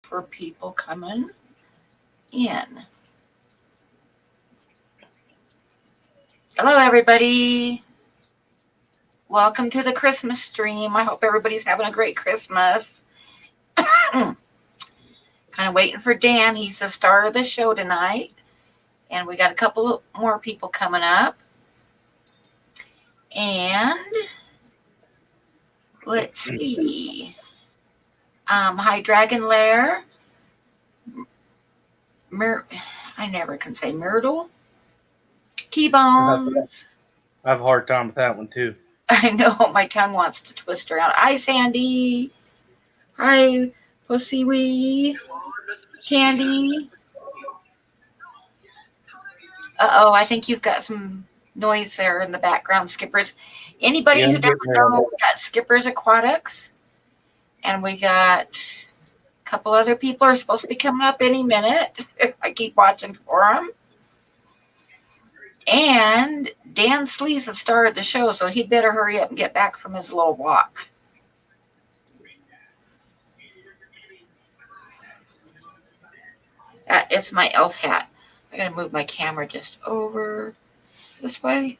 for people coming in. Hello, everybody. Welcome to the Christmas stream. I hope everybody's having a great Christmas. Kind of waiting for Dan. He's the star of the show tonight. And we got a couple more people coming up. And let's see. Hi, Dragon Lair. I never can say Myrtle. T-Bones. I have a hard time with that one, too. I know, my tongue wants to twist around. Hi, Sandy. Hi, Pussy Wee. Candy. Uh-oh, I think you've got some noise there in the background, Skippers. Anybody who doesn't know, we got Skippers Aquatics. And we got a couple other people are supposed to be coming up any minute. I keep watching for them. And Dan Slee's the star of the show, so he'd better hurry up and get back from his little walk. It's my elf hat. I gotta move my camera just over this way,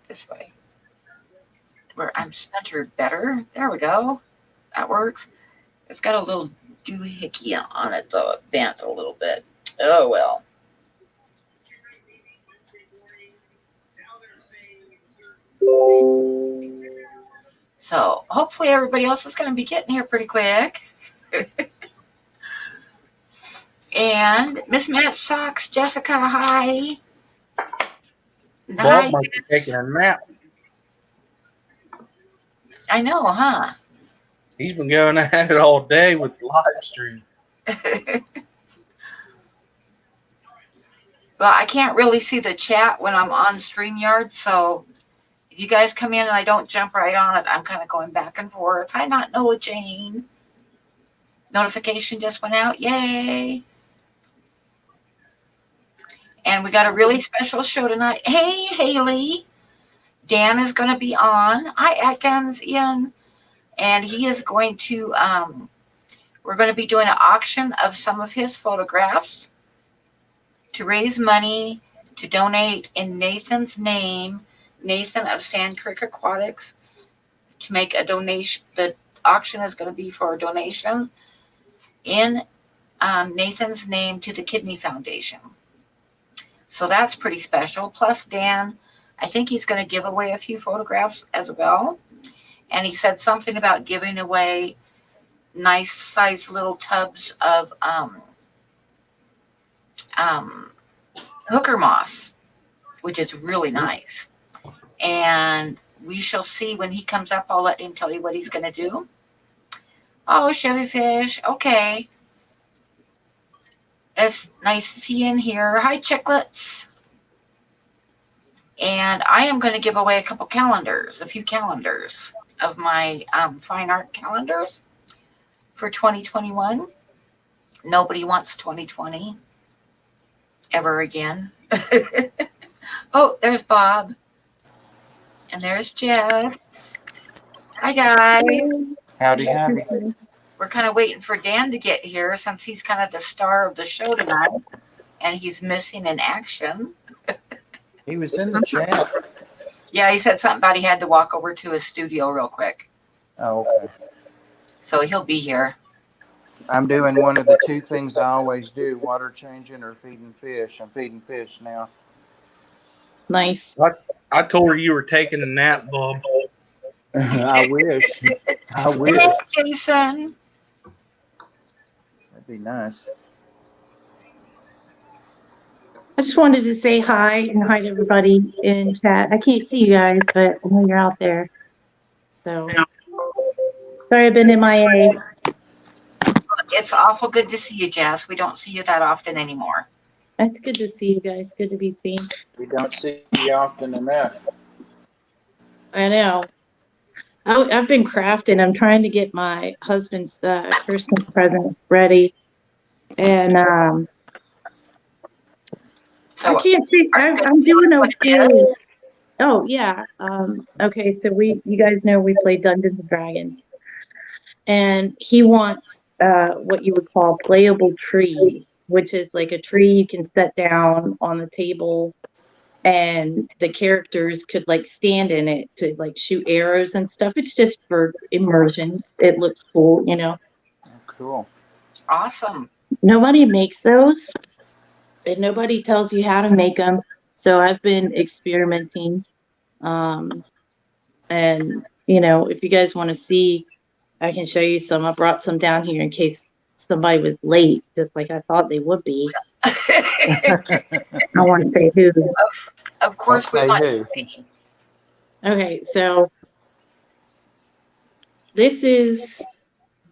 where I'm centered better. There we go. That works. It's got a little doohickey on it, though. It bent a little bit. Oh, well. So hopefully everybody else is going to be getting here pretty quick. And Miss Match Socks, Jessica, hi. Bob might be taking a nap. I know, huh? He's been going at it all day with the live stream. Well, I can't really see the chat when I'm on StreamYard, so if you guys come in and I don't jump right on it, I'm kind of going back and forth. Hi, Not Nola Jane. Notification just went out. Yay. And we got a really special show tonight. Hey, Haley. Dan is going to be on. Hi, Atkins, Ian. And he is going to, we're going to be doing an auction of some of his photographs to raise money to donate in Nathan's name, Nathan of Sand Creek Aquatics, to make a donation. The auction is going to be for a donation in Nathan's name to the Kidney Foundation. So that's pretty special. Plus, Dan, I think he's going to give away a few photographs as well. And he said something about giving away nice sized little tubs of hooker moss, which is really nice. And we shall see when he comes up. I'll let him tell you what he's going to do. Oh, Chevy Fish. Okay. It's nice to see you in here. Hi, Chicklets. And I am going to give away a few calendars of my fine art calendars for 2021. Nobody wants 2020 ever again. Oh, there's Bob. And there's Jess. Hi, guys. Howdy. We're kind of waiting for Dan to get here since he's kind of the star of the show tonight. And he's missing in action. He was in the chat. Yeah, he said something about he had to walk over to his studio real quick. Oh, okay. So he'll be here. I'm doing one of the two things I always do, water changing or feeding fish. I'm feeding fish now. Nice. I told her you were taking a nap, Bob. I wish. Hey, Jason. That'd be nice. I just wanted to say hi and hi to everybody in chat. I can't see you guys, but I know you're out there. So sorry I've been MIA. It's awful good to see you, Jess. We don't see you that often anymore. It's good to see you guys. Good to be seen. We don't see you often enough. I know. I've been crafting. I'm trying to get my husband's Christmas present ready. And So I can't see. I'm doing okay. Oh, yeah. Okay, so you guys know we play Dungeons and Dragons. And he wants what you would call playable trees, which is like a tree you can set down on the table and the characters could like stand in it to like shoot arrows and stuff. It's just for immersion. It looks cool, you know. Oh, cool. Awesome. Nobody makes those and nobody tells you how to make them. So I've been experimenting. And you know, if you guys want to see, I can show you some. I brought some down here in case somebody was late, just like I thought they would be. I want to say who. Of course, we Don't want say to who. see. Okay, so this is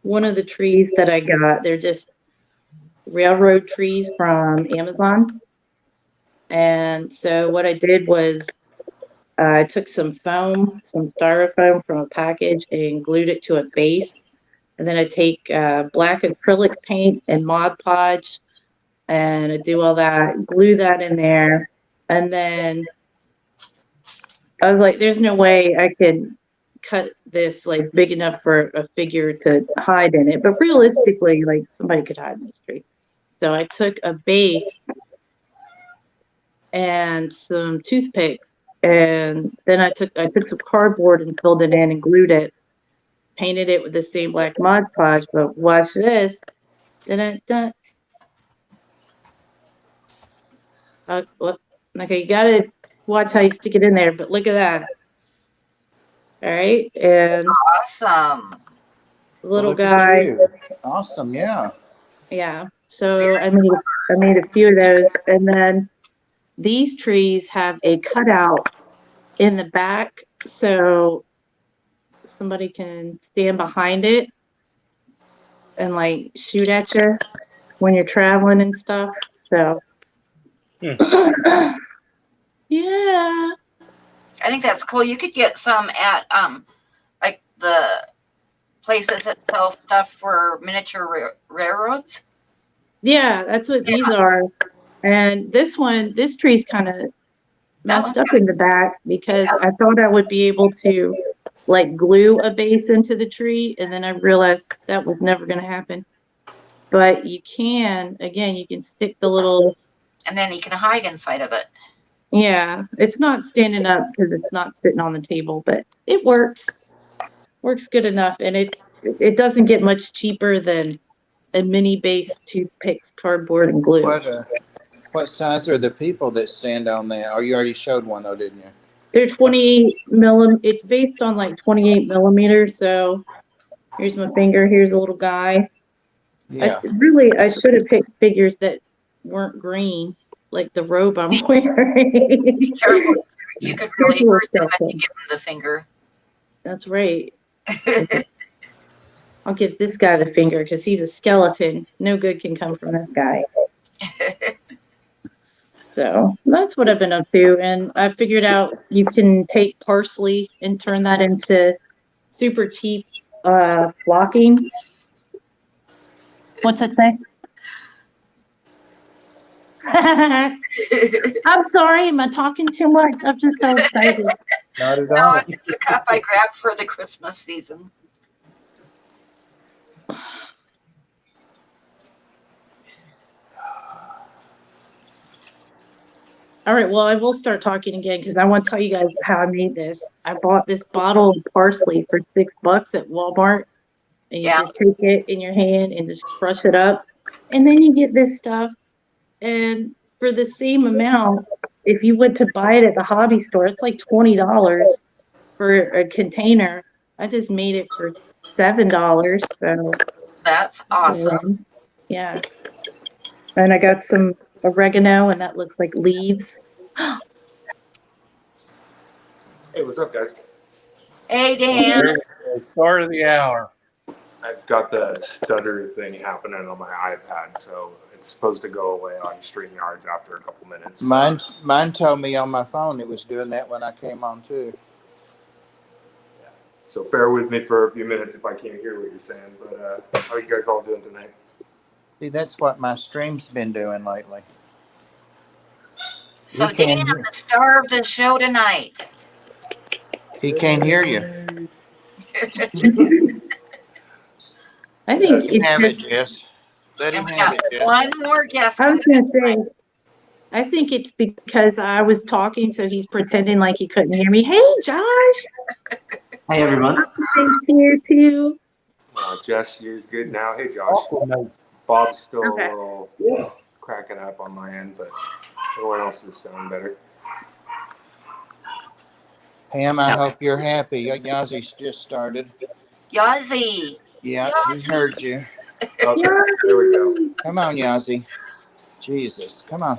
one of the trees that I got. They're just railroad trees from Amazon. And so what I did was I took some foam, some styrofoam from a package and glued it to a base. And then I take black acrylic paint and Mod Podge and I do all that, glue that in there. And then I was like, there's no way I can cut this like big enough for a figure to hide in it. But realistically, like somebody could hide in this tree. So I took a base and some toothpicks, and then I took some cardboard and filled it in and glued it, painted it with the same black Mod Podge. But watch this. Dun-dun-dun. Okay, you gotta watch how you stick it in there. But look at that. All right, and Awesome. the little Look at guy. you. Awesome, yeah. Yeah. So I made a few of those, and then these trees have a cutout in the back, so somebody can stand behind it and like shoot at you when you're traveling and stuff. So yeah. I think that's cool. You could get some at like the places that sell stuff for miniature railroads. Yeah, that's what these are. And this tree's kind of messed up in the back because I thought I would be able to like glue a base into the tree, and then I realized that was never going to happen. But you can, again, you can stick the little. And then you can hide inside of it. Yeah, it's not standing up because it's not sitting on the table, but it works. Works good enough, and it doesn't get much cheaper than a mini base, toothpicks, cardboard, and glue. What size are the people that stand on there? Oh, you already showed one though, didn't you? They're 28 millimeter. It's based on like 28 millimeters. So here's my finger. Here's a little guy. Yeah. I should have picked figures that weren't green, like the robe I'm wearing. Be careful. You could really hurt them if you give them the finger. That's right. I'll give this guy the finger because he's a skeleton. No good can come from this guy. So that's what I've been up to. And I figured out you can take parsley and turn that into super cheap flocking. What's that say? I'm sorry. Am I talking too much? I'm just so excited. Not at No, all. it's just a cup I grabbed for the Christmas season. All right, well, I will start talking again because I want to tell you guys how I made this. I bought this bottle of parsley for $6 at Walmart. And you just take it in your hand and just crush it up. And then you get this stuff. And for the same amount, if you went to buy it at the hobby store, it's like $20 for a container. I just made it for $7. So that's awesome. Yeah. And I got some oregano, and that looks like leaves. Hey, what's up, guys? Hey, Dan. Start of the hour. I've got the stutter thing happening on my iPad, so it's supposed to go away on StreamYards after a couple minutes. Mine told me on my phone it was doing that when I came on too. Yeah. So bear with me for a few minutes if I can't hear what you're saying. But how are you guys all doing tonight? See, that's what my stream's been doing lately. So Dan, the star of the show tonight. He can't hear you. I think Yes. Let him it's have it, just, Jess. Let him And we have got it, Jess. one more guest I was coming gonna in. say, I think it's because I was talking, so he's pretending like he couldn't hear me. Hey, Josh, Hey everyone. thanks here too. Jess, you're good now. Hey, Josh. Aquaman. Bob's still a Okay. little cracking up on my end, but everyone else is sounding better. Pam, I Yeah. hope you're happy. Yazi's just started. Yazzie. Yeah, we Yazzie. heard you. Okay, Yeah. there we go. Come on, Yazi. Jesus, come on.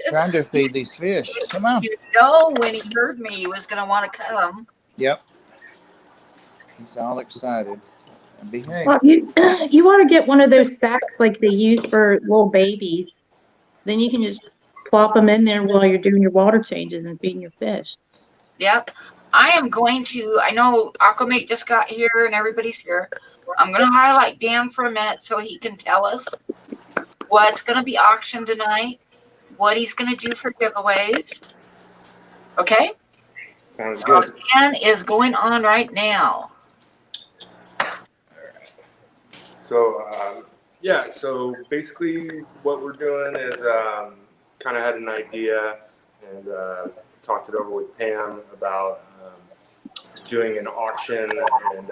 Trying to feed these fish. Come on. You know, when he heard me, he was going to want to come. Yep. He's all excited. And behave. Well, you want to get one of those sacks like they use for little babies. Then you can just plop them in there while you're doing your water changes and feeding your fish. Yep. I am going to, I know Aquamate just got here and everybody's here. I'm going to highlight Dan for a minute so he can tell us what's going to be auctioned tonight, what he's going to do for giveaways. Okay? Sounds So good. Dan is going on right now. So, so basically what we're doing is kind of had an idea and talked it over with Pam about doing an auction and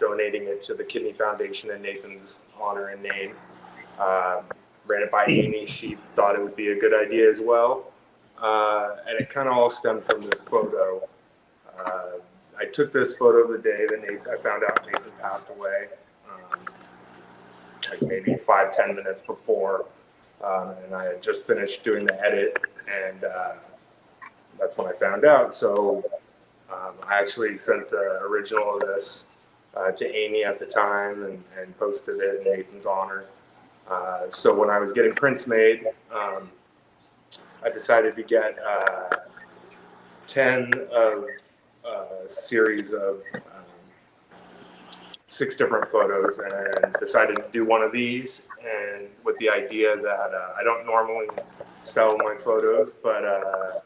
donating it to the Kidney Foundation in Nathan's honor and name. Ran it by Amy. She thought it would be a good idea as well. And it kind of all stemmed from this photo. I took this photo the day that I found out Nathan passed away. Like maybe 5-10 minutes before, and I had just finished doing the edit, and that's when I found out. So I actually sent the original of this to Amy at the time and posted it in Nathan's honor. So when I was getting prints made, I decided to get 10 of a series of 6 different photos, and decided to do one of these, and with the idea that I don't normally sell my photos, but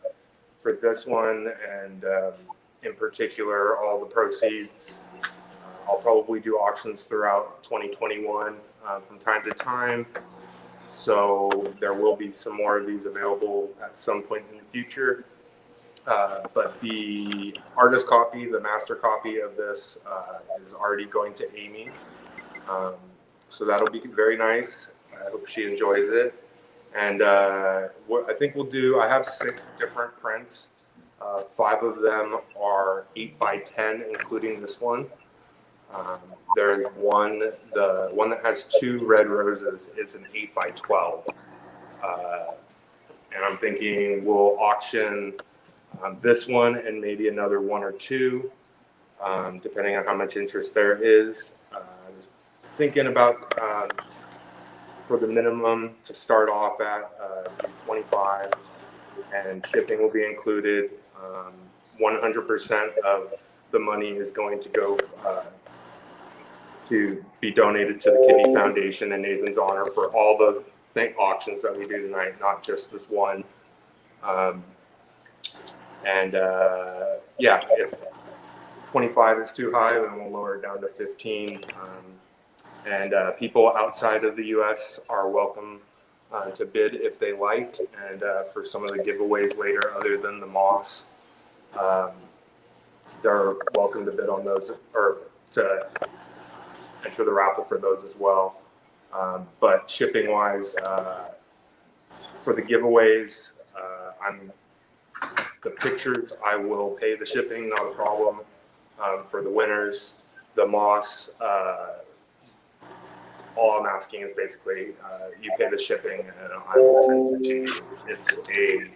for this one and in particular all the proceeds, I'll probably do auctions throughout 2021 from time to time, so there will be some more of these available at some point in the future. But the artist copy, the master copy of this is already going to Amy. So that'll be very nice. I hope she enjoys it. And what I think we'll do, I have 6 different prints. 5 of them are 8x10, including this one. There's one, the one that has 2 red roses is an 8x12. And I'm thinking we'll auction this one and maybe another 1 or 2, depending on how much interest there is. I was thinking about for the minimum to start off at 25, and shipping will be included. 100% of the money is going to go to be donated to the Kidney Foundation in Nathan's honor for all the auctions that we do tonight, not just this one. If 25 is too high, then we'll lower it down to 15. And people outside of the U.S. are welcome to bid if they like. And for some of the giveaways later, other than the moss, they're welcome to bid on those or to enter the raffle for those as well. But shipping wise, for the giveaways, the pictures, I will pay the shipping, not a problem. For the winners, the moss, all I'm asking is basically you pay the shipping and I will send it to you. It's a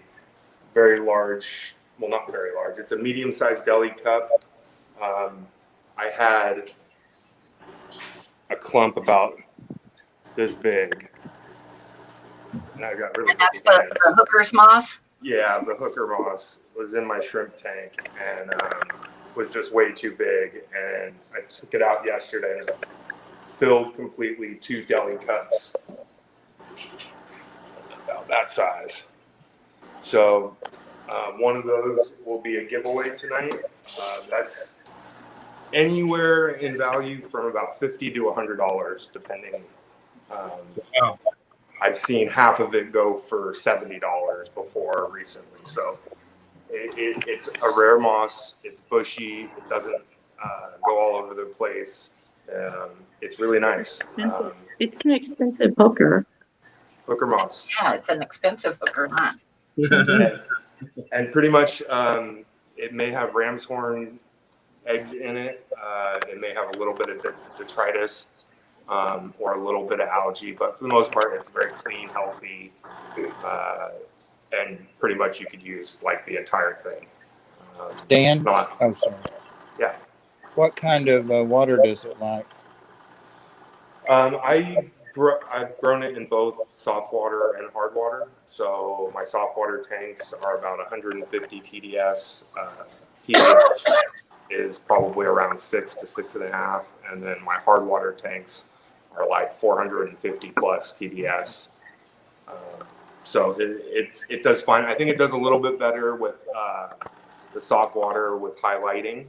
very large, well, not very large, it's a medium-sized deli cup. I had a clump about this big, and I got really And that's big hands. the hooker's moss. Yeah, the hooker moss was in my shrimp tank and was just way too big. And I took it out yesterday and it filled completely 2 deli cups, about that size. So one of those will be a giveaway tonight. That's Anywhere in value from about $50 to $100, depending. Wow. I've seen half of it go for $70 before recently. So it's a rare moss. It's bushy. It doesn't go all over the place. It's really nice. It's an expensive hooker. Hooker moss. Yeah, it's an expensive hooker, huh? And pretty much it may have ram's horn eggs in it. It may have a little bit of detritus or a little bit of algae, but for the most part, it's very clean, healthy, and pretty much you could use like the entire thing. Dan? Not, Oh, sorry. Yeah. What kind of water does it like? I've grown it in both soft water and hard water. So my soft water tanks are about 150 TDS. pH is probably around 6 to 6.5, and then my hard water tanks are like 450 plus TDS. So it does fine. I think it does a little bit better with the soft water with highlighting,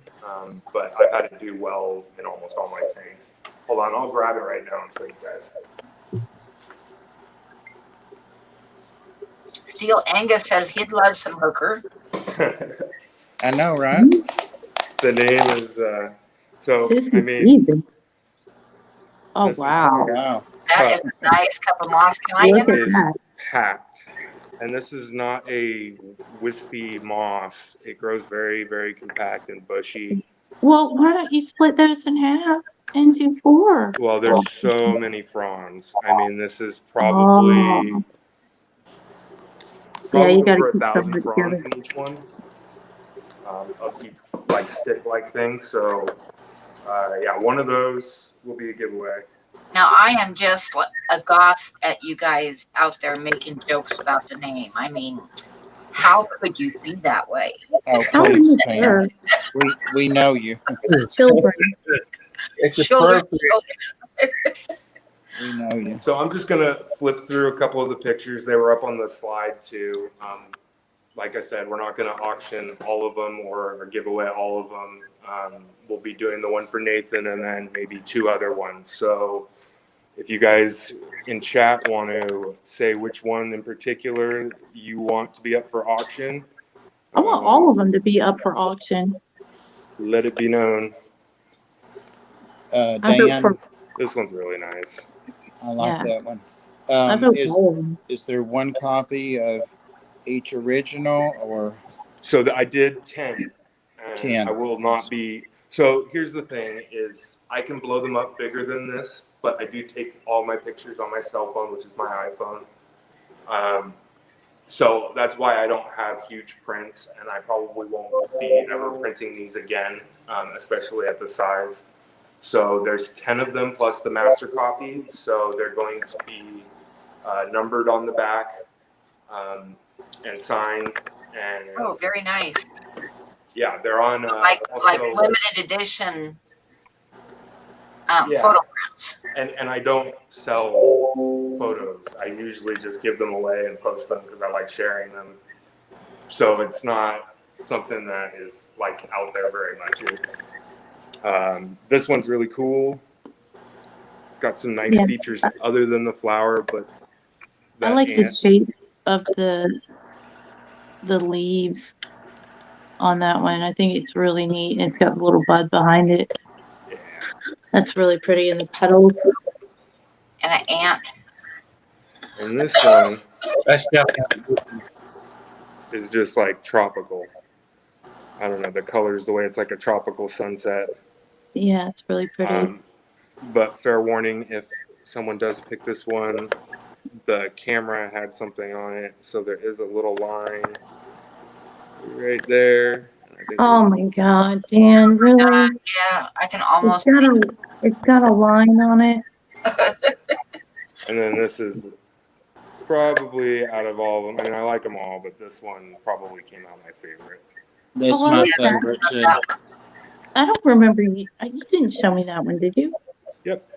but I've had it do well in almost all my tanks. Hold on, I'll grab it right now and show you guys. Steel Angus says he'd love some hooker. I know, right? The name is so. This is I mean, easy. Oh, this wow. Wow. That is a nice cup of moss. Can I Look get at is that. packed, and this is not a wispy moss. It grows very, very compact and bushy. Well, why don't you split those in half and do 4? Well, there's so many fronds. I mean, this is probably Yeah, you gotta over keep some 1,000 of it fronds together. in each one. I'll keep like stick-like things. So, yeah, one of those will be a giveaway. Now, I am just aghast at you guys out there making jokes about the name. I mean, how could you be that way? Oh, Oh, please, sure. Pam. We know you. Children. It's Children, appropriate. We know you. So I'm just gonna flip through a couple of the pictures. They were up on the slide too. Like I said, we're not gonna auction all of them or give away all of them. We'll be doing the one for Nathan and then maybe 2 other ones. So if you guys in chat want to say which one in particular you want to be up for auction, I want all of them to be up for auction. let it be known. I vote Dan, for, This one's really nice. I like Yeah. that one. I vote for all of them. Is there one copy of each original or So I did 10. And 10? I will not be. So here's the thing: is I can blow them up bigger than this, but I do take all my pictures on my cell phone, which is my iPhone. So that's why I don't have huge prints, and I probably won't be ever printing these again, especially at the size. So there's 10 of them plus the master copy. So they're going to be numbered on the back and signed. And oh, very nice. yeah, they're on Like also, limited edition Yeah. photo prints. and I don't sell photos. I usually just give them away and post them because I like sharing them. So it's not something that is like out there very much. This one's really cool. It's got some nice Yeah. features other than the flower, but I like the shape of the leaves on that one. I think it's really neat. It's got a little bud behind it. Yeah. That's really pretty. And the petals. And an ant. And this one That's definitely. is just like tropical. I don't know, the colors, the way it's like a tropical sunset. Yeah, it's really pretty. But fair warning, if someone does pick this one, the camera had something on it, so there is a little line right there. I think Oh my God, Dan, really? Yeah, I can almost. It's got a line on it. and then this is probably out of all of them. I mean, I like them all, but this one probably came out my favorite. This Oh, my yeah. favorite too. I don't remember you didn't show me that one, did you? Yep.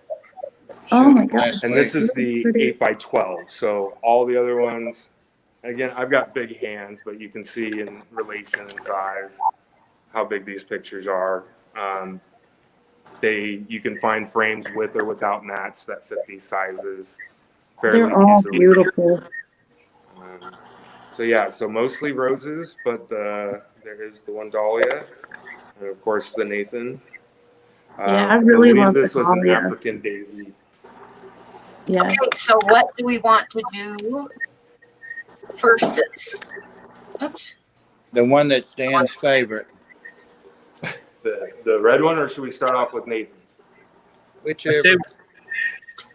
Oh my God. Last And week. this is the Pretty. 8x12. So all the other ones, again, I've got big hands, but you can see in relation and size how big these pictures are. you can find frames with or without mats that fit these sizes fairly They're all easily. beautiful. So yeah, so mostly roses, but there is the one dahlia, and of course the Nathan. Yeah, I really believe love the this was an dahlia. African daisy. Yeah. Okay, so what do we want to do first? Oops. The one that's Dan's favorite. The red one, or should we start off with Nathan's? I Whichever. say, We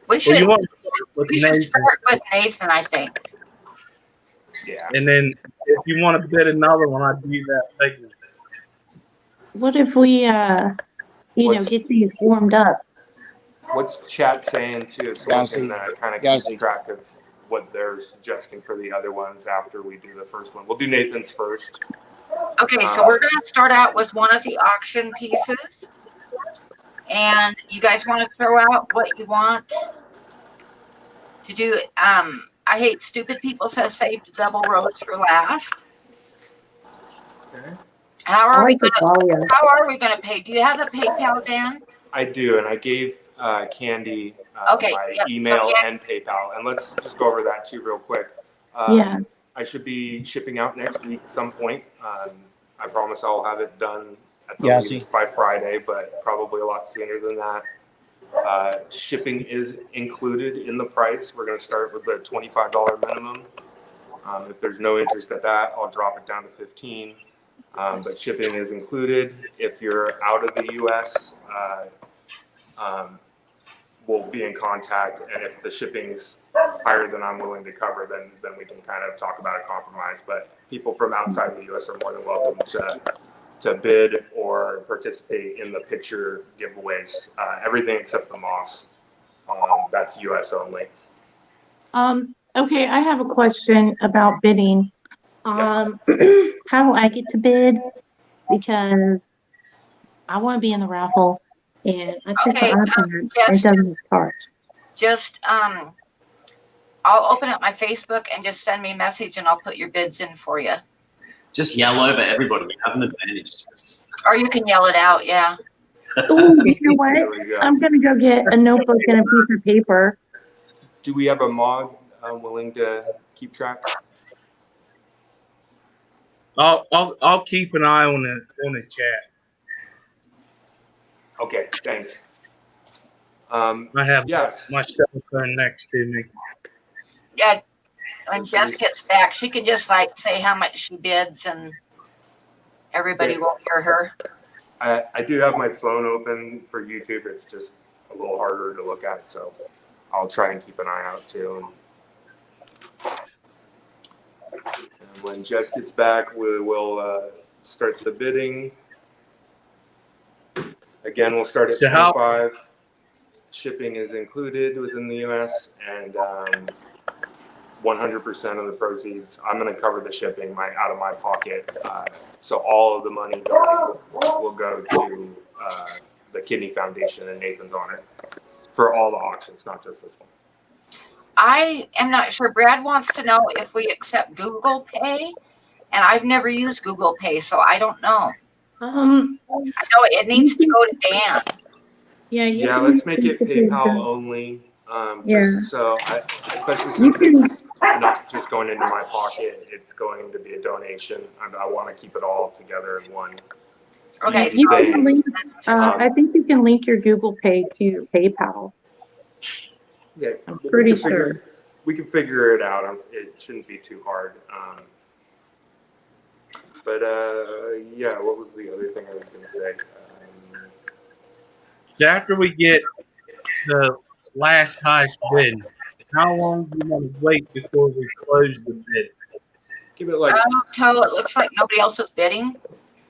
well, should, you want to start with we should Nathan, start with Nathan, I think. Yeah. and then if you want to bid another one, I'd do that big one. What if we, get these warmed up? What's chat saying too, so Guys, we can kind of guys, keep track of what they're suggesting for the other ones after we do the first one. We'll do Nathan's first. Okay, so we're going to start out with one of the auction pieces. And you guys want to throw out what you want to do. I hate stupid people says save the double rose for last. Okay. How I are we like the going dahlia. to pay? Do you have a PayPal, Dan? I do, and I gave Candy Okay, my yep, email so and PayPal, and let's just go over that too real quick. Yeah. I should be shipping out next week at some point. I promise I'll have it done at the latest by Friday, but probably a lot sooner than that. Shipping is included in the price. We're going to start with the $25 minimum. If there's no interest at that, I'll drop it down to $15. But shipping is included. If you're out of the U.S., we'll be in contact, and if the shipping's higher than I'm willing to cover, then we can kind of talk about a compromise. But people from outside the U.S. are more than welcome to bid or participate in the picture giveaways. Everything except the moss. That's U.S. only. Okay, I have a question about bidding. How do I get to bid? Because I want to be in the raffle, and I checked the Okay, iPad. yes, It doesn't start. just I'll open up my Facebook and just send me a message, and I'll put your bids in for you. Just yell over everybody. We have an advantage. Or you can yell it out. Yeah. Oh, you know what? There we go. I'm gonna go get a notebook and a piece of paper. Do we have a mod willing to keep track? I'll keep an eye on the chat. Okay, thanks. I have Yes. my cell phone next to me. Yeah. When Jess gets back, she can just say how much she bids, and everybody will hear her. I do have my phone open for YouTube. It's just a little harder to look at, so I'll try and keep an eye out too. And when Jess gets back, we will start the bidding. Again, we'll start at So how- 25. Shipping is included within the U.S. and 100% of the proceeds. I'm going to cover the shipping out of my pocket. So all of the money will go to the Kidney Foundation in Nathan's honor for all the auctions, not just this one. I am not sure. Brad wants to know if we accept Google Pay, and I've never used Google Pay, so I don't know. No, it needs to go to Dan. Yeah, let's make it PayPal only. Just so, especially since it's not just going into my pocket, it's going to be a donation. I want to keep it all together in one. Okay. You can link, I think you can link your Google Pay to your PayPal. Yeah, I'm pretty sure. We can figure it out. It shouldn't be too hard. But yeah, what was the other thing I was going to say? So after we get the last highest bid, how long do you want to wait before we close the bid? Give it like Until it looks like nobody else is bidding.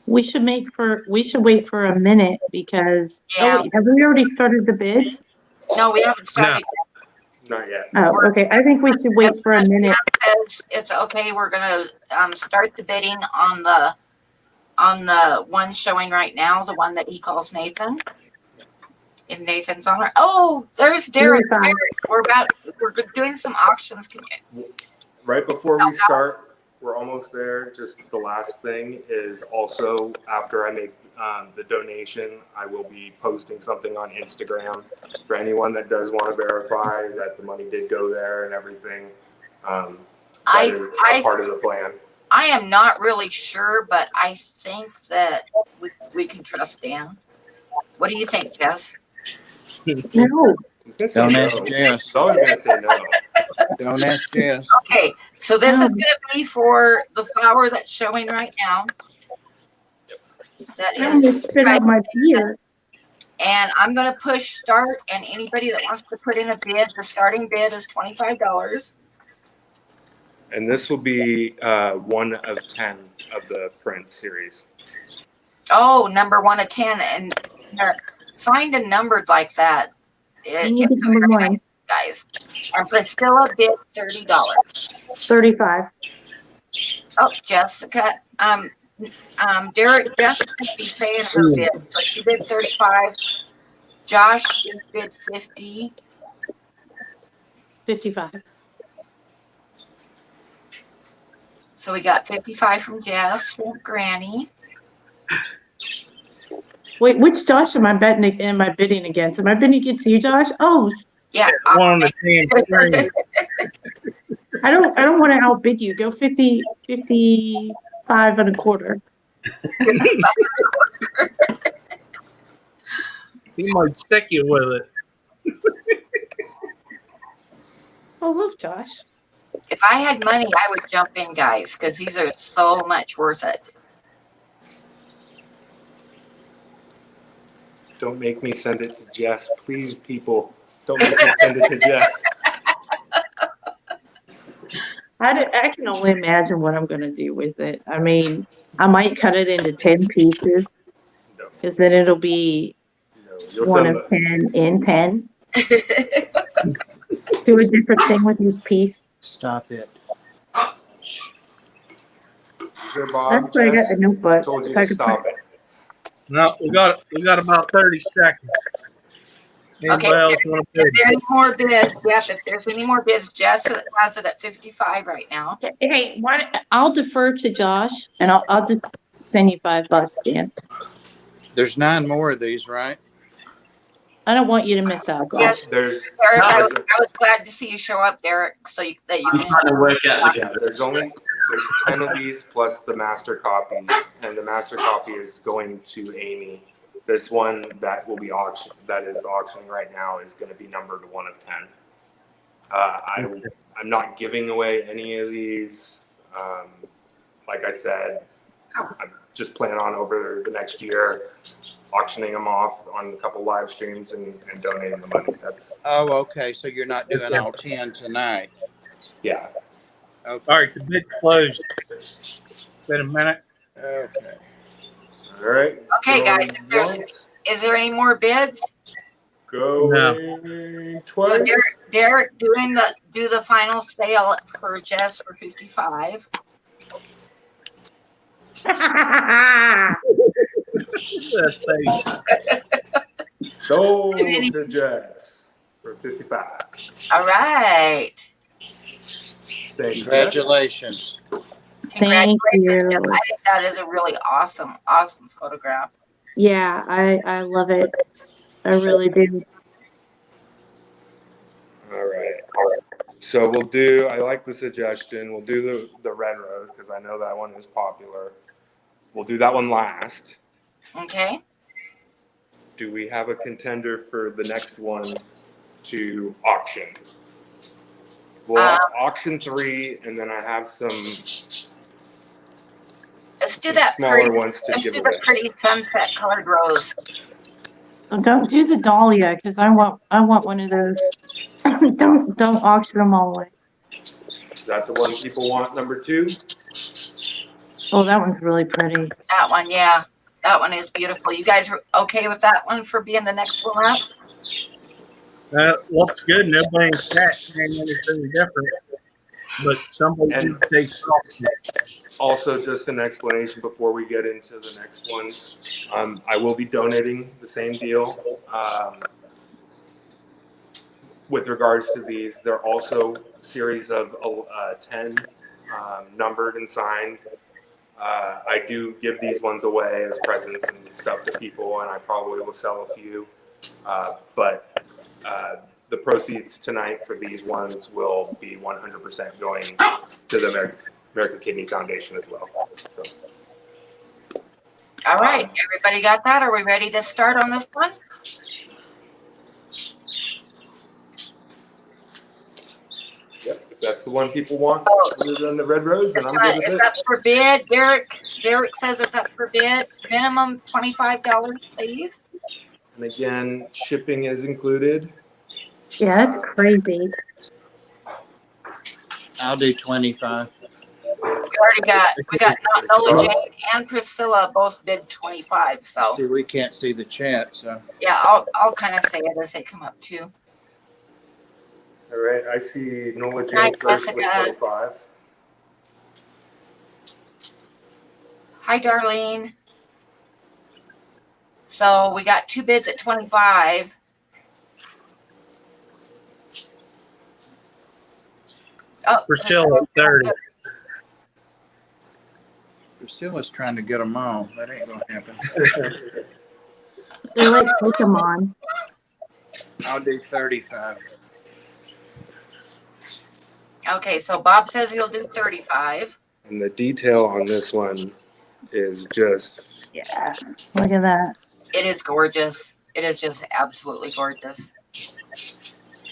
We should wait for a minute because Yeah. have we already started the bids? No, we haven't started. not yet. Oh, okay. I think we should wait for a minute. It's okay. We're gonna start the bidding on the one showing right now, the one that he calls Nathan. In Nathan's honor. Oh, there's Derek. Derek. We're doing some auctions. Can you? Right before we start, we're almost there. Just the last thing is also after I make the donation, I will be posting something on Instagram for anyone that does want to verify that the money did go there and everything. That is a part of the plan. I am not really sure, but I think that we can trust Dan. What do you think, Jess? No. He's gonna say Don't no. ask Jess. He's always gonna say no. Don't ask Jess. Okay, so this is going to be for the flower that's showing right now. That I'm gonna is, spit out my beer. and I'm going to push start. And anybody that wants to put in a bid, the starting bid is $25. And this will be 1 of 10 of the print series. Oh, number 1 of 10, and they're signed and numbered like that. You need to number one. Guys. And Priscilla bid $30. 35. Oh, Jessica. Derek, Jessica be saying her bid. So she bid 35. Josh bid 50. 55. So we got 55 from Jess, from Granny. Wait, which Josh am I bidding against? Am I bidding against you, Josh? Oh, Yeah. One on the damn screen. I don't want to outbid you. Go 50, 55 and a quarter. He might stick you with it. I love Josh. If I had money, I would jump in, guys, because these are so much worth it. Don't make me send it to Jess. Please, people, don't make me send it to Jess. I can only imagine what I'm going to do with it. I mean, I might cut it into 10 pieces, No, because then it'll be you'll 1 send of 10 in 10. Do a different thing with each piece. Stop it. Here, Bob, That's why I got Jess, a notebook. told you so I to can stop put- it. No, we got about 30 seconds. Anybody Okay, else want to Is bid? there any more bids? Yes, if there's any more bids, Jess has it at 55 right now. Hey, I'll defer to Josh, and I'll just send you $5, Dan. There's 9 more of these, right? I don't want you to miss out, Josh. Yes, There's Derek, I was glad to see you show up, Derek, so that you I'm can. trying to work out the there's 10 of these plus the master copy, and the master copy is going to Amy. This one that will be auctioning right now is going to be numbered 1 of 10. I'm not giving away any of these. Like I said, I'm just planning on over the next year auctioning them off on a couple live streams and donating the money. That's Oh, okay. So you're not doing all 10 tonight. yeah. Okay. All right, the bid's closed. Been a minute. Okay. All right. Okay, guys, is there any more bids? Going So twice. Derek do the final sale for Jess for 55. That's a- Sold to Jess for 55. All right. Thank you, Jess. Congratulations. Congratulations, you. Jess. I think that is a really awesome photograph. Yeah, I love it. I really do. All right. So I like the suggestion. We'll do the red rose because I know that one is popular. We'll do that one last. Okay. Do we have a contender for the next one to auction? We'll auction 3, and then I have some Let's do that smaller pretty. ones to Let's give do away. the pretty sunset colored rose. Oh, don't do the dahlia, because I want one of those. don't auction them all away. Is that the one people want, number 2? Oh, that one's really pretty. That one, yeah. That one is beautiful. You guys are okay with that one for being the next one up? looks good. Nobody in chat saying anything different. But somebody did say something. Also, just an explanation before we get into the next ones. I will be donating the same deal. With regards to these, they're also a series of 10 numbered and signed. I do give these ones away as presents and stuff to people, and I probably will sell a few. But the proceeds tonight for these ones will be 100% going to the American Kidney Foundation as well. So, All right, everybody got that? Are we ready to start on this one? yep, if that's the one people want, Oh. other than the red rose, then I'm good with It's it. up for bid. Derek says it's up for bid. Minimum $25, please. And again, shipping is included. Yeah, that's crazy. I'll do 25. We got Nola Jane and Priscilla both bid 25. So See, we can't see the chat, so. yeah, I'll kind of say it as they come up too. All right, I see Nola Jane Hi, first with Jessica. 25. Hi, Darlene. So we got two bids at 25. Oh, Priscilla, 30. Priscilla's trying to get them all. That ain't gonna happen. They're like Pokemon. I'll do 35. Okay, so Bob says he'll do 35. And the detail on this one is just Yeah, look at that. It is gorgeous. It is just absolutely gorgeous.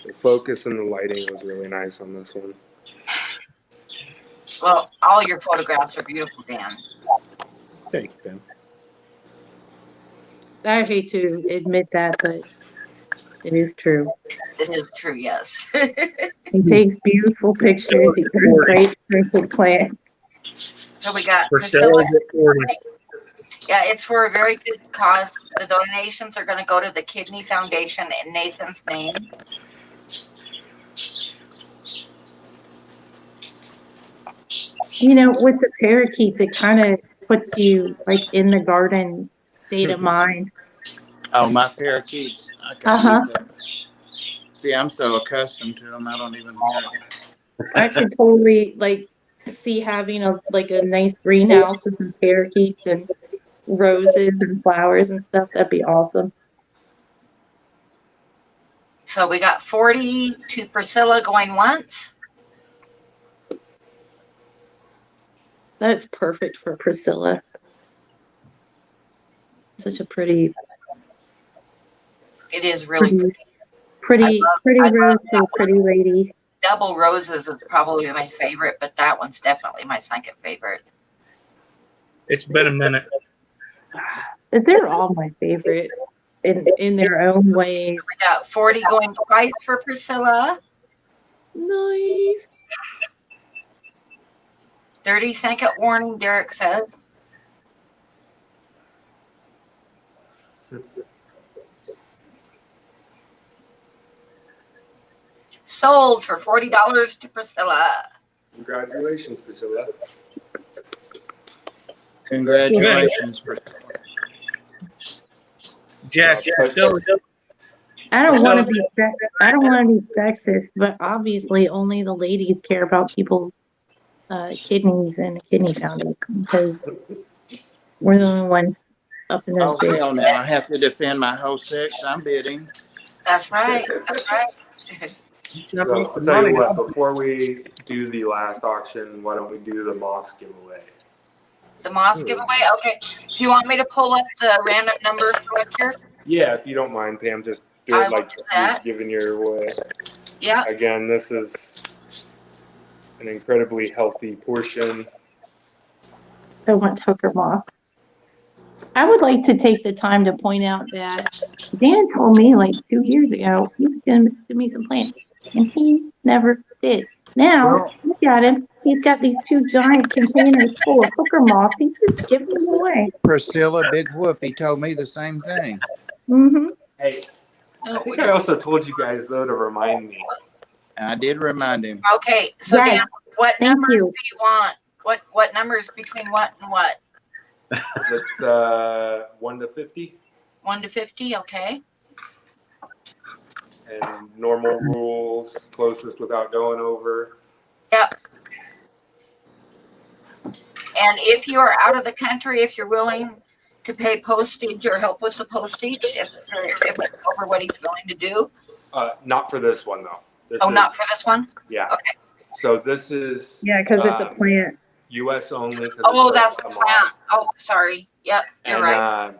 the focus and the lighting was really nice on this one. Well, all your photographs are beautiful, Dan. Thank you, Ben. I hate to admit that, but it is true. It is true, yes. He takes beautiful pictures. He does great printed plants. So we got Priscilla, Priscilla. 40. Yeah, it's for a very good cause. The donations are going to go to the Kidney Foundation in Nathan's name. You know, with the parakeets, it kind of puts you like in the garden state of mind. Oh, my parakeets. I can Uh-huh. believe that. See, I'm so accustomed to them, I don't even hear it. I could totally like see having a nice greenhouse with some parakeets and roses and flowers and stuff. That'd be awesome. So we got 40 to Priscilla going once. That's perfect for Priscilla. Such a pretty It is really pretty I love rose that for a pretty lady. Double Roses is probably my favorite, but that one's definitely my second favorite. It's been a minute. They're all my favorite in their own ways. We got 40 going twice for Priscilla. Nice. 30-second warning, Derek says. Sold for $40 to Priscilla. Congratulations, Priscilla. Congratulations, Priscilla. Jack, Priscilla, I don't want to be sexist, but obviously only the ladies care about people's kidneys and the kidney foundation because we're the only ones up in those Oh, bids. hell no. I have to defend my whole sex. I'm bidding. That's right. That's right. So, I'll tell you what, before we do the last auction, why don't we do the moss giveaway? The moss giveaway? Okay. Do you want me to pull up the random number selector? Yeah, if you don't mind, Pam, just do I it will like do that. you're giving your away. Yeah. Again, this is an incredibly healthy portion. I want Tucker Moss. I would like to take the time to point out that Dan told me like 2 years ago he was going to send me some plants, and he never did. Now, look at him. He's got these 2 giant containers full of hooker moss. He's just giving them away. Priscilla, big whoop. He told me the same thing. Mm-hmm. Hey, I think I also told you guys, though, to remind me. And I did remind him. Okay. So, Yes. Dan, what Thank numbers you. do you want? What numbers between what and what? Let's 1 to 50. 1 to 50? Okay. And normal rules, closest without going over. Yep. And if you are out of the country, if you're willing to pay postage or help with the postage, if it's over what he's willing to do. Not for this one though. Not for this one? Yeah. Okay. So this is Yeah, because it's a plant. U.S. only. Oh, that's a plant. Oh, sorry. Yep, you're right.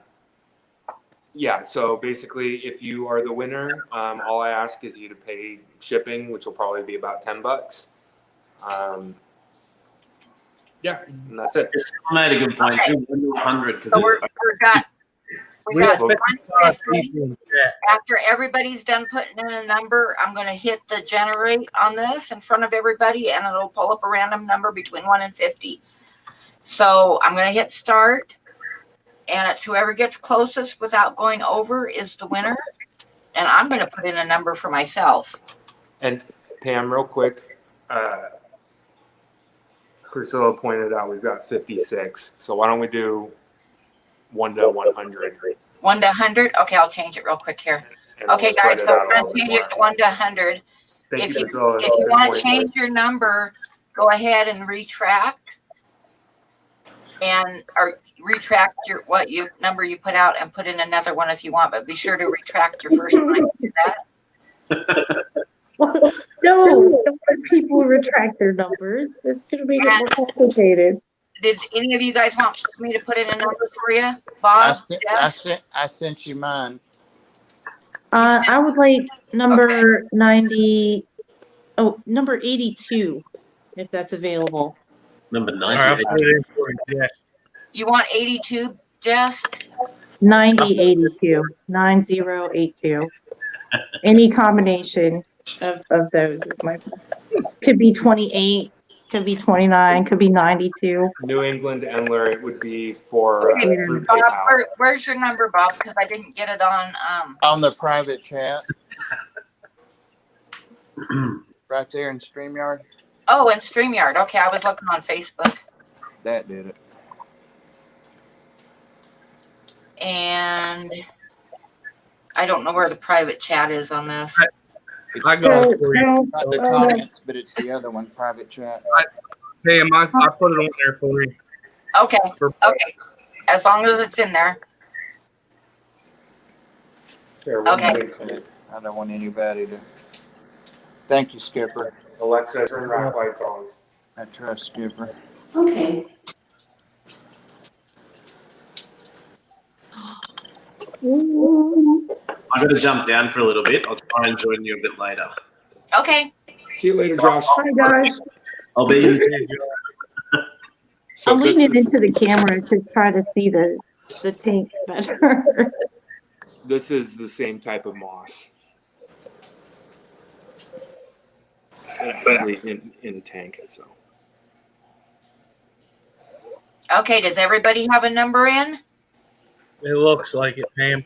Yeah, so basically, if you are the winner, all I ask is you to pay shipping, which will probably be about $10. Yeah, and that's it. I made a good point too. 100 because So we got 150. people in chat. After everybody's done putting in a number, I'm going to hit the generate on this in front of everybody, and it'll pull up a random number between 1 and 50. So I'm going to hit start, and it's whoever gets closest without going over is the winner. And I'm going to put in a number for myself. And Pam, real quick, Priscilla pointed out we've got 56. So why don't we do 1 to 100? 1 to 100? Okay, I'll change it real quick here. And Okay, we'll spread guys, it so out we're a going to little change more. it to 1 to 100. Thank If you, you Priscilla. if you want to change your number, go ahead and retract. Or retract your number you put out and put in another one if you want, but be sure to retract your first one. Do that. No, don't let people retract their numbers. It's going to make it more complicated. Did any of you guys want me to put in a number for you, Bob? I sent you mine. I would like number 90. Oh, number 82, if that's available. Number All right, I'll 90. put it in for you, Jess. You want 82, Jess? 9082. 9082. Any combination of those is my. Could be 28. Could be 29. Could be 92. New England Endler, it would be for through Bob, PayPal. where's your number, Bob? Because I didn't get it on. On the private chat. Right there in StreamYard. Oh, in StreamYard. Okay, I was looking on Facebook. That did it. And I don't know where the private chat is on this. I got it for you. Not the comments, but it's the other one, private chat. Pam, I put it on there for you. Okay. Okay. As long as it's in there. Okay. I don't want anybody to. Thank you, Skipper. Alexa, turn rack lights on. I trust Skipper. Okay. I got to jump down for a little bit. I'll try and join you a bit later. Okay. See you later, Josh. Hi, guys. I'll be in the So I'm this leaning is- into the camera to try to see the tanks better. This is the same type of moss. Actually, in tank, so. Okay. Does everybody have a number in? It looks like it, Pam.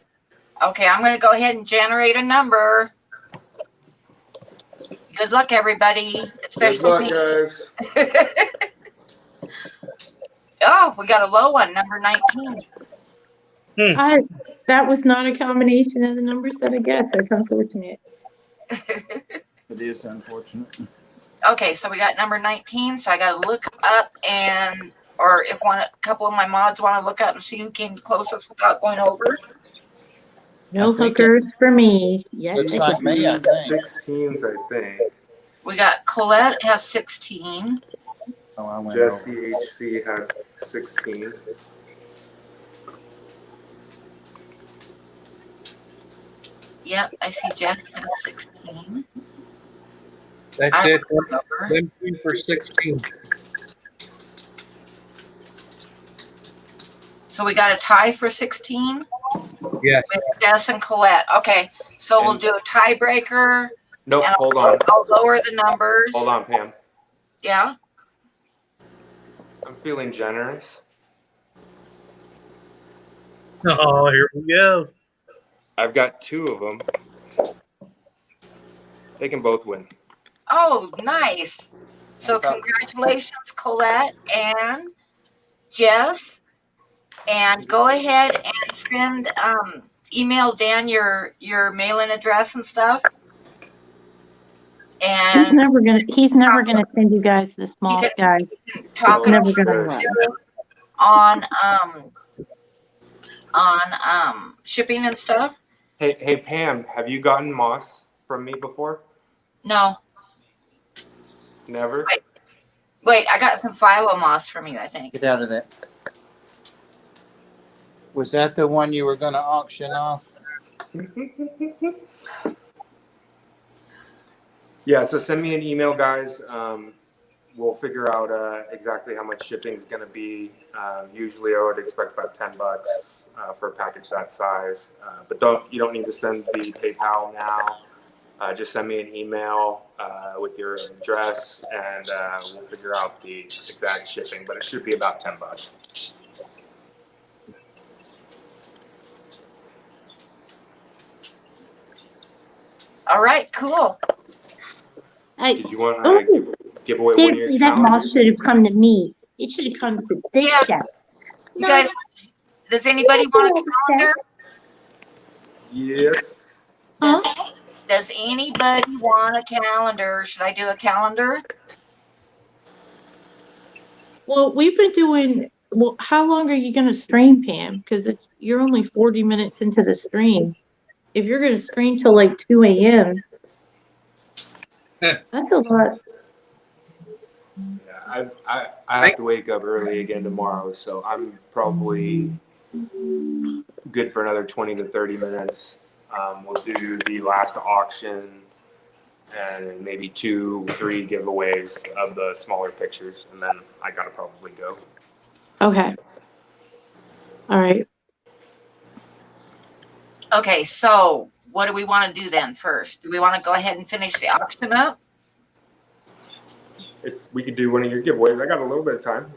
Okay. I'm going to go ahead and generate a number. Good luck, everybody. Especially guys. Oh, we got a low one, number 19. That was not a combination of the numbers that I guess. That's unfortunate. It is unfortunate. Okay, so we got number 19. So I got to look up or if a couple of my mods want to look up and see who came closest without going over. No I think hookers for me. Yes, Looks like me, I think. 16s, I think. We got Colette has 16. Oh, I went over. Jesse HC had 16. Yep, I see Jeff has 16. That's I it. looked over. Them two for 16. So we got a tie for 16 Yes. with Jess and Colette. Okay, so we'll do a tiebreaker. Nope, And hold on. I'll lower the numbers. Hold on, Pam. Yeah. I'm feeling generous. Oh, here we go. I've got 2 of them. They can both win. Oh, nice. So congratulations, Colette and Jess. And go ahead and send email Dan your mailing address and stuff. And He's never gonna send you guys the small skies. talk It's it never over gonna with run. on shipping and stuff. Hey Pam, have you gotten moss from me before? No. Never? Wait, I got some philo moss from you, I think. Get out of that. Was that the one you were going to auction off? Yeah, so send me an email, guys. We'll figure out exactly how much shipping is going to be. Usually, I would expect about $10 for a package that size. But you don't need to send the PayPal now. Just send me an email with your address, and we'll figure out the exact shipping. But it should be about $10. All right, cool. Did you want to give away one of your Dixie, that moss calendars? should have come to me. It should have come to this guy. You guys, does anybody want a calendar? Yes. Does anybody want a calendar? Should I do a calendar? Well, we've been doing. Well, how long are you going to stream, Pam? Because you're only 40 minutes into the stream. If you're going to stream till like 2 a.m., that's a lot. Yeah, I have to wake up early again tomorrow, so I'm probably good for another 20 to 30 minutes. We'll do the last auction and maybe 2-3 giveaways of the smaller pictures, and then I gotta probably go. Okay. All right. Okay, so what do we want to do then first? Do we want to go ahead and finish the auction up? If we could do one of your giveaways, I got a little bit of time.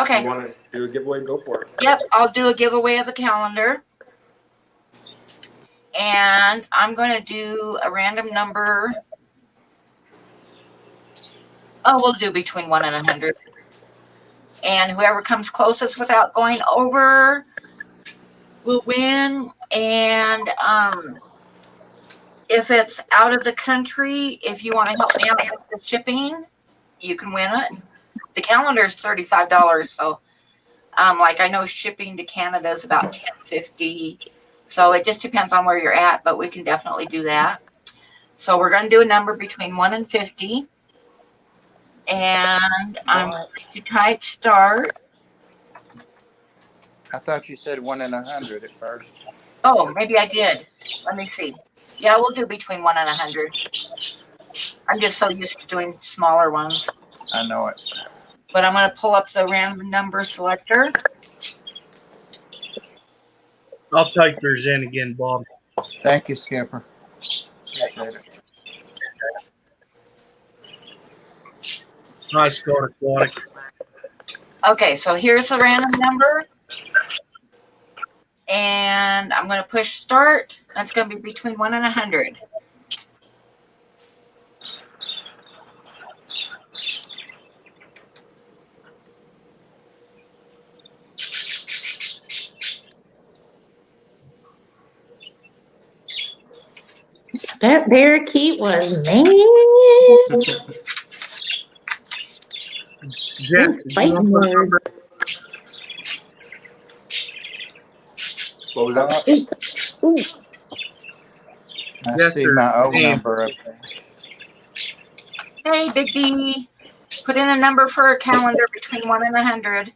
Okay. If you want to do a giveaway, go for it. Yep, I'll do a giveaway of a calendar. And I'm going to do a random number. Oh, we'll do between 1 and 100. And whoever comes closest without going over will win. And if it's out of the country, if you want to help me out with the shipping, you can win it. The calendar is $35. So, like I know shipping to Canada is about $10.50. So it just depends on where you're at, but we can definitely do that. So we're going to do a number between 1 and 50. And I'm going to type start. I thought you said 1 in 100 at first. Oh, maybe I did. Let me see. Yeah, we'll do between 1 and 100. I'm just so used to doing smaller ones. I know it. But I'm going to pull up the random number selector. I'll take yours in again, Bob. Thank you, Skipper. Appreciate it. Nice car, Aquatic. Okay, so here's the random number. And I'm going to push start. That's going to be between 1 and 100. That parakeet was man. Jeff, Those fighting words. What was that? Ooh. I Yes, see sir. my old Hey. number up there. Hey, Big D. Put in a number for a calendar between 1 and 100.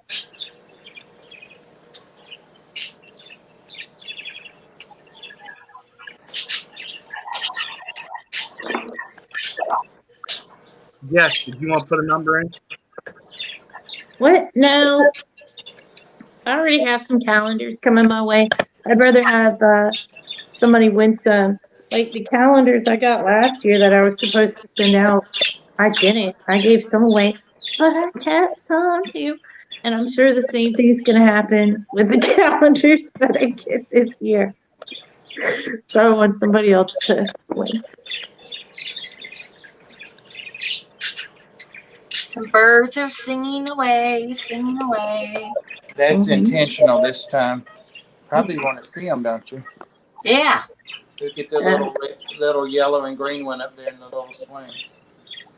Yes, did you want to put a number in? What? No. I already have some calendars coming my way. I'd rather have somebody win some. Like the calendars I got last year that I was supposed to send out, I didn't. I gave some away, but I kept some too. And I'm sure the same thing's going to happen with the calendars that I get this year. So I want somebody else to win. Some birds are singing away, singing away. That's Mhm. intentional this time. Probably want to see them, don't you? Yeah. Look at the little yellow and green one up there in the little swing.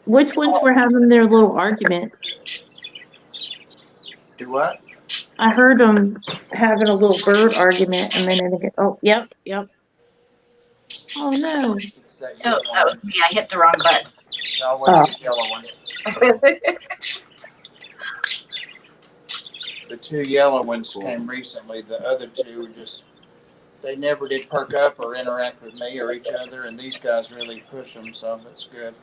Which ones were having their little argument? Do what? I heard them having a little bird argument a minute ago. Oh, yep, yep. Oh no. It's that Oh, yellow that was one. me. I hit the wrong button. It's always the yellow one. The two yellow ones came recently. The other two were just, they never did perk up or interact with me or each other, and these guys really push them, so that's good.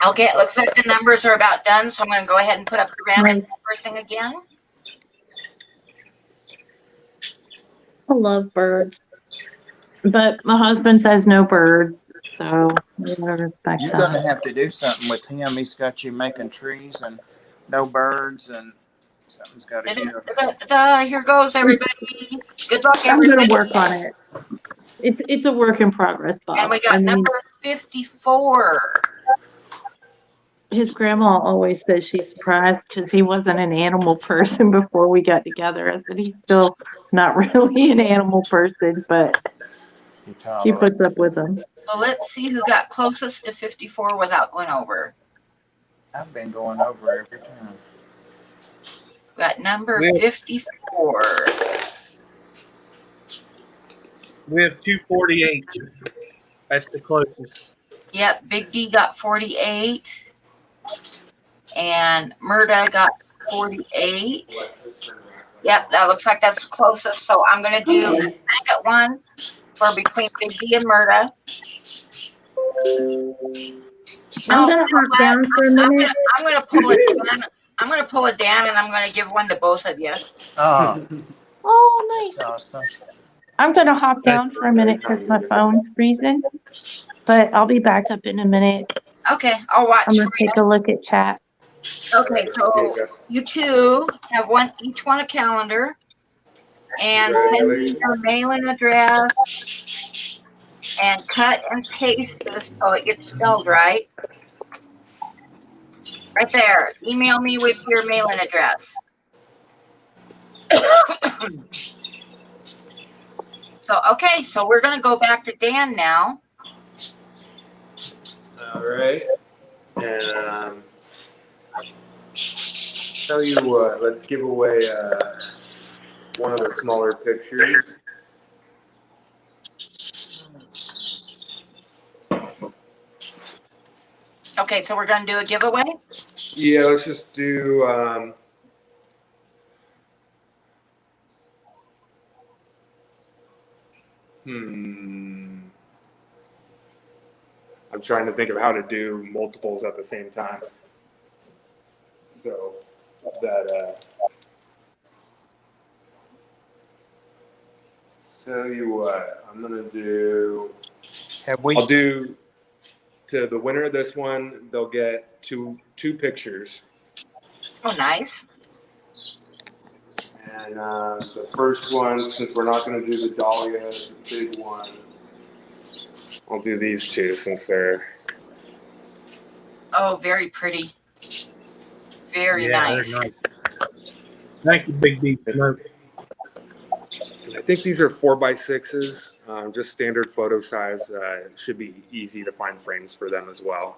Okay, it looks like the numbers are about done, so I'm going to go ahead and put up the random Nice. number thing again. I love birds. But my husband says no birds, so we gotta respect You're that. gonna have to do something with him. He's got you making trees and no birds, and something's got to give. Here goes everybody. Good luck, I'm everybody. gonna work on it. It's a work in progress, Bob. And we got number 54. His grandma always says she's surprised because he wasn't an animal person before we got together. I said he's still not really an animal person, but she puts up with him. So let's see who got closest to 54 without going over. I've been going over every time. We got number 54. We have 248. That's the closest. Yep, Big D got 48. And Murda got 48. Yep, that looks like that's the closest. So I'm going to do a second one for between Big D and Murda. I'm gonna hop down for a minute. I'm gonna pull it down. I'm gonna pull it down, and I'm gonna give one to both of you. Oh, Oh, nice. that's awesome. I'm gonna hop down for a minute because my phone's freezing, but I'll be back up in a minute. Okay, I'll watch I'm for gonna you. take a look at chat. Okay, so you two have each one a calendar, and send me your mailing address, and cut and paste this so it gets spelled right. Right there. Email me with your mailing address. So we're gonna go back to Dan now. All right. And tell you what, let's give away one of the smaller pictures. Okay, so we're gonna do a giveaway. Yeah, let's just do. I'm trying to think of how to do multiples at the same time. So that. Tell you what, I'm gonna do. I'll do. To the winner of this one, they'll get two pictures. Oh, nice. And the first one, since we're not going to do the dahlia, the big one, I'll do these two since they're. Oh, very pretty. Very nice. Very nice. Thank you, Big D. I think these are 4x6s, just standard photo size. It should be easy to find frames for them as well.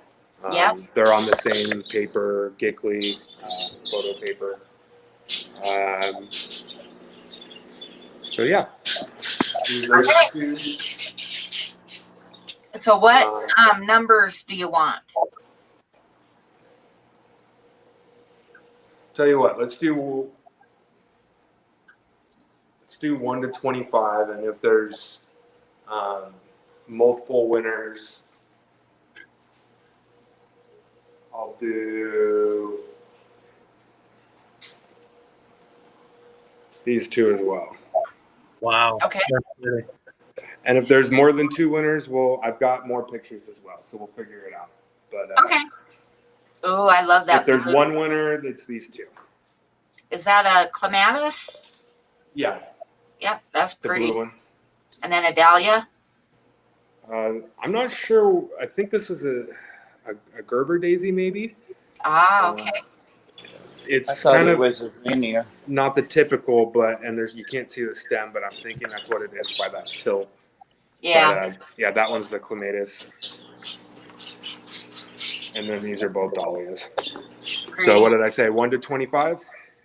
Yep. They're on the same paper, Gickley photo paper. So yeah. Okay. So what numbers do you want? Tell you what, let's do 1 to 25, and if there's multiple winners, I'll do these two as well. Wow. Okay. And if there's more than 2 winners, I've got more pictures as well, so we'll figure it out. But Okay. Oh, I love that. if there's one winner, it's these two. Is that a clematis? Yeah. Yep, that's The pretty. blue one. And then a dahlia? I'm not sure. I think this was a Gerber daisy, maybe. Ah, okay. I It's thought kind it of was a zinnia. not the typical, but you can't see the stem, but I'm thinking that's what it is by that tilt. Yeah. But, yeah, that one's the clematis. And then these are both dahlias. Great. So what did I say? 1 to 25?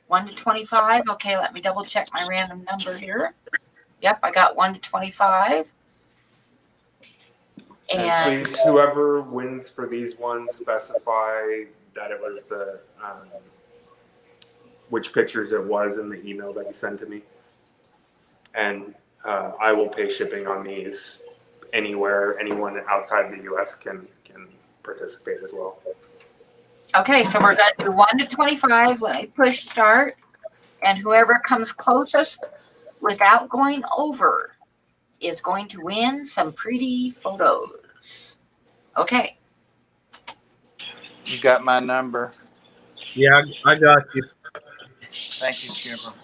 1 to 25. Okay, let me double check my random number here. Yep, I got 1 to 25. And please, whoever wins for these ones, specify that it was the which pictures it was in the email that you sent to me. And I will pay shipping on these anywhere. Anyone outside the U.S. can participate as well. Okay, so we're going to do 1 to 25. Let me push start. And whoever comes closest without going over is going to win some pretty photos. Okay. You got my number. Yeah, I got you. Thank you, Skipper.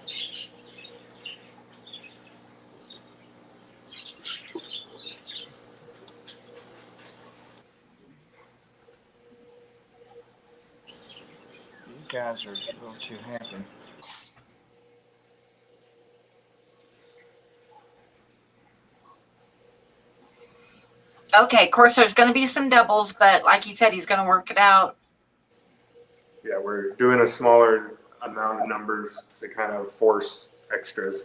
You guys are a little too happy. Okay, of course, there's going to be some doubles, but like he said, he's going to work it out. Yeah, we're doing a smaller amount of numbers to kind of force extras.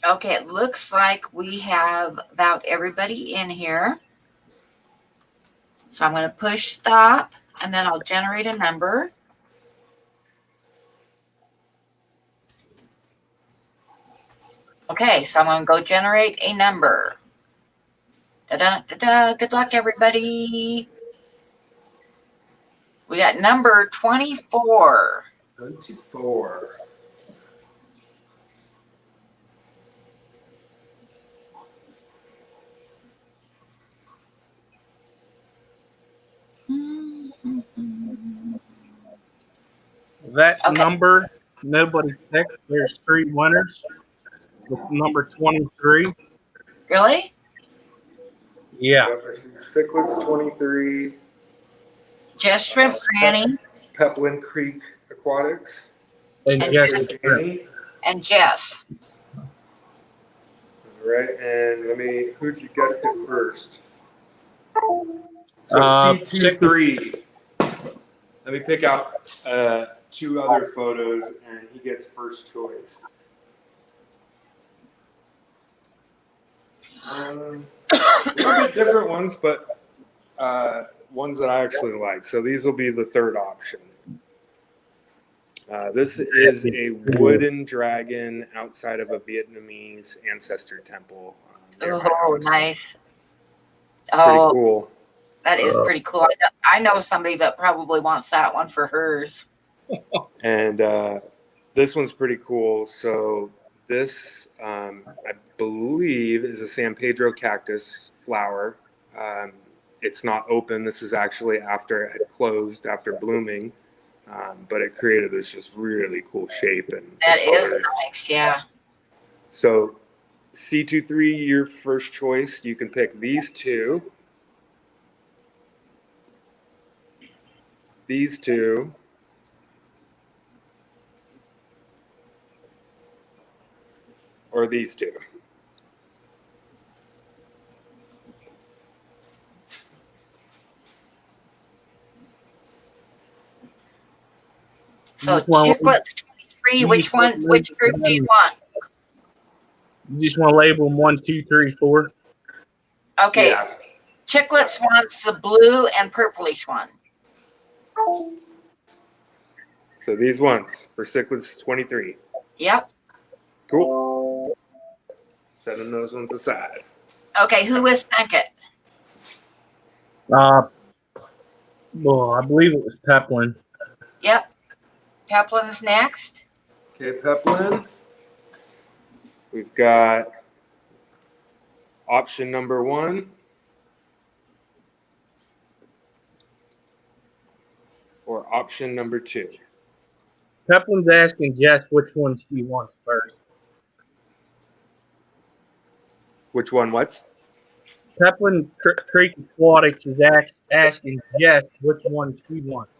Okay, it looks like we have about everybody in here. So I'm going to push stop, and then I'll generate a number. Okay, so I'm going to go generate a number. Da-da, da-da. Good luck, everybody. We got number 24. 24. That Okay. number, nobody picked. There's 3 winners with number 23. Really? Yeah. Yep, this is Cichlids 23. Jess Shrimp Granny Peplin Creek Aquatics. And And yes, Danny. and Jess. All right, and who'd you guessed it first? So C23. Let me pick out 2 other photos, and he gets first choice. A little bit different ones, but ones that I actually like. So these will be the third option. This is a wooden dragon outside of a Vietnamese ancestor temple. Near my Oh, house. nice. Pretty Oh, cool. that is pretty cool. I know somebody that probably wants that one for hers. And this one's pretty cool. So this, I believe, is a San Pedro cactus flower. It's not open. This was actually after it had closed, after blooming. But it created this just really cool shape. And That is colors. nice, yeah. So C23, your first choice. You can pick these 2. These 2. Or these 2. So Well, Chicklets 23, which group do you want? You just want to label them 1, 2, 3, 4. Okay, Yeah. Chicklets wants the blue and purplish one. So these ones for Cichlids 23. Yep. Cool. Setting those ones aside. Okay, who was second? Well, I believe it was Peplin. Yep. Peplin's next. Okay, Peplin. We've got option number 1 or option number 2. Peplin's asking Jess which one she wants first. Which one? What? Peplin Creek Aquatics is asking Jess which one she wants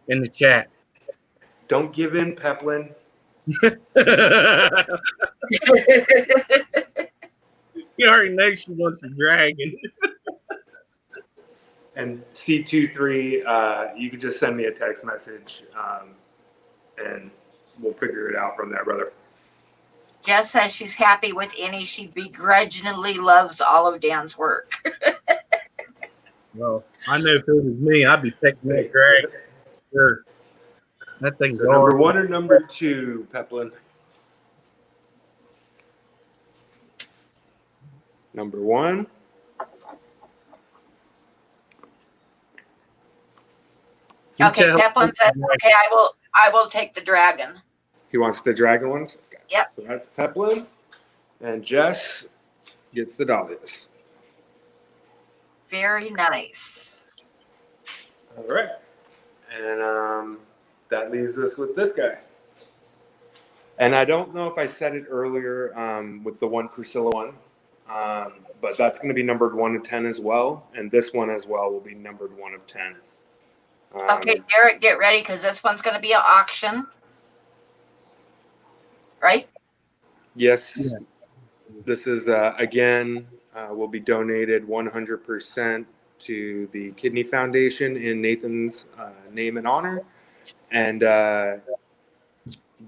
in the chat. Don't give in, Peplin. You already know she wants a dragon. And C23, you could just send me a text message, and we'll figure it out from there, brother. Jess says she's happy with any. She begrudgingly loves all of Dan's work. Well, I know if it was me, I'd be picking that dragon. Sure. That thing's So number hard. 1 or number 2, Peplin? Number 1. Okay, Peplin says, okay, I will take the dragon. He wants the dragon ones? Okay. Yep. So that's Peplin. And Jess gets the dahlias. Very nice. All right. And that leaves us with this guy. And I don't know if I said it earlier with the one Priscilla one, but that's going to be numbered 1 of 10 as well. And this one as well will be numbered 1 of 10. Okay, Derek, get ready because this one's going to be an auction. Right? Yes. Yeah. This is, again, will be donated 100% to the Kidney Foundation in Nathan's name and honor. And they're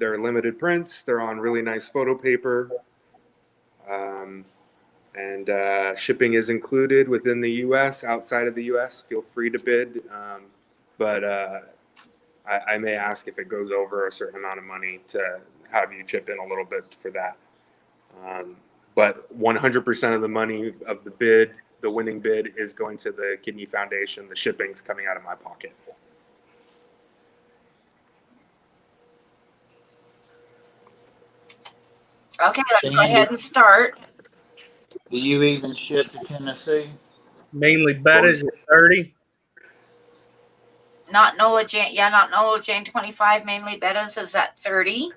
limited prints. They're on really nice photo paper. And shipping is included within the U.S., outside of the U.S. Feel free to bid. But I may ask if it goes over a certain amount of money to have you chip in a little bit for that. But 100% of the money of the bid, the winning bid, is going to the Kidney Foundation. The shipping's coming out of my pocket. Okay, let's go ahead and start. Do you even ship to Tennessee? Mainly bettas at 30. Not Nola Jane. Yeah, not Nola Jane 25. Mainly Bettas is at 30.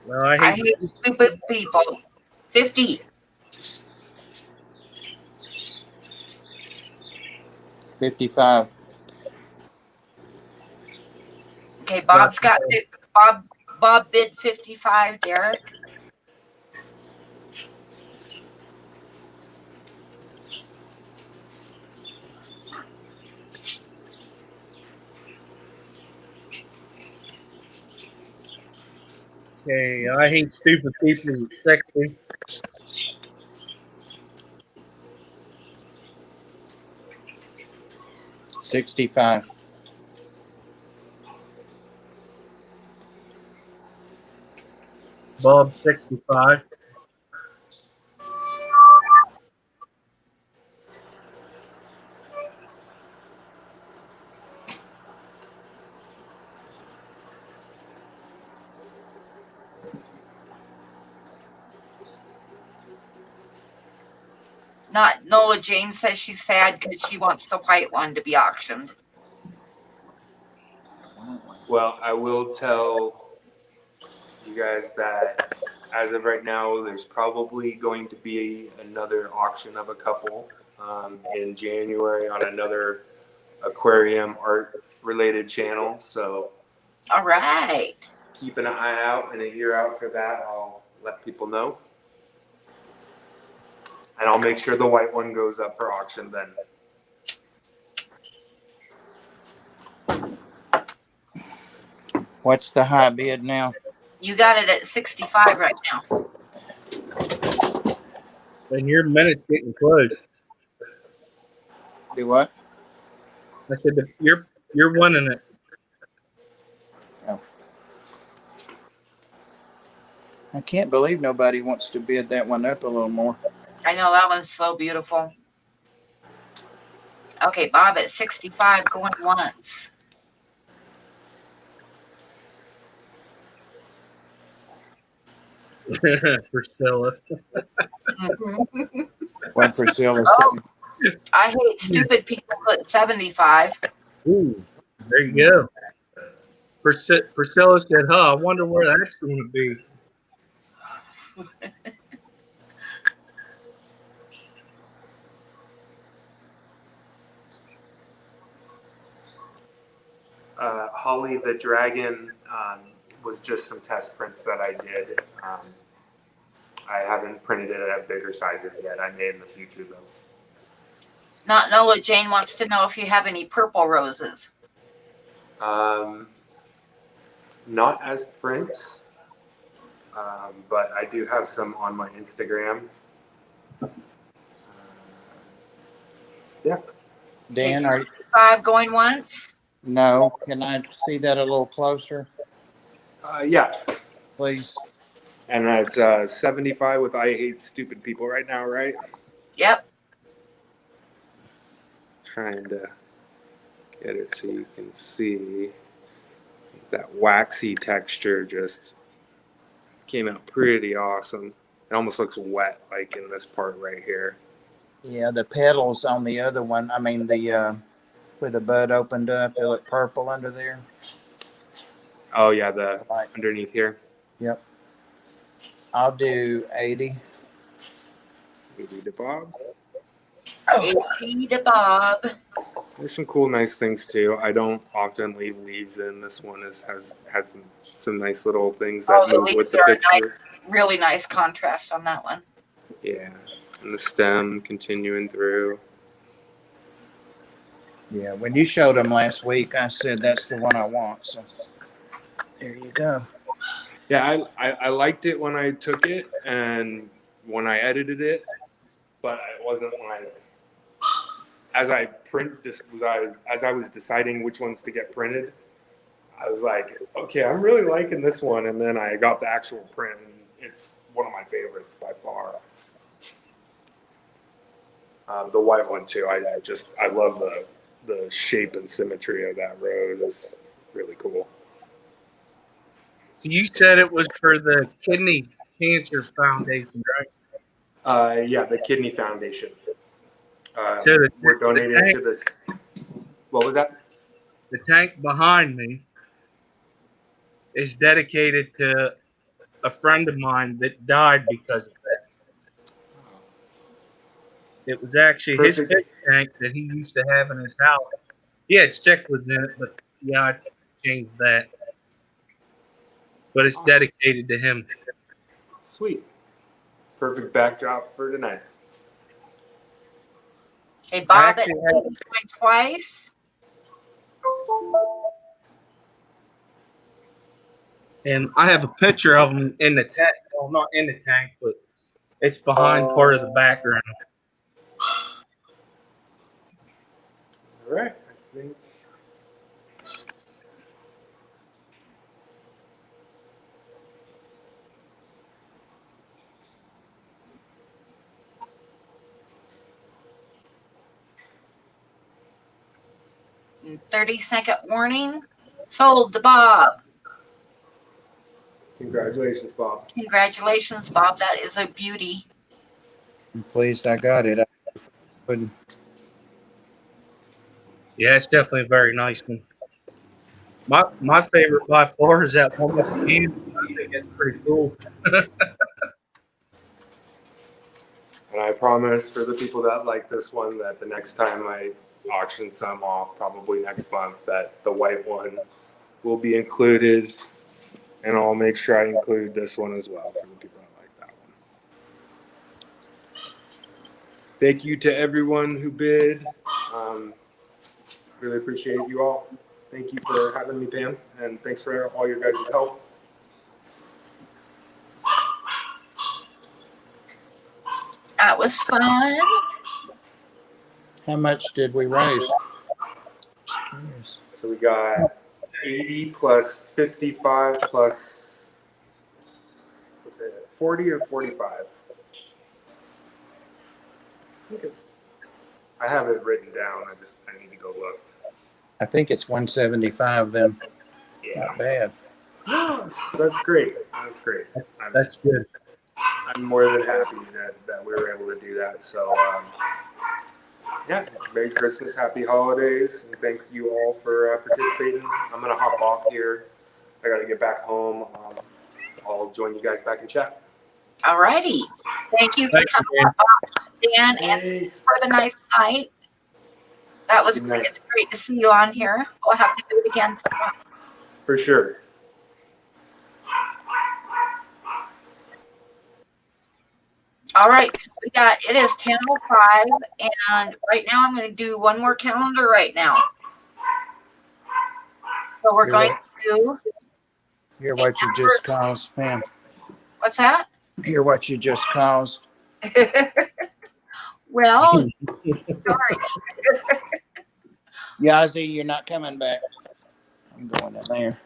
No, I I hate hate stupid people. 50. 55. Okay, Bob's got Bob bid 55, Derek. Okay, I hate stupid people at 60. $65. Bob 65. Not Nola Jane says she's sad because she wants the white one to be auctioned. Well, I will tell you guys that as of right now, there's probably going to be another auction of a couple in January on another aquarium art related channel. So All right. keep an eye out and an ear out for that. I'll let people know. And I'll make sure the white one goes up for auction then. What's the high bid now? You got it at 65 right now. And your minute's getting close. Do what? I said you're winning it. I can't believe nobody wants to bid that one up a little more. I know that one's so beautiful. Okay, Bob at 65 going once. Priscilla. When Priscilla Oh. I hate stupid people at 75. Ooh, there you go. Priscilla said, I wonder where that's going to be. Holly the Dragon was just some test prints that I did. I haven't printed it at bigger sizes yet. I may in the future, though. Not Nola. Jane wants to know if you have any purple roses. Not as prints, but I do have some on my Instagram. Yeah. Dan, are 5 going once. no? Can I see that a little closer, Yeah. please? And it's 75 with I Hate Stupid People right now, right? Yep. Trying to get it so you can see that waxy texture just came out pretty awesome. It almost looks wet, like in this part right here. Yeah, the petals on the other one. I mean, the where the bud opened up, they look purple under there. Oh yeah, the Like, underneath here. yep. I'll do 80. Maybe to Bob. 80 to Bob. There's some cool, nice things too. I don't often leave leaves in. This one has some nice little things that The move with leaves the are picture. really nice contrast on that one. Yeah, and the stem continuing through. Yeah, when you showed them last week, I said that's the one I want. So there you go. Yeah, I liked it when I took it and when I edited it, but it wasn't like as I was deciding which ones to get printed. I was like, okay, I'm really liking this one, and then I got the actual print, and it's one of my favorites by far. The white one too. I love the shape and symmetry of that rose. It's really cool. So you said it was for the Kidney Cancer Foundation, right? Yeah, the Kidney Foundation. So We're donating to this. What was that? The tank behind me is dedicated to a friend of mine that died because of that. It was actually his Perfect. fish tank that he used to have in his house. He had cichlids in it, but yeah, I changed that. But it's Awesome. dedicated to him. Sweet. Perfect backdrop for tonight. Okay, Bob Actually, going twice. And I have a picture of him in the tank. Well, not in the tank, but it's behind part of the background. All right. I think. And 30-second warning. Sold to Bob. Congratulations, Bob. Congratulations, Bob. That is a beauty. I'm pleased I got it. I couldn't. Yeah, it's definitely a very nice one. My favorite by far is that one with the hand. I think it's pretty cool. And I promise for the people that like this one that the next time I auction some off, probably next month, that the white one will be included. And I'll make sure I include this one as well for the people that like that one. Thank you to everyone who bid. Really appreciate you all. Thank you for having me, Pam, and thanks for all your guys' help. That was fun. How much did we raise? So we got 80 plus 55 plus, what's it, 40 or 45? I have it written down. I need to go look. I think it's 175 then. Yeah. Not bad. That's great. That's great. That's good. I'm more than happy that we were able to do that. So, yeah, Merry Christmas, Happy Holidays, and thanks you all for participating. I'm going to hop off here. I got to get back home. I'll join you guys back in chat. All righty. Thank you for Thank you, coming up, Dan, and Thanks. for the nice night. That was Good great. night. It's great to see you on here. We'll have to do it again sometime. For sure. All right, so it is 10:05, and right now I'm going to do one more calendar right now. So we're going to do. Hear what you just caused, man. What's that? Hear what you just caused. Well, sorry. Yazzie, you're not coming back. I'm going in there.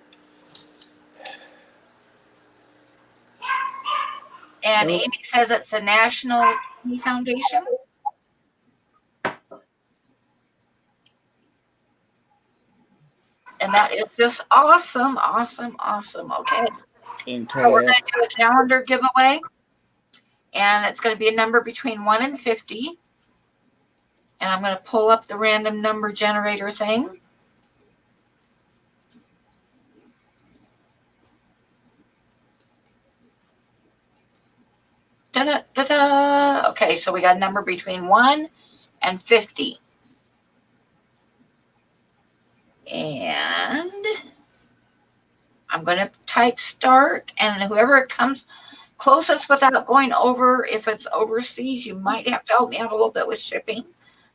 And Amy says it's the National Kidney Foundation. And that is just awesome, awesome, awesome. Okay. So we're going to do a calendar giveaway. And it's going to be a number between 1 and 50. And I'm going to pull up the random number generator thing. Da-da-da-da. Okay, so we got a number between 1 and 50. And I'm going to type start, and whoever comes closest without going over, if it's overseas, you might have to help me out a little bit with shipping.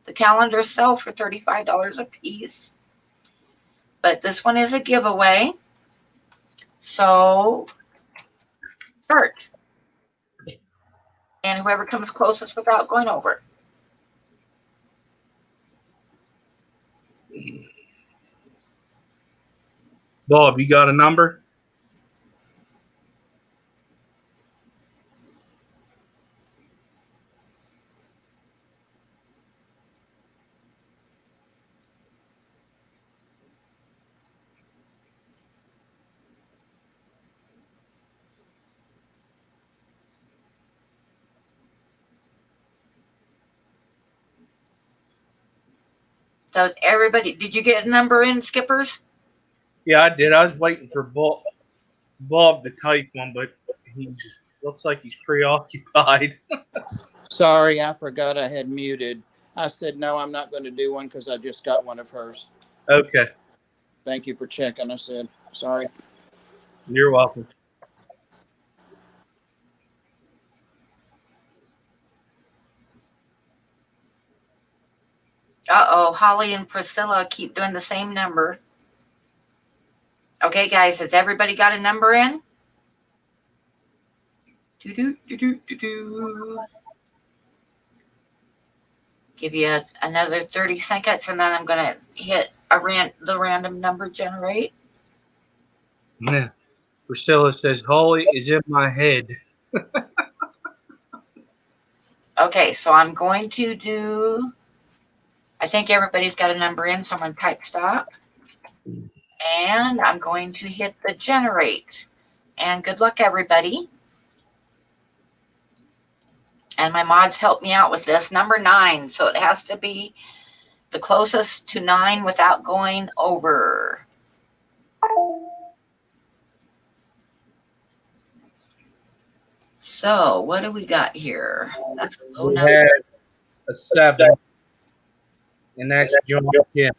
The calendars sell for $35 a piece, but this one is a giveaway. So start. And whoever comes closest without going over. Bob, you got a number? So everybody, did you get a number in, Skippers? Yeah, I did. I was waiting for Bob to type one, but he looks like he's preoccupied. Sorry, I forgot I had muted. I said, no, I'm not going to do one because I just got one of hers. Okay. Thank you for checking. I said, sorry. You're welcome. Uh-oh, Holly and Priscilla keep doing the same number. Okay, guys, has everybody got a number in? Do-do-do-do-do-do. Give you another 30 seconds, and then I'm going to hit the random number generate. Yeah. Priscilla says, Holly is in my head. Okay, so I'm going to do, I think everybody's got a number in, so I'm going to type stop. And I'm going to hit the generate. And good luck, everybody. And my mods help me out with this. Number 9, so it has to be the closest to 9 without going over. So what do we got here? That's a low We number. had a 7, and that's John Kim.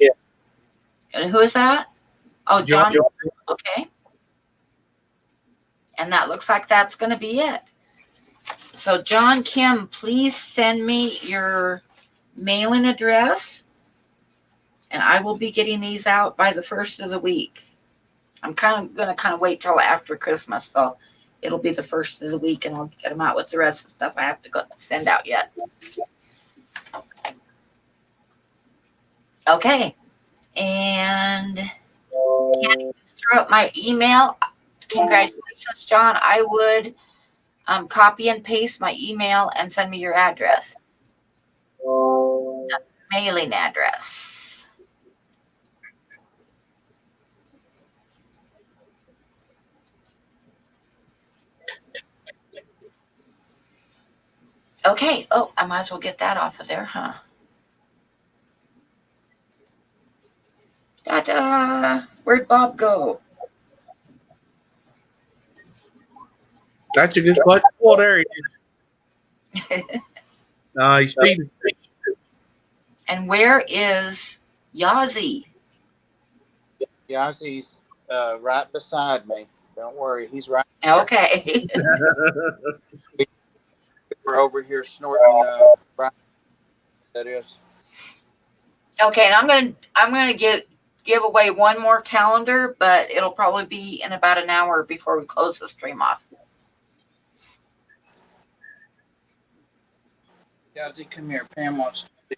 And who is that? Oh, John. Okay. And that looks like that's going to be it. So John Kim, please send me your mailing address, and I will be getting these out by the first of the week. I'm going to wait till after Christmas, so it'll be the first of the week, and I'll get them out with the rest of the stuff I have to go send out yet. Okay. And can you just throw up my email? Congratulations, John. I would copy and paste my email and send me your address. Mailing address. Okay. Oh, I might as well get that off of there, huh? Ta-da! Where'd Bob go? That's a good question. Oh, there he is. He's feeding. And where is Yazzie? Yazzie's right beside me. Don't worry, he's right. Okay. We're over here snorting. Right, that is. Okay, and I'm gonna give away one more calendar, but it'll probably be in about an hour before we close the stream off. Yazzie, come here. Pam wants to.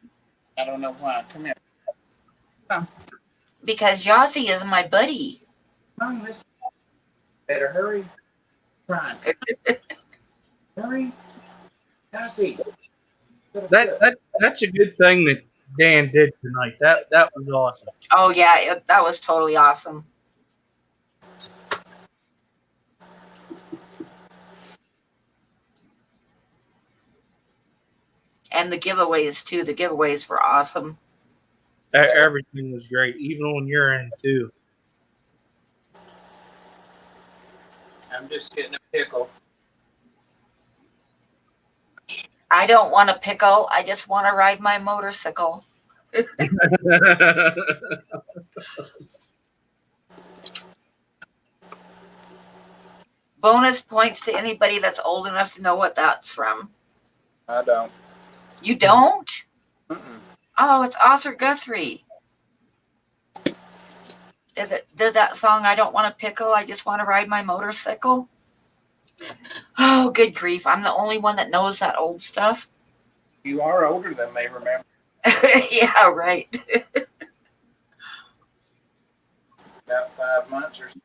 I don't know why. Come here. Because Yazzie is my buddy. Come on, let's better hurry. Trying. Hurry. Yazzie. That's a good thing that Dan did tonight. That was awesome. Oh yeah, that was totally awesome. And the giveaways too. The giveaways were awesome. Everything was great, even on your end too. I'm just getting a pickle. I don't want a pickle. I just want to ride my motorcycle. Bonus points to anybody that's old enough to know what that's from. I don't. You don't? Mm-mm. Oh, it's Oscar Guthrie. Did that song, I don't want a pickle, I just want to ride my motorcycle? Oh, good grief. I'm the only one that knows that old stuff. You are older than me, remember? Yeah, right. About 5 months or so.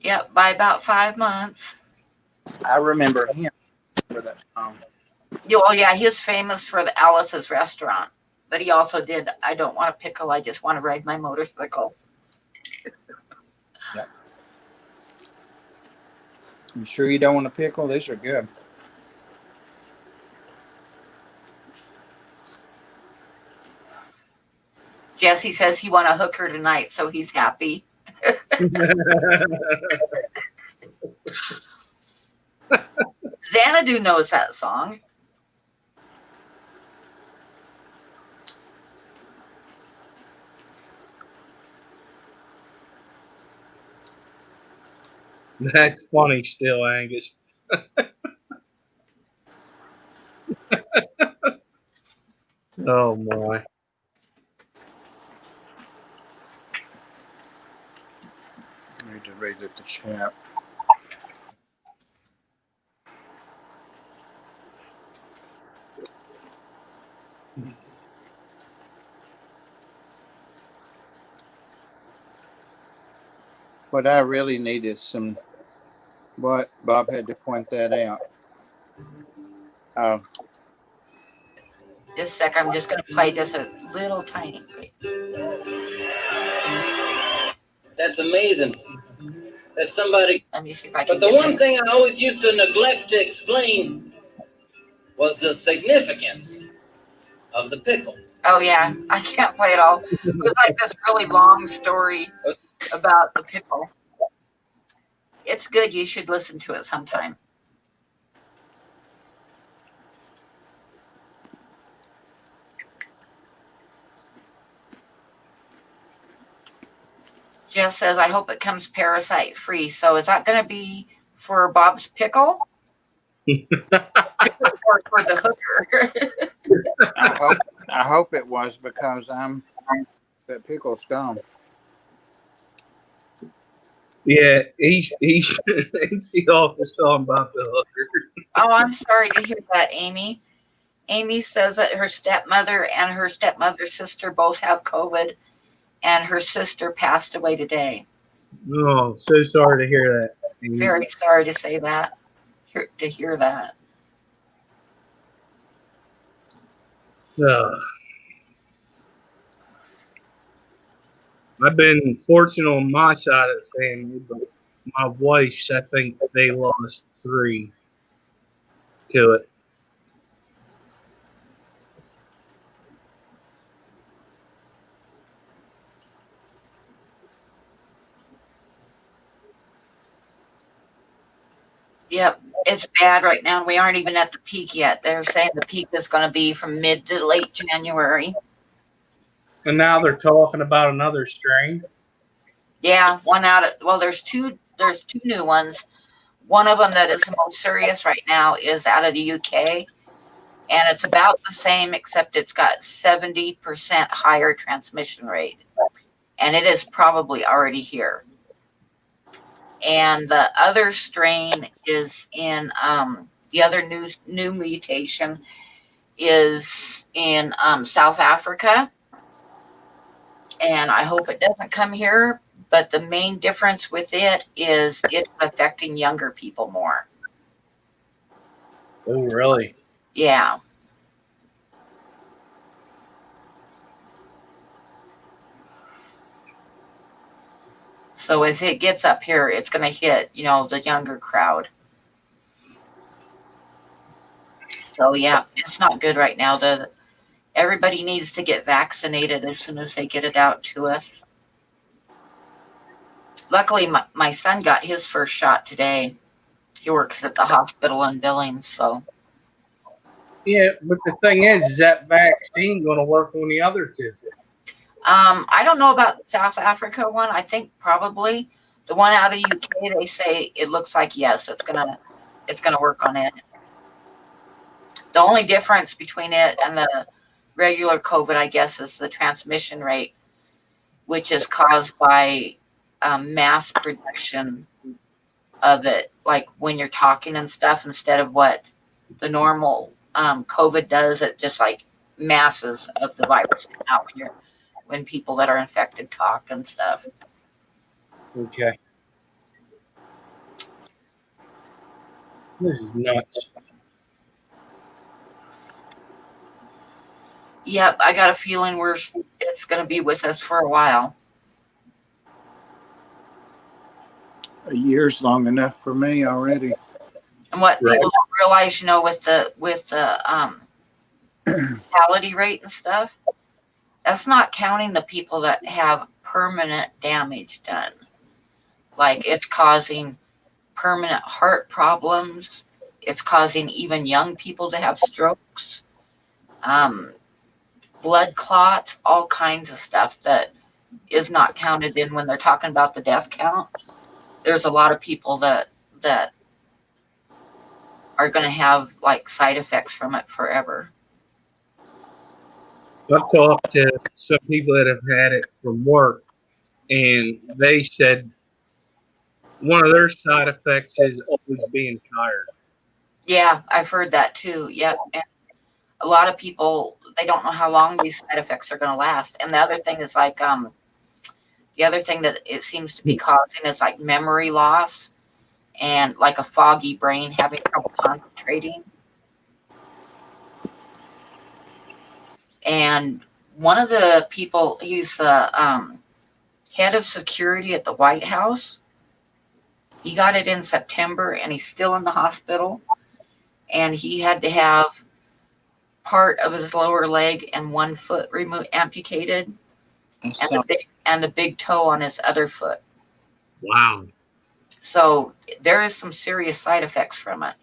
Yep, by about 5 months. I remember him for that song. Oh, yeah, he was famous for the Alice's Restaurant. But he also did, I don't want a pickle, I just want to ride my motorcycle. Yeah. You sure you don't want a pickle? These are good. Jesse says he want to hook her tonight, so he's happy. Xanadu knows that song. That's funny still, Angus. Oh my. I need to read the chat. What I really need is some. What Bob had to point that out. Just a sec, I'm just going to play just a little tiny bit. That's amazing. That somebody. Let me see if I can. But the one thing I always used to neglect to explain was the significance of the pickle. Oh yeah, I can't play it all. It was like this really long story about the pickle. It's good. You should listen to it sometime. Jeff says, I hope it comes parasite free. So is that going to be for Bob's pickle? Or for the hooker? I hope it was because that pickle's gone. Yeah, he's the office talking about the hooker. Oh, I'm sorry to hear that, Amy. Amy says that her stepmother and her stepmother's sister both have COVID, and her sister passed away today. Oh, so sorry to hear that. Very sorry to say that, to hear that. I've been fortunate on my side of the family, but my wife's, I think they lost 3 to it. Yep, it's bad right now. We aren't even at the peak yet. They're saying the peak is going to be from mid to late January. And now they're talking about another strain. Yeah, there's two new ones. One of them that is the most serious right now is out of the UK, and it's about the same except it's got 70% higher transmission rate, and it is probably already here. And the other strain is in the other new mutation is in South Africa, and I hope it doesn't come here. But the main difference with it is it's affecting younger people more. Oh, really? Yeah. So if it gets up here, it's going to hit, the younger crowd. So yeah, it's not good right now. Everybody needs to get vaccinated as soon as they get it out to us. Luckily, my son got his first shot today. He works at the hospital in Billings, so. Yeah, but the thing is that vaccine going to work on the other two? I don't know about the South Africa one. I think probably the one out of UK. They say it looks like yes, it's gonna work on it. The only difference between it and the regular COVID, I guess, is the transmission rate, which is caused by mass production of it, like when you're talking and stuff, instead of what the normal COVID does. It just like masses of the virus come out when people that are infected talk and stuff. Okay. This is nuts. Yep, I got a feeling it's going to be with us for a while. A year's long enough for me already. And what Right. people don't realize, with the mortality rate and stuff, that's not counting the people that have permanent damage done. Like it's causing permanent heart problems. It's causing even young people to have strokes, blood clots, all kinds of stuff that is not counted in when they're talking about the death count. There's a lot of people that are going to have like side effects from it forever. I've talked to some people that have had it from work, and they said one of their side effects is always being tired. Yeah, I've heard that too. Yep. And a lot of people, they don't know how long these side effects are going to last. And the other thing is like, the other thing that it seems to be causing is like memory loss and like a foggy brain, having trouble concentrating. And one of the people, he's the head of security at the White House. He got it in September and he's still in the hospital. And he had to have part of his lower leg and one foot amputated, and the big toe on his other foot. Wow. So there is some serious side effects from it.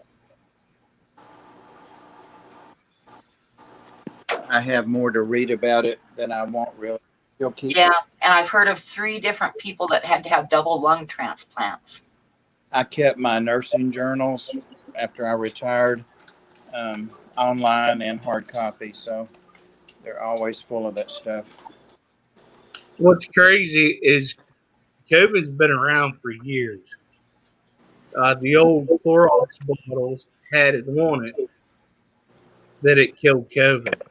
I have more to read about it than I want really. You'll keep Yeah, and I've heard of 3 different people that had to have double lung transplants. I kept my nursing journals after I retired, online and hard copy, so they're always full of that stuff. What's crazy is COVID's been around for years. The old Clorox bottles had it on it that it killed COVID.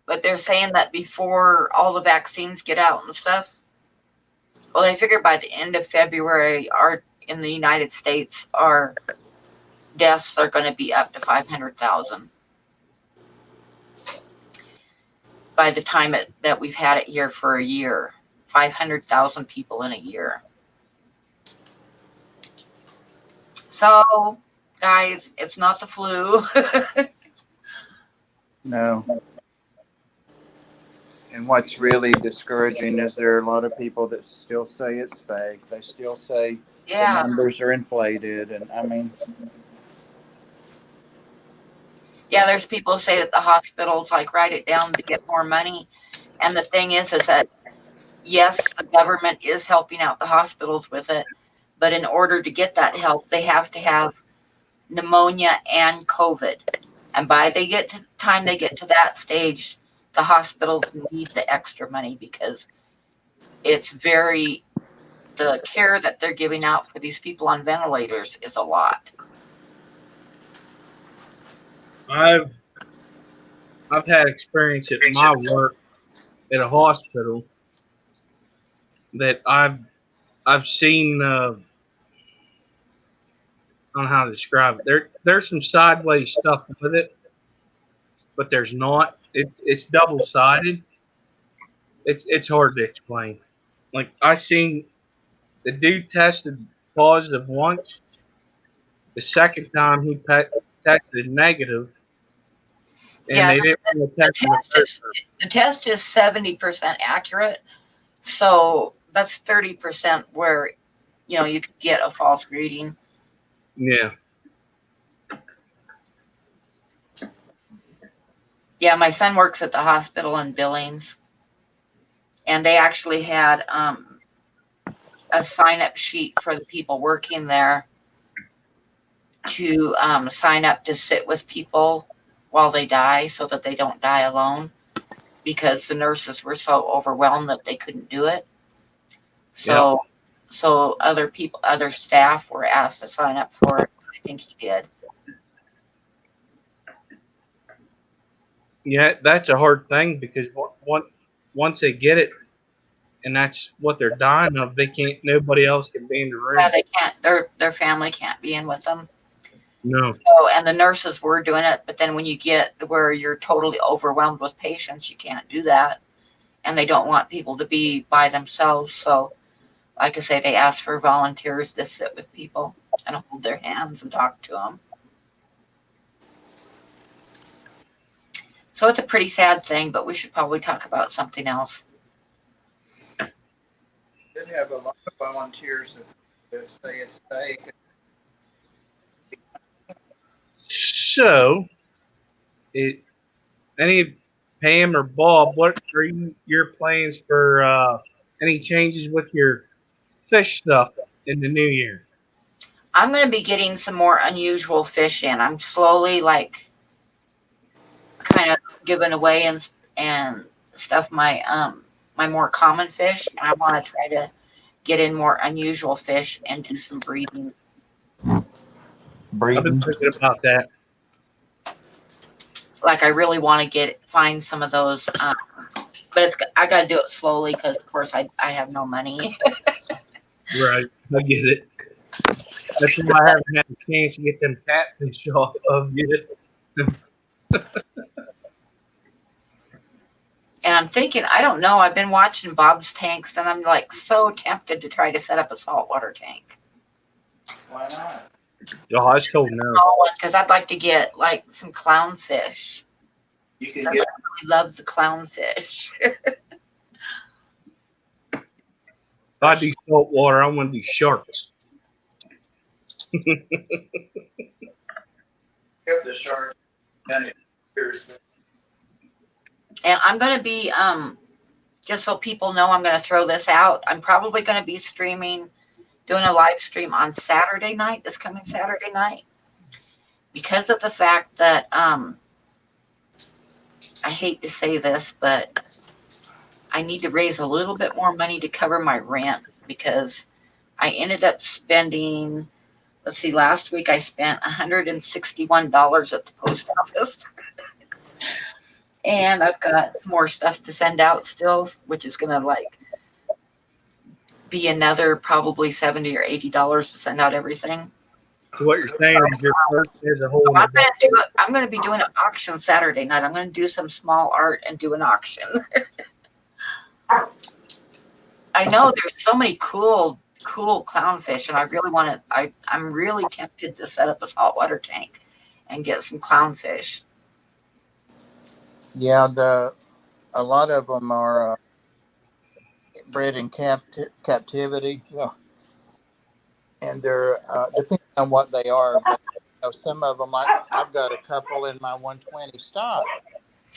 But they're saying that before all the vaccines get out and stuff, well, they figure by the end of February, in the United States, our deaths are going to be up to 500,000. By the time that we've had it here for a year, 500,000 people in a year. So, guys, it's not the flu. No. And what's really discouraging is there are a lot of people that still say it's fake. They still say the Yeah. numbers are inflated, and I mean, Yeah, there's people who say that the hospitals like write it down to get more money. And the thing is that yes, the government is helping out the hospitals with it, but in order to get that help, they have to have pneumonia and COVID. And by the time they get to that stage, the hospitals need the extra money because it's the care that they're giving out for these people on ventilators is a lot. I've had experience at my work at a hospital that I've seen. I don't know how to describe it. There's some sideways stuff with it, but there's not. It's double sided. It's hard to explain. Like I seen the dude tested positive once. The second time he tested negative, and Yeah, they didn't want to test him the first time. the test is 70% accurate. So that's 30% where you could get a false reading. Yeah. Yeah, my son works at the hospital in Billings, and they actually had a sign-up sheet for the people working there to sign up to sit with people while they die so that they don't die alone, because the nurses were so overwhelmed that they couldn't do it. So other staff were asked to sign up for it. I think he did. Yeah, that's a hard thing because once they get it, and that's what they're dying of, they can't. Nobody else can be in the room. Yeah, they can't. Their family can't be in with them. No. So, and the nurses were doing it, but then when you get to where you're totally overwhelmed with patients, you can't do that, and they don't want people to be by themselves. So, like I say, they ask for volunteers to sit with people and hold their hands and talk to them. So it's a pretty sad thing, but we should probably talk about something else. did have a lot of volunteers that say it's fake. So, any Pam or Bob, what are your plans for any changes with your fish stuff in the new year? I'm going to be getting some more unusual fish in. I'm slowly kind of giving away and stuff my my more common fish. I want to try to get in more unusual fish and do some breeding. I've been thinking about that. Like I really want to find some of those, but I got to do it slowly because of course I have no money. Right, I get it. That's why I haven't had a chance to get them catfish off of yet. And I'm thinking, I don't know. I've been watching Bob's tanks, and I'm like so tempted to try to set up a saltwater tank. Why not? Oh, I was told no. Because I'd like to get like some clownfish. You can I get really love the clownfish. If I do salt water, I want to do sharks. the shark and And I'm going to be, just so people know, I'm going to throw this out. I'm probably going to be doing a live stream on Saturday night, this coming Saturday night, because of the fact that, I hate to say this, but I need to raise a little bit more money to cover my rent, because I ended up spending, let's see, last week I spent $161 at the post office. And I've got more stuff to send out still, which is going to be another probably $70 or $80 to send out everything. So what you're saying is your first is a whole. I'm going to be doing an auction Saturday night. I'm going to do some small art and do an auction. I know there's so many cool clownfish, and I really want to. I'm really tempted to set up a saltwater tank and get some clownfish. Yeah, a lot of them are bred in captivity. Yeah. And they're depending on what they are, but some of them, I've got a couple in my 120 stock.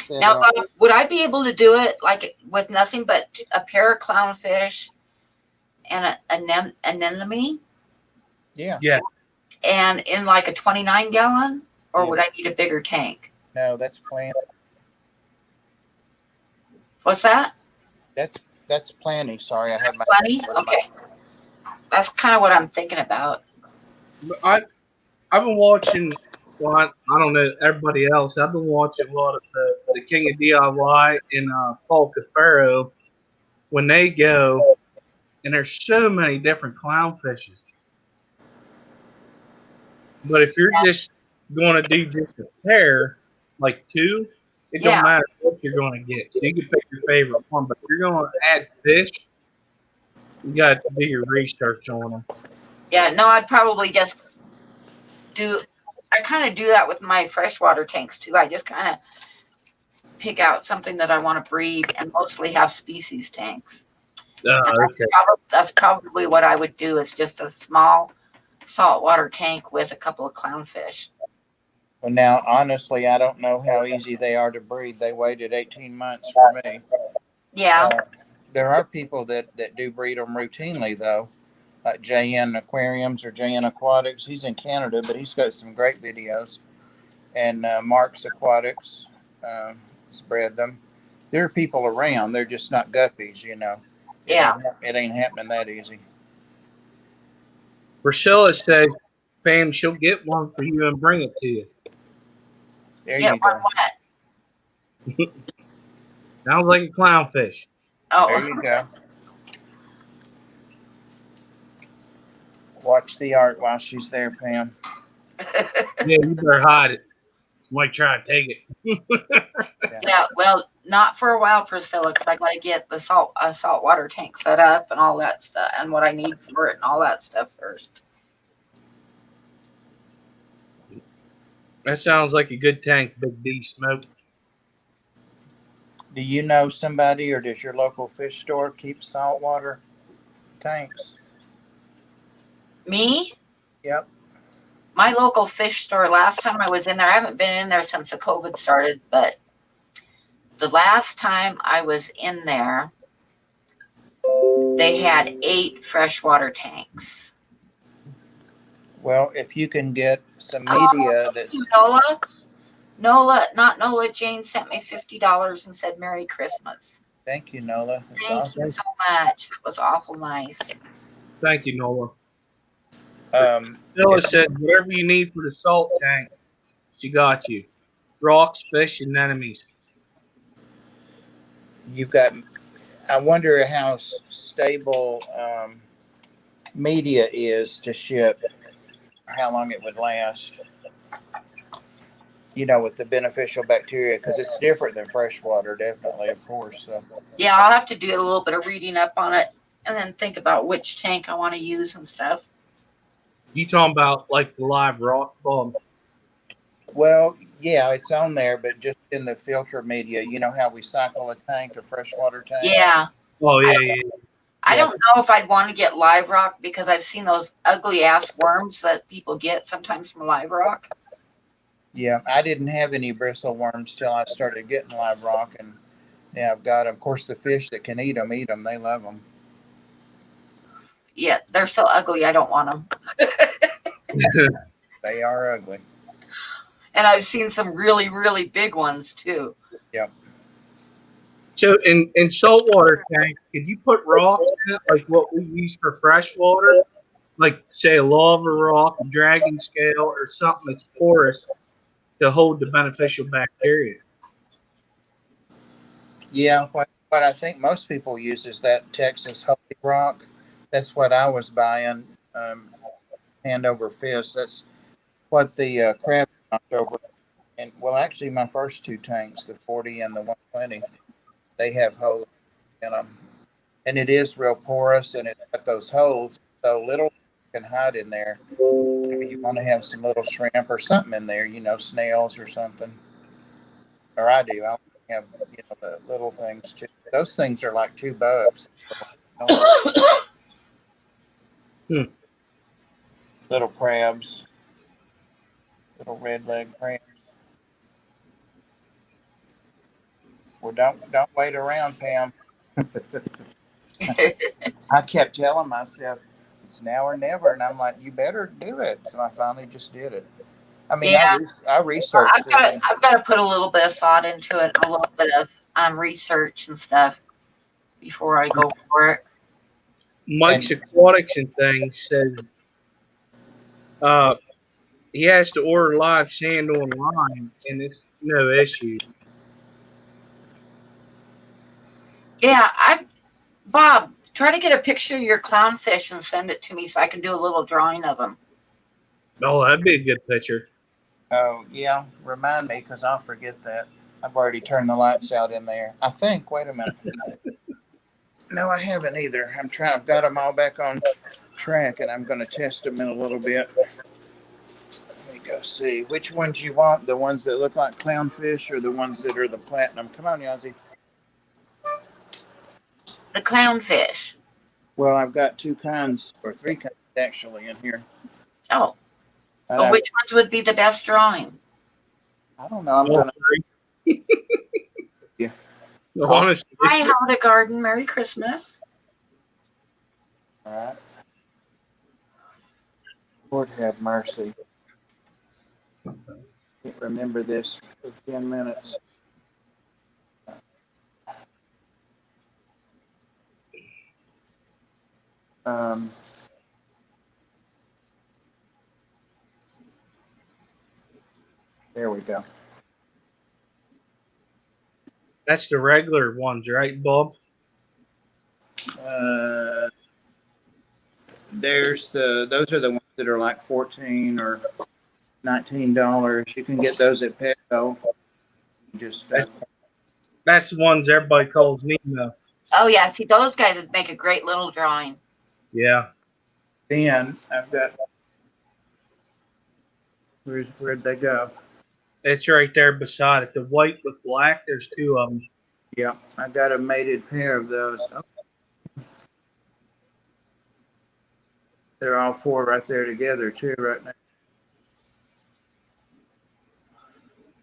Now, would I be able to do it like with nothing but a pair of clownfish and an anemone? Yeah. Yeah. And in like a 29 gallon, or Yeah. would I need a bigger tank? No, that's plenty. What's that? That's plenty. Sorry, I had my Plenty? Okay. That's kind of what I'm thinking about. But I've been watching. Well, I don't know everybody else. I've been watching a lot of the King of DIY and Paul Cafaro when they go, and there's so many different clownfishes. But if you're just going to do just a pair, like two, it Yeah. don't matter what you're going to get. So you can pick your favorite one. But if you're going to add fish, you got to do your research on them. Yeah, no, I'd probably just I kind of do that with my freshwater tanks too. I just kind of pick out something that I want to breed and mostly have species tanks. Okay. That's probably what I would do, is just a small saltwater tank with a couple of clownfish. Well, now, honestly, I don't know how easy they are to breed. They waited 18 months for me. Yeah. There are people that do breed them routinely, though, like JN Aquariums or JN Aquatics. He's in Canada, but he's got some great videos. And Mark's Aquatics has bred them. There are people around. They're just not guppies, you know. Yeah. It ain't happening that easy. Priscilla said, "Fam, she'll get one for you and bring it to you." There Yeah, you go. what? Sounds like a clownfish. Oh. There you go. Watch the art while she's there, Pam. Yeah, you better hide it. Might try to take it. Yeah, well, not for a while, Priscilla, because I got to get the saltwater tank set up and all that stuff, and what I need for it and all that stuff first. That sounds like a good tank, Big D Smoke. Do you know somebody, or does your local fish store keep saltwater tanks? Me? Yep. My local fish store, last time I was in there, I haven't been in there since the COVID started, but the last time I was in there, they had 8 freshwater tanks. Well, if you can get some media that's... Nola, Jane sent me $50 and said Merry Christmas. Thank you, Nola. That's Thank awesome. you so much. That was awful nice. Thank you, Nola. Priscilla said, whatever you need for the salt tank, she got you. Rocks, fish, and anemones. You've got... I wonder how stable media is to ship, how long it would last, you know, with the beneficial bacteria, because it's different than fresh water, definitely, of course. So. Yeah, I'll have to do a little bit of reading up on it and then think about which tank I want to use and stuff. You talking about like the live rock bomb? Well, yeah, it's on there, but just in the filter media, you know how we cycle a tank, a freshwater tank? Yeah. Oh, yeah. I don't know if I'd want to get live rock, because I've seen those ugly ass worms that people get sometimes from live rock. Yeah, I didn't have any bristle worms till I started getting live rock, and yeah, I've got them. Of course, the fish that can eat them. They love them. Yeah, they're so ugly, I don't want them. They are ugly. And I've seen some really, really big ones too. Yep. So in saltwater tanks, could you put rocks in it like what we use for freshwater? Like, say, a lava rock, a dragon scale, or something that's porous to hold the beneficial bacteria? Yeah, what I think most people use is that Texas Holy Rock. That's what I was buying, hand over fist. That's what the crab knocked over. And well, actually, my first 2 tanks, the 40 and the 120, they have holes in them, and it is real porous, and it's got those holes, so little can hide in there. Maybe you want to have some little shrimp or something in there, you know, snails or something. Or I do. have the little things too. Those things are like $2. Hmm. Little crabs, little red leg crabs. Well, don't wait around, Pam. I kept telling myself it's now or never, and I'm like, you better do it. So I finally just did it. I mean, Yeah, I researched it. And, I've got to put a little bit of thought into it, a little bit of research and stuff before I go for it. Mike's and Aquatics and things says uh, he has to order live sand online, and it's no issue. Yeah, Bob, try to get a picture of your clownfish and send it to me so I can do a little drawing of them. Oh, that'd be a good picture. oh yeah, remind me because I'll forget that. I've already turned the lights out in there. I think. Wait a minute. No, I haven't either. I'm trying. I've got them all back on track, and I'm going to test them in a little bit. Let me go see which ones you want. The ones that look like clownfish, or the ones that are the platinum. Come on, Yazzie. The clownfish. Well, I've got two kinds or three kinds actually in here. Oh, And well, which ones would be the best drawing? I don't know. I'm All gonna. three. Yeah. Honestly, Hi, Howard a Garden. Merry Christmas. All right. Lord have mercy. Can't remember this for 10 minutes. Um, there we go. that's the regular ones, right, Bob? Those are the ones that are like $14 or $19. You can get those at Petco. Just That's the ones everybody calls Nemo. Oh, yeah. See, those guys would make a great little drawing. Yeah. then I've got. Where'd they go? It's right there beside it. The white with black, there's two of them. Yeah, I got a mated pair of those. Oh, they're all four right there together too, right now.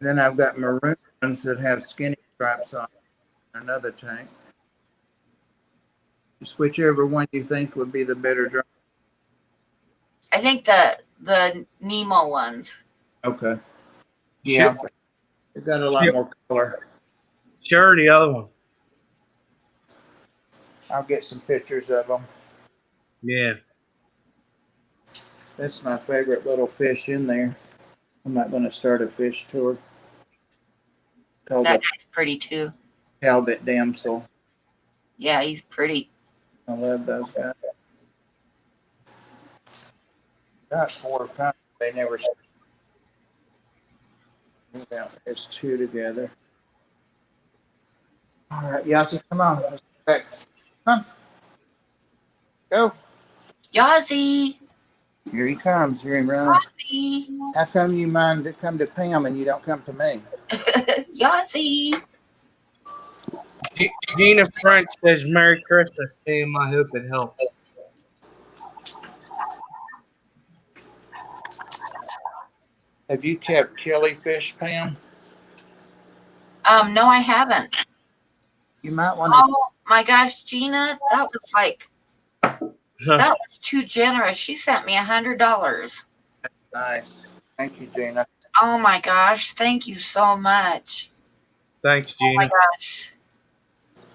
Then I've got maroon ones that have skinny stripes on another tank. Just whichever one you think would be the better drawing. I think the Nemo ones. Okay. Yeah, they've got a lot more color. Sure, the other one. I'll get some pictures of them. Yeah. That's my favorite little fish in there. I'm not going to start a fish tour. Called That the guy's pretty too. halibut damsel. Yeah, he's pretty. I love those guys. Got 4 pounds. They never. There's 2 together. All right, Yassi, come on. Let's go back. Come on. Go. Yazzie. Here he comes. Here he runs. Yazzie. How come you mind to come to Pam and you don't come to me? Yazzie. Gina French says Merry Christmas to him. I hope it helps. Have you kept killifish, Pam? No, I haven't. You might want to. Oh my gosh, Gina, that was like that was too generous. She sent me $100. Nice. Thank you, Gina. Oh my gosh, thank you so much. Thanks, Oh my Gina. gosh.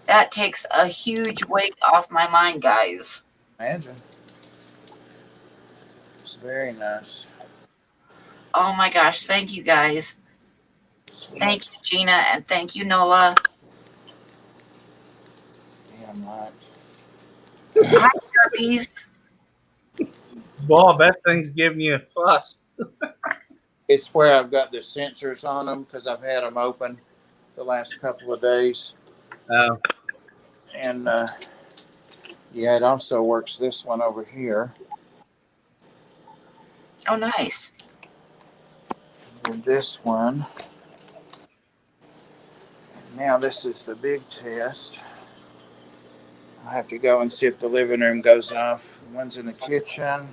That takes a huge weight off my mind, guys. Imagine. It's very nice. Oh my gosh, thank you guys. Thank you, Gina, and thank you, Nola. Damn right. Hi, Sharpies. Bob, that thing's giving you a fuss. It's where I've got the sensors on them because I've had them open the last couple of days. Oh. And yeah, it also works this one over here. Oh, nice. And this one. And Now this is the big test. I have to go and see if the living room goes off. The ones in the kitchen.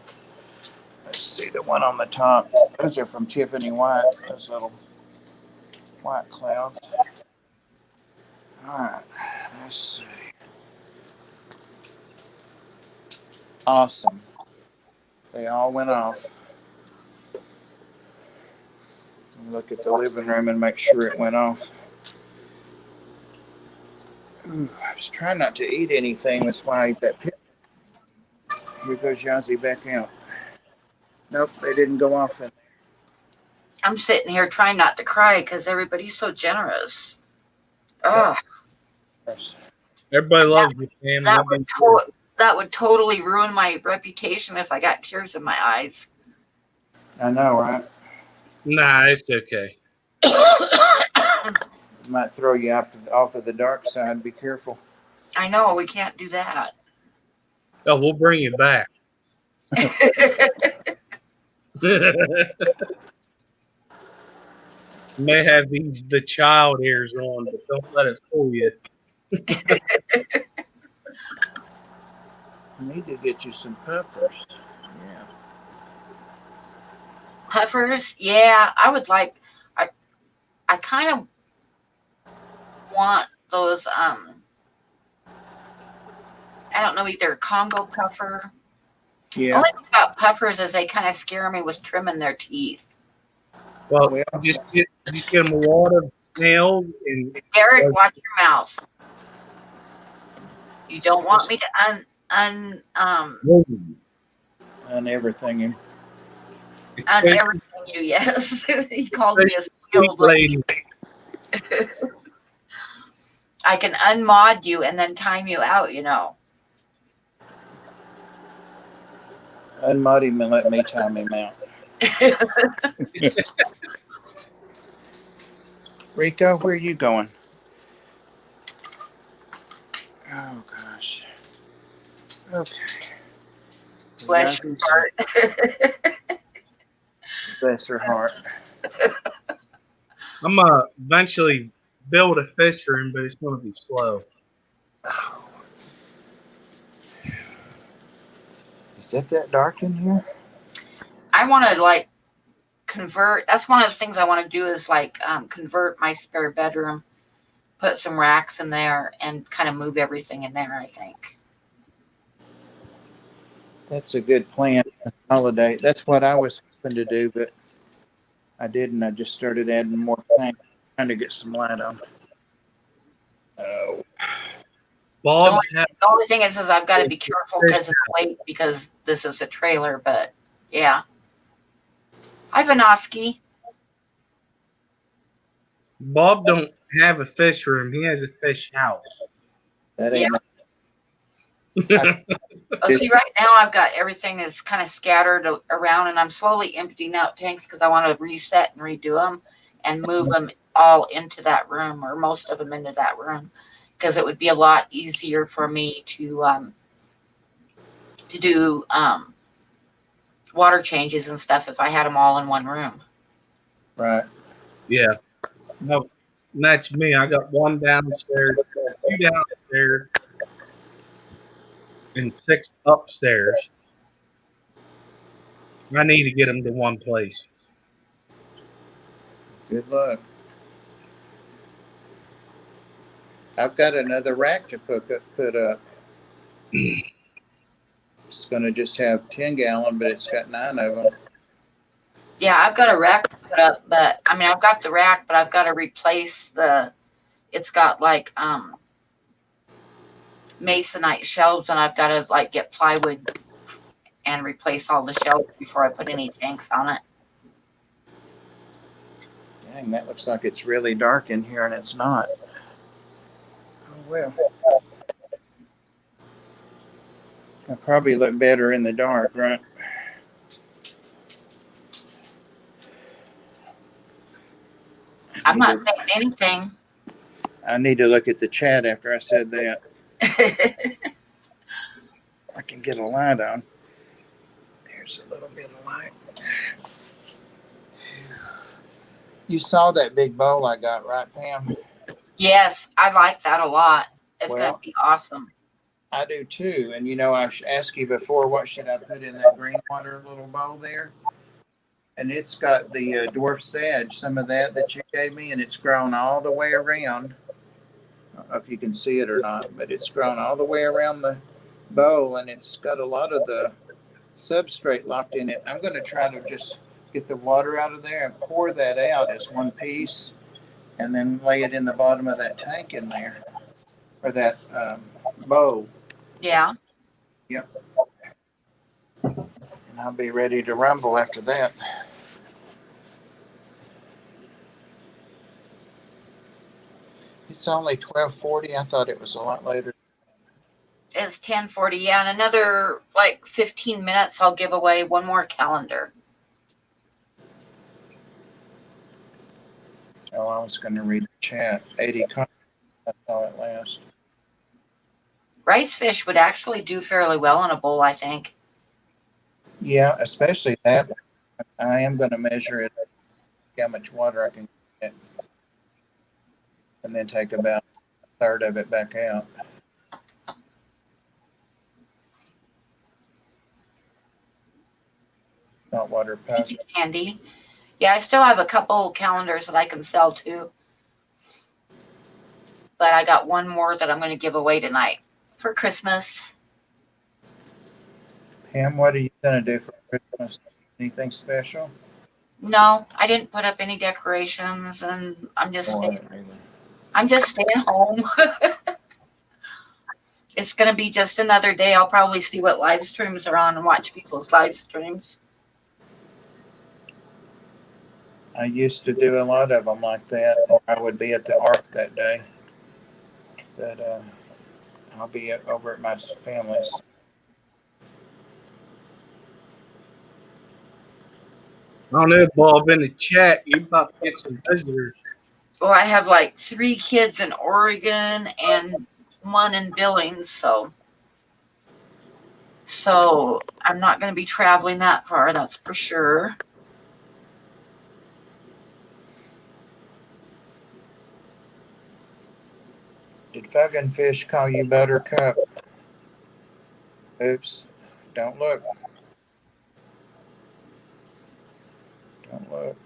Let's see, the one on the top. Those are from Tiffany White. Those little white clouds. All right. Let's see. Awesome. They all went off. Look at the living room and make sure it went off. Ooh, I was trying not to eat anything. That's why I ate that pizza. Here goes Yazzie back out. Nope, they didn't go off. I'm sitting here trying not to cry because everybody's so generous. Oh, Everybody loves you, Pam. that would totally ruin my reputation if I got tears in my eyes. I know, right? Nah, it's okay. Might throw you off of the dark side. Be careful. I know, we can't do that. Oh, we'll bring you back. May have the child ears on, but don't let it fool you. I need to get you some peppers. Yeah. Puffers? Yeah, I would like. I kind of want those. I don't know, either Congo puffer. Yeah. The only thing about puffers is they kind of scare me with trimming their teeth. Well, just get them a lot of snails and. Eric, watch your mouth. You don't want me to on everything. on everything you, yes. He called me a skilled lady. I can unmod you and then time you out, you know. Unmod him and let me time him out. Rico, where are you going? Oh, gosh. Okay. Bless your heart. Bless her heart. I'm going to eventually build a fish room, but it's going to be slow. Is that dark in here? I want to convert. That's one of the things I want to do is convert my spare bedroom, put some racks in there, and kind of move everything in there, I think. That's a good plan. Holiday. That's what I was hoping to do, but I didn't. I just started adding more things, trying to get some light on. Oh. Bob, the only thing is I've got to be careful because of the weight, because this is a trailer, but yeah. Hi, Vanoski. Bob don't have a fish room. He has a fish house. That ain't See, right now I've got everything is kind of scattered around, and I'm slowly emptying out tanks because I want to reset and redo them and move them all into that room, or most of them into that room, because it would be a lot easier for me to do water changes and stuff if I had them all in one room. Right. Yeah. No, that's me. I got one downstairs, two downstairs, and 6 upstairs. I need to get them to one place. Good luck. I've got another rack to put up. It's going to just have 10-gallon, but it's got 9 of them. Yeah, I've got a rack to put up, but I mean, I've got the rack, but I've got to replace it's got masonite shelves, and I've got to get plywood and replace all the shelves before I put any tanks on it. Dang, that looks like it's really dark in here, and it's not. Oh, well. I probably look better in the dark, right? I'm not saying anything. I need to look at the chat after I said that. I can get a light on. There's a little bit of light. You saw that big bowl I got, right, Pam? Yes, I like that a lot. It's going to Well, be awesome. I do too. And I asked you before, what should I put in that green water little bowl there? And it's got the dwarf sedge, some of that you gave me, and it's grown all the way around. I don't know if you can see it or not, but it's grown all the way around the bowl, and it's got a lot of the substrate locked in it. I'm going to try to just get the water out of there and pour that out as one piece, and then lay it in the bottom of that tank in there, or that bowl. Yeah. Yep. And I'll be ready to rumble after that. It's only 12:40. I thought it was a lot later. It's 10:40. Yeah, in another like 15 minutes, I'll give away one more calendar. Oh, I was going to read the chat. 80 comments. I saw it last. Rice fish would actually do fairly well in a bowl, I think. Yeah, especially that. I am going to measure it, how much water I can get, and then take about a third of it back out. Saltwater Thank puff. you, Andy. Yeah, I still have a couple calendars that I can sell too. But I got one more that I'm going to give away tonight for Christmas. Pam, what are you going to do for Christmas? Anything special? No, I didn't put up any decorations, and I'm just Oh, I staying, don't either. I'm just staying home. It's going to be just another day. I'll probably see what live streams are on and watch people's live streams. I used to do a lot of them like that, or I would be at the Ark that day. But I'll be over at my family's. I don't know, Bob, in the chat, you about to get some visitors. Well, I have like 3 kids in Oregon and 1 in Billings, so I'm not going to be traveling that far, that's for sure. Did Fuggin Fish call you Buttercup? Oops. Don't look. Don't look.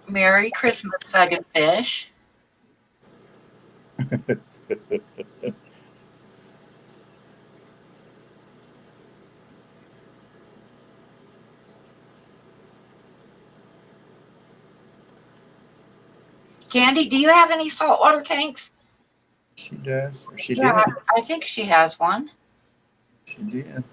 Merry Christmas, Fuggin Fish. Candy, do you have any saltwater tanks? She does. Or she Yeah, did. I think she has one. She did.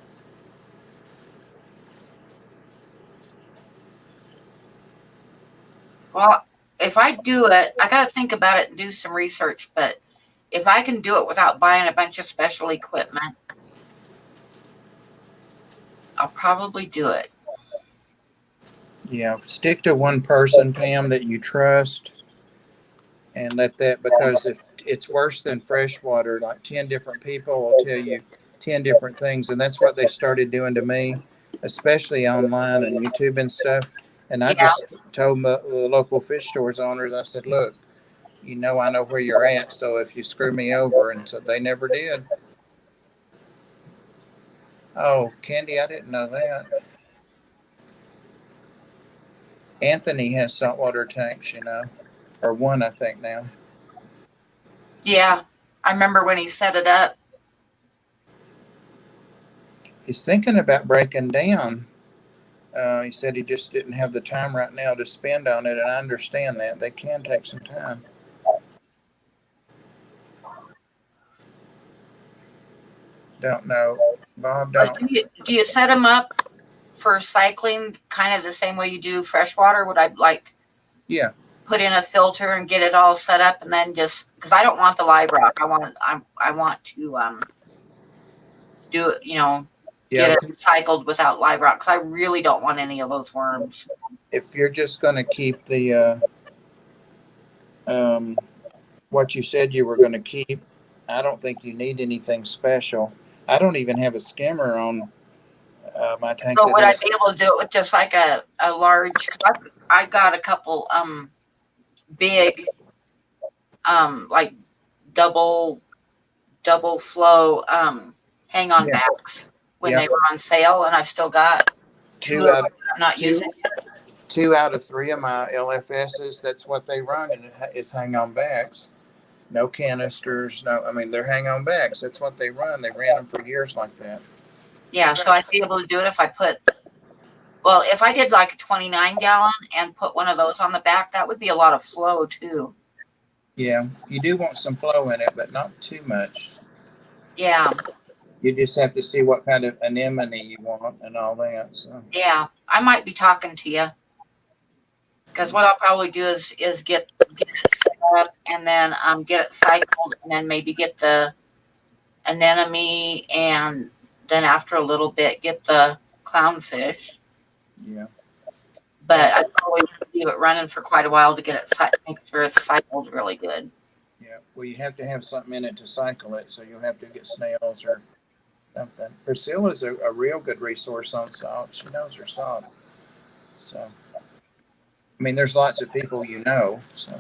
Well, if I do it, I got to think about it and do some research, but if I can do it without buying a bunch of special equipment, I'll probably do it. Yeah. Stick to one person, Pam, that you trust, and let that, because if it's worse than freshwater, like 10 different people will tell you 10 different things. And that's what they started doing to me, especially online and YouTube and stuff. And I Yeah. just told the local fish stores owners, I said, look, I know where you're at. So if you screw me over, and so they never did. Oh, Candy, I didn't know that. Anthony has saltwater tanks, or one, I think now. Yeah. I remember when he set it up. He's thinking about breaking down. He said he just didn't have the time right now to spend on it, and I understand that. They can take some time. Don't know. Bob, But don't. do you set them up for cycling kind of the same way you do freshwater? Would I Yeah. put in a filter and get it all set up, and then just because I don't want the live rock, I want to do it, Yeah. get it cycled without live rock, because I really don't want any of those worms. If you're just going to keep the what you said you were going to keep, I don't think you need anything special. I don't even have a skimmer on my tank. So That would I has, be able to do it with just like a large? Cause I got a couple big, like double flow hang on Yeah. backs when Yeah. they were on sale, and I've still got two Two of out them I'm not two using. 2 out of 3 of my LFSs, that's what they run, and it's hang on backs. No canisters. No, I mean they're hang on backs. That's what they run. They ran them for years like that. Yeah, so I'd be able to do it if I put. Well, if I did like a 29 gallon and put one of those on the back, that would be a lot of flow too. Yeah, you do want some flow in it, but not too much. Yeah, You just have to see what kind of anemone you want and all that. So yeah, I might be talking to you because what I'll probably do is get it set up and then get it cycled and then maybe get the anemone and then after a little bit get the clownfish. yeah, But I'd probably leave it running for quite a while to get it make sure it's cycled really good. yeah. Well, you have to have something in it to cycle it, so you'll have to get snails or something. Priscilla's a real good resource on salt. She knows her salt. So, I mean, there's lots of people you know. So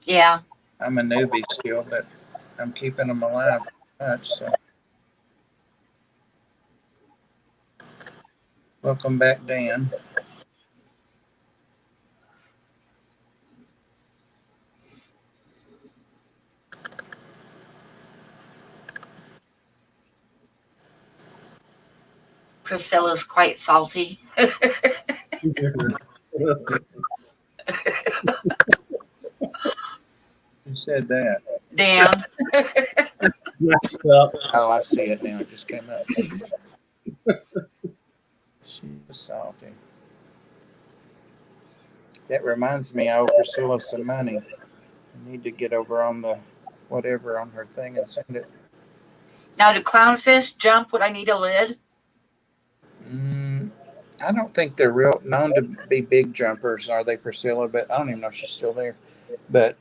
Yeah. I'm a newbie still, but I'm keeping them alive much. So welcome back, Dan. Priscilla's quite salty. Who said that? Dan. Messed up. Oh, I see it now. It just came up. She's salty. That reminds me, I owe Priscilla some money. I need to get over on the whatever on her thing and send it. Now, do clownfish jump? Would I need a lid? I don't think they're real known to be big jumpers, are they, Priscilla? But I don't even know if she's still there. But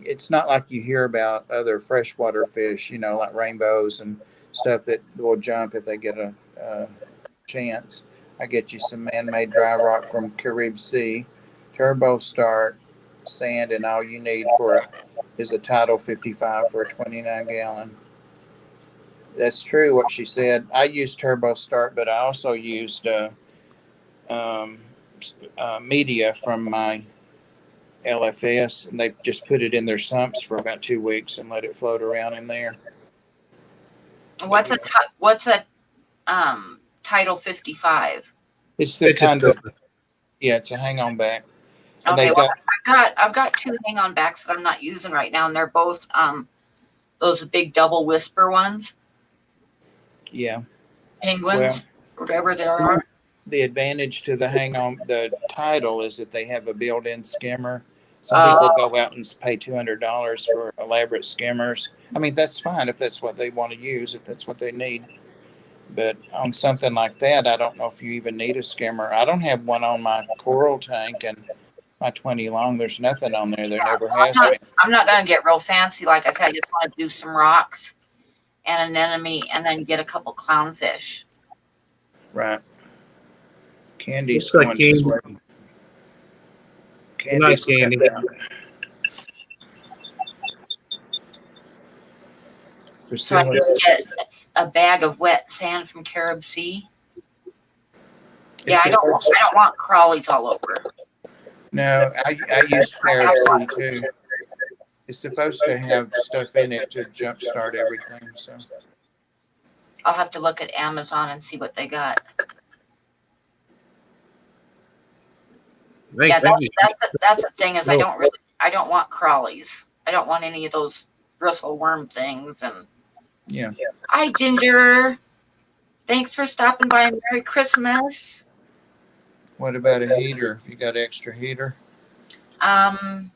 it's not like you hear about other freshwater fish, you know, like rainbows and stuff that will jump if they get a chance. I get you some man-made dry rock from Carib Sea, turbo start, sand, and all you need is a Tidal 55 for a 29 gallon. That's true what she said. I used turbo start, but I also used media from my LFS, and they just put it in their sumps for about 2 weeks and let it float around in there. What's a Title 55? It's the kind of it's a hang on back. And Okay, well, I've got two hang on backs that I'm not using right now, and they're both those big double whisper ones. Yeah. Penguins, Well, whatever they are. The advantage to the Tidal is that they have a built-in skimmer. Some people go out and pay $200 for elaborate skimmers. I mean, that's fine if that's what they want to use, if that's what they need. But on something like that, I don't know if you even need a skimmer. I don't have one on my coral tank and my 20 long. There's nothing on there. There never has been. I'm not going to get real fancy. Like I said, I just want to do some rocks and an anemone and then get a couple clownfish. Right. Candy's Looks like going this way. Candy's Candy. So I can get a bag of wet sand from Carib Sea. Yeah, I don't want crawlies all over. No, I used Carib Sea too. It's supposed to have stuff in it to jumpstart everything. So I'll have to look at Amazon and see what they got. Yeah, that's the thing is I don't want crawlies. I don't want any of those bristle worm things. And yeah. Hi, Ginger. Thanks for stopping by. Merry Christmas. What about a heater? You got extra heater? I've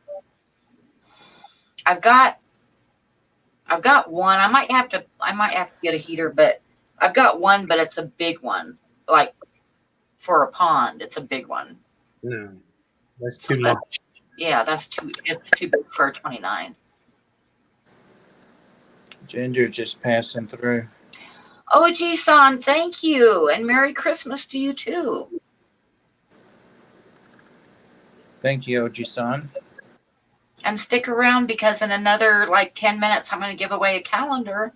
got one. I might have to get a heater, but I've got one, but it's a big one. Like for a pond, it's a big one. No, that's too much. Yeah, it's too big for a 29. Ginger just passing through. Oh, G-san, thank you. And Merry Christmas to you too. Thank you, Oji-san. And stick around because in another like 10 minutes, I'm going to give away a calendar.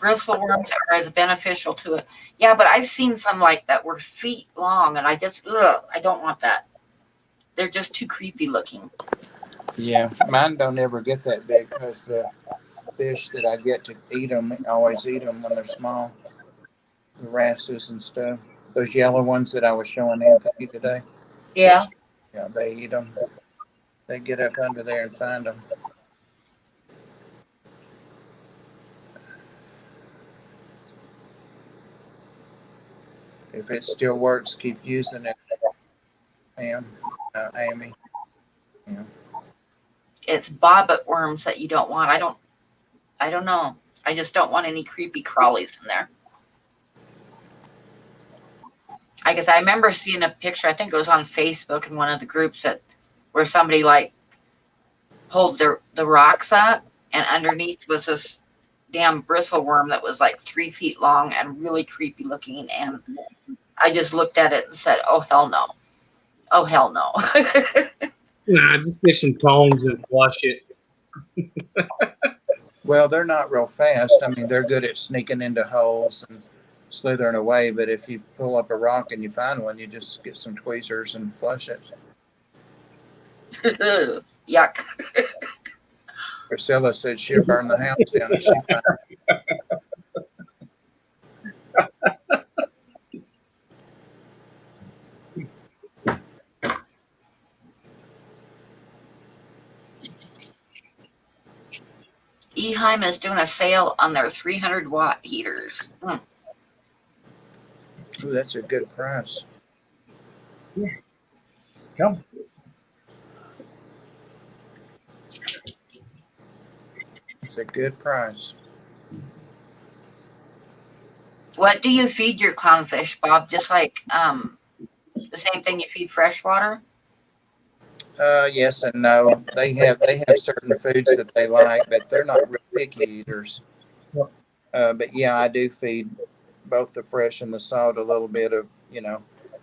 Bristleworms are as beneficial to it. Yeah, but I've seen some like that were feet long, and I don't want that. They're just too creepy looking. Yeah, mine don't ever get that big because the fish that I get to eat them, I always eat them when they're small. The wrasses and stuff. Those yellow ones that I was showing Anthony today. Yeah. Yeah, they eat them. They get up under there and find them. If it still works, keep using it, Amy. Yeah. It's bobbit worms that you don't want. I don't know. I just don't want any creepy crawlies in there. I guess I remember seeing a picture, I think it was on Facebook in one of the groups where somebody like pulled the rocks up and underneath was this damn bristle worm that was like 3 feet long and really creepy looking. And I just looked at it and said, oh, hell no. Oh, hell no. Nah, just get some tongs and flush it. Well, they're not real fast. I mean, they're good at sneaking into holes and slithering away. But if you pull up a rock and you find one, you just get some tweezers and flush it. Yuck. Priscilla said she'll burn the house down if she finds it. Eheim is doing a sale on their 300-watt heaters. Ooh, that's a good price. Yeah. Come. It's a good price. What do you feed your clownfish, Bob? Just like the same thing you feed freshwater? Yes and no. They have certain foods that they like, but they're not real picky eaters. But yeah, I do feed both the fresh and the salt a little bit of,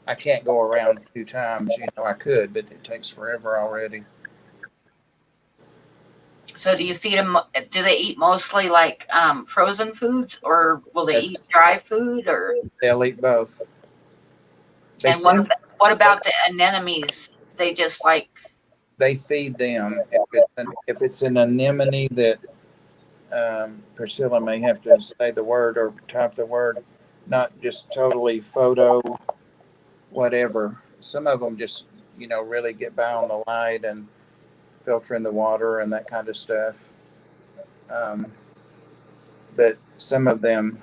I can't go around 2 times. I could, but it takes forever already. So do you feed them? Do they eat mostly like frozen foods, or will they eat dry food? Or they'll eat both. And what about the anemones? They just like they feed them. If it's an anemone that Priscilla may have to say the word or type the word, not just totally photo, whatever. Some of them just really get by on the light and filtering the water and that kind of stuff. But some of them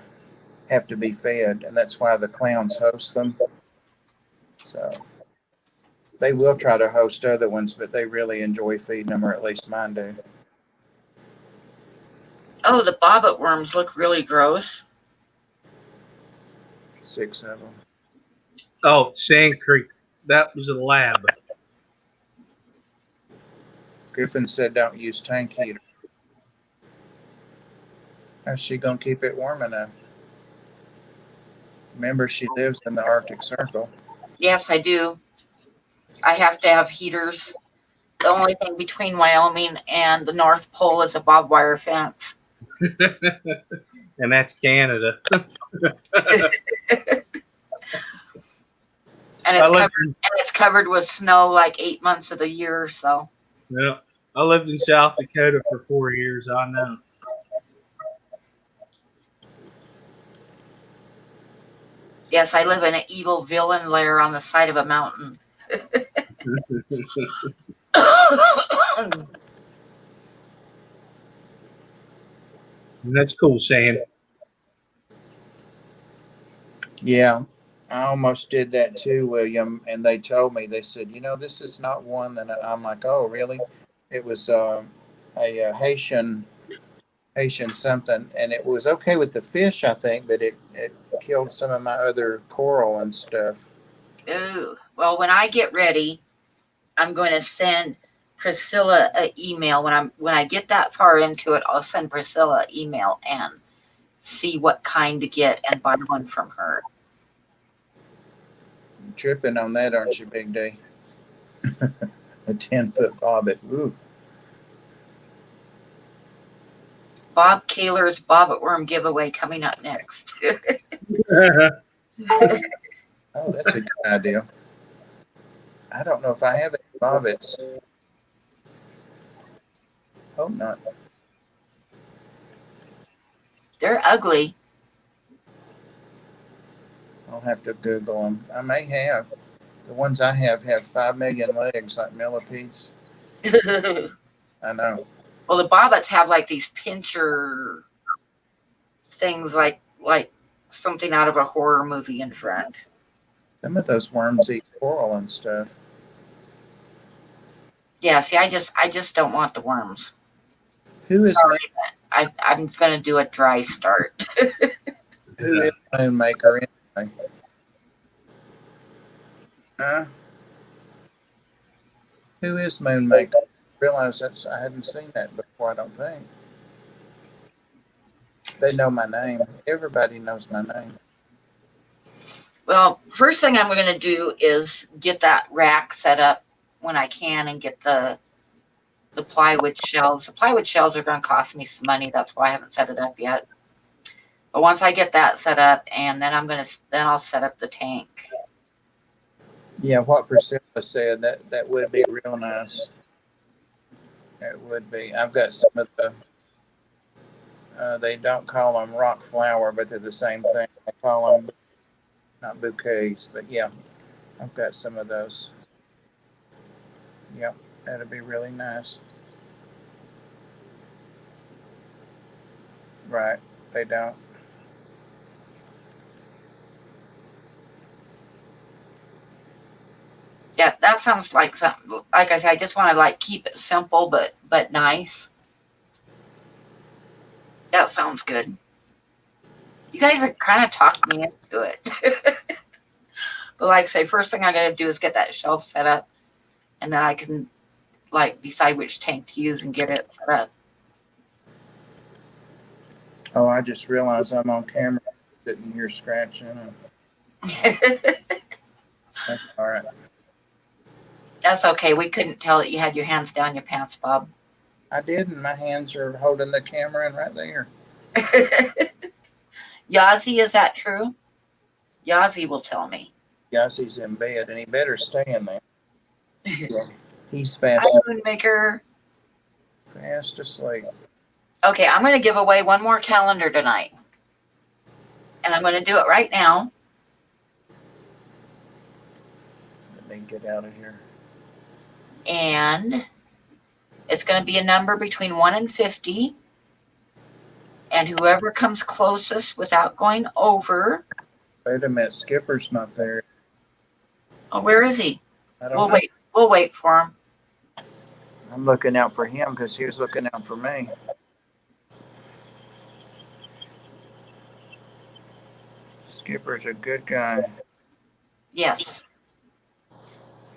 have to be fed, and that's why the clowns host them. So they will try to host other ones, but they really enjoy feeding them, or at least mine do. Oh, the bobbit worms look really gross. 6 of them. Oh, Sand Creek. That was a lab. Griffin said don't use tank heater. How's she going to keep it warm enough? Remember, she lives in the Arctic Circle. Yes, I do. I have to have heaters. The only thing between Wyoming and the North Pole is a barbed wire fence. And that's Canada. And it's covered with snow like 8 months of the year. So yeah, I lived in South Dakota for 4 years. I know. Yes, I live in an evil villain lair on the side of a mountain. That's cool, Sam. Yeah, I almost did that too, William. And they told me, they said, this is not one that I'm like, oh, really? It was a Haitian something, and it was okay with the fish, I think, but it killed some of my other coral and stuff. Ooh. Well, when I get ready, I'm going to send Priscilla an email. When I get that far into it, I'll send Priscilla an email and see what kind to get and buy one from her. You're tripping on that, aren't you, Big D? A 10-foot bobbit. Ooh. Bob Kaler's Bobbit Worm giveaway coming up next. Oh, that's a good idea. I don't know if I have any bobbits. Hope not. They're ugly. I'll have to Google them. I may have. The ones I have 5 million legs like millipedes. I know. Well, the bobbits have like these pincher things, like something out of a horror movie in front. Some of those worms eat coral and stuff. Yeah, see, I just don't want the worms. Who is Sorry, I'm gonna do a dry start. who is Moonmaker anyway? Huh? Who is Moonmaker? I realize I hadn't seen that before, I don't think. They know my name. Everybody knows my name. Well, first thing I'm gonna do is get that rack set up when I can and get the plywood shelves. The plywood shelves are gonna cost me some money. That's why I haven't set it up yet. But once I get that set up, and then I'll set up the tank. Yeah, what Priscilla said, that would be real nice. It would be. I've got some of the, they don't call them rock flower, but they're the same thing. They call them, not bouquets, but yeah, I've got some of those. Yep, that'd be really nice. Right, they don't. Yeah, that sounds like something. Like I said, I just want to like keep it simple, but nice. That sounds good. You guys are kind of talking me into it. But like I say, first thing I got to do is get that shelf set up, and then I can like decide which tank to use and get it set up. Oh, I just realized I'm on camera, sitting here scratching. That's all right. That's okay. We couldn't tell that you had your hands down your pants, Bob. I did, and my hands are holding the camera in right there. Yazzie, is that true? Yazzie will tell me. Yassie's in bed, and he better stay in there. Yeah, he's Hi, fast Moonmaker. asleep. Okay, I'm going to give away one more calendar tonight. And I'm going to do it right now. Let me get out of here. And it's going to be a number between 1 and 50. And whoever comes closest without going over. Wait a minute, Skipper's not there. Oh, where is he? I don't know. We'll wait for him. I'm looking out for him because he was looking out for me. Skipper's a good guy. Yes.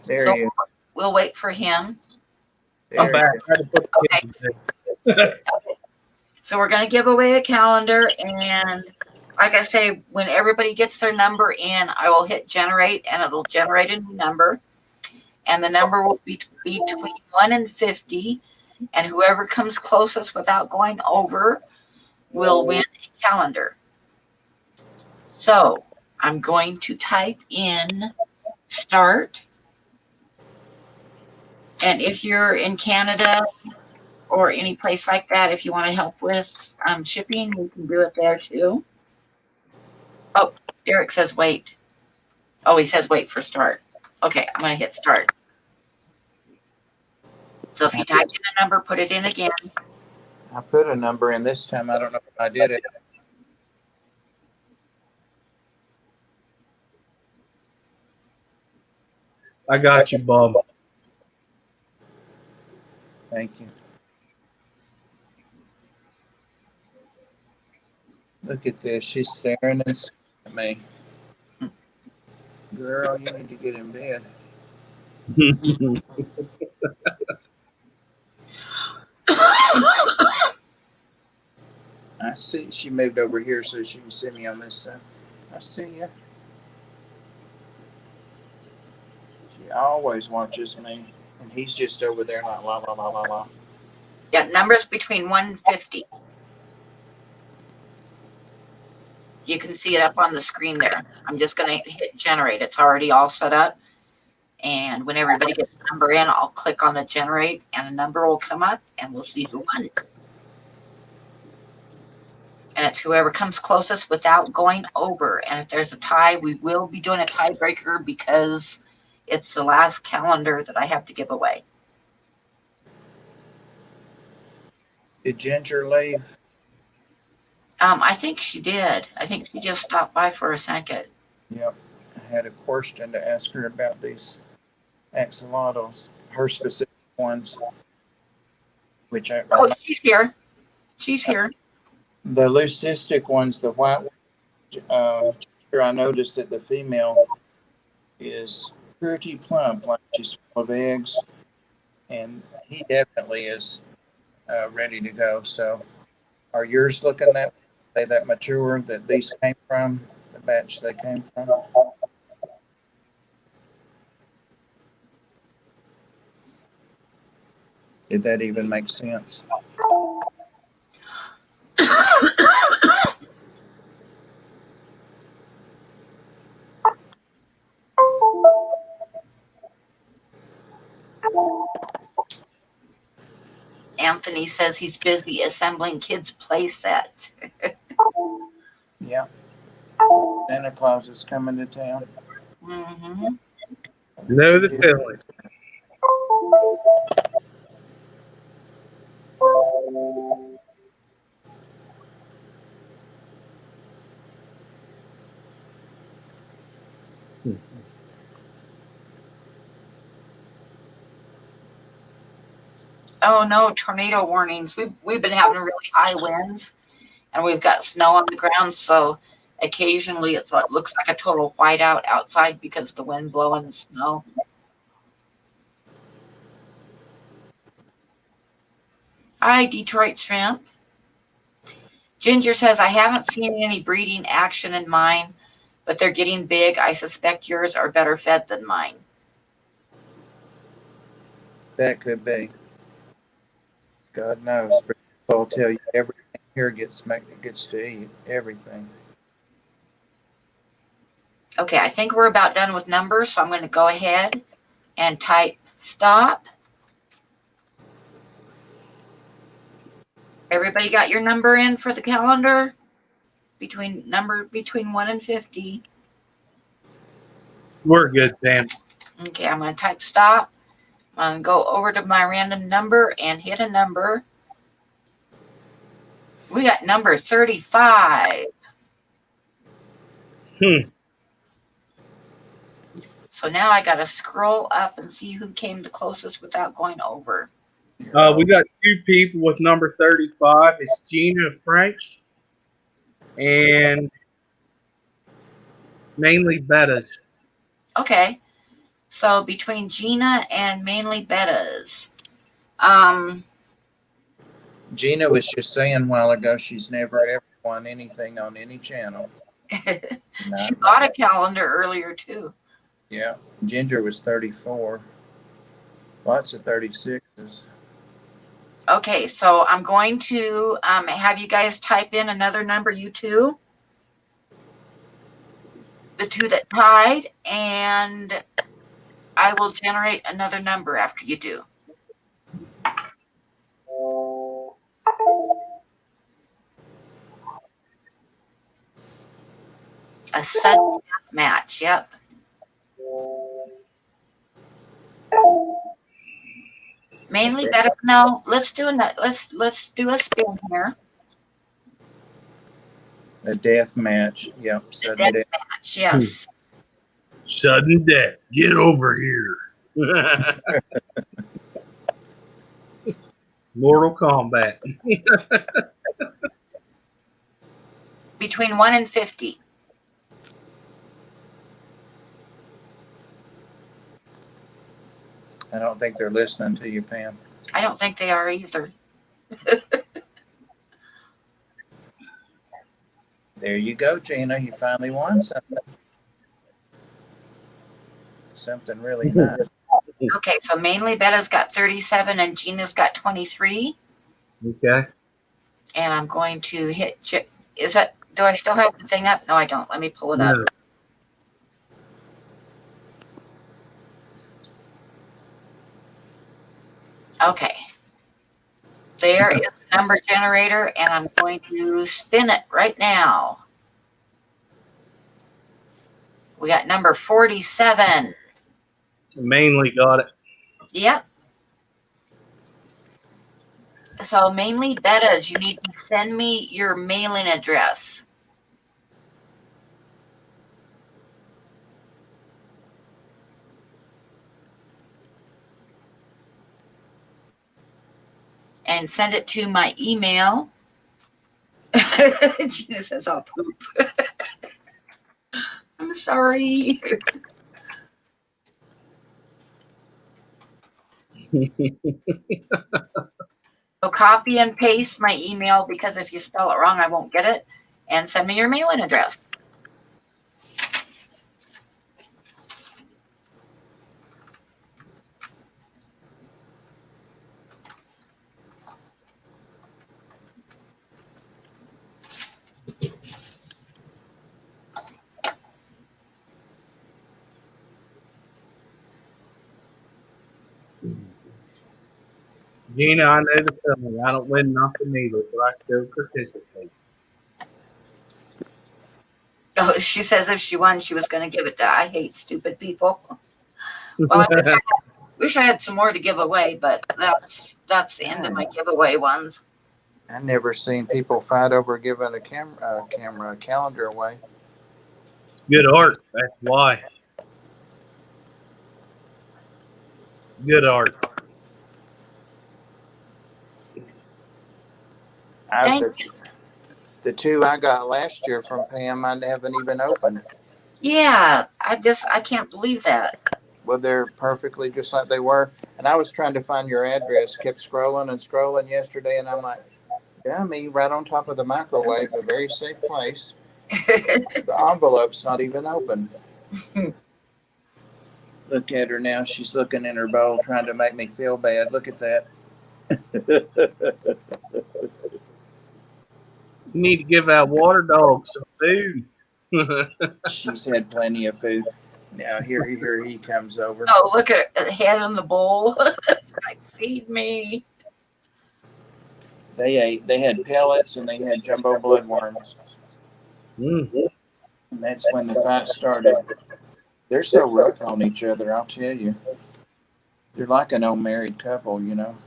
There So he is. we'll wait for him. I'm There back. Okay. So we're going to give away a calendar, and like I say, when everybody gets their number in, I will hit generate, and it'll generate a new number. And the number will be between 1 and 50, and whoever comes closest without going over will win a calendar. So I'm going to type in start. And if you're in Canada or any place like that, if you want to help with shipping, you can do it there too. Oh, Derek says wait. Oh, he says wait for start. Okay, I'm going to hit start. So if you type in a number, put it in again. I put a number in this time. I don't know if I did it. I got you, Bob. Thank you. Look at this. She's staring at me. Girl, you need to get in bed. I see. She moved over here so she can see me on this side. I see ya. She always watches me, and he's just over there like la la la la la. Yeah, numbers between 1 and 50. You can see it up on the screen there. I'm just going to hit generate. It's already all set up. And when everybody gets a number in, I'll click on the generate and a number will come up and we'll see who won. And it's whoever comes closest without going over. And if there's a tie, we will be doing a tiebreaker because it's the last calendar that I have to give away. Did Ginger leave? I think she did. I think she just stopped by for a second. Yep. I had a question to ask her about these axolotls, her specific ones, which Oh, she's here. She's here. the leucistic ones, the white ones, I noticed that the female is pretty plump, like she's full of eggs, and he definitely is ready to go. So, are yours looking that mature that these came from, the batch they came from? Did that even make sense? Anthony says he's busy assembling kids' play set. Yeah. Santa Claus is coming to town. Mm-hmm. Know the feeling. Oh no, tornado warnings. We've been having really high winds and we've got snow on the ground, so occasionally it looks like a total whiteout outside because of the wind blowing the snow. Hi, Detroit Shrimp. Ginger says, I haven't seen any breeding action in mine, but they're getting big. I suspect yours are better fed than mine. That could be. God knows. But I'll tell you, everything here gets to eat everything. Okay, I think we're about done with numbers, so I'm going to go ahead and type stop. Everybody got your number in for the calendar? Between 1 and 50. We're good, Pam. Okay, I'm going to type stop. I'm going to go over to my random number and hit a number. We got number 35. So now I got to scroll up and see who came the closest without going over. We got 2 people with number 35. It's Gina French and mainly Bettas. Okay. So between Gina and mainly Bettas. Gina was just saying a while ago she's never ever won anything on any channel. She bought a calendar earlier too. Yeah. Ginger was 34. Lots of 36s. Okay, so I'm going to have you guys type in another number, you two. The two that tied, and I will generate another number after you do. A sudden death match, yep. Mainly better. No, let's do a spin here. A death match. Yep. Sudden death match, yes. Sudden death. Get over here. Mortal Kombat. Between 1 and 50. I don't think they're listening to you, Pam. I don't think they are either. There you go, Gina. You finally won something. Something really nice. Okay, so mainly Betta's got 37 and Gina's got 23. Okay. And I'm going to hit. Is that? Do I still have the thing up? No, I don't. Let me pull it up. No. Okay. There is the number generator, and I'm going to spin it right now. We got number 47. Mainly got it. Yep. So mainly Betta's, you need to send me your mailing address. And send it to my email. Gina says I'll poop. I'm sorry. So copy and paste my email, because if you spell it wrong, I won't get it. And send me your mailing address. Gina, I know the feeling. I don't win nothing either, but I still participate. Oh, she says if she won, she was going to give it to. I hate stupid people. Well, I wish I had some more to give away, but that's the end of my giveaway ones. I never seen people fight over giving a calendar away. Good art. That's why. Good art. Thank you. The two I got last year from Pam, I haven't even opened. Yeah, I can't believe that. Well, they're perfectly just like they were. And I was trying to find your address, kept scrolling and scrolling yesterday, and I'm like, dummy, right on top of the microwave, a very safe place. The envelope's not even open. Look at her now. She's looking in her bowl, trying to make me feel bad. Look at that. You need to give that water dog some food. She's had plenty of food. Now here he comes over. Oh, look at the head in the bowl. Like, feed me. They had pellets and they had jumbo bloodworms. Mm. And that's when the fight started. They're so rough on each other, I'll tell you. They're like an old married couple, you know.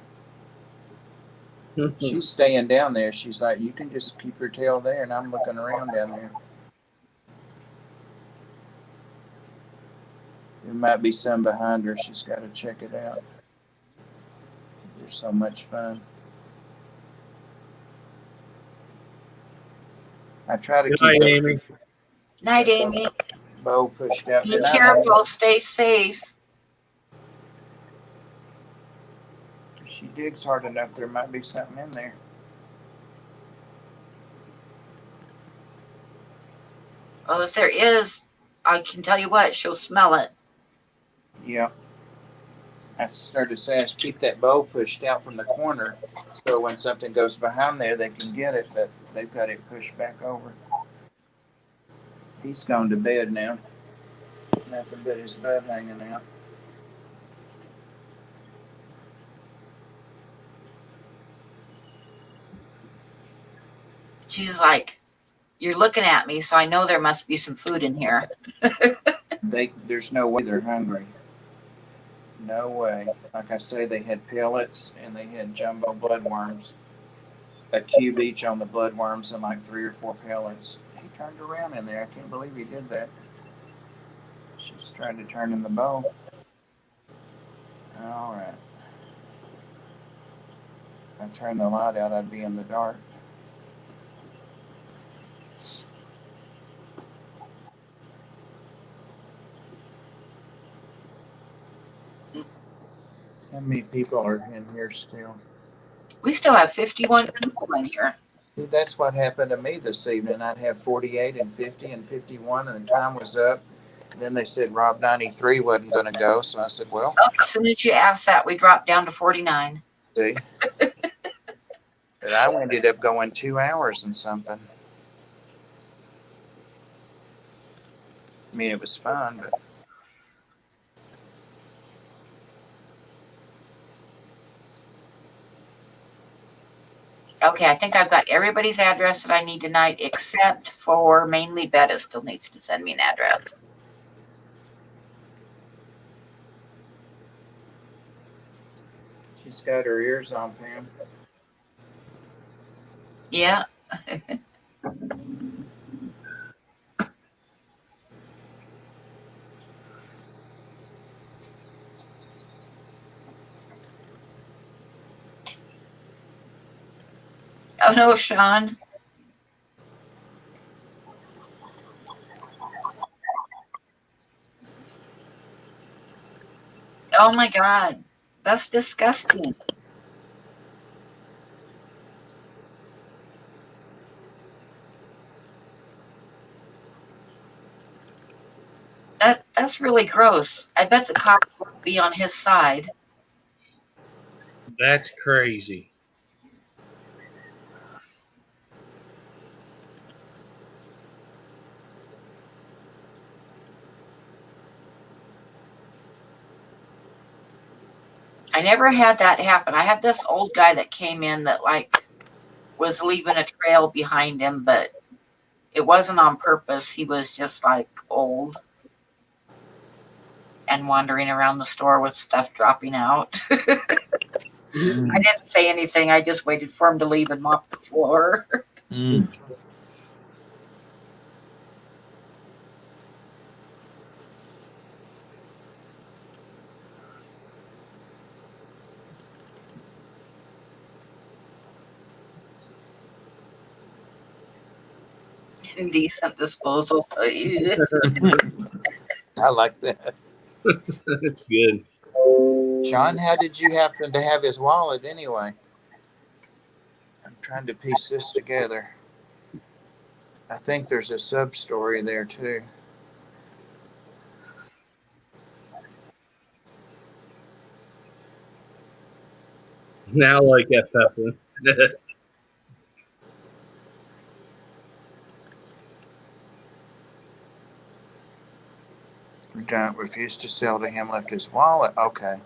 She's staying down there. She's like, you can just keep your tail there, and I'm looking around down there. There might be some behind her. She's got to check it out. They're so much fun. I try to Good keep night, the Amy. Night, Amy. bow pushed out. Be careful. Stay safe. If she digs hard enough, there might be something in there. Well, if there is, I can tell you what, she'll smell it. Yeah. I started to say, keep that bow pushed out from the corner so when something goes behind there, they can get it, but they've got it pushed back over. He's gone to bed now. Nothing but his butt hanging out. She's like, you're looking at me, so I know there must be some food in here. There's no way they're hungry. No way. Like I say, they had pellets and they had jumbo bloodworms. A cube each on the bloodworms and like 3 or 4 pellets. He turned around in there. I can't believe he did that. She's trying to turn in the bowl. All right. If I turn the light out, I'd be in the dark. How many people are in here still? We still have 51 people in here. That's what happened to me this evening. I'd have 48 and 50 and 51, and the time was up. Then they said Rob 93 wasn't going to go, so I said, well, As soon as you asked that, we dropped down to 49. see. But I ended up going 2 hours and something. I mean, it was fun, but Okay, I think I've got everybody's address that I need tonight, except for mainly Betta still needs to send me an address. she's got her ears on, Pam. Yeah. Oh no, Sean. Oh my God. That's disgusting. That's really gross. I bet the cop will be on his side. That's crazy. I never had that happen. I had this old guy that came in that like was leaving a trail behind him, but it wasn't on purpose. He was just like old and wandering around the store with stuff dropping out. I didn't say anything. I just waited for him to leave and mop the floor. Indecent disposal. I like that. That's good. Sean, how did you happen to have his wallet anyway? I'm trying to piece this together. I think there's a sub story there too. Now, like that pepper. Don't refuse to sell to him, left his wallet. Okay.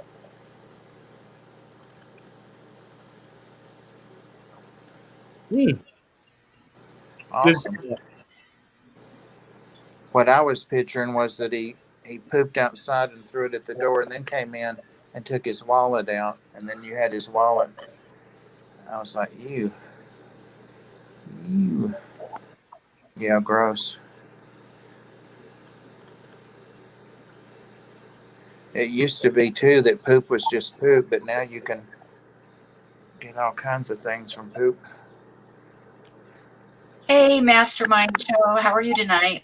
Awesome. Good. What I was picturing was that he pooped outside and threw it at the door and then came in and took his wallet out, and then you had his wallet. I was like, you. Yeah, gross. It used to be too that poop was just poop, but now you can get all kinds of things from poop. Hey, Mastermind Show. How are you tonight?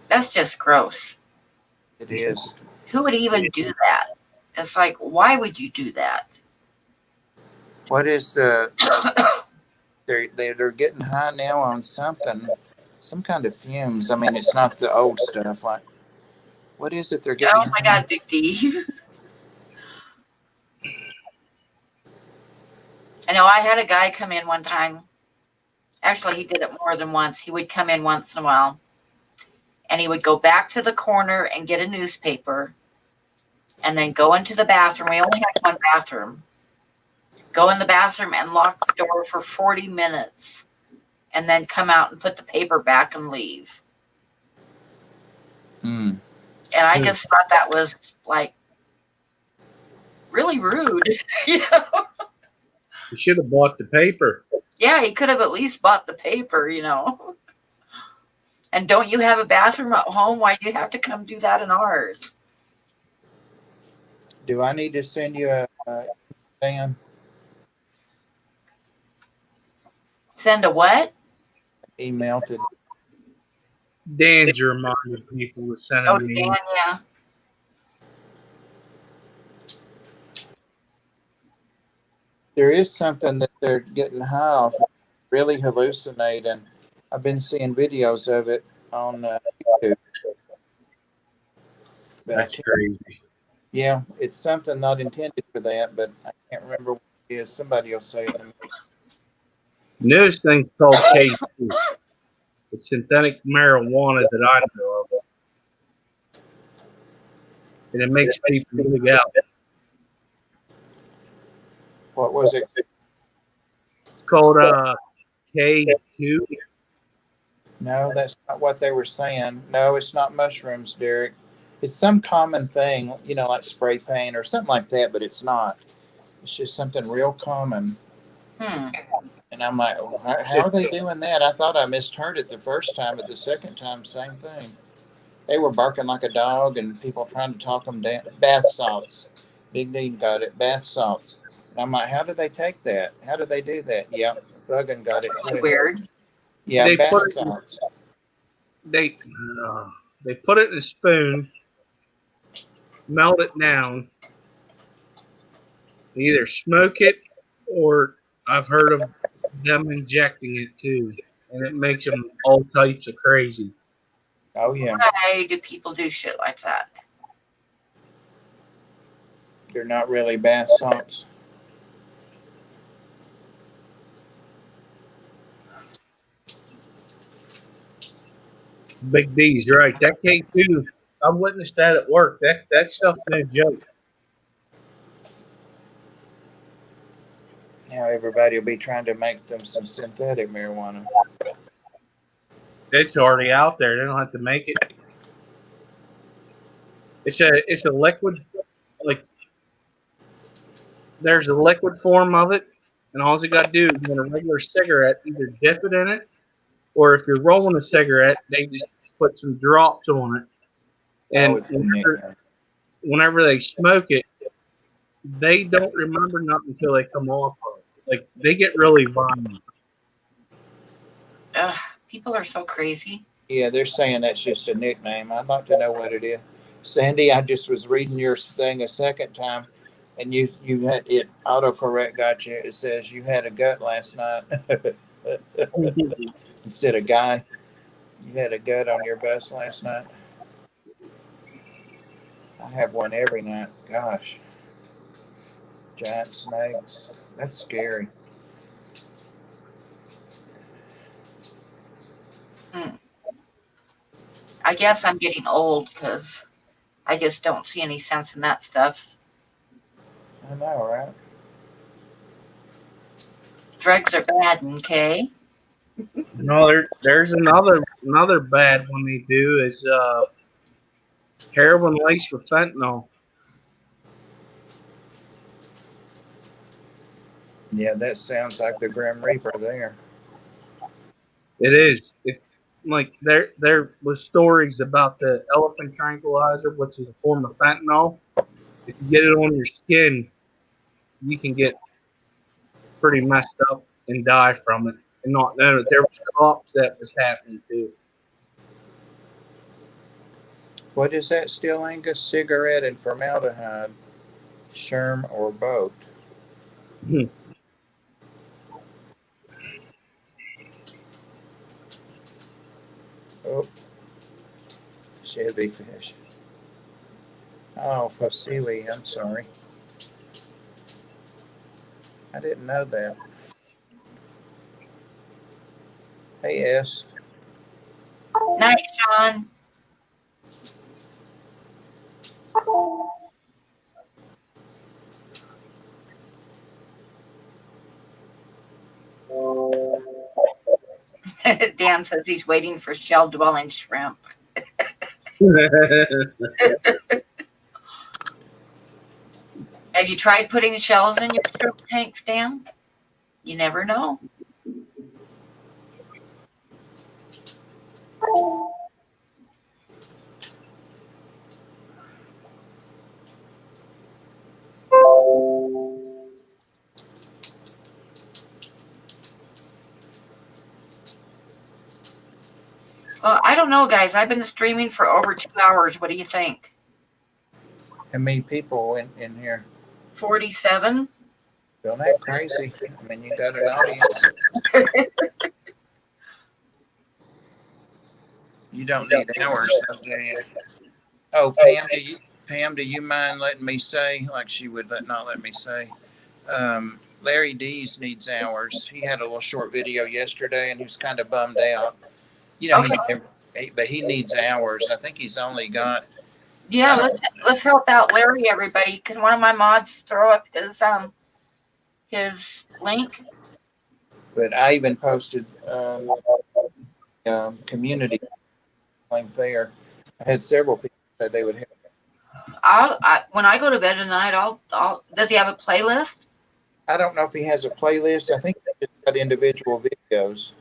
That's just gross. It is. Who would even do that? It's like, why would you do that? What is they're getting high now on something, some kind of fumes. I mean, it's not the old stuff. Like, what is it they're getting? Oh my God, Big D. I know I had a guy come in one time. Actually, he did it more than once. He would come in once in a while, and he would go back to the corner and get a newspaper, and then go into the bathroom. We only had one bathroom. Go in the bathroom and lock the door for 40 minutes, and then come out and put the paper back and leave. And I just thought that was like really rude. You know? You should have bought the paper. Yeah, he could have at least bought the paper, you know. And don't you have a bathroom at home? Why do you have to come do that in ours? Do I need to send you a Dan? Send a what? Email to Dan's reminding people to send Oh, him Dan, these. yeah. There is something that they're getting high off, really hallucinating. I've been seeing videos of it on YouTube. But That's crazy. yeah, it's something not intended for that, but I can't remember what it is. Somebody will say it in a minute. Newest thing's called K2. It's synthetic marijuana that I know of. And it makes people dig out. What was it? It's called K2. No, that's not what they were saying. No, it's not mushrooms, Derek. It's some common thing, like spray paint or something like that, but it's not. It's just something real common. Hmm. And I'm like, oh, how are they doing that? I thought I misheard it the first time, but the second time, same thing. They were barking like a dog and people trying to talk them down. Bath salts. Big Dean got it. Bath salts. And I'm like, how did they take that? How did they do that? Yep. Thuggin got it too. Weird. Yeah, They bath put it. salts. They they put it in a spoon, melt it down, either smoke it or I've heard of them injecting it too, and it makes them all types of crazy. Oh, yeah. Why do people do shit like that? They're not really bath salts. Big D's right. That K2, I witnessed that at work. That stuff's no joke. Now everybody will be trying to make them some synthetic marijuana. It's already out there. They don't have to make it. It's a liquid. Like there's a liquid form of it, and all you got to do is, in a regular cigarette, either dip it in it, or if you're rolling a cigarette, they just put some drops on it. Oh, And it's a nickname. whenever they smoke it, they don't remember nothing until they come off of it. Like they get really violent. Ugh, people are so crazy. Yeah, they're saying that's just a nickname. I'd like to know what it is. Sandy, I just was reading your thing a second time, and you had it autocorrect got you. It says you had a gut last night instead of guy. You had a gut on your bus last night. I have one every night. Gosh, giant snakes. That's scary. Hmm. I guess I'm getting old because I just don't see any sense in that stuff. I know, right? Drugs are bad, okay? No, there's another bad one they do is heroin laced with fentanyl. Yeah, that sounds like the Grim Reaper there. It is. It like there was stories about the elephant tranquilizer, which is a form of fentanyl. If you get it on your skin, you can get pretty messed up and die from it. And not know that there was cops that was happening too. What is that still, Angus? Cigarette and formaldehyde, Sherm or both? Hmm. Oh, Chevy fish. Oh, Posili, I'm sorry. I didn't know that. Hey, S. Night, Sean. Dan says he's waiting for shell dwelling shrimp. Have you tried putting shells in your shrimp tanks, Dan? You never know. Well, I don't know, guys. I've been streaming for over 2 hours. What do you think? How many people in here? 47. Don't act crazy. I mean, you got an audience. You don't need hours, though, do you? Oh, Pam, do you mind letting me say, like she would not let me say? Larry Dees needs hours. He had a little short video yesterday, and he was kind of bummed out. You know, Okay. but he needs hours. I think he's only got. Yeah, let's help out Larry, everybody. Can one of my mods throw up his link? But I even posted community link there. I had several people say they would help. When I go to bed tonight, I'll. Does he have a playlist? I don't know if he has a playlist. I think he's got individual videos.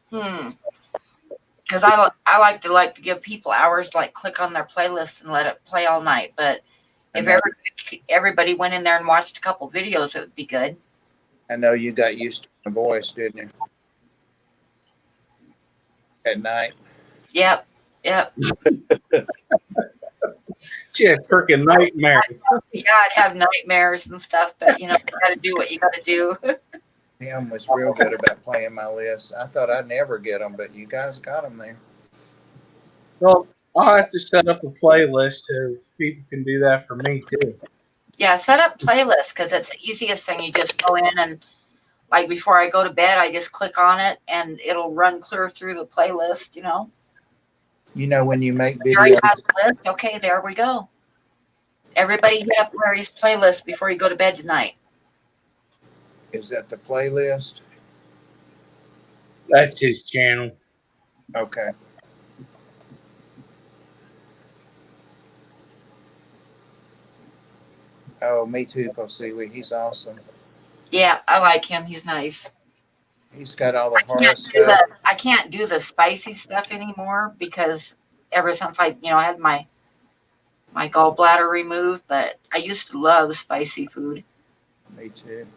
Because I like to give people hours to click on their playlist and let it play all night. But if everybody went in there and watched a couple videos, it would be good. I know you got used to my voice, didn't you? At night. Yep. She had freaking nightmare. Yeah, I'd have nightmares and stuff, but you got to do what you got to do. Tim was real good about playing my list. I thought I'd never get them, but you guys got them there. Well, I'll have to set up a playlist so people can do that for me too. Yeah, set up playlists because it's the easiest thing. You just go in and before I go to bed, I just click on it and it'll run clear through the playlist. You know, when you make Larry videos, has a list. Okay, there we go. Everybody hit up Larry's playlist before you go to bed tonight. is that the playlist? That's his channel. Okay. Oh, me too, Posili. He's awesome. Yeah, I like him. He's nice. He's got all the horror stuff. I can't do the spicy stuff anymore because ever since I had my gallbladder removed, but I used to love spicy food. Me too.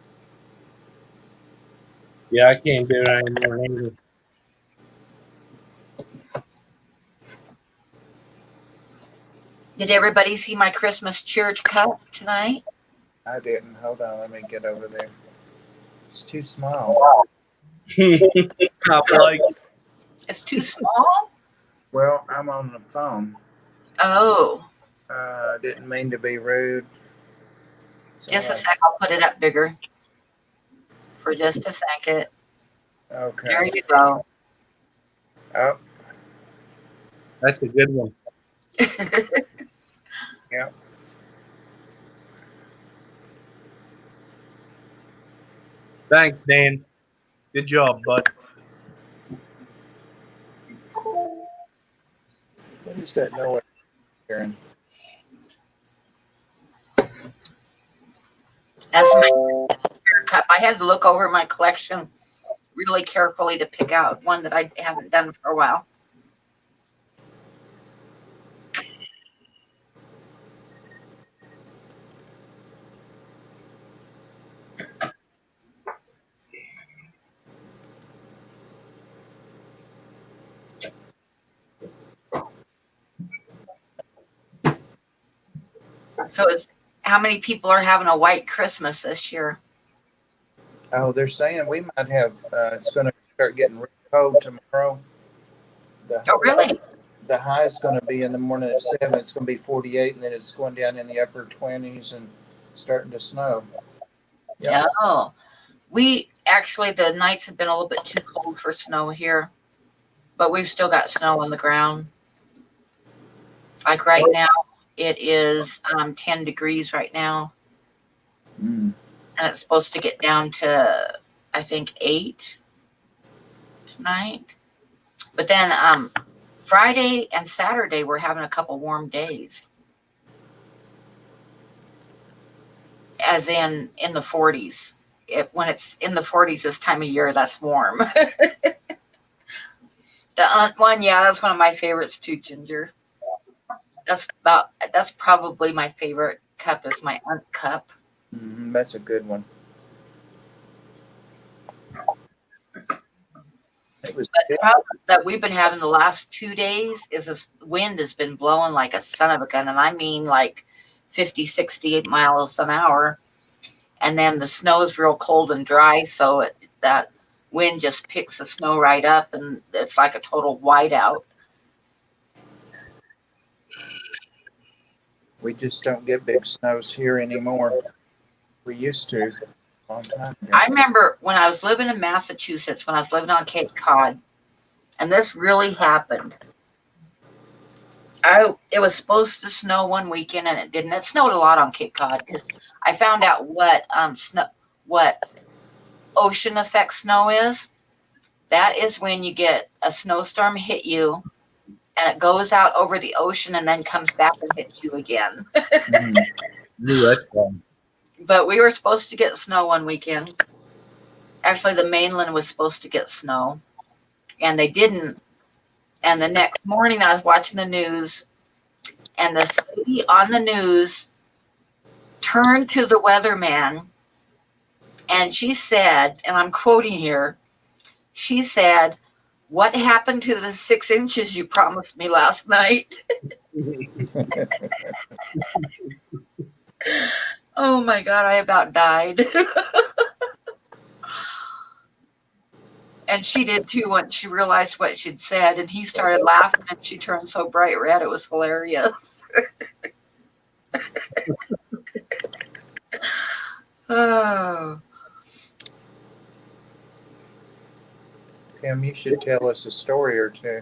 Yeah, I can't do it anymore either. Did everybody see my Christmas cheer cup tonight? I didn't. Hold on. Let me get over there. It's too small. It's too small? Well, I'm on the phone. Oh. Didn't mean to be rude. Just a sec. I'll put it up bigger. For just a second. Okay. There you go. Oh. That's a good one. Yep. Thanks, Dan. Good job, bud. What is that noise, Karen? That's my cheer cup. I had to look over my collection really carefully to pick out one that I haven't done for a while. So how many people are having a white Christmas this year? Oh, they're saying we might have, it's going to start getting real cold tomorrow. Oh, really? The high is going to be in the morning at 7. It's going to be 48, and then it's going down in the upper 20s and starting to snow. Yeah. Oh, the nights have been a little bit too cold for snow here, but we've still got snow on the ground. Like right now, it is 10 degrees right now. Mm. And it's supposed to get down to, I think, 8 tonight. But then Friday and Saturday, we're having a couple warm days. As in the 40s. When it's in the 40s this time of year, that's warm. The one, yeah, that's one of my favorites too, Ginger. That's probably my favorite cup is my cup. Mm-hmm, that's a good one. It was But the problem that we've been having the last 2 days is this wind has been blowing like a son of a gun. And I mean like 50, 68 miles an hour. And then the snow is real cold and dry. So that wind just picks the snow right up. And it's like a total whiteout. we just don't get big snows here anymore. We used to a long time ago. I remember when I was living in Massachusetts, when I was living on Cape Cod, and this really happened. It was supposed to snow one weekend and it didn't. It snowed a lot on Cape Cod because I found out what ocean effect snow is. That is when you get a snowstorm hit you and it goes out over the ocean and then comes back and hits you again. Ooh, that's fun. But we were supposed to get snow one weekend. Actually, the mainland was supposed to get snow, and they didn't. And the next morning, I was watching the news, and the lady on the news turned to the weatherman, and she said, and I'm quoting here, she said, "What happened to the 6 inches you promised me last night?" Oh my God, I about died. And she did too once she realized what she'd said. And he started laughing and she turned so bright red. It was hilarious. Oh. Tim, you should tell us a story or two.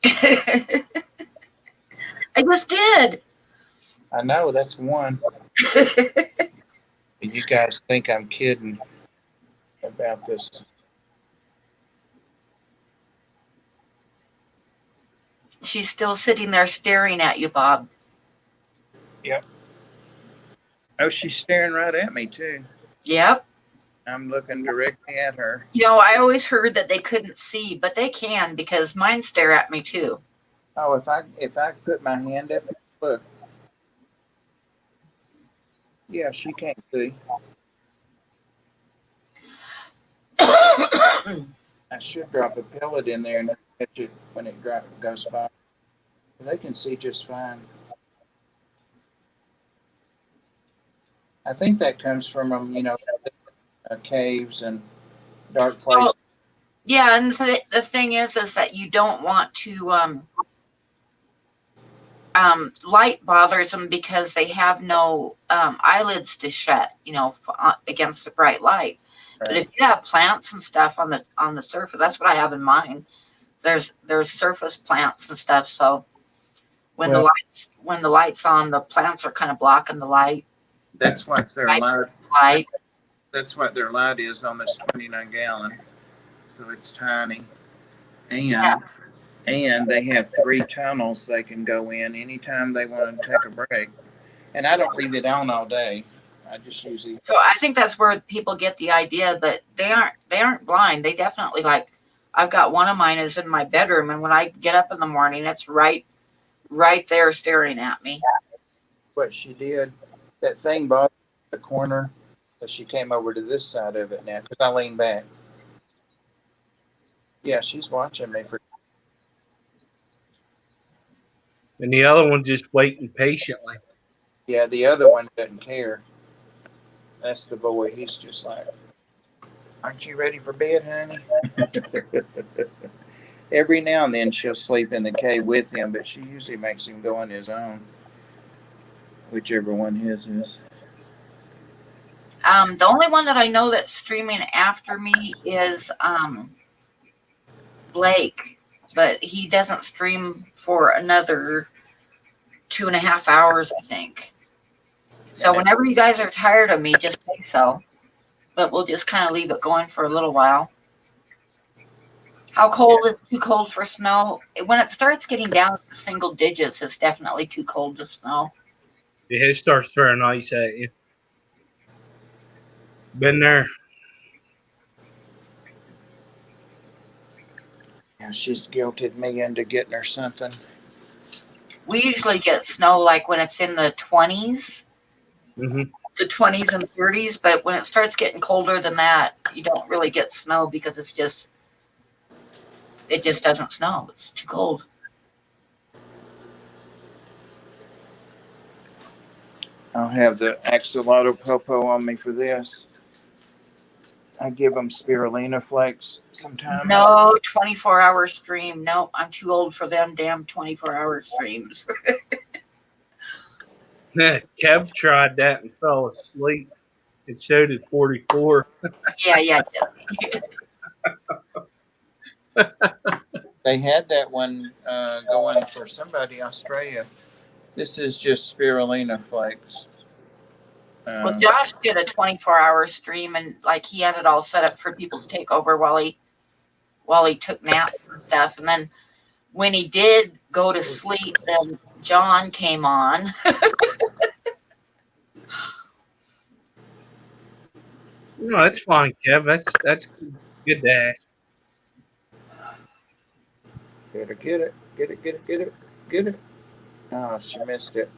I just did. I know, that's one. You guys think I'm kidding about this. She's still sitting there staring at you, Bob. Yep. Oh, she's staring right at me too. Yep. I'm looking directly at her. You know, I always heard that they couldn't see, but they can because mine stare at me too. Oh, if I put my hand up, look. Yeah, she can't see. I should drop a pellet in there and catch it when it goes by. They can see just fine. I think that comes from them, caves and dark places. Yeah, and the thing is that you don't want to light bothers them because they have no eyelids to shut, against the bright light. Right. But if you have plants and stuff on the surface, that's what I have in mine. There's surface plants and stuff, so when the light's on, the plants are kind of blocking the light. That's what their light. That's what their light is on this 29-gallon. So it's tiny, and they have 3 tunnels they can go in anytime they want to take a break. And I don't leave it on all day. I just usually. So I think that's where people get the idea that they aren't blind. They definitely I've got one of mine is in my bedroom, and when I get up in the morning, it's right there staring at me. What she did, that thing bothered the corner, but she came over to this side of it now because I leaned back. Yeah, she's watching me for. And the other one just waiting patiently. Yeah, the other one doesn't care. That's the boy. He's just like, "Aren't you ready for bed, honey?" Every now and then she'll sleep in the cave with him, but she usually makes him go on his own, whichever one his is. The only one that I know that's streaming after me is Blake, but he doesn't stream for another 2.5 hours, I think. So whenever you guys are tired of me, just say so. But we'll just kind of leave it going for a little while. How cold is too cold for snow? When it starts getting down to single digits, it's definitely too cold to snow. Yeah, it starts throwing ice at you. Been there. Yeah, she's guilted me into getting her something. We usually get snow like when it's in the 20s, Mm-hmm. the 20s and 30s. But when it starts getting colder than that, you don't really get snow because it's just it just doesn't snow. It's too cold. I'll have the axolotl popo on me for this. I give them spirulina flakes sometimes. No 24-hour stream. No, I'm too old for them damn 24-hour streams. Kev tried that and fell asleep. It showed at 44. Yeah. They had that one going for somebody in Australia. This is just spirulina flakes. Well, Josh did a 24-hour stream, and like he had it all set up for people to take over while he took naps and stuff. And then when he did go to sleep, then John came on. No, that's fine, Kev. That's good to ask. Get it. Oh, she missed it.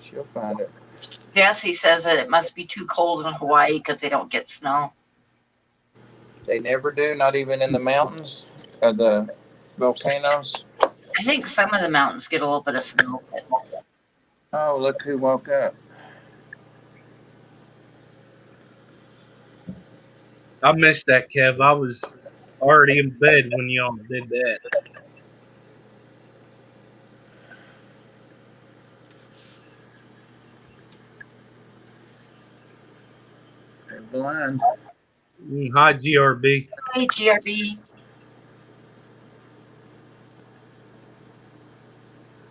She'll find it. Jesse says that it must be too cold in Hawaii because they don't get snow. They never do, not even in the mountains or the volcanoes. I think some of the mountains get a little bit of snow. But Oh, look who woke up. I missed that, Kev. I was already in bed when y'all did that. They're blind. Hi, GRB. hey, GRB.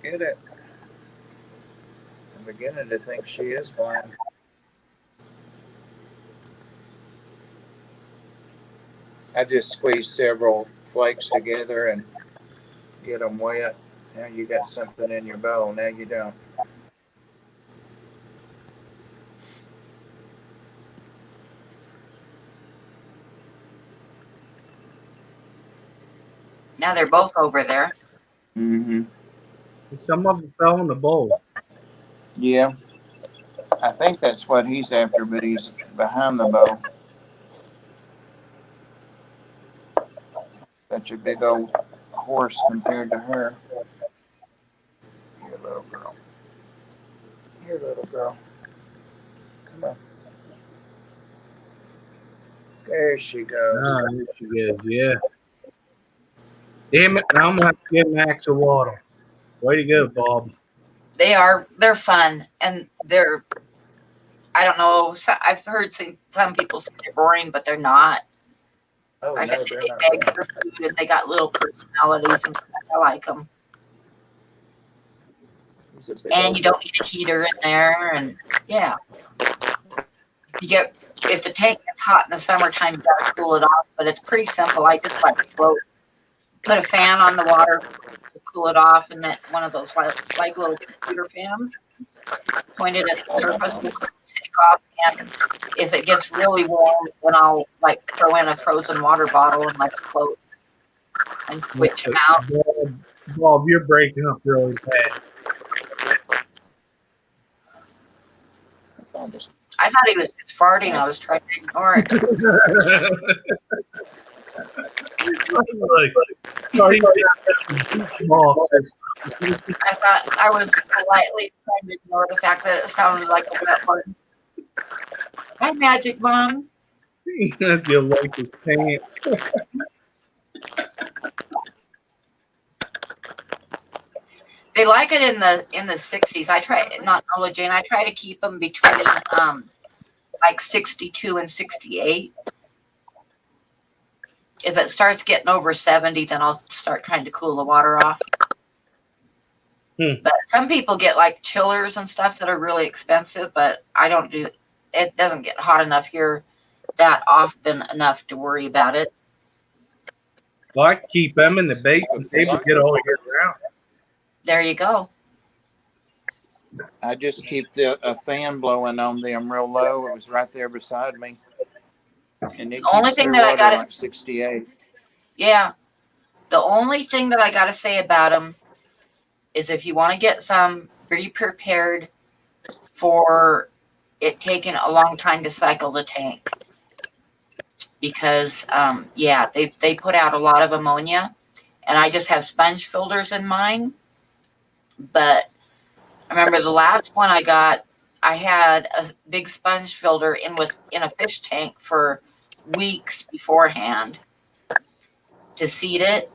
Get it. I'm beginning to think she is blind. I just squeezed several flakes together and get them wet. Now you got something in your bowl. Now you don't. Now they're both over there. Mm-hmm. Some of them fell in the bowl. Yeah. I think that's what he's after, but he's behind the bowl. Such a big old horse compared to her. Here, little girl. Here, little girl. Come on. There she goes. Ah, there she goes. Yeah. Damn it! Now I'm gonna have to get an axolotl. Way to go, Bob. They're fun, and they're, I don't know, I've heard some people say they're boring, but they're not. Oh, Like no, I said, they're they not. beg for food, and they got little personalities, and I like them. He's a big And old you don't need a heater in there, and yeah. If the tank gets hot in the summertime, you gotta cool it off, but it's pretty simple. I just like to put a fan on the water to cool it off, and that one of those like little computer fans pointed at the surface will take off. And if it gets really warm, then I'll like throw in a frozen water bottle and let it float and switch them out. Bob, you're breaking up really bad. I thought he was just farting. I was trying to ignore it. I thought I was politely trying to ignore the fact that it sounded like a wet one. Hi, Magic Mom. You like his pants. They like it in the 60s. I try not Nola Jane. I try to keep them between like 62 and 68. If it starts getting over 70, then I'll start trying to cool the water off. But some people get like chillers and stuff that are really expensive, but I don't do it. Doesn't get hot enough here that often enough to worry about it. Well, I keep them in the basement. They would get all year round. There you go. I just keep a fan blowing on them real low. It was right there beside me. And it Only thing that I got like 68. Yeah. The only thing that I got to say about them is if you want to get some, be prepared for it taking a long time to cycle the tank. because they put out a lot of ammonia, and I just have sponge filters in mine. But I remember the last one I got, I had a big sponge filter in a fish tank for weeks beforehand to seed it,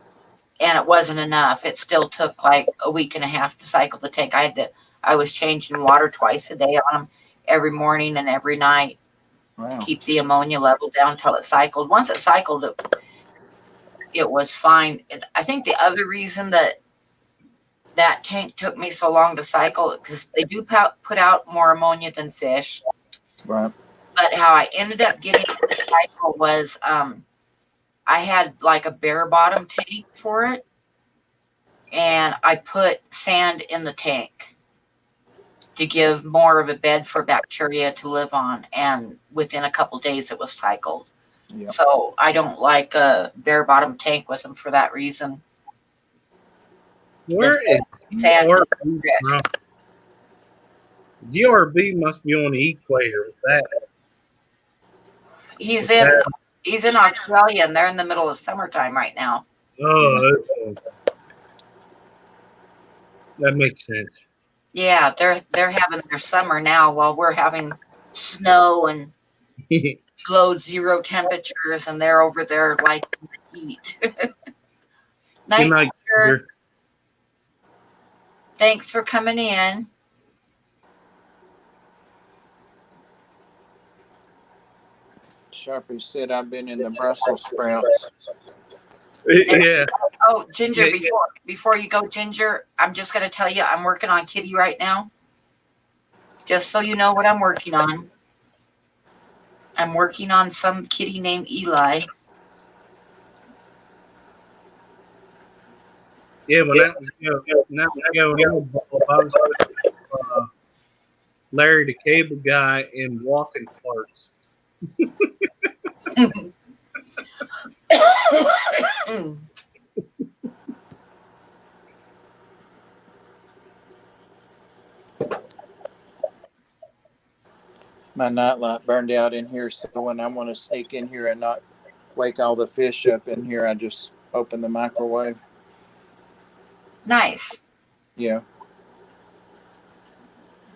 and it wasn't enough. It still took like a week and a half to cycle the tank. I was changing water twice a day on them, every morning and every night, to Wow. keep the ammonia level down until it cycled. Once it cycled, it was fine. I think the other reason that tank took me so long to cycle, because they do put out more ammonia than fish. Right. But how I ended up getting it to cycle was I had like a bare bottom tank for it, and I put sand in the tank to give more of a bed for bacteria to live on. And within a couple days, it was cycled. Yep. So I don't like a bare bottom tank with them for that reason. Where is Sand. GRB from? GRB must be on the equator with that. He's in Australia, and they're in the middle of summertime right now. Oh, okay. That makes sense. Yeah, they're having their summer now while we're having snow and below zero temperatures, and they're over there like in the heat. Good night, Ginger. Ginger. Thanks for coming in. Sharpie said I've been in the Brussels sprouts. Yeah. Oh, Ginger, Yeah, before you go, Ginger, I'm just going to tell you I'm working on Kitty right now. Just so you know what I'm working on. I'm working on some kitty named Eli. Yeah, when that was going on, I was Larry the Cable Guy in walking parts. My nightlight burned out in here, so when I want to sneak in here and not wake all the fish up in here, I just open the microwave. Nice. Yeah.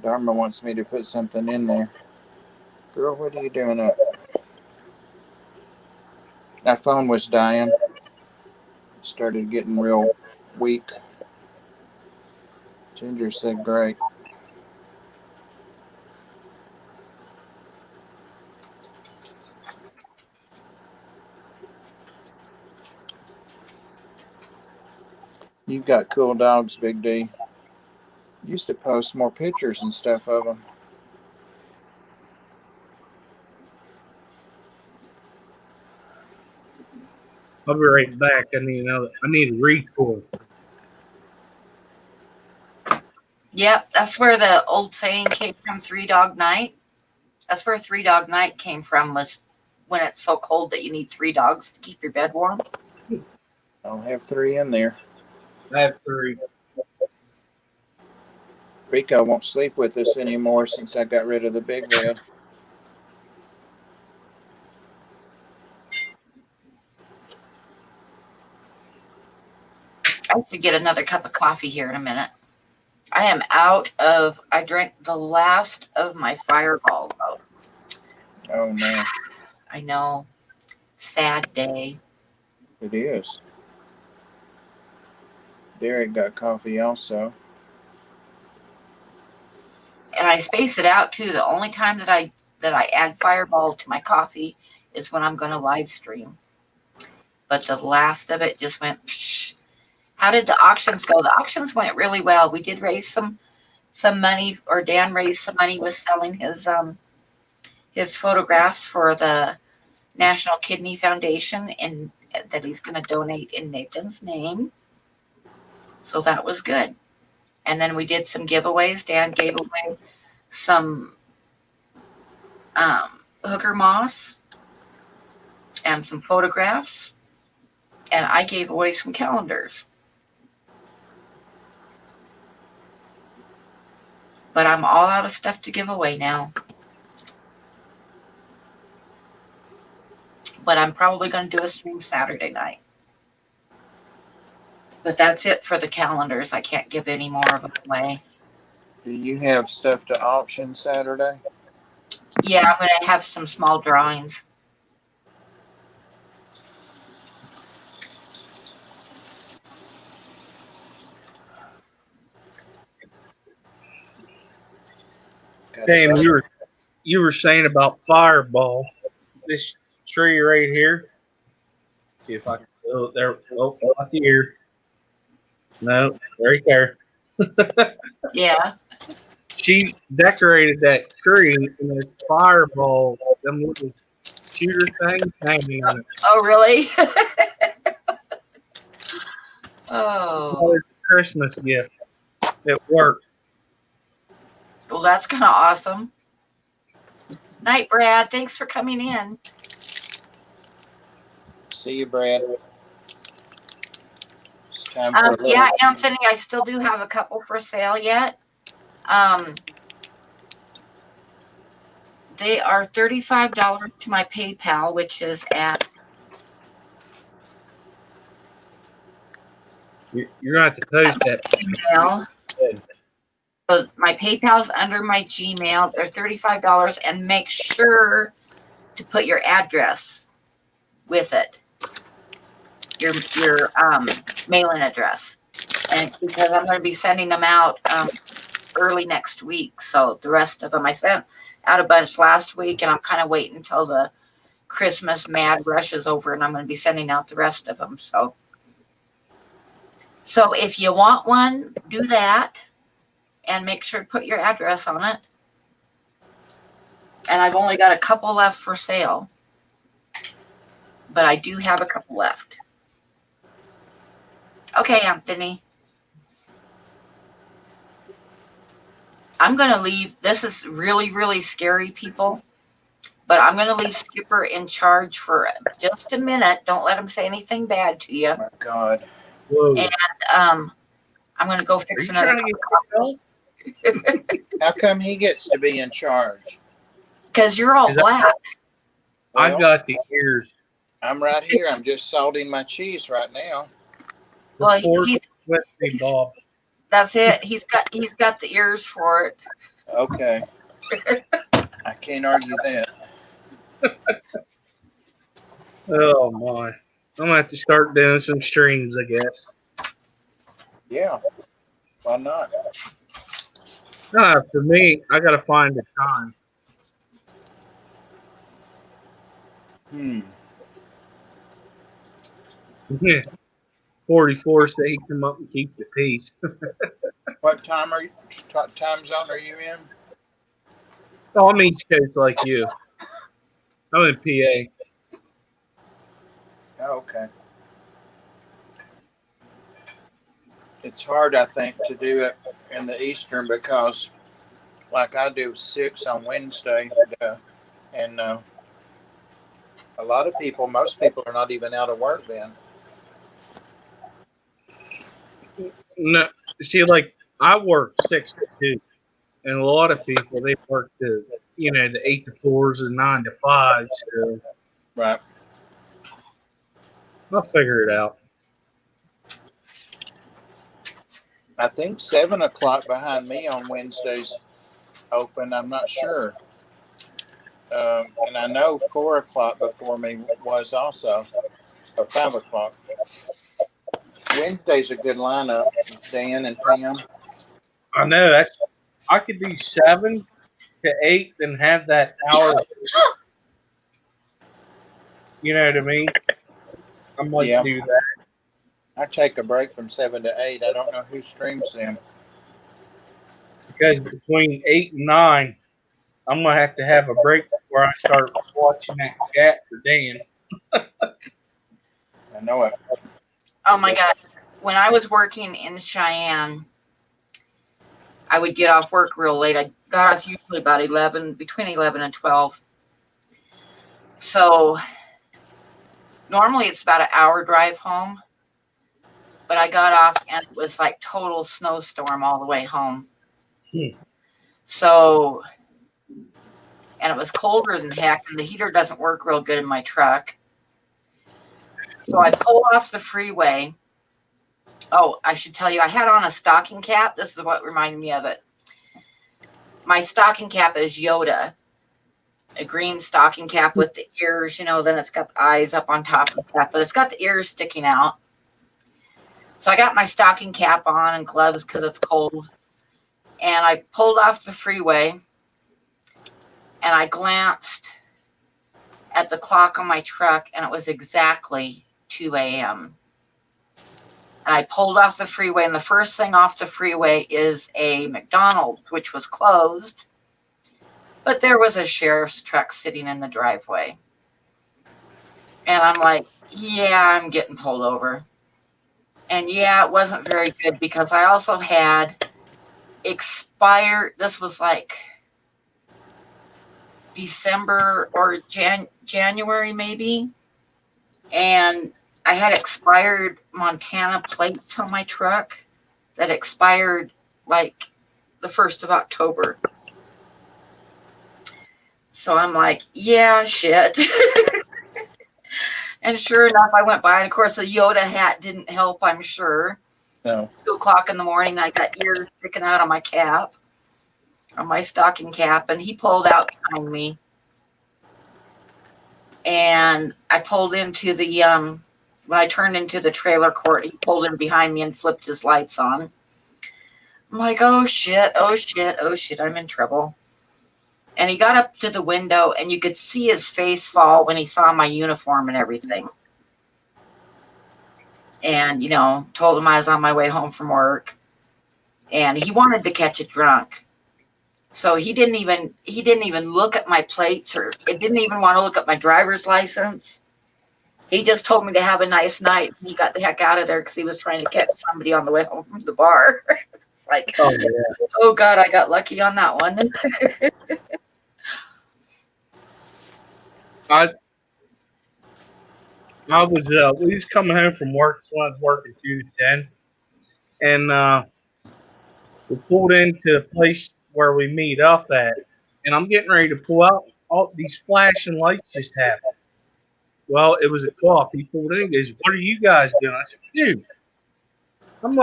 Dharma wants me to put something in there. Girl, what are you doing up? My phone was dying. It started getting real weak. Ginger said great. You've got cool dogs, Big D. Used to post more pictures and stuff of them. I'll be right back. I need a refill. Yep, that's where the old saying came from, 3 Dog Night. That's where 3 Dog Night came from, was when it's so cold that you need 3 dogs to keep your bed warm. I'll have 3 in there. I have 3. Rico won't sleep with us anymore since I got rid of the big red. I have to get another cup of coffee here in a minute. I drank the last of my Fireball, though. Oh, no. I know. Sad day. It is. Derek got coffee also. And I space it out, too. The only time that I add Fireball to my coffee is when I'm going to live stream. But the last of it just went, psh. How did the auctions go? The auctions went really well. We did raise some money, or Dan raised some money with selling his photographs for the National Kidney Foundation, and that he's going to donate in Nathan's name. So that was good. And then we did some giveaways. Dan gave away some hooker moss and some photographs, and I gave away some calendars. But I'm all out of stuff to give away now. But I'm probably going to do a stream Saturday night. But that's it for the calendars. I can't give any more of them away. Do you have stuff to auction Saturday? Yeah, I'm going to have some small drawings. Sam, you were saying about Fireball. This tree right here. See if I can. Oh, there. Oh, not here. No, right there. Yeah. She decorated that tree and there's Fireball, them little shooter things hanging on it. Oh, really? Oh, Oh, it's a Christmas gift. It worked. well, that's kind of awesome. Night, Brad. Thanks for coming in. See you, Brad. It's time for a little. Yeah, Anthony, I still do have a couple for sale yet. They are $35 to my PayPal, which is at. You're going to have to post that. Gmail. So my PayPal's under my Gmail. They're $35, and make sure to put your address with it. Your mailing address, and because I'm going to be sending them out early next week. So the rest of them, I sent out a bunch last week, and I'm kind of waiting until the Christmas mad rush is over, and I'm going to be sending out the rest of them. So if you want one, do that, and make sure to put your address on it. And I've only got a couple left for sale, but I do have a couple left. Okay, Anthony. I'm going to leave. This is really, really scary, people. But I'm going to leave Skipper in charge for just a minute. Don't let him say anything bad to you. Oh my God. Whoa. And I'm going to go fix another cup of coffee. How come he gets to be in charge? Because you're all black. I've Well, got the ears. I'm right here. I'm just salting my cheese right now. Well, With me, Bob. that's it. He's got the ears for it. Okay. I can't argue that. Oh my! I'm gonna have to start doing some streams, I guess. Yeah. Why not? No, for me, I gotta find the time. 44 say come up and keep the peace. What time time zone are you in? Oh, I'm East Coast like you. I'm in PA. Oh, okay. It's hard, I think, to do it in the Eastern because, like I do 6 on Wednesday, and a lot of people, most people are not even out of work then. No, see, like I work 6 to 2, and a lot of people they work the 8 to 4s and 9 to 5s. So Right. I'll figure it out. I think 7 o'clock behind me on Wednesdays open. I'm not sure. And I know 4 o'clock before me was also, or 5 o'clock. Wednesday's a good lineup, Dan and Pam. I know I could do 7 to 8 and have that hour. You know what I mean? I might do that. I take a break from 7 to 8. I don't know who streams them. Because between 8 and 9, I'm gonna have to have a break before I start watching that cat for Dan. I know it. Oh my God. When I was working in Cheyenne, I would get off work real late. I got off usually about between 11 and 12. So normally it's about an hour drive home, but I got off and it was like total snowstorm all the way home. So, and it was colder than heck, and the heater doesn't work real good in my truck. So I pull off the freeway. Oh, I should tell you, I had on a stocking cap. This is what reminded me of it. My stocking cap is Yoda, a green stocking cap with the ears, then it's got the eyes up on top and stuff, but it's got the ears sticking out. So I got my stocking cap on and gloves because it's cold. And I pulled off the freeway and I glanced at the clock on my truck and it was exactly 2 a.m. And I pulled off the freeway, and the first thing off the freeway is a McDonald's, which was closed. But there was a sheriff's truck sitting in the driveway. And I'm like, yeah, I'm getting pulled over. And yeah, it wasn't very good because I also had expired, this was like December or January maybe. And I had expired Montana plates on my truck that expired like the 1st of October. So I'm like, yeah, shit. And sure enough, I went by. And of course, the Yoda hat didn't help, I'm sure. No. 2 o'clock in the morning, I got ears sticking out on my cap, on my stocking cap. And he pulled out behind me. And I pulled into the, when I turned into the trailer court, he pulled in behind me and flipped his lights on. I'm like, oh shit, oh shit, oh shit, I'm in trouble. And he got up to the window and you could see his face fall when he saw my uniform and everything. And, told him I was on my way home from work. And he wanted to catch a drunk. So he didn't even look at my plates, or it didn't even want to look at my driver's license. He just told me to have a nice night. He got the heck out of there because he was trying to catch somebody on the way home from the bar. It's like, oh God, I got lucky on that one. We was coming home from work, so I was working 2 to 10, and we pulled into the place where we meet up at, and I'm getting ready to pull out. All these flashing lights just happened. Well, it was a cop. He pulled in and goes, "What are you guys doing?" I said, "Dude, I'm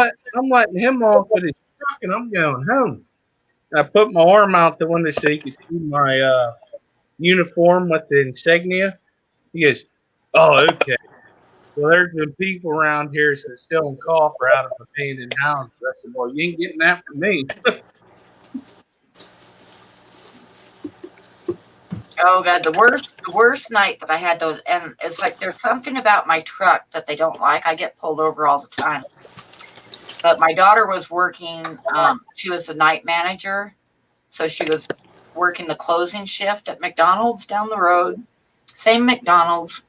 letting him off with his truck, and I'm going home." And I put my arm out the window so he could see my uniform with the insignia. He goes, "Oh, okay. Well, there's been people around here so selling copper out of abandoned houses." I said, "Well, you ain't getting that from me." Oh God, the worst night that I had those, and it's like there's something about my truck that they don't like. I get pulled over all the time. But my daughter was working, she was the night manager. So she was working the closing shift at McDonald's down the road, same McDonald's.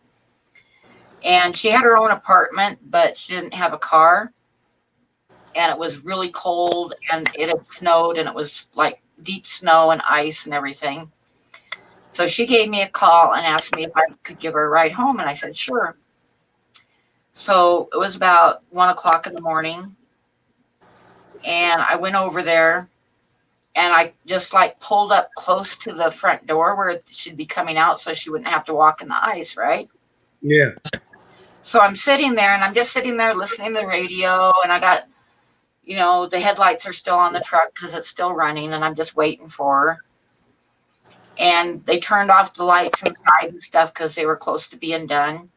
And she had her own apartment, but she didn't have a car. And it was really cold and it had snowed and it was like deep snow and ice and everything. So she gave me a call and asked me if I could give her a ride home. And I said, sure. So it was about 1 o'clock in the morning. And I went over there and I just like pulled up close to the front door where she'd be coming out so she wouldn't have to walk in the ice, right? Yeah. So I'm sitting there and I'm just sitting there listening to the radio, and I got, the headlights are still on the truck because it's still running, and I'm just waiting for her. And they turned off the lights inside and stuff because they were close to being done.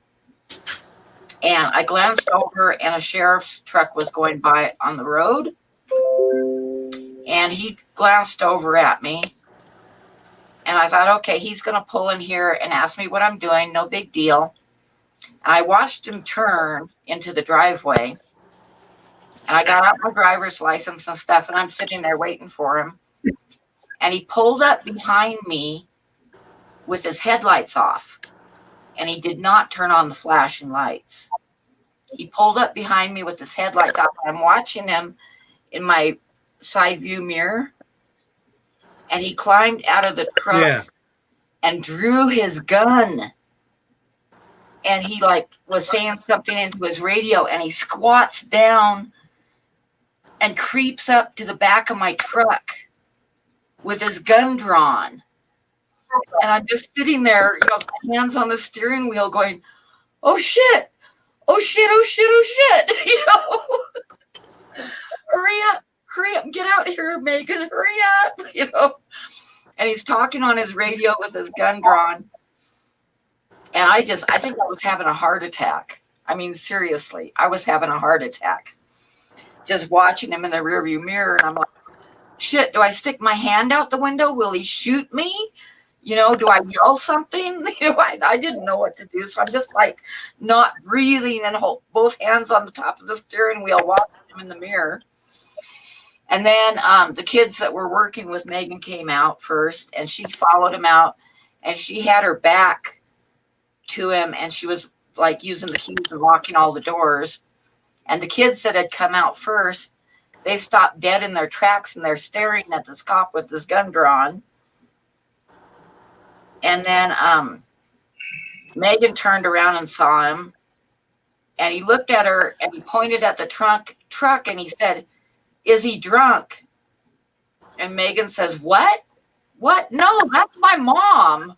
And I glanced over and a sheriff's truck was going by on the road. And he glanced over at me. And I thought, okay, he's going to pull in here and ask me what I'm doing. No big deal. And I watched him turn into the driveway. And I got out my driver's license and stuff, and I'm sitting there waiting for him. And he pulled up behind me with his headlights off. And he did not turn on the flashing lights. He pulled up behind me with his headlights off. I'm watching him in my side view mirror. And he climbed out of the truck and drew his gun. And he was saying something into his radio, and he squats down and creeps up to the back of my truck with his gun drawn. And I'm just sitting there, hands on the steering wheel going, oh shit, oh shit, oh shit, oh shit, you know, hurry up, get out here, Megan, hurry up, you know. And he's talking on his radio with his gun drawn. And I think I was having a heart attack. I mean, seriously, I was having a heart attack just watching him in the rearview mirror. And I'm like, shit, do I stick my hand out the window? Will he shoot me? You know, do I yell something? You know, I didn't know what to do. So I'm just like not breathing and hold both hands on the top of the steering wheel watching him in the mirror. And then the kids that were working with Megan came out first, and she followed him out, and she had her back to him, and she was like using the keys and locking all the doors. And the kids that had come out first, they stopped dead in their tracks, and they're staring at this cop with his gun drawn. And then Megan turned around and saw him, and he looked at her, and he pointed at the truck, and he said, "Is he drunk?" And Megan says, "What? What? No, that's my mom."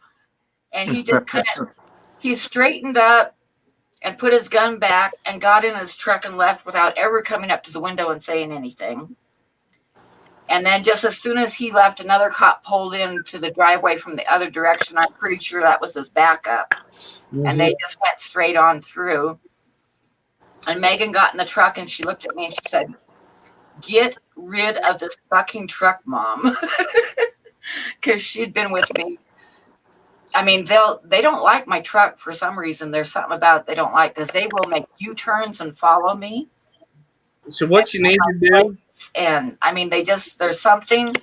And he just he straightened up and put his gun back and got in his truck and left without ever coming up to the window and saying anything. And then just as soon as he left, another cop pulled into the driveway from the other direction. I'm pretty sure that was his backup. Mm-hmm. And they just went straight on through. And Megan got in the truck, and she looked at me and she said, "Get rid of this fucking truck, Mom." Because she'd been with me. I mean, they don't like my truck for some reason. There's something about it they don't like, because they will make U-turns and follow me. So what you need to do? And I mean, there's something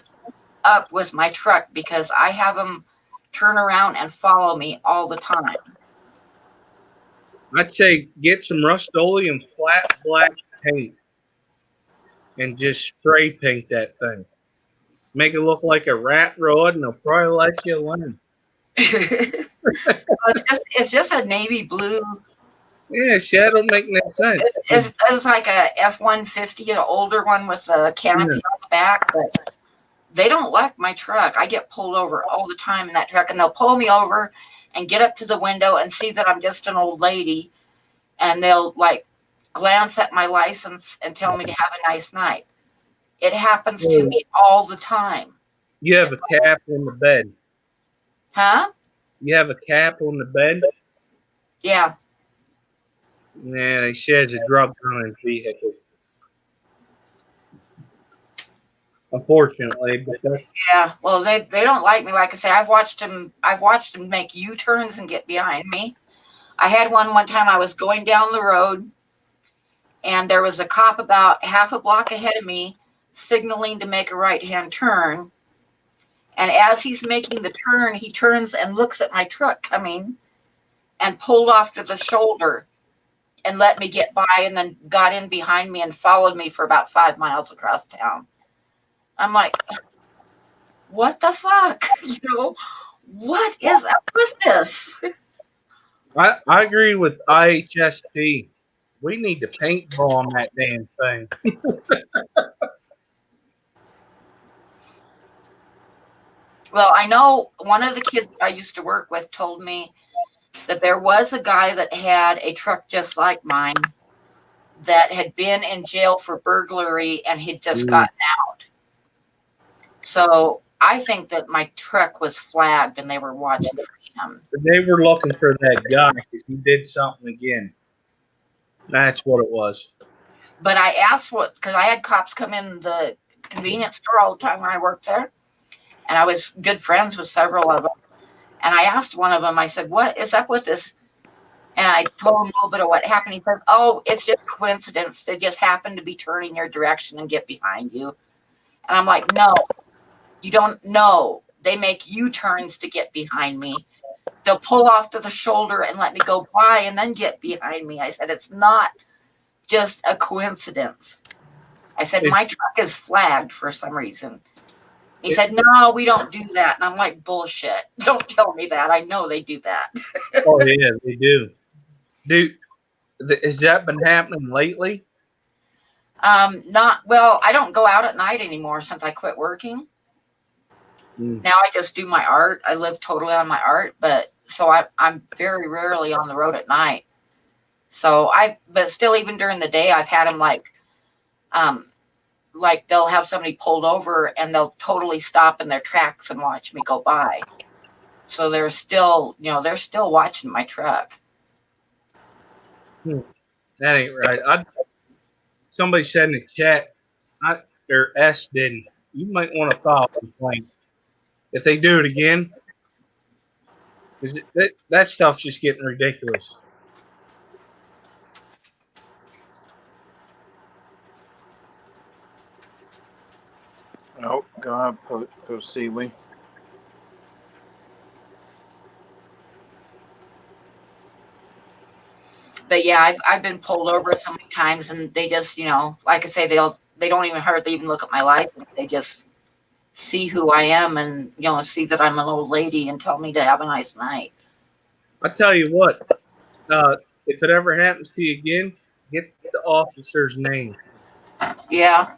up with my truck, because I have them turn around and follow me all the time. I'd say get some Rust-Oleum flat black paint and just spray paint that thing. Make it look like a rat rod, and they'll probably let you alone. It's just a navy blue. Yeah, see, that don't make no sense. It's like a F-150, an older one with a canopy on the back, but they don't like my truck. I get pulled over all the time in that truck, and they'll pull me over and get up to the window and see that I'm just an old lady, and they'll like glance at my license and tell me to have a nice night. It happens to me all the time. You have a cap on the bed. Huh? You have a cap on the bed? Yeah. Yeah, they say it's a drug running vehicle. Unfortunately, but that's... Yeah. Well, they don't like me. Like I say, I've watched them make U-turns and get behind me. I had one time I was going down the road, and there was a cop about half a block ahead of me signaling to make a right-hand turn. And as he's making the turn, he turns and looks at my truck coming and pulled off to the shoulder and let me get by, and then got in behind me and followed me for about 5 miles across town. I'm like, what the fuck? You know, what is up with this? I agree with IHSP. We need to paintball that damn thing. Well, I know one of the kids I used to work with told me that there was a guy that had a truck just like mine that had been in jail for burglary, and he'd just gotten out. So I think that my truck was flagged and they were watching for him. They were looking for that guy because he did something again. That's what it was. But I asked because I had cops come in the convenience store all the time when I worked there. And I was good friends with several of them. And I asked one of them, I said, "What is up with this?" And I told him a little bit of what happened. He said, "Oh, it's just coincidence. They just happened to be turning your direction and get behind you." And I'm like, "No, you don't know. They make U-turns to get behind me. They'll pull off to the shoulder and let me go by and then get behind me." I said, "It's not just a coincidence." I said, "My truck is flagged for some reason." He said, "No, we don't do that." And I'm like, "Bullshit. Don't tell me that. I know they do that." Oh, yeah, they do. Has that been happening lately? Not well. I don't go out at night anymore since I quit working. Now I just do my art. I live totally on my art, but so I'm very rarely on the road at night. So but still, even during the day, I've had them like they'll have somebody pulled over and they'll totally stop in their tracks and watch me go by. So they're still, they're still watching my truck. That ain't right. Somebody said in the chat, or S didn't. You might want to file a complaint if they do it again. Because that stuff's just getting ridiculous. Oh, God, go see we. But yeah, I've been pulled over so many times, and they just, like I say, they don't even hardly even look at my license. They just see who I am and see that I'm an old lady and tell me to have a nice night. I tell you what, if it ever happens to you again, get the officer's name. Yeah.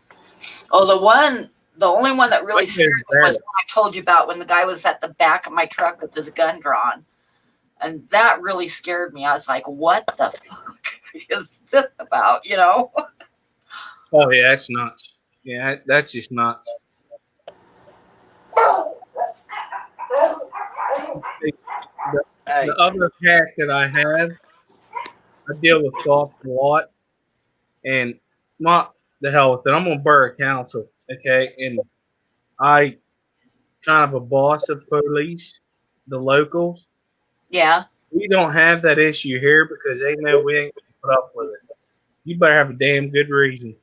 Oh, the only one that really scared me was what I told you about, when the guy was at the back of my truck with his gun drawn. And that really scared me. I was like, what the fuck is this about, Oh, yeah, that's nuts. Yeah, that's just nuts. The other hack that I have, I deal with cops a lot, and not the hell with it. I'm on borough council, okay, and I kind of a boss of police, the locals. Yeah. We don't have that issue here because they know we ain't gonna put up with it. You better have a damn good reason.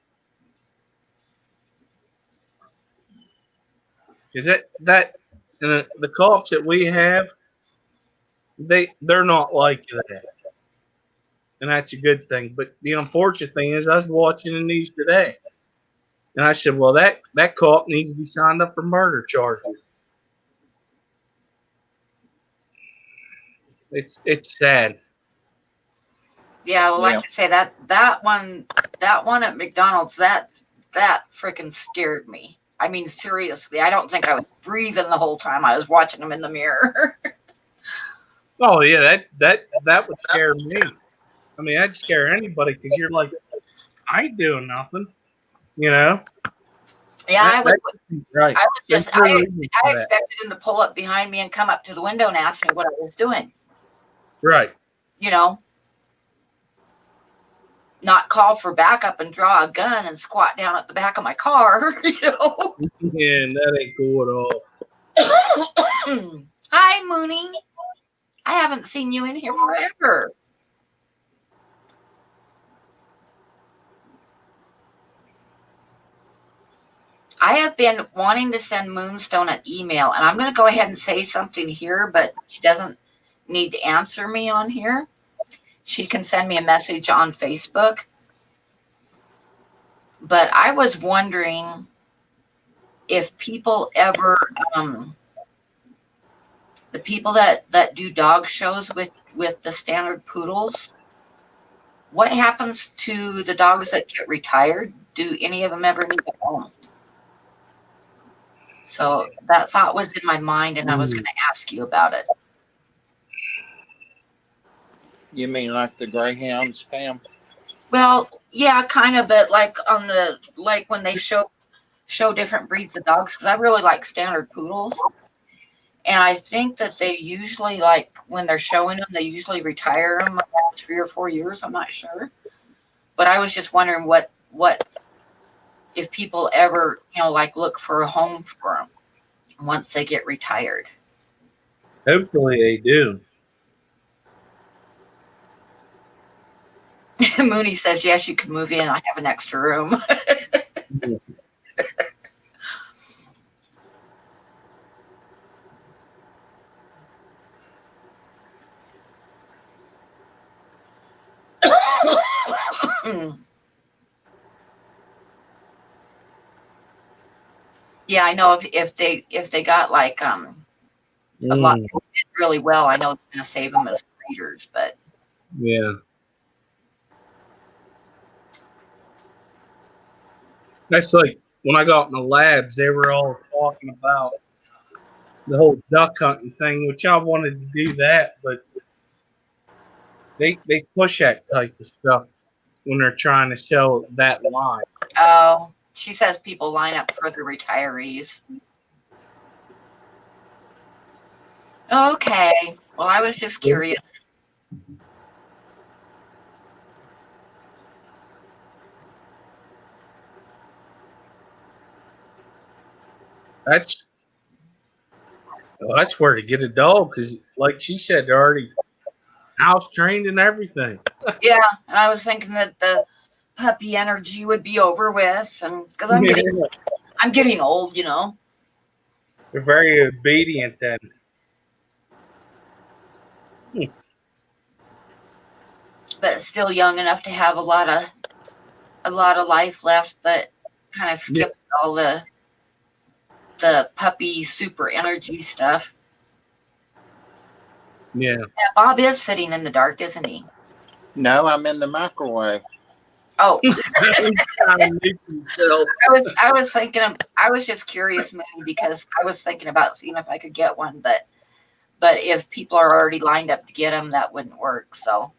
Because the cops that we have, they're not like that, and that's a good thing. But the unfortunate thing is, I was watching the news today, and I said, well, that cop needs to be signed up for murder charges. It's sad. Yeah, well, like I say, that one at McDonald's, that freaking scared me. I mean, seriously, I don't think I was breathing the whole time I was watching them in the mirror. Oh yeah, that would scare me. I mean, that'd scare anybody because you're like, I ain't doing nothing, Yeah, I expected him to pull up behind me and come up to the window and ask me what I was doing. Right. Not call for backup and draw a gun and squat down at the back of my car, Yeah, that ain't cool at all. Hi, Mooney. I haven't seen you in here forever. I have been wanting to send Moonstone an email, and I'm going to go ahead and say something here, but she doesn't need to answer me on here. She can send me a message on Facebook. But I was wondering if people ever, the people that do dog shows with the standard poodles, what happens to the dogs that get retired? Do any of them ever need a home? So that thought was in my mind, and I was going to ask you about it. You mean like the greyhounds, Pam? Well, yeah, kind of, but like when they show different breeds of dogs, because I really like standard poodles, and I think that they usually, like when they're showing them, they usually retire them about 3 or 4 years. I'm not sure, but I was just wondering what if people ever like look for a home for them once they get retired. Hopefully they do. Mooney says, yes, you can move in. I have an extra room. Yeah, I know if they got like a lot did really well, I know they're going to save them as breeders, but yeah. That's like when I got in the labs, they were all talking about the whole duck hunting thing, which I wanted to do that, but They push that type of stuff when they're trying to show that line. Oh, she says people line up for the retirees. Okay. Well, I was just curious. That's where to get a dog because, like she said, they're already house trained and everything. Yeah, and I was thinking that the puppy energy would be over with, and because I'm getting old, you know. They're very obedient then. But still young enough to have a lot of life left, but kind of skipped all the puppy super energy stuff. Yeah. Bob is sitting in the dark, isn't he? No, I'm in the microwave. Oh, I was thinking I was just curious, maybe because I was thinking about seeing if I could get one, but if people are already lined up to get them, that wouldn't work. So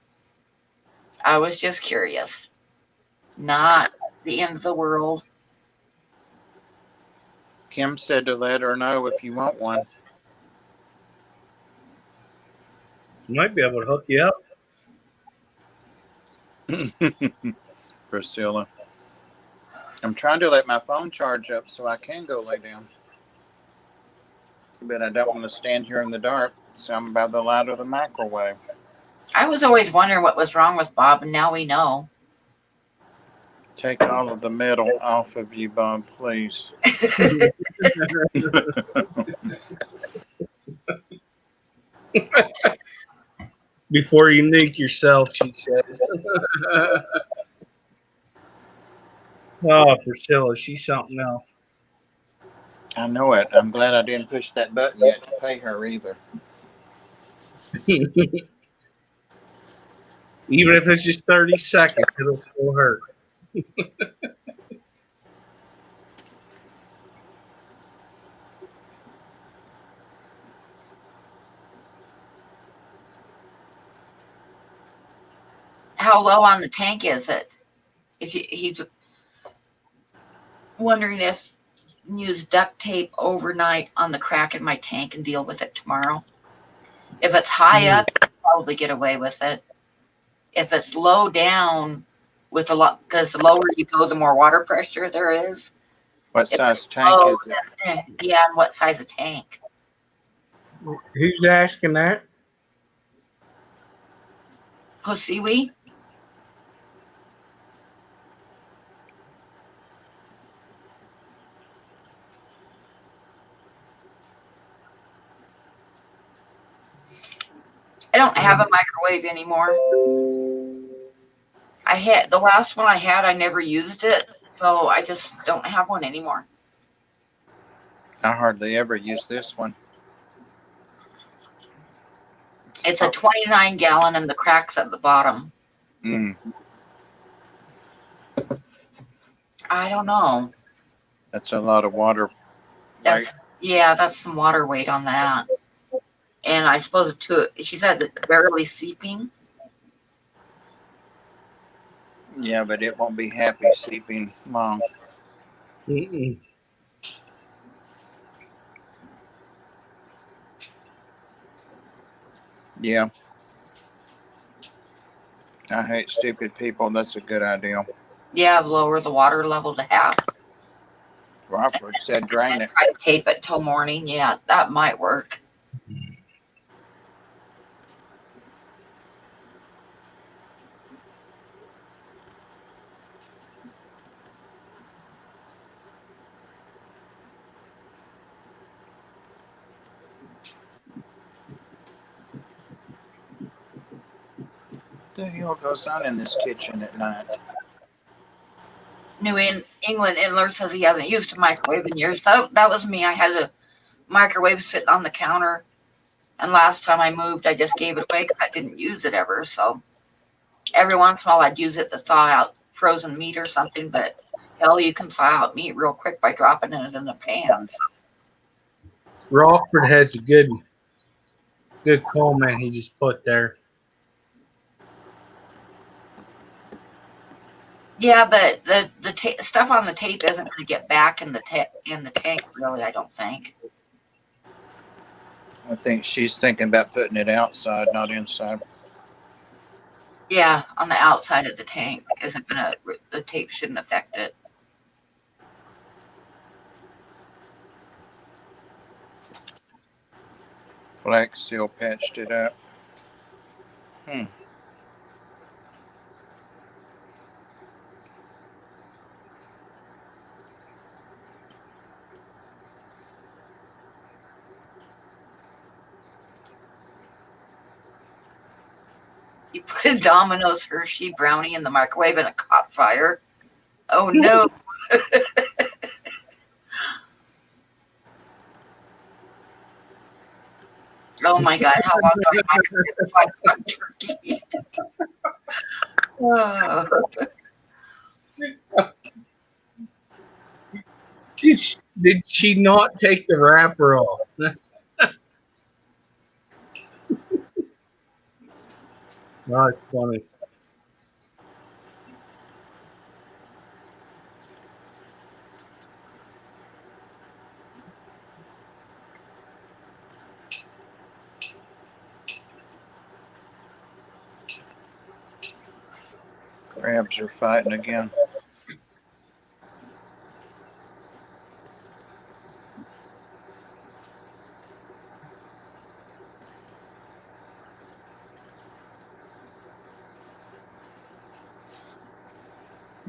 I was just curious. Not the end of the world. Kim said to let her know if you want one. might be able to hook you up. Priscilla. I'm trying to let my phone charge up so I can go lay down. But I don't want to stand here in the dark, so I'm by the light of the microwave. I was always wondering what was wrong with Bob, and now we know. Take all of the metal off of you, Bob, please. Before you nuke yourself, she says. Oh, Priscilla, she's something else. I know it. I'm glad I didn't push that button yet to pay her either. Even if it's just 30 seconds, it'll still hurt. How low on the tank is it? If he's wondering if use duct tape overnight on the crack in my tank and deal with it tomorrow. If it's high up, I'll probably get away with it. If it's low down, with a lot, because the lower you go, the more water pressure there is. What size tank is it? Yeah, and what size of tank? Who's asking that? Pussy-wee? I don't have a microwave anymore. I had the last one I had, I never used it, so I just don't have one anymore. I hardly ever use this one. It's a 29 gallon and the crack's at the bottom. I don't know. That's a lot of water. That's some water weight on that. And I suppose she said it's barely seeping. Yeah, but it won't be happy seeping long. Mm-mm. Yeah. I hate stupid people. That's a good idea. Yeah, lower the water level to half. Rockford said drain it. Try to tape it till morning. Yeah, that might work. What the hell goes on in this kitchen at night? New England Inler says he hasn't used a microwave in years. That was me. I had a microwave sitting on the counter, and last time I moved, I just gave it away because I didn't use it ever. So every once in a while, I'd use it to thaw out frozen meat or something. But hell, you can thaw out meat real quick by dropping it in the pan. So. Rockford has a good comment he just put there. Yeah, but the stuff on the tape isn't going to get back in the tank. Really, I don't think. I think she's thinking about putting it outside, not inside. Yeah, on the outside of the tank isn't gonna. The tape shouldn't affect it. Flex Seal patched it up. You put a Domino's Hershey brownie in the microwave and it caught fire. Oh no! Oh my God! How long do I microwave the 5 pound turkey? Oh. Did she not take the wrapper off? No, it's funny. Crabs are fighting again.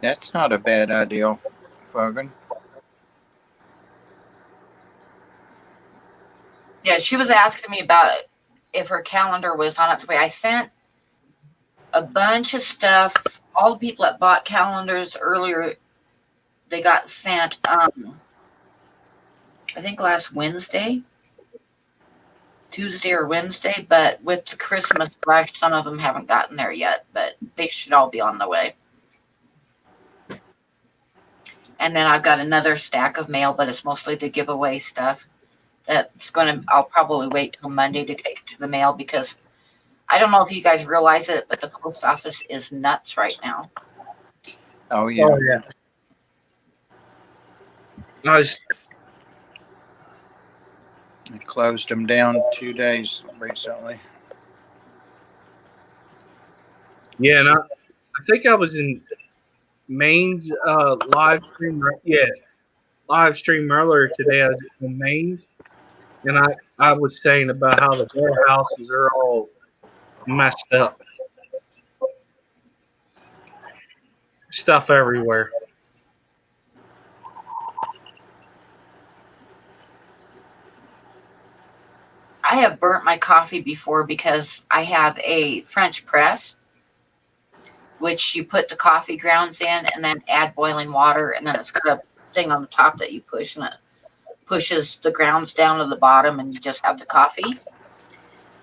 That's not a bad idea, Fogan. Yeah, she was asking me about it, if her calendar was on its way. I sent a bunch of stuff. All the people that bought calendars earlier, they got sent. I think last Wednesday, Tuesday or Wednesday. But with the Christmas rush, some of them haven't gotten there yet. But they should all be on the way. And then I've got another stack of mail, but it's mostly the giveaway stuff. I'll probably wait till Monday to take it to the mail because I don't know if you guys realize it, but the post office is nuts right now. Oh yeah. Oh yeah. They closed them down 2 days recently. Yeah, and I think I was in Maine's live stream. Yeah, live stream earlier today. I was in Maine's, and I was saying about how the warehouses are all messed up, stuff everywhere. I have burnt my coffee before because I have a French press, which you put the coffee grounds in and then add boiling water, and then it's got a thing on the top that you push, and it pushes the grounds down to the bottom, and you just have the coffee.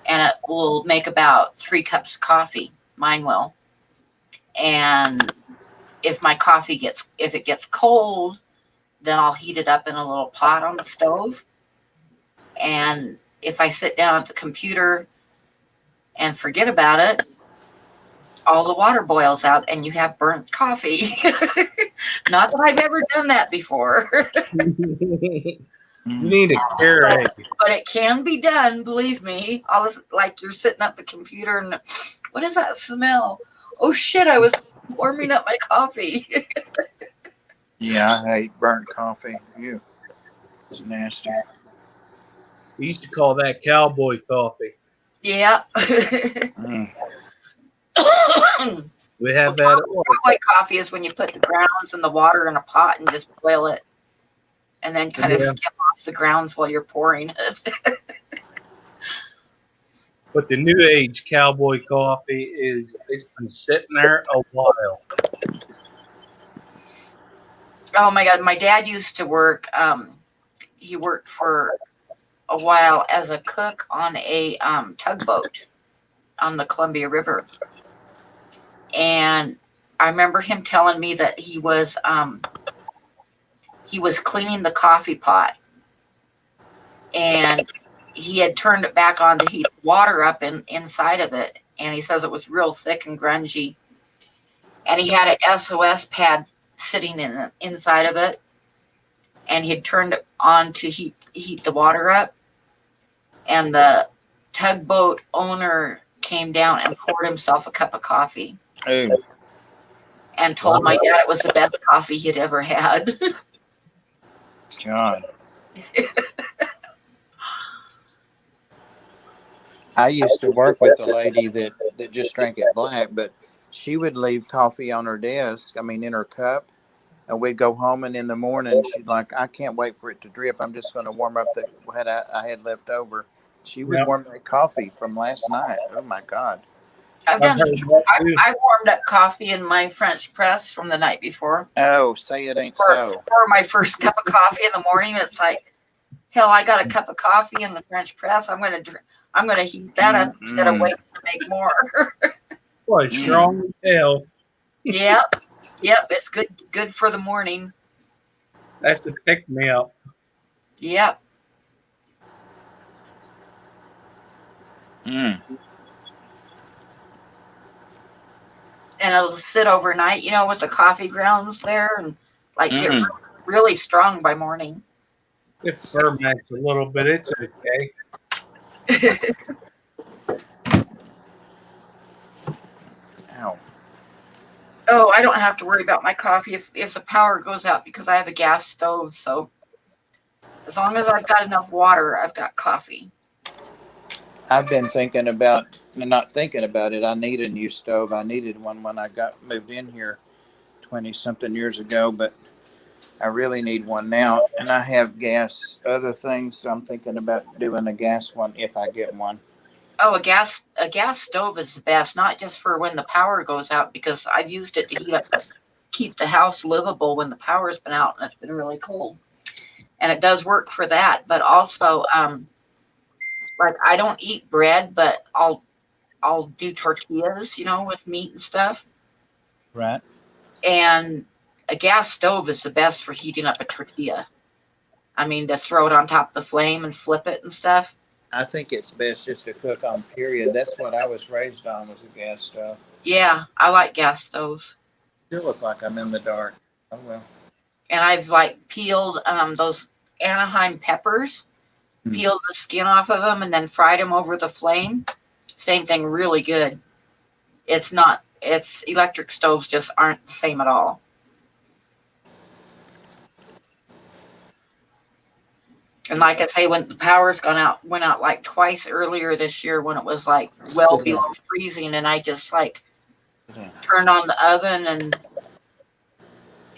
And it will make about 3 cups of coffee. Mine will. And if it gets cold, then I'll heat it up in a little pot on the stove. And if I sit down at the computer and forget about it, all the water boils out and you have burnt coffee. Not that I've ever done that before. You need a Keurig. But it can be done, believe me. Like you're sitting at the computer and what is that smell? Oh shit, I was warming up my coffee. Yeah, I hate burnt coffee. Ew. It's nasty. We used to call that cowboy coffee. Yeah. Mm. We have that at work. Cowboy coffee is when you put the grounds and the water in a pot and just boil it. And then kind of skim off the grounds while you're pouring it. But the new age cowboy coffee it's been sitting there a while. Oh my God. My dad used to work, he worked for a while as a cook on a tugboat on the Columbia River. And I remember him telling me that he was cleaning the coffee pot, and he had turned it back on to heat water up inside of it, and he says it was real thick and grungy. and he had an SOS pad sitting inside of it, and he had turned it on to heat the water up, and the tugboat owner came down and poured himself a cup of coffee Ooh, and told my dad it was the best coffee he'd ever had. God. I used to work with a lady that just drank it black, but she would leave coffee on her desk, I mean, in her cup. And we'd go home, and in the morning, she'd like, I can't wait for it to drip. I'm just going to warm up the what I had left over. She would Yep. warm that coffee from last night. Oh, my God. I've I've done. heard that too. I warmed up coffee in my French press from the night before. Oh, say it ain't For, so. for my first cup of coffee in the morning, it's like, hell, I got a cup of coffee in the French press. I'm gonna heat that up instead of waiting to make more. Boy, strong as hell. Yep, it's good for the morning. That's the pick me up. Yep. Mm. And it'll sit overnight, with the coffee grounds there, and like get Mm. really strong by morning. It ferments a little bit. It's okay. Ow. Oh, I don't have to worry about my coffee if the power goes out because I have a gas stove. So as long as I've got enough water, I've got coffee. I've been thinking about, not thinking about it. I need a new stove. I needed one when I moved in here 20 something years ago, but I really need one now. And I have gas, other things. So I'm thinking about doing a gas one if I get one. Oh, a gas stove is the best, not just for when the power goes out, because I've used it to keep the house livable when the power's been out and it's been really cold. And it does work for that, but also like I don't eat bread, but I'll do tortillas, with meat and stuff. Right. And a gas stove is the best for heating up a tortilla. I mean, to throw it on top of the flame and flip it and stuff. I think it's best just to cook on, period. That's what I was raised on, was a gas stove. Yeah, I like gas stoves. Still look like I'm in the dark. Oh, well. And I've like peeled those Anaheim peppers, peeled the skin off of them, and then fried them over the flame. Same thing, really good. It's electric stoves just aren't the same at all. And like I say, when the power's went out like twice earlier this year when it was like well below freezing, and I just like turned on the oven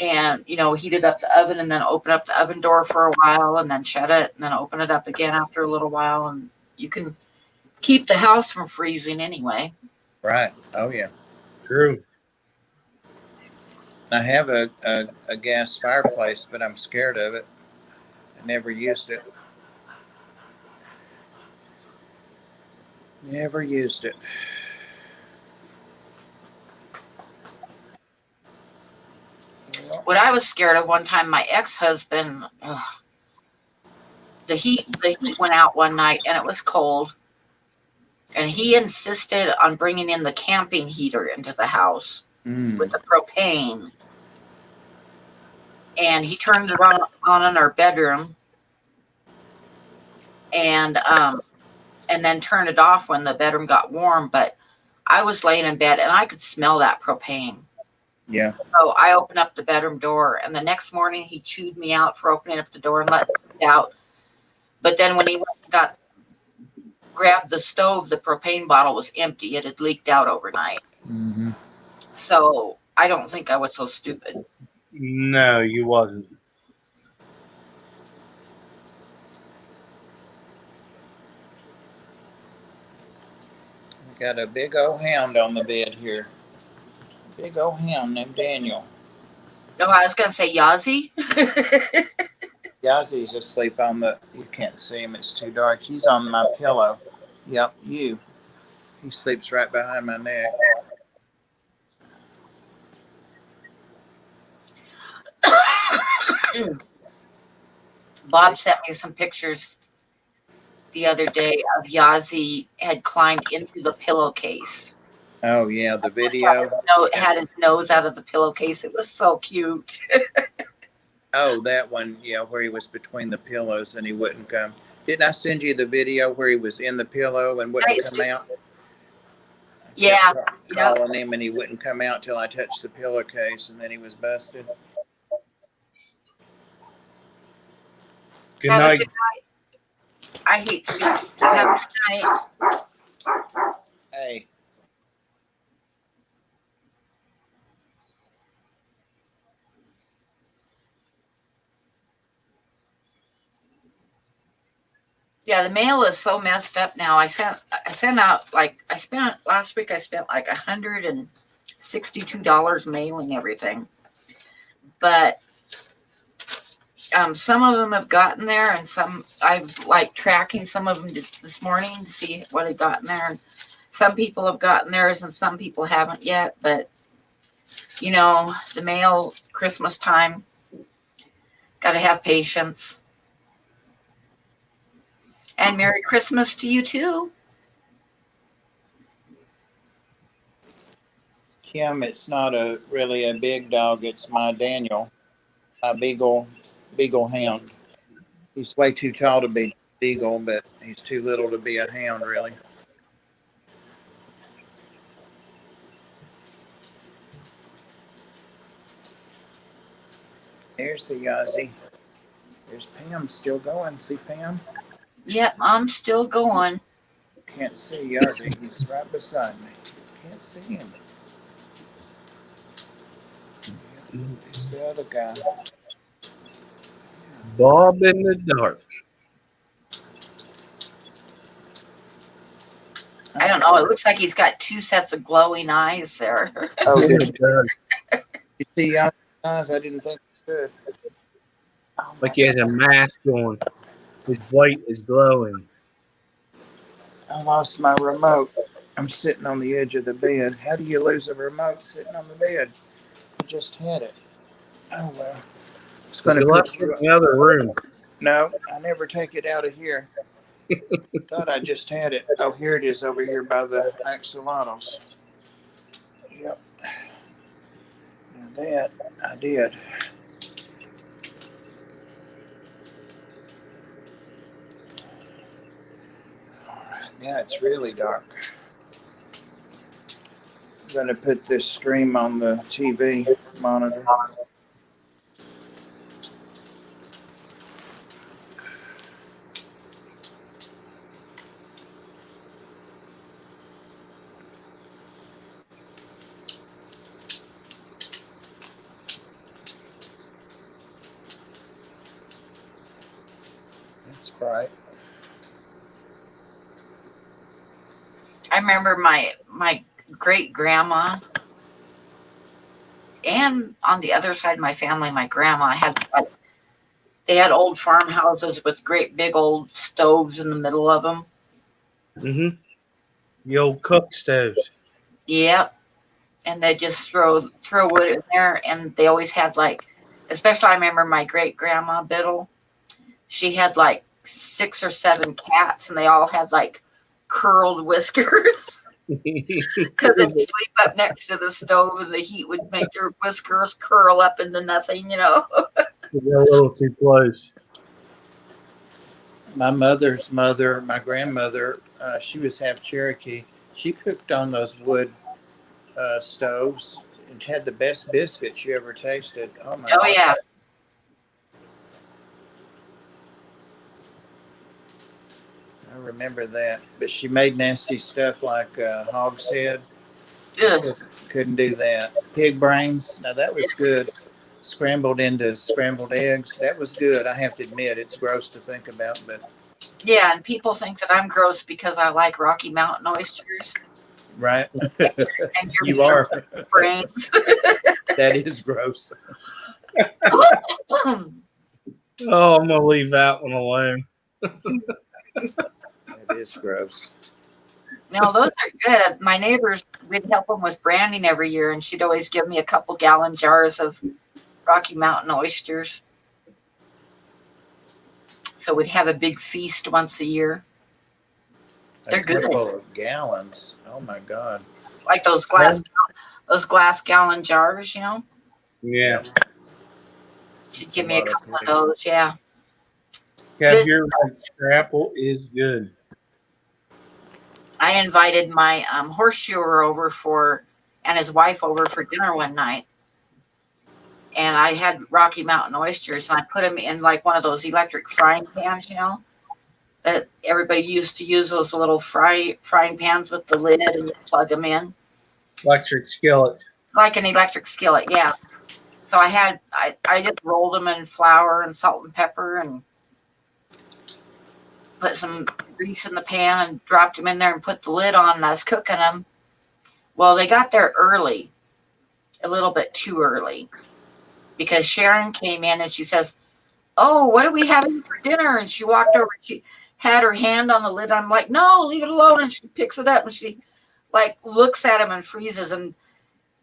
and heated up the oven and then open up the oven door for a while and then shut it and then open it up again after a little while, and you can keep the house from freezing anyway. Right. Oh, yeah. True. I have a gas fireplace, but I'm scared of it. I never used it. Never used it. What I was scared of one time, my ex-husband, the heat went out one night and it was cold, and he insisted on bringing in the camping heater into the house with the propane, and he turned it on in our bedroom, and then turned it off when the bedroom got warm. But I was laying in bed and I could smell that propane. Yeah. So I opened up the bedroom door, and the next morning he chewed me out for opening up the door and letting me out. But then when he grabbed the stove, the propane bottle was empty. It had leaked out overnight. Mm-hmm. So I don't think I was so stupid. No, you wasn't. Got a big old hound on the bed here. Big old hound named Daniel. Oh, I was going to say Yazzie. Yazzie's asleep on you can't see him, it's too dark. He's on my pillow. Yep, he sleeps right behind my neck. Bob sent me some pictures the other day of Yazzie had climbed into the pillowcase Oh yeah, the video. No, had his nose out of the pillowcase. It was so cute. Oh, that one, yeah, where he was between the pillows and he wouldn't come. Didn't I send you the video where he was in the pillow and wouldn't come out? I Yeah. kept Yep. calling him and he wouldn't come out till I touched the pillowcase and then he was busted. Good Have a night. good night. I hate to have a good night. Hey. Yeah, the mail is so messed up now. I sent out like I spent last week. I spent like $162 mailing everything, but some of them have gotten there, and some I've like tracking some of them this morning to see what had gotten there. And some people have gotten theirs, and some people haven't yet. But you know, the mail Christmas time, got to have patience. And Merry Christmas to you too. Kim, it's not really a big dog. It's my Daniel, a beagle hound. He's way too tall to be beagle, but he's too little to be a hound, really. There's the Yazzie. There's Pam still going. See Pam? Yep, I'm still going. Can't see Yazzie. He's right beside me. Can't see him. There's the other guy. Bob in the dark. I don't know. It looks like he's got two sets of glowing eyes there. Oh, Oh, there's, it does. you see Yazzie's eyes? I didn't think he could. Oh, Like he has a mask on. His white is glowing. I lost my remote. I'm sitting on the edge of the bed. How do you lose a remote sitting on the bed? I just had it. Oh well. It's going to You left put it you. in the other room. No, I never take it out of here. Thought I just had it. Oh, here it is over here by the axolotls. Yep. Now that I did. All right, now it's really dark. I'm going to put this stream on the TV monitor. It's bright. I remember my great grandma, and on the other side of my family, my grandma they had old farmhouses with great big old stoves in the middle of them. Mm-hmm. The old cook stoves. Yep, and they just throw wood in there, and they always had like, especially I remember my great grandma Biddle. She had like 6 or 7 cats, and they all had like curled whiskers. Because they'd sleep up next to the stove and the heat would make their whiskers curl up into nothing, you know. They're a little too close. My mother's mother, my grandmother, she was half Cherokee. She cooked on those wood stoves and had the best biscuits you ever tasted. Oh my Oh, God. yeah. I remember that. But she made nasty stuff like hog's head. Ugh. Couldn't do that. Pig brains. Now that was good. Scrambled into scrambled eggs. That was good. I have to admit, it's gross to think about, but Yeah, and people think that I'm gross because I like Rocky Mountain oysters. right. And your You are. brains. That is gross. Oh, I'm gonna leave that one alone. That is gross. No, those are good. My neighbors, we'd help them with branding every year, and she'd always give me a couple gallon jars of Rocky Mountain oysters. So we'd have a big feast once a year. They're A good. couple of gallons. Oh my God. like those glass gallon jars, you know. Yeah. She'd It's give a me a lot of couple of food. those. Yeah. Yeah, you're right. Scrapple is good. I invited my horseshoer over and his wife over for dinner one night. And I had Rocky Mountain oysters, and I put them in like one of those electric frying pans, you know, that everybody used to use, those little frying pans with the lid, and you plug them in Electric skillets. like an electric skillet. Yeah. So I just rolled them in flour and salt and pepper and put some grease in the pan and dropped them in there and put the lid on, and I was cooking them. Well, they got there early, a little bit too early, because Sharon came in and she says, "Oh, what are we having for dinner?" And she walked over. She had her hand on the lid. I'm like, "No, leave it alone." And she picks it up and she like looks at him and freezes. And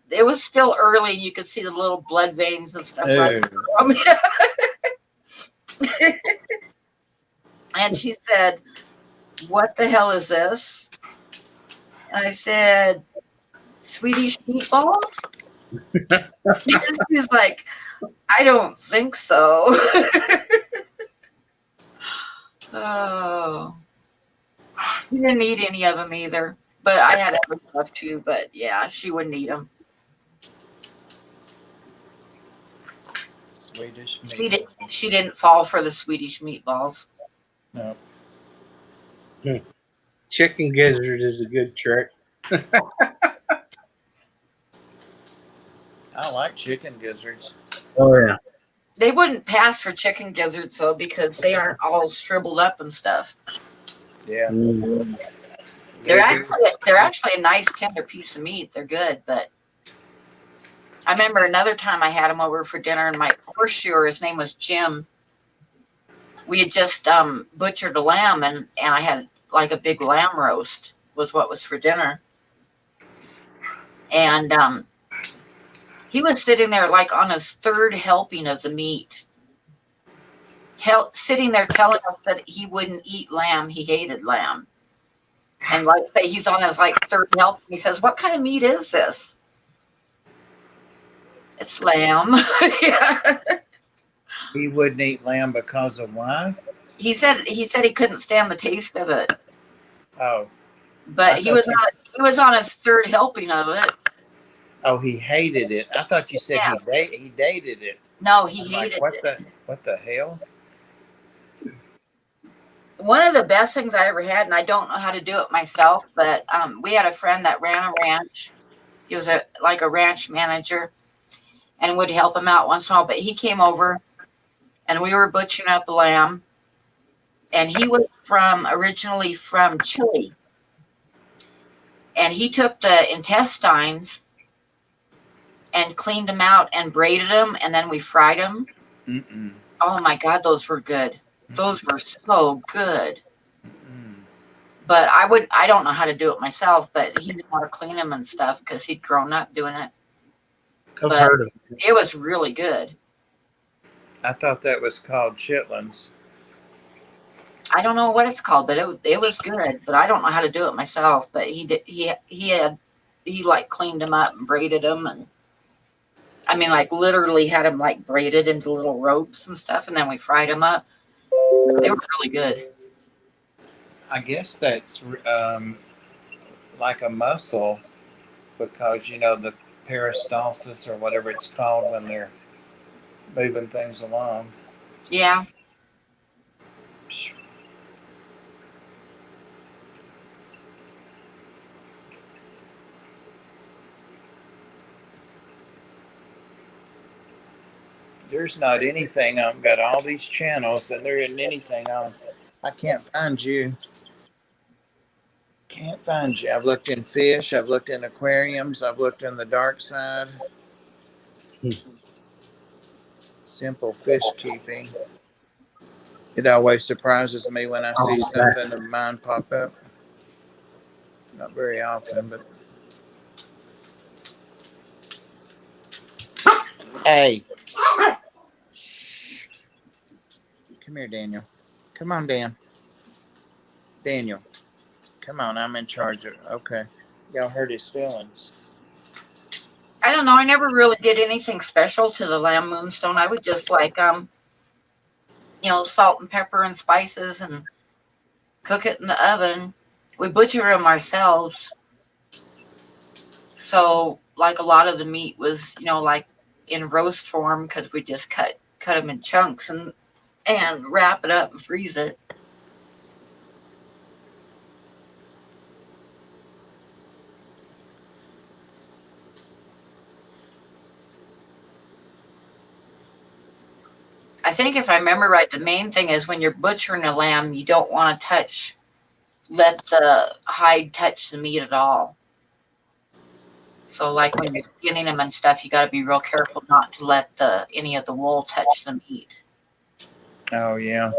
it was still early, and you could see the little blood veins and stuff running from it. And she said, "What the hell is this?" And I said, "Swedish meatballs." And she's like, "I don't think so." Oh, she didn't eat any of them either. But I had other stuff too. But yeah, she wouldn't eat them. Swedish She meatballs. she didn't fall for the Swedish meatballs. No. Chicken gizzard is a good trick. I like chicken gizzards. Oh yeah. They wouldn't pass for chicken gizzards though, because they aren't all shriveled up and stuff. Yeah. Mm. They're actually a nice tender piece of meat. They're good, but I remember another time I had him over for dinner, and my horseshoer, his name was Jim. We had just butchered a lamb, and I had like a big lamb roast was what was for dinner. And he was sitting there like on his third helping of the meat, sitting there telling us that he wouldn't eat lamb. He hated lamb. And like say he's on his like third helping. He says, "What kind of meat is this?" "It's lamb." Yeah. He wouldn't eat lamb because of why? He said he couldn't stand the taste of it. Oh. But he was on his third helping of it. Oh, he hated it. I thought you said Yeah. he dated it. No, he I'm hated like, it. what the hell? One of the best things I ever had, and I don't know how to do it myself, but we had a friend that ran a ranch. He was like a ranch manager and would help him out once in a while. But he came over and we were butchering up a lamb. And he was originally from Chile. And he took the intestines and cleaned them out and braided them, and then we fried them. Mm-mm. Oh my God, those were good. Those were so good. Mm-mm. But I don't know how to do it myself, but he knew how to clean them and stuff because he'd grown up doing it. I've But heard of it. it was really good. I thought that was called chitlins. I don't know what it's called, but it was good. But I don't know how to do it myself. But he like cleaned them up and braided them, and I mean like literally had them like braided into little ropes and stuff, and then we fried them up. They were really good. I guess that's like a muscle because the peristalsis or whatever it's called when they're moving things along. Yeah. There's not anything. I've got all these channels, and there isn't anything on. I can't find you. Can't find you. I've looked in fish. I've looked in aquariums. I've looked in the dark side. Simple fish keeping. It always surprises me when I see something of mine pop up. Not very often, but. Hey. Come here, Daniel. Come on, Dan. Daniel. Come on, I'm in charge of. Okay. Y'all hurt his feelings. I don't know. I never really did anything special to the lamb moonstone. I would just like salt and pepper and spices and cook it in the oven. We butcher them ourselves. So like a lot of the meat was, like in roast form because we just cut them in chunks and wrap it up and freeze it. I think if I remember right, the main thing is when you're butchering a lamb, you don't want to let the hide touch the meat at all. So like when you're skinning them and stuff, you got to be real careful not to let any of the wool touch the meat. Oh, yeah.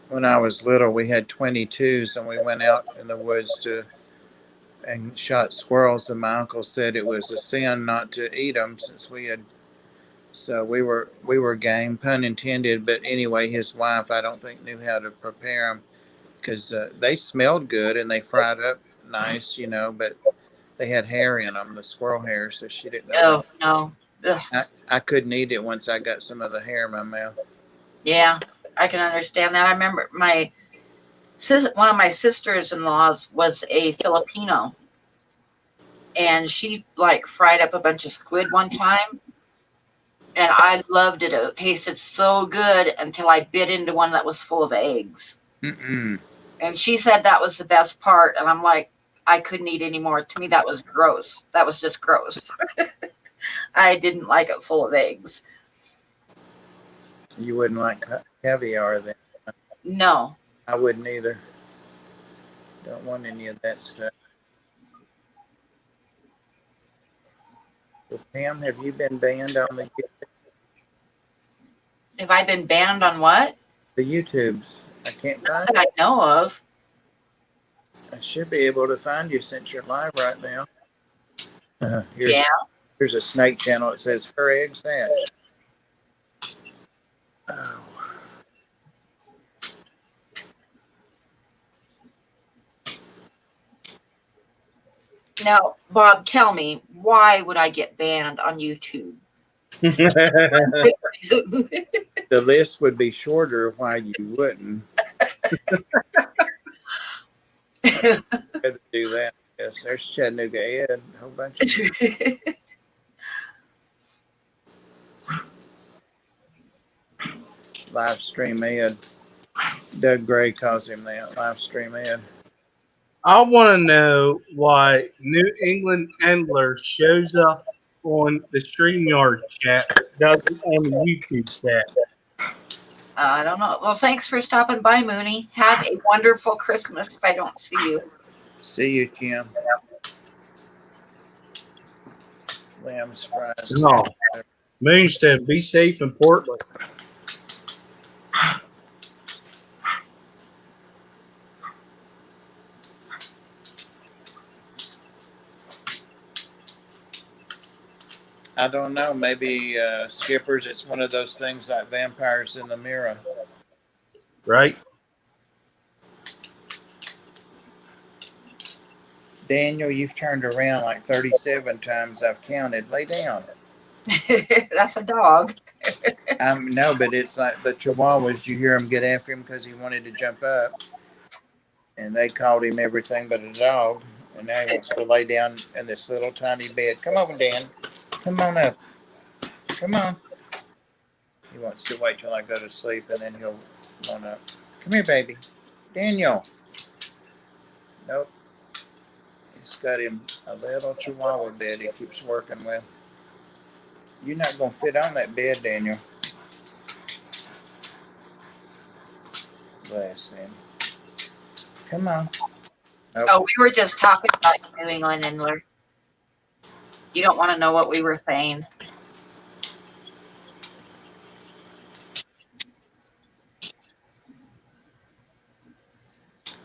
When I was little, we had 22s, and we went out in the woods and shot squirrels. And my uncle said it was a sin not to eat them since we were game, pun intended. But anyway, his wife, I don't think, knew how to prepare them because they smelled good and they fried up nice, but they had hair in them, the squirrel hair, so she didn't know Oh, no. Ugh. I couldn't eat it once I got some of the hair in my mouth. Yeah, I can understand that. I remember one of my sisters-in-laws was a Filipino, and she like fried up a bunch of squid one time, and I loved it. It tasted so good until I bit into one that was full of eggs. Mm-mm. And she said that was the best part, and I'm like, I couldn't eat anymore. To me, that was gross. That was just gross. I didn't like it full of eggs. You wouldn't like caviar then? No. I wouldn't either. Don't want any of that stuff. Well, Pam, have you been banned on Have I been banned on what? the YouTubes? I can't find That I know of. I should be able to find you since you're live right now. Yeah. Here's a snake channel. It says her eggs hatched. Oh. Now, Bob, tell me, why would I get banned on YouTube? The list would be shorter why you wouldn't. I'd rather do that. Yes, there's Chattanooga Ed, a whole bunch of live stream Ed. Doug Gray calls him that, live stream Ed. I want to know why New England Angler shows up on the StreamYard chat but doesn't on the YouTube chat. I don't know. Well, thanks for stopping by, Mooney. Have a wonderful Christmas if I don't see you. See you, Kim. Lamb surprise. No. Moonstone, be safe in Portland. I don't know. Maybe Skippers, it's one of those things like vampires in the mirror. Right? Daniel, you've turned around like 37 times. I've counted. Lay down. That's a dog. No, but it's like the Chihuahuas. You hear them get after him because he wanted to jump up. And they called him everything but a dog. And now he wants to lay down in this little tiny bed. Come on, Dan. Come on up. Come on. He wants to wait till I go to sleep and then he'll want up. Come here, baby. Daniel. Nope. He's got him a little Chihuahua bed he keeps working with. You're not going to fit on that bed, Daniel. Bless him. Come on. Nope. Oh, we were just talking about New England Angler. You don't want to know what we were saying.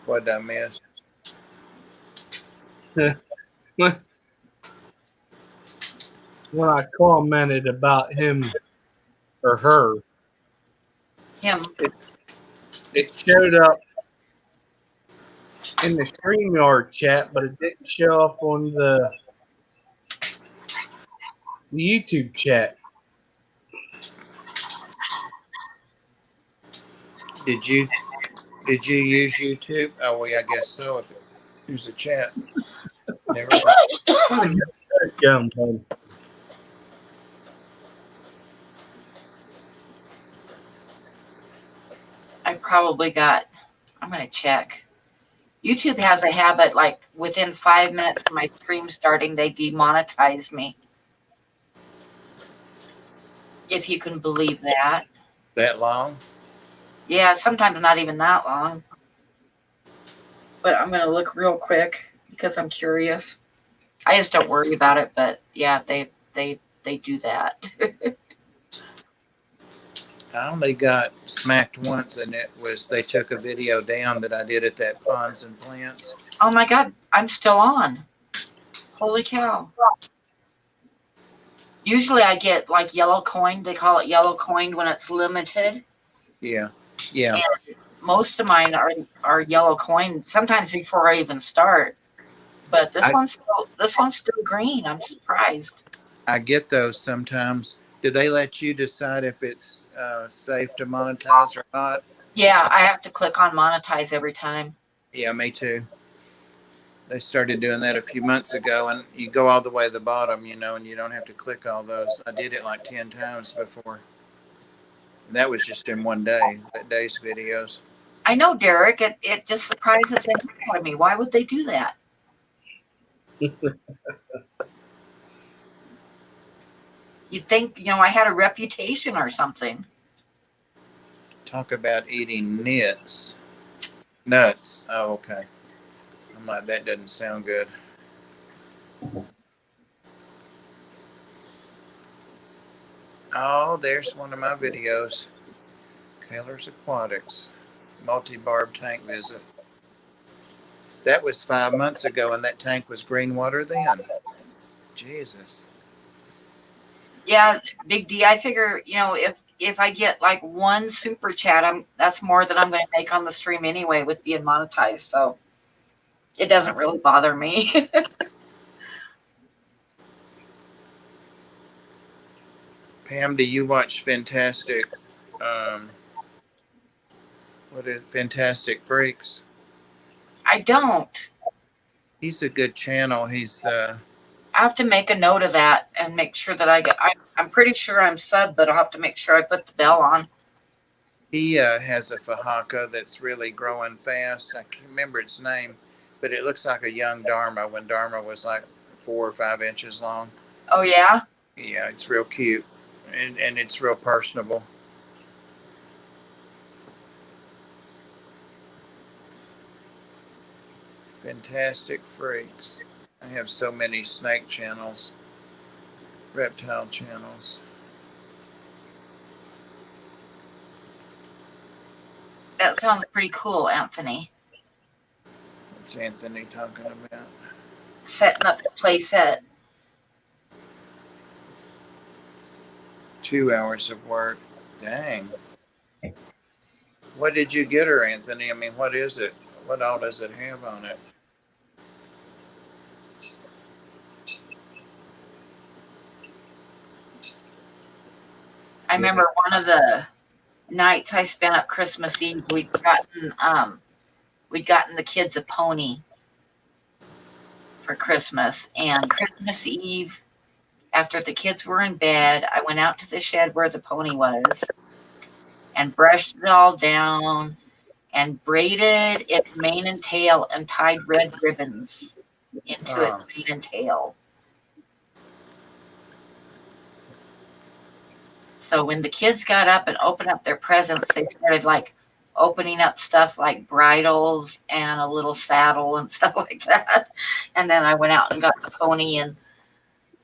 What did I miss? When I commented about him or her, Him. it showed up in the StreamYard chat, but it didn't show up on the YouTube chat. Did you use YouTube? Oh, well, I guess so. If there's a chat. Never mind. There it comes, buddy. I probably got, I'm going to check. YouTube has a habit, like within 5 minutes of my stream starting, they demonetize me. If you can believe that. That long? Yeah, sometimes not even that long. But I'm going to look real quick because I'm curious. I just don't worry about it, but yeah, they do that. I only got smacked once, and it was they took a video down that I did at that Ponds and Plants. Oh my God, I'm still on. Holy cow. Usually I get like yellow coin. They call it yellow coin when it's limited. Yeah, yeah. And most of mine are yellow coin, sometimes before I even start. But this one's still green. I'm surprised. I get those sometimes. Do they let you decide if it's safe to monetize or not? Yeah, I have to click on monetize every time. Yeah, me too. They started doing that a few months ago, and you go all the way to the bottom, and you don't have to click all those. I did it like 10 times before. And that was just in one day, that day's videos. I know, Derek. It just surprises the heck out of me. Why would they do that? You'd think, I had a reputation or something. Talk about eating nuts. Nuts. Oh, okay. I'm like, that doesn't sound good. Oh, there's one of my videos. Kaler's Aquatics. Multi-barb tank visit. That was 5 months ago, and that tank was green water then. Jesus. Yeah, Big D. I figure, if I get like one super chat, that's more than I'm going to make on the stream anyway with being monetized. So it doesn't really bother me. Pam, do you watch Fantastic Freaks? I don't. He's a good channel. He's I have to make a note of that and make sure that I'm pretty sure I'm subbed, but I'll have to make sure I put the bell on. he has a fajaca that's really growing fast. I can't remember its name, but it looks like a young Dharma when Dharma was like 4 or 5 inches long. Oh, yeah? Yeah, it's real cute, and it's real personable. Fantastic Freaks. I have so many snake channels, reptile channels. That sounds pretty cool, Anthony. What's Anthony talking about? Setting up the play set. 2 hours of work. Dang. What did you get her, Anthony? I mean, what is it? What all does it have on it? I remember one of the nights I spent at Christmas Eve, we'd gotten the kids a pony for Christmas. And Christmas Eve, after the kids were in bed, I went out to the shed where the pony was and brushed it all down and braided its mane and tail and tied red ribbons into its mane and tail. So when the kids got up and opened up their presents, they started like opening up stuff like bridles and a little saddle and stuff like that. And then I went out and got the pony and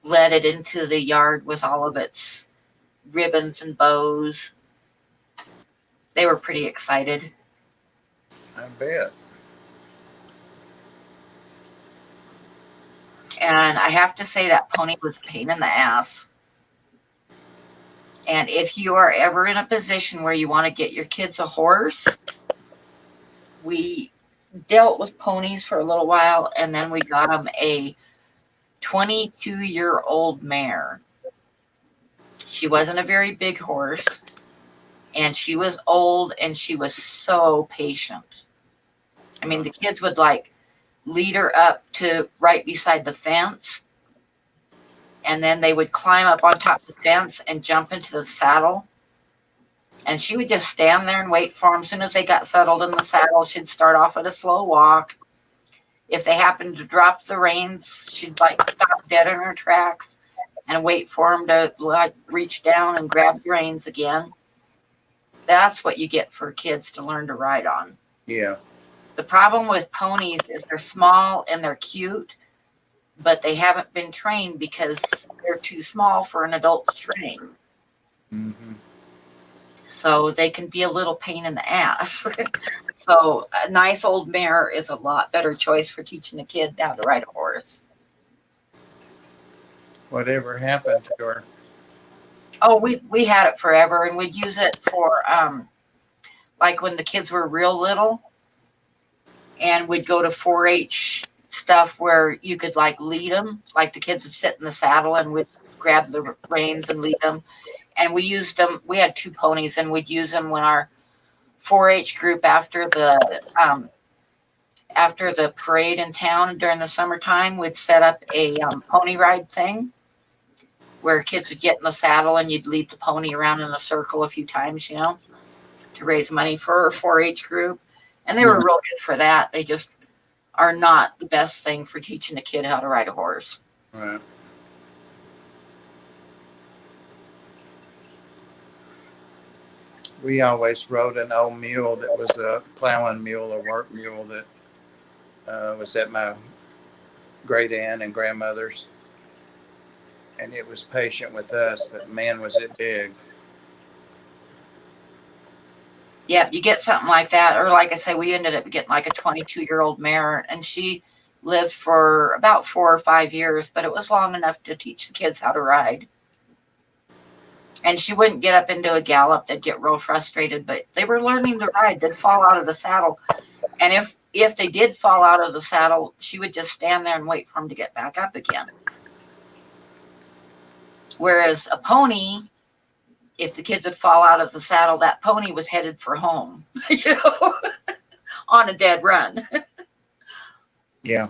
led it into the yard with all of its ribbons and bows. They were pretty excited. I bet. And I have to say that pony was a pain in the ass. And if you are ever in a position where you want to get your kids a horse, we dealt with ponies for a little while, and then we got him a 22-year-old mare. She wasn't a very big horse, and she was old, and she was so patient. I mean, the kids would like lead her up to right beside the fence, and then they would climb up on top of the fence and jump into the saddle. And she would just stand there and wait for them. As soon as they got settled in the saddle, she'd start off at a slow walk. If they happened to drop the reins, she'd like stop dead in her tracks and wait for them to like reach down and grab the reins again. That's what you get for kids to learn to ride on. Yeah. The problem with ponies is they're small and they're cute, but they haven't been trained because they're too small for an adult to train. Mm-hmm. So they can be a little pain in the ass. So a nice old mare is a lot better choice for teaching a kid how to ride a horse. Whatever happened to her? Oh, we had it forever, and we'd use it for like when the kids were real little, and we'd go to 4-H stuff where you could like lead them, like the kids would sit in the saddle and we'd grab the reins and lead them. And we used them. We had 2 ponies, and we'd use them when our 4-H group after the parade in town during the summertime would set up a pony ride thing where kids would get in the saddle and you'd lead the pony around in a circle a few times, to raise money for our 4-H group. And they were real good for that. They just are not the best thing for teaching a kid how to ride a horse. Right. We always rode an old mule that was a plowing mule, a work mule that was at my great aunt and grandmother's. And it was patient with us, but man, was it big. Yeah, you get something like that. Or like I say, we ended up getting like a 22-year-old mare, and she lived for about 4 or 5 years, but it was long enough to teach the kids how to ride. And she wouldn't get up into a gallop. They'd get real frustrated, but they were learning to ride. They'd fall out of the saddle. And if they did fall out of the saddle, she would just stand there and wait for them to get back up again. Whereas a pony, if the kids would fall out of the saddle, that pony was headed for home, on a dead run. Yeah.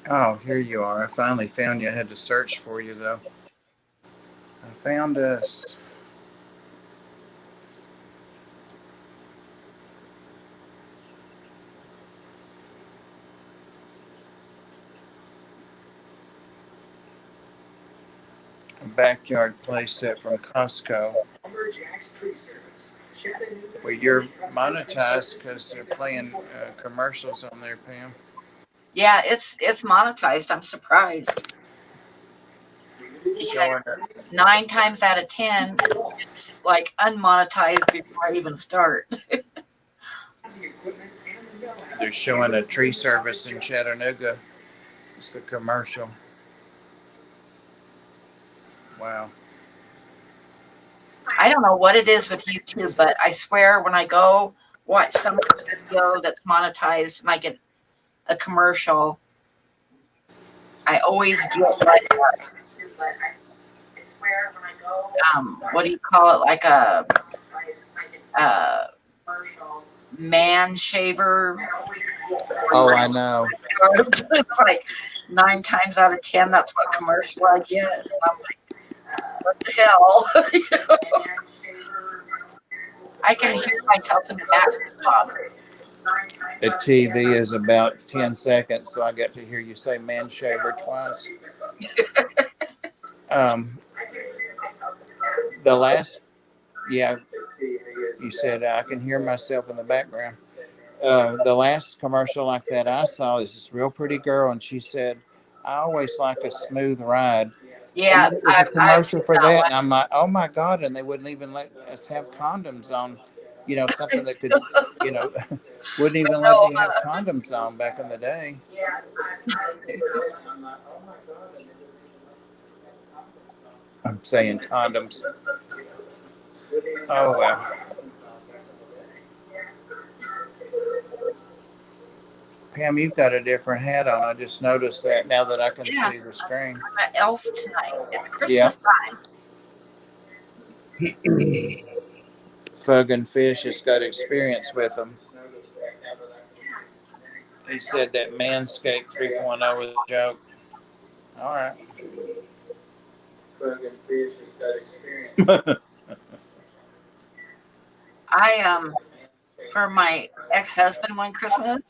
Oh, here you are. I finally found you. I had to search for you, though. I found us. A backyard playset from Costco. Well, you're monetized because they're playing commercials on there, Pam. Yeah, it's monetized. I'm surprised. Showing 9 times out of 10, it's like unmonetized before I even start. They're showing a tree service in Chattanooga. It's the commercial. Wow. I don't know what it is with YouTube, but I swear when I go watch someone's video that's monetized and I get a commercial, I always get like what do you call it? Like a man shaver. Oh, I know. Like 9 times out of 10, that's what commercial I get. And I'm like, what the hell? I can hear myself in the background. The TV is about 10 seconds, so I got to hear you say man shaver twice. The last, yeah, you said I can hear myself in the background. The last commercial like that I saw is this real pretty girl, and she said, I always like a smooth ride. Yeah, and then it was a commercial for that, and I'm like, oh my God, and they wouldn't even let us have condoms on, something that could, wouldn't even let you have condoms on back in the day. I'm saying condoms. Oh, well. Pam, you've got a different hat on. I just noticed that now that I can Yeah. see the screen. I'm an elf tonight. It's Yeah. Christmas time. Fug and Fish has got experience with them. He said that Manscaped 3.0 was a joke. All right. Fug and Fish has got experience. I for my ex-husband one Christmas.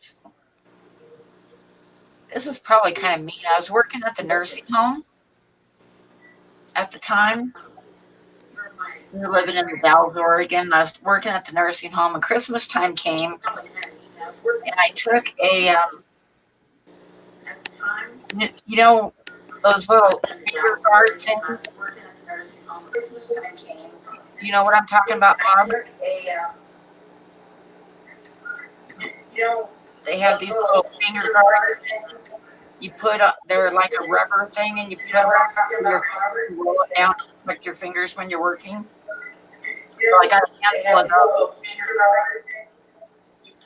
This is probably kind of mean. I was working at the nursing home at the time. We were living in the Dalles, Oregon. I was working at the nursing home, and Christmas time came, and I took a, you know, those little finger guard things. You know what I'm talking about, Bob? They have these little finger guards. You put up, they're like a rubber thing, and you put it on top of your finger and roll it down to protect your fingers when you're working. So I got a handful of those.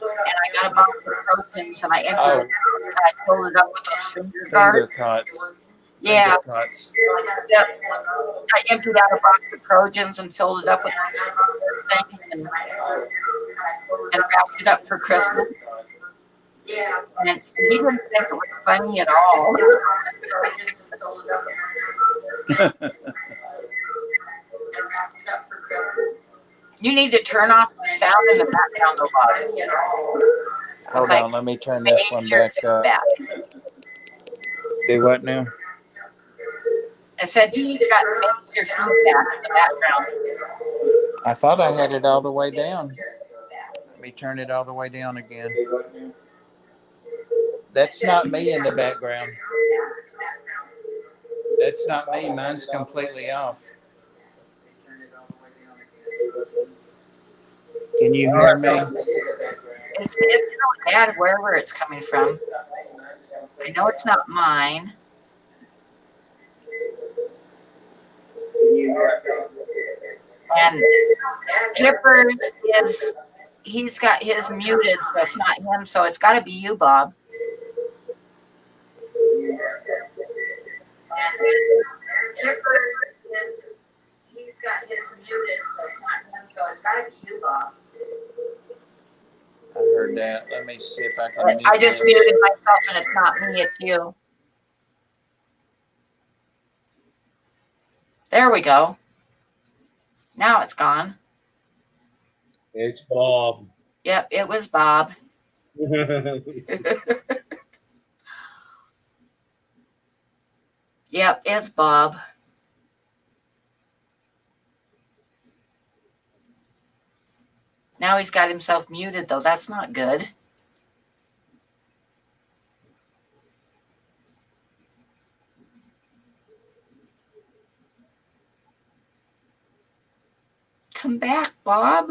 And I got a box of proteins, and I emptied it out, and I filled it up with those finger guards. Finger cuts. Yeah. Finger cuts. Yep. I emptied out a box of Trojans and filled it up with things and wrapped it up for Christmas. Yeah. And he didn't think it was funny at all. You need to turn off the sound in the background a lot. Hold on, let me turn this one back up. Do what now? I said you need to make your feedback in the background. I thought I had it all the way down. Let me turn it all the way down again. That's not me in the background. That's not me. Mine's completely off. Can you hear me? It's really bad wherever it's coming from. I know it's not mine. And Skippers he's got his muted, so it's not him, so it's got to be you, Bob. He's got his muted, so it's not him, so it's got to be you, Bob. I heard that. Let me see if I can mute I just this. muted myself, and it's not me, it's you. There we go. Now it's gone. It's Bob. Yep, it was Bob. Yep, it's Bob. Now he's got himself muted, though. That's not good. Come back, Bob.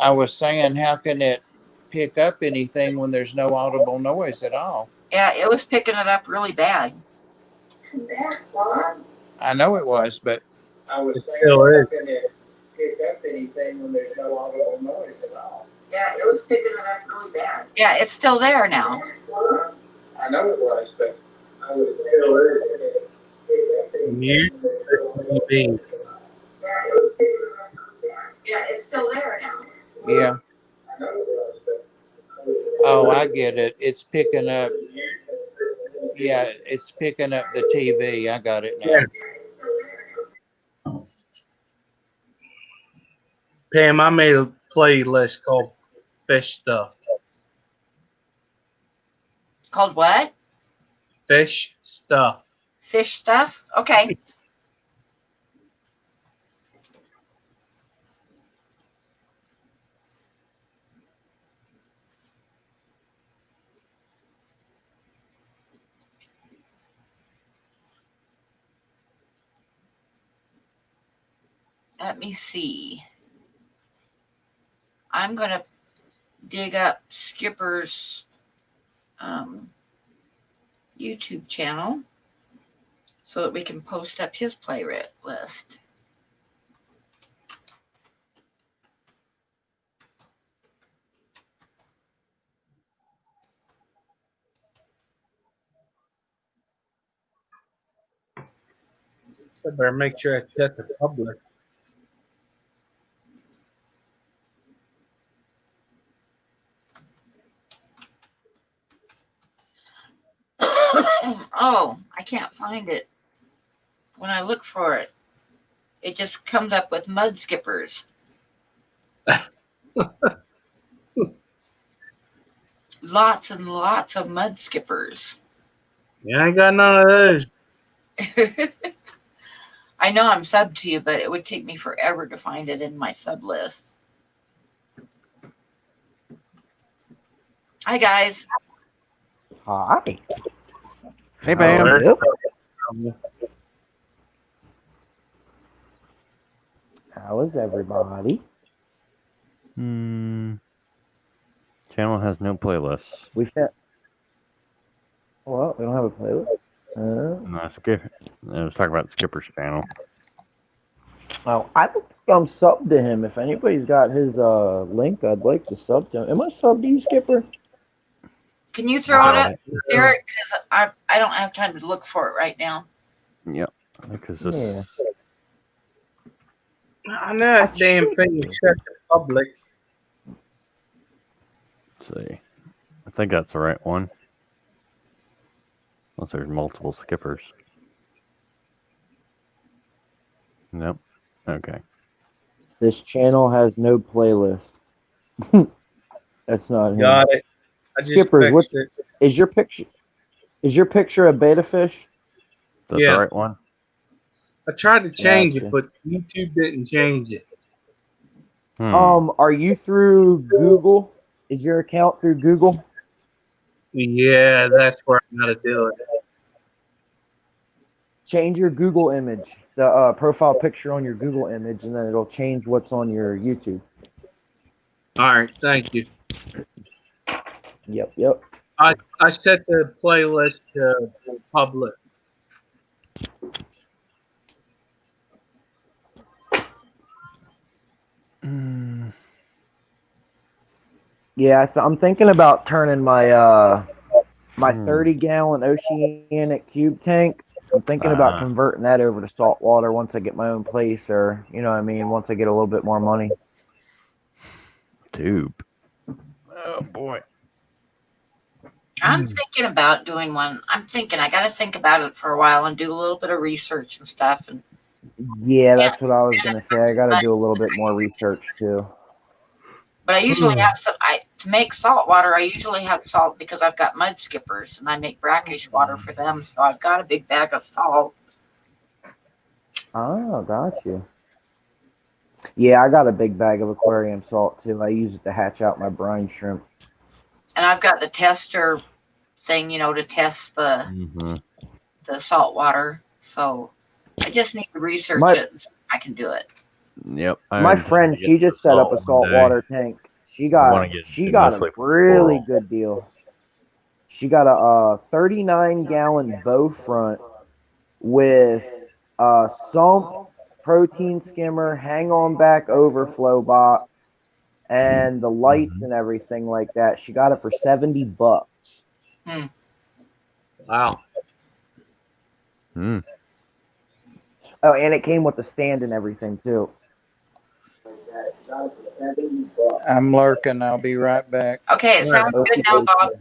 I was saying, how can it pick up anything when there's no audible noise at all? Yeah, it was picking it up really bad. Come back, Bob. I know it was, but I was saying, how can it pick up anything when there's no audible noise at all? Yeah, it was picking it up really bad. Yeah, it's still there now. I know it was, but I was Mute TV. Yeah, it's still there now. Yeah. Oh, I get it. It's picking up. Yeah, it's picking up the TV. I got it now. Yeah. Pam, I made a playlist called Fish Stuff. Called what? Fish Stuff. Fish stuff? Okay. Let me see. I'm going to dig up Skipper's YouTube channel so that we can post up his playlist. I better make sure I check the public. Oh, I can't find it. When I look for it, it just comes up with mud skippers. Lots and lots of mud skippers. Yeah, I ain't got none of those. I know I'm subbed to you, but it would take me forever to find it in my sub list. Hi, guys. Hi. Hey, Bam. Yep. How is everybody? Channel has no playlists. We found. Well, we don't have a playlist. No, I was talking about Skipper's channel. Oh, I would sub to him. If anybody's got his link, I'd like to sub to him. Am I sub to you, Skipper? Can you throw it up, Derek? Because I don't have time to look for it right now. Yep. I think it's just. Yeah. I know that damn thing you check the public. Let's see. I think that's the right one. Unless there's multiple skippers. Nope. Okay. This channel has no playlist. That's not him. Got it. I just Skippers, fixed it. Is your picture? Is your picture a beta fish? Is that Yeah. the right one? I tried to change Gotcha. it, but YouTube didn't change it. Are you through Google? Is your account through Google? Yeah, that's where I gotta do it. Change your Google image, the profile picture on your Google image, and then it'll change what's on your YouTube. All right, thank you. Yep. I set the playlist to public. Yeah, I'm thinking about turning my my 30-gallon oceanic cube tank. I'm thinking about converting that over to salt water once I get my own place, or you know what I mean, once I get a little bit more money. Tube. Oh boy. I'm thinking about doing one. I got to think about it for a while and do a little bit of research and stuff. And Yeah, that's what I was gonna say. I got to do a little bit more research too. But I usually have some. To make salt water, I usually have salt because I've got mud skippers and I make brackish water for them. So I've got a big bag of salt. Oh, got you. Yeah, I got a big bag of aquarium salt too. I use it to hatch out my brine shrimp. And I've got the tester thing, to test the salt water. So I just need to research it. So I can do it. Yep. My friend, she just set up a saltwater tank. She got a really good deal. She got a 39-gallon bow front with a sump, protein skimmer, hang-on back overflow box, and the lights and everything like that. She got it for $70. Wow. Oh, and it came with the stand and everything too. I'm lurking. I'll be right back. Okay, it sounds good now, Bob.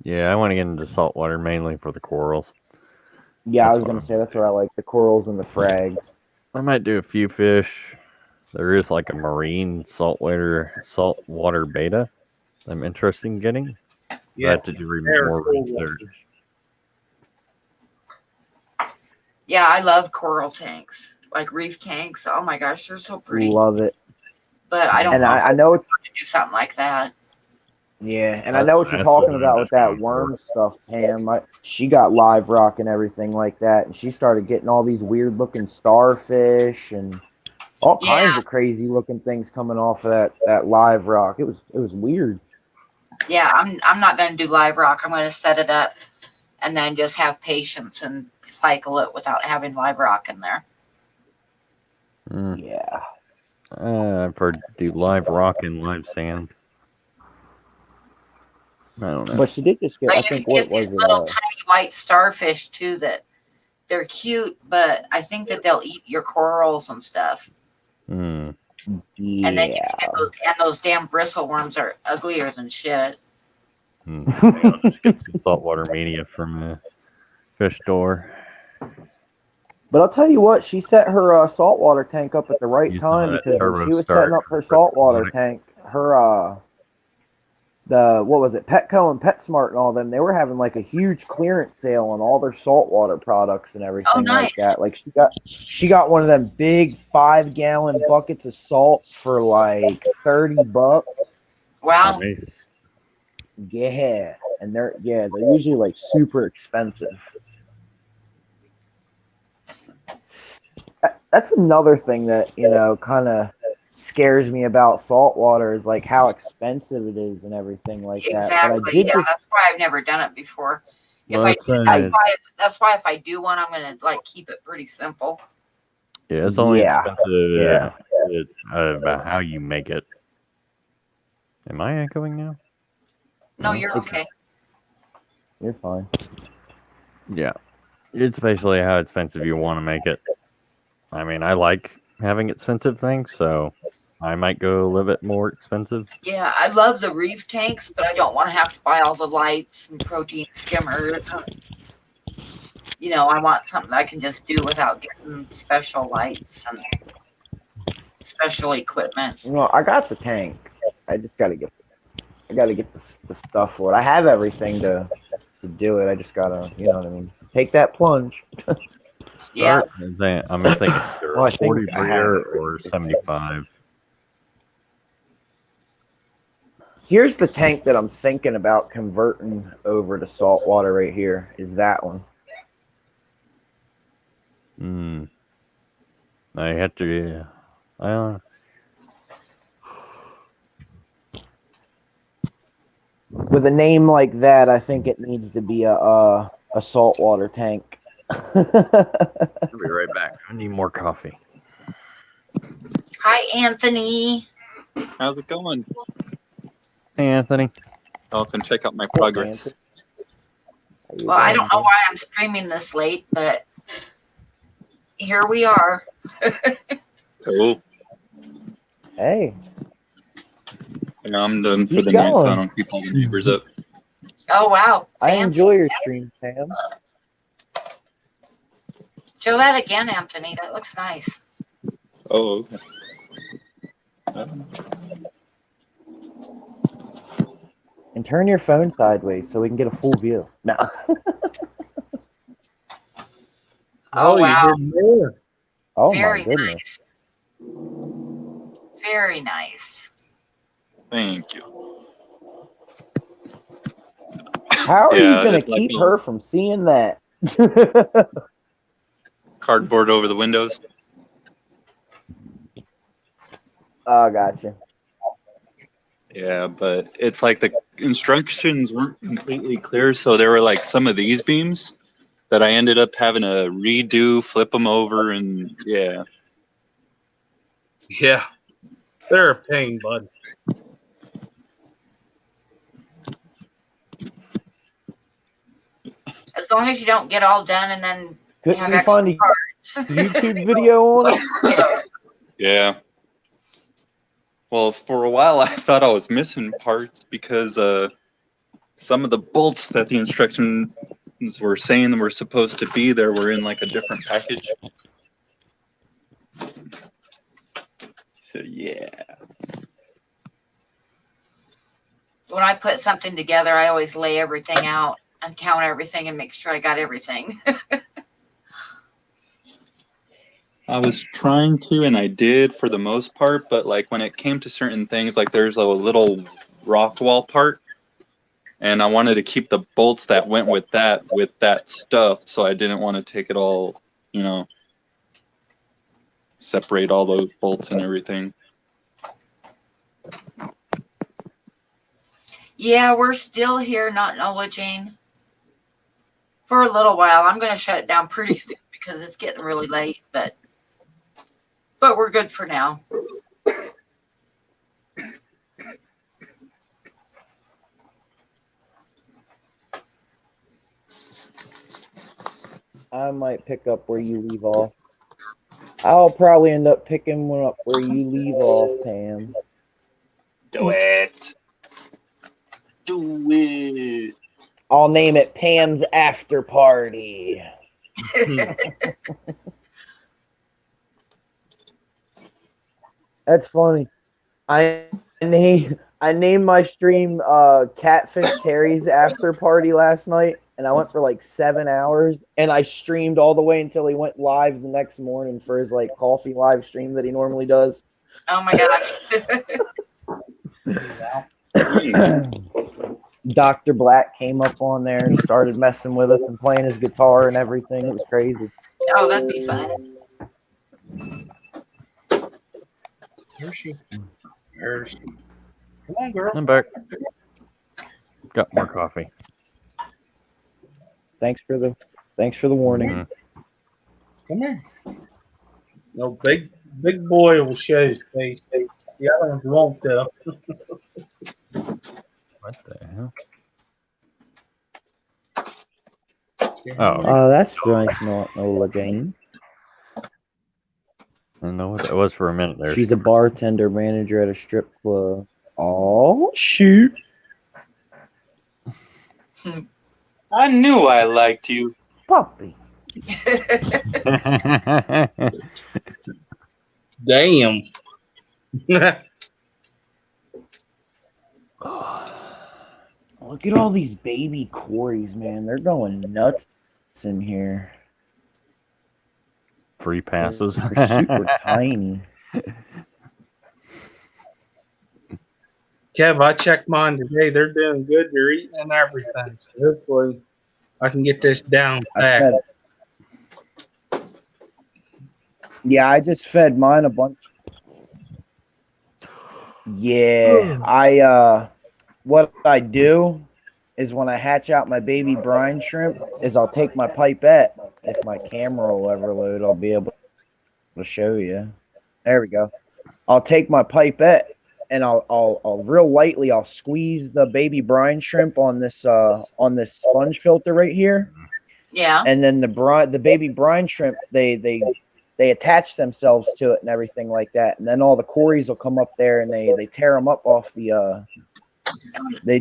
Yeah, I want to get into saltwater mainly for the corals. Yeah, I was going to say that's where I like the corals and the frags. I might do a few fish. There is like a marine saltwater beta I'm interested in getting. Yeah, I have to do more research. Yeah, I love coral tanks, like reef tanks. Oh my gosh, they're so pretty. Love it. But I don't know. I know it's to do something like that. Yeah, and I know what you're talking about with that worm stuff, Pam. She got live rock and everything like that, and she started getting all these weird looking starfish and all kinds of crazy looking things coming off of that live rock. It was weird. Yeah, I'm not going to do live rock. I'm going to set it up and then just have patience and cycle it without having live rock in there. Yeah. I've heard to do live rock and live sand. I don't know. But she did just get, But I you think, can get these little tiny white starfish too that They're cute, but I think that they'll eat your corals and stuff. Mm. And then you Yeah. can get those damn bristle worms are uglier than shit. Maybe I'll just get some saltwater media from a fish store. But I'll tell you what, she set her saltwater tank up at the right Use time that because when turbo she was start setting up her for saltwater aquatic. tank, her what was it, Petco and PetSmart and all them, they were having like a huge clearance sale on all their saltwater products and everything nice. like that. Like she got one of them big 5-gallon buckets of salt for like $30. Wow. Nice. Yeah, and they're usually like super expensive. That's another thing that, kind of scares me about saltwater is like how expensive it is and everything like that. But I Exactly. did Yeah, just that's why I've never done it before. Well, That's why if I do one, I'm gonna like keep it pretty simple. yeah, it's only Yeah. expensive about how you make it. Am I echoing now? No, you're okay. You're fine. Yeah. It's basically how expensive you want to make it. I mean, I like having expensive things, so I might go a little bit more expensive. Yeah, I love the reef tanks, but I don't want to have to buy all the lights and protein skimmers. I want something I can just do without getting special lights and special equipment. I got the tank. I just gotta get the stuff for it. I have everything to do it. I just gotta, you know what I mean, take that plunge. Yeah. I'm thinking either Well, I think 40 I have breeder it. or 75. Here's the tank that I'm thinking about converting over to saltwater right here, is that one. I have to, I don't know. With a name like that, I think it needs to be a saltwater tank. I'll be right back. I need more coffee. Hi, Anthony. How's it going? Hey, Anthony. Y'all can check out my progress. Well, I don't know why I'm streaming this late, but here we are. Cool. Hey. Yeah, I'm done for Keep the night, so I going. don't keep all the neighbors up. Oh, wow. I Fancy. enjoy your stream, Sam. Show that again, Anthony. That looks nice. Oh, okay. And turn your phone sideways so we can get a full view. No. Oh, you wow. did more. Oh, Very my goodness. nice. Very nice. Thank you. How are Yeah, you going it's to like keep her from seeing that? Cardboard over the windows. Oh, gotcha. Yeah, but it's like the instructions weren't completely clear, so there were like some of these beams that I ended up having to redo, flip them over, and yeah. Yeah. They're a pain, bud. As long as you don't get all done and then Couldn't have you extra find a parts. YouTube video on it? Yeah. Well, for a while I thought I was missing parts because some of the bolts that the instructions were saying were supposed to be there were in like a different package. So yeah. When I put something together, I always lay everything out and count everything and make sure I got everything. I was trying to, and I did for the most part, but like when it came to certain things, like there's a little rock wall part, and I wanted to keep the bolts that went with that stuff, so I didn't want to take it all, separate all those bolts and everything. Yeah, we're still here not knowledging for a little while. I'm going to shut it down pretty soon because it's getting really late, but we're good for now. I might pick up where you leave off. I'll probably end up picking one up where you leave off, Pam. Do it. Do it. I'll name it Pam's After Party. That's funny. I named my stream Catfish Terry's After Party last night, and I went for like 7 hours, and I streamed all the way until he went live the next morning for his like coffee live stream that he normally does. Oh my gosh. Dr. Black came up on there and started messing with us and playing his guitar and everything. It was crazy. Oh, that'd be fun. Where's she? Where's she? Come on, girl. I'm back. Got more coffee. Thanks for the warning. Mm-hmm. Come here. No, big boy will show his face. The other ones won't though. What the hell? Oh, that's nice, not Nola Jane. I don't know what that was for a minute there. She's a bartender manager at a strip club. Oh, shoot. I knew I liked you. Puppy. Damn. Look at all these baby Corys, man. They're going nuts in here. Free passes. They're super tiny. Kev, I checked mine today. They're doing good. They're eating and everything. So hopefully I can get this down back. Yeah, I just fed mine a bunch. Yeah, what I do is when I hatch out my baby brine shrimp is I'll take my pipette. If my camera will ever load, I'll be able to show you. There we go. I'll take my pipette and I'll real lightly I'll squeeze the baby brine shrimp on this sponge filter right here. Yeah. And then the baby brine shrimp they attach themselves to it and everything like that. And then all the Corys will come up there and they tear them up off the they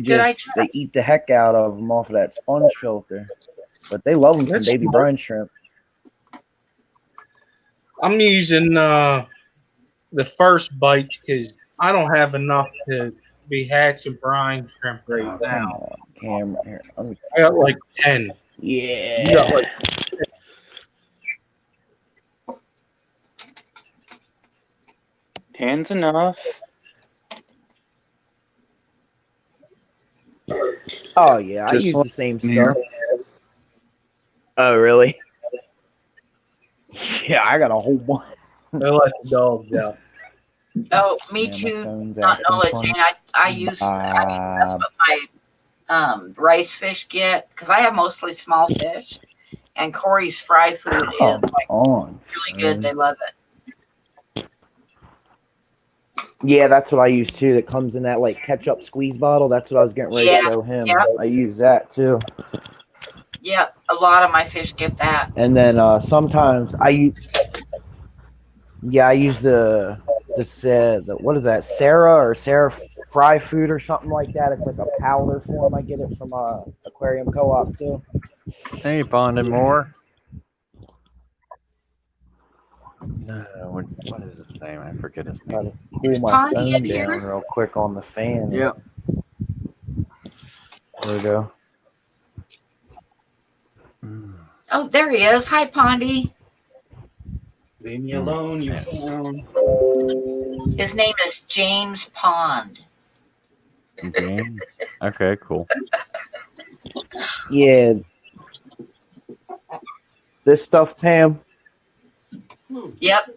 eat the heck out of them off of that sponge filter. But they love them some baby brine shrimp. I'm using the first bites because I don't have enough to be hatching brine shrimp right now. Camera here. I got like 10. Yeah. You got like 10's enough. Oh yeah, I use the same stuff. Oh really? Yeah, I got a whole bunch. They let the dogs out. Oh, me too. Not Nola Jane. I use. I mean, that's what my rice fish get because I have mostly small fish, and Corey's fry food is like really good. They love it. Yeah, that's what I use too. That comes in that like ketchup squeeze bottle. That's what I was getting ready to show him. Yep. I use that too. Yep, a lot of my fish get that. And then sometimes I use the what is that, Sarah fry food or something like that. It's like a powder form. I get it from Aquarium Co-op too. Hey, Bonded More. What is his name? I forget his name. Cool my phone down real quick on the fan. Yep. There we go. Oh, there he is. Hi, Pondy. Leave me alone, you clown. His name is James Pond. James? Okay, cool. Yeah. This stuff, Pam. Yep.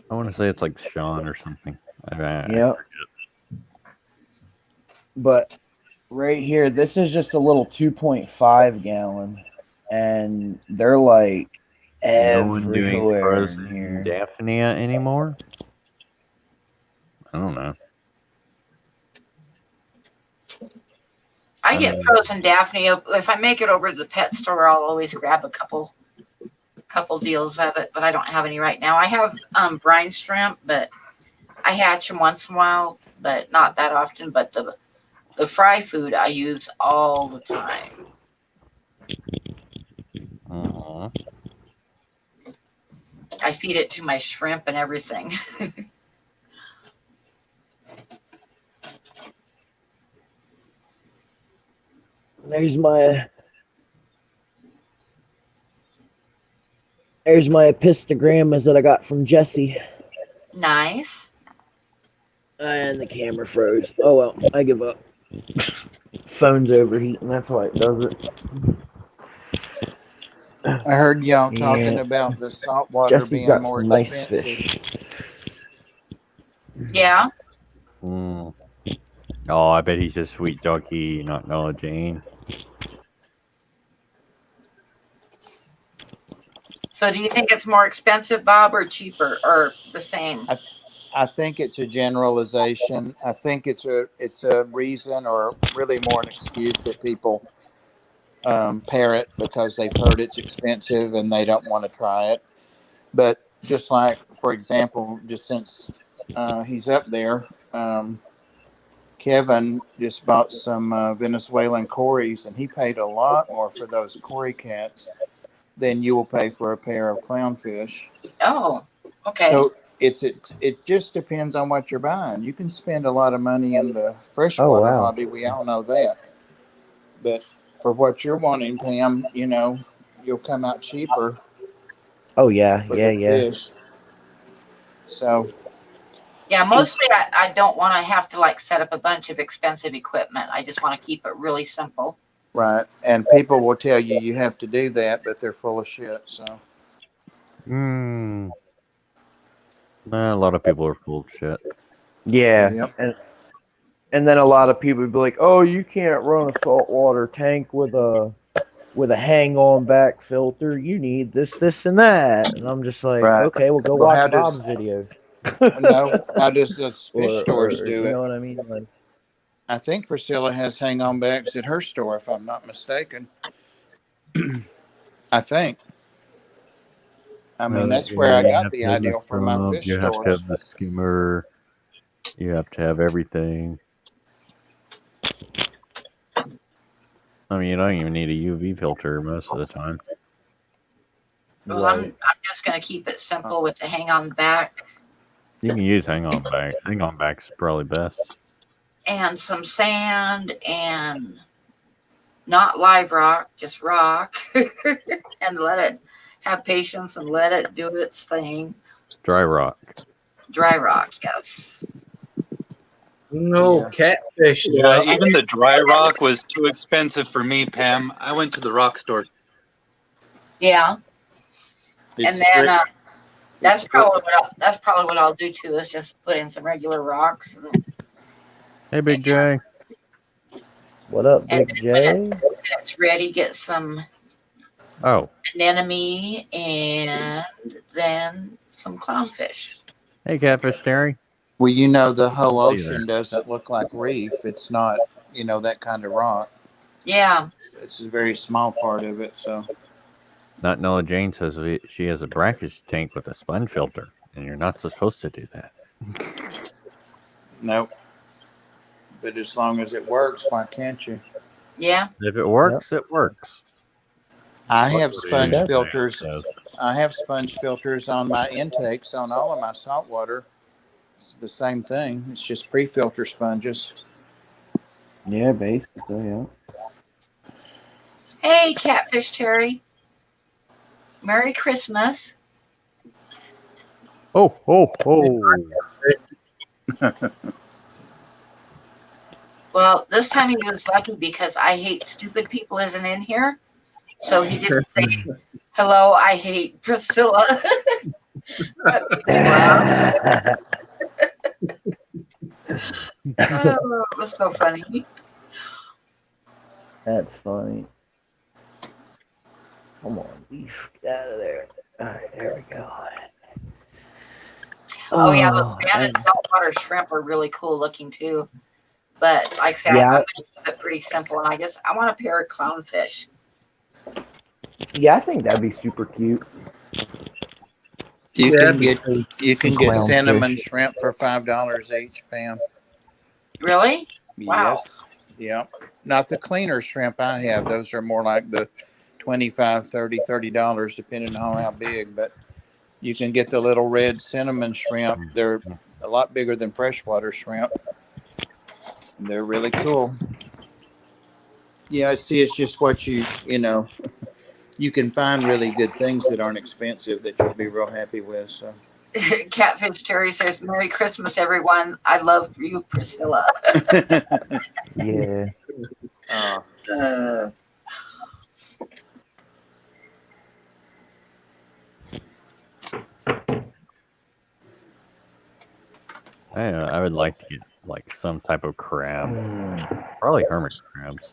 I want to say it's like Sean or something. Yep. But right here, this is just a little 2.5 gallon, and they're like everywhere in here. Daphnia anymore? I don't know. I I get frozen Daphne. If I make it over to the pet store, I'll always grab a couple deals of it, but I don't have any right now. I have brine shrimp, but I hatch them once in a while, but not that often. But the fry food I use all the time. I feed it to my shrimp and everything. There's my epistogrammas that I got from Jesse. Nice. And the camera froze. Oh well, I give up. Phone's overheating, that's why it does it. I heard y'all talking about the saltwater Jesse's being got more some nice expensive. fish. Yeah. Oh, I bet he's a sweet doggy, not Nola Jane. So do you think it's more expensive, Bob, or cheaper, or the same? I think it's a generalization. I think it's a reason, or really more an excuse that people parrot because they've heard it's expensive and they don't want to try it. But just like, for example, just since he's up there, Kevin just bought some Venezuelan Corys, and he paid a lot more for those Cory cats than you will pay for a pair of clownfish. Oh, okay. So it just depends on what you're buying. You can spend a lot of money in the freshwater hobby. We all know that. But for what you're wanting, Pam, you'll come out cheaper. Oh yeah, for the fish. So yeah, mostly I don't want to have to like set up a bunch of expensive equipment. I just want to keep it really simple. Right, and people will tell you have to do that, but they're full of shit. So. A lot of people are full of shit. Yeah, yep. and then a lot of people would be like, "Oh, you can't run a saltwater tank with a hang-on back filter. You need this, and that." And I'm just like, right. "Okay, well, go watch Bob's video." No, how does the fish stores do you it? know what I mean? Like, I think Priscilla has hang-on backs at her store, if I'm not mistaken. I think. I mean, that's where I got the idea for my fish You have stores. to have the skimmer. You have to have everything. I mean, you don't even need a UV filter most of the time. Well, I'm just going to keep it simple with the hang-on back. You can use hang-on back. Hang-on back's probably best. And some sand and not live rock, just rock. And let it have patience and let it do its thing. Dry rock. Dry rock, yes. No catfish. Yeah, even the dry rock was too expensive for me, Pam. I went to the rock store. Yeah. And then that's probably what I'll do too, is just put in some regular rocks. Hey, Big J. What up, Big J? When it's ready, get some anemone and then some clownfish. Hey, Catfish Terry. Well, the whole ocean doesn't look like reef. It's not, that kind of rock. Yeah. It's a very small part of it, so. Not Nola Jane says she has a brackish tank with a sponge filter, and you're not supposed to do that. Nope. But as long as it works, why can't you? Yeah. If it works, it works. I have sponge filters. I have sponge filters on my intakes on all of my saltwater. It's the same thing. It's just pre-filter sponges. Yeah, basically, yeah. Hey, Catfish Terry. Merry Christmas. Oh. Well, this time he was lucky because I Hate Stupid People isn't in here. So he didn't say, hello, I hate Priscilla. Oh, it was so funny. That's funny. Come on, beef. Get out of there. All right, there we go. Oh yeah, those banded saltwater shrimp are really cool looking too. But like I said, Yeah. I'm going to keep it pretty simple. And I want a pair of clownfish. Yeah, I think that'd be super cute. You Yeah, can get clownfish. cinnamon shrimp for $5 each, Pam. Really? Wow. Yes. Yep. Not the cleaner shrimp I have. Those are more like the $25, $30 depending on how big. But you can get the little red cinnamon shrimp. They're a lot bigger than freshwater shrimp. And they're really cool. Yeah, see, it's just what you can find really good things that aren't expensive that you'll be real happy with. So. Catfish Terry says, Merry Christmas, everyone. I love you, Priscilla. Yeah. I would like to get like some type of crab. Probably hermit crabs.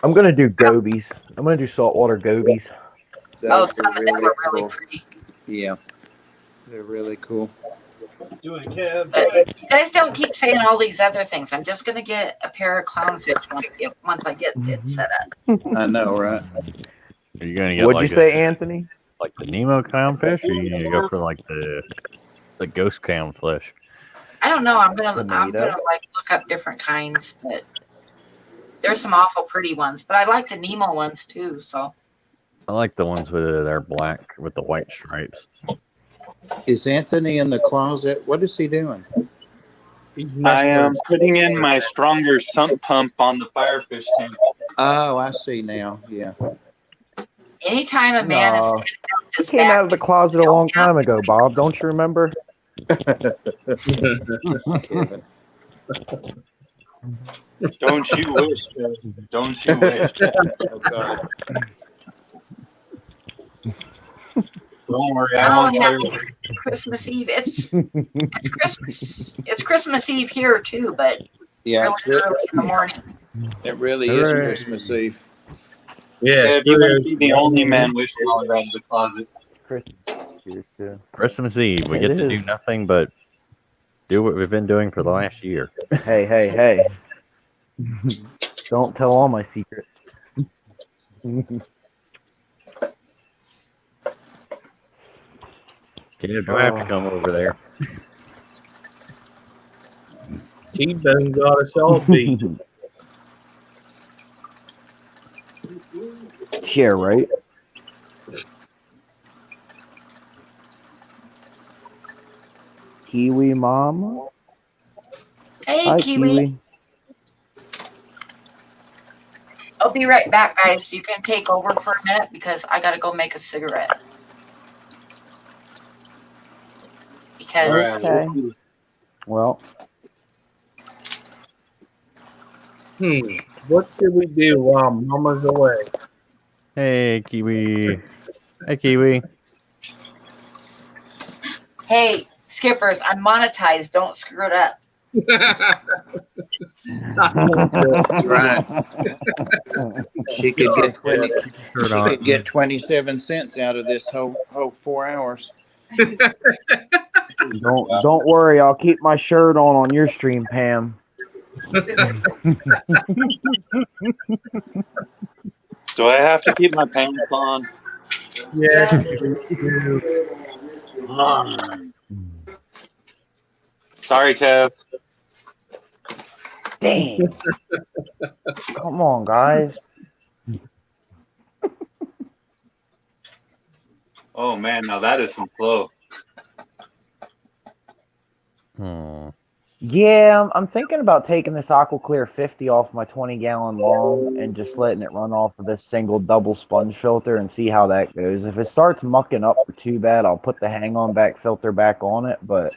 I'm gonna do gobies. I'm gonna do saltwater gobies. Those some are of them really are really cool. pretty. Yeah, they're really cool. But you guys don't keep saying all these other things. I'm just going to get a pair of clownfish once I get it set up. I know, right? Are you gonna get What'd like you say, Anthony? like the Nemo clownfish, or you gonna go for like the ghost clownfish? I don't know. I'm gonna Tomato. like look up different kinds, but there's some awful pretty ones. But I like the Nemo ones too. So I like the ones with they're black with the white stripes. Is Anthony in the closet? What is he doing? I am putting in my stronger sump pump on the firefish tank. Oh, I see now. Yeah. anytime a man is standing out He his came out back, of the closet a long time ago, Bob. Don't you remember? Kevin. Don't you wish? Don't you wish? Oh, God. Don't worry, I won't yeah. share with Christmas Eve. It's Christmas. It's Christmas Eve here too, but Yeah, really early in the morning. it really is Hooray. Christmas Eve. Yeah, If you want to be the only man wishing all out of the closet. Christmas Eve, we It get to do is. nothing but do what we've been doing for the last year. Hey. Don't tell all my secrets. Kid, do I have to come over there? T-Bone got us all beat. Yeah, right? Kiwi Mama? Hey, Hi, Kiwi. I'll be right back, guys. You can take over for a minute because I got to go make a cigarette. Because Okay. Well, What should we do while Mama's away? Hey, Kiwi. Hey, Kiwi. hey, skippers, I'm monetized. Don't screw it up. That's right. She could get 20. She could get 27 cents out of this whole 4 hours. don't worry. I'll keep my shirt on your stream, Pam. Do I have to keep my pants on? Yes. Sorry, Kev. Dang. Come on, guys. Oh man, now that is some flow. Yeah, I'm thinking about taking this Aqua Clear 50 off my 20-gallon long and just letting it run off of this single double sponge filter and see how that goes. If it starts mucking up too bad, I'll put the hang-on back filter back on it. But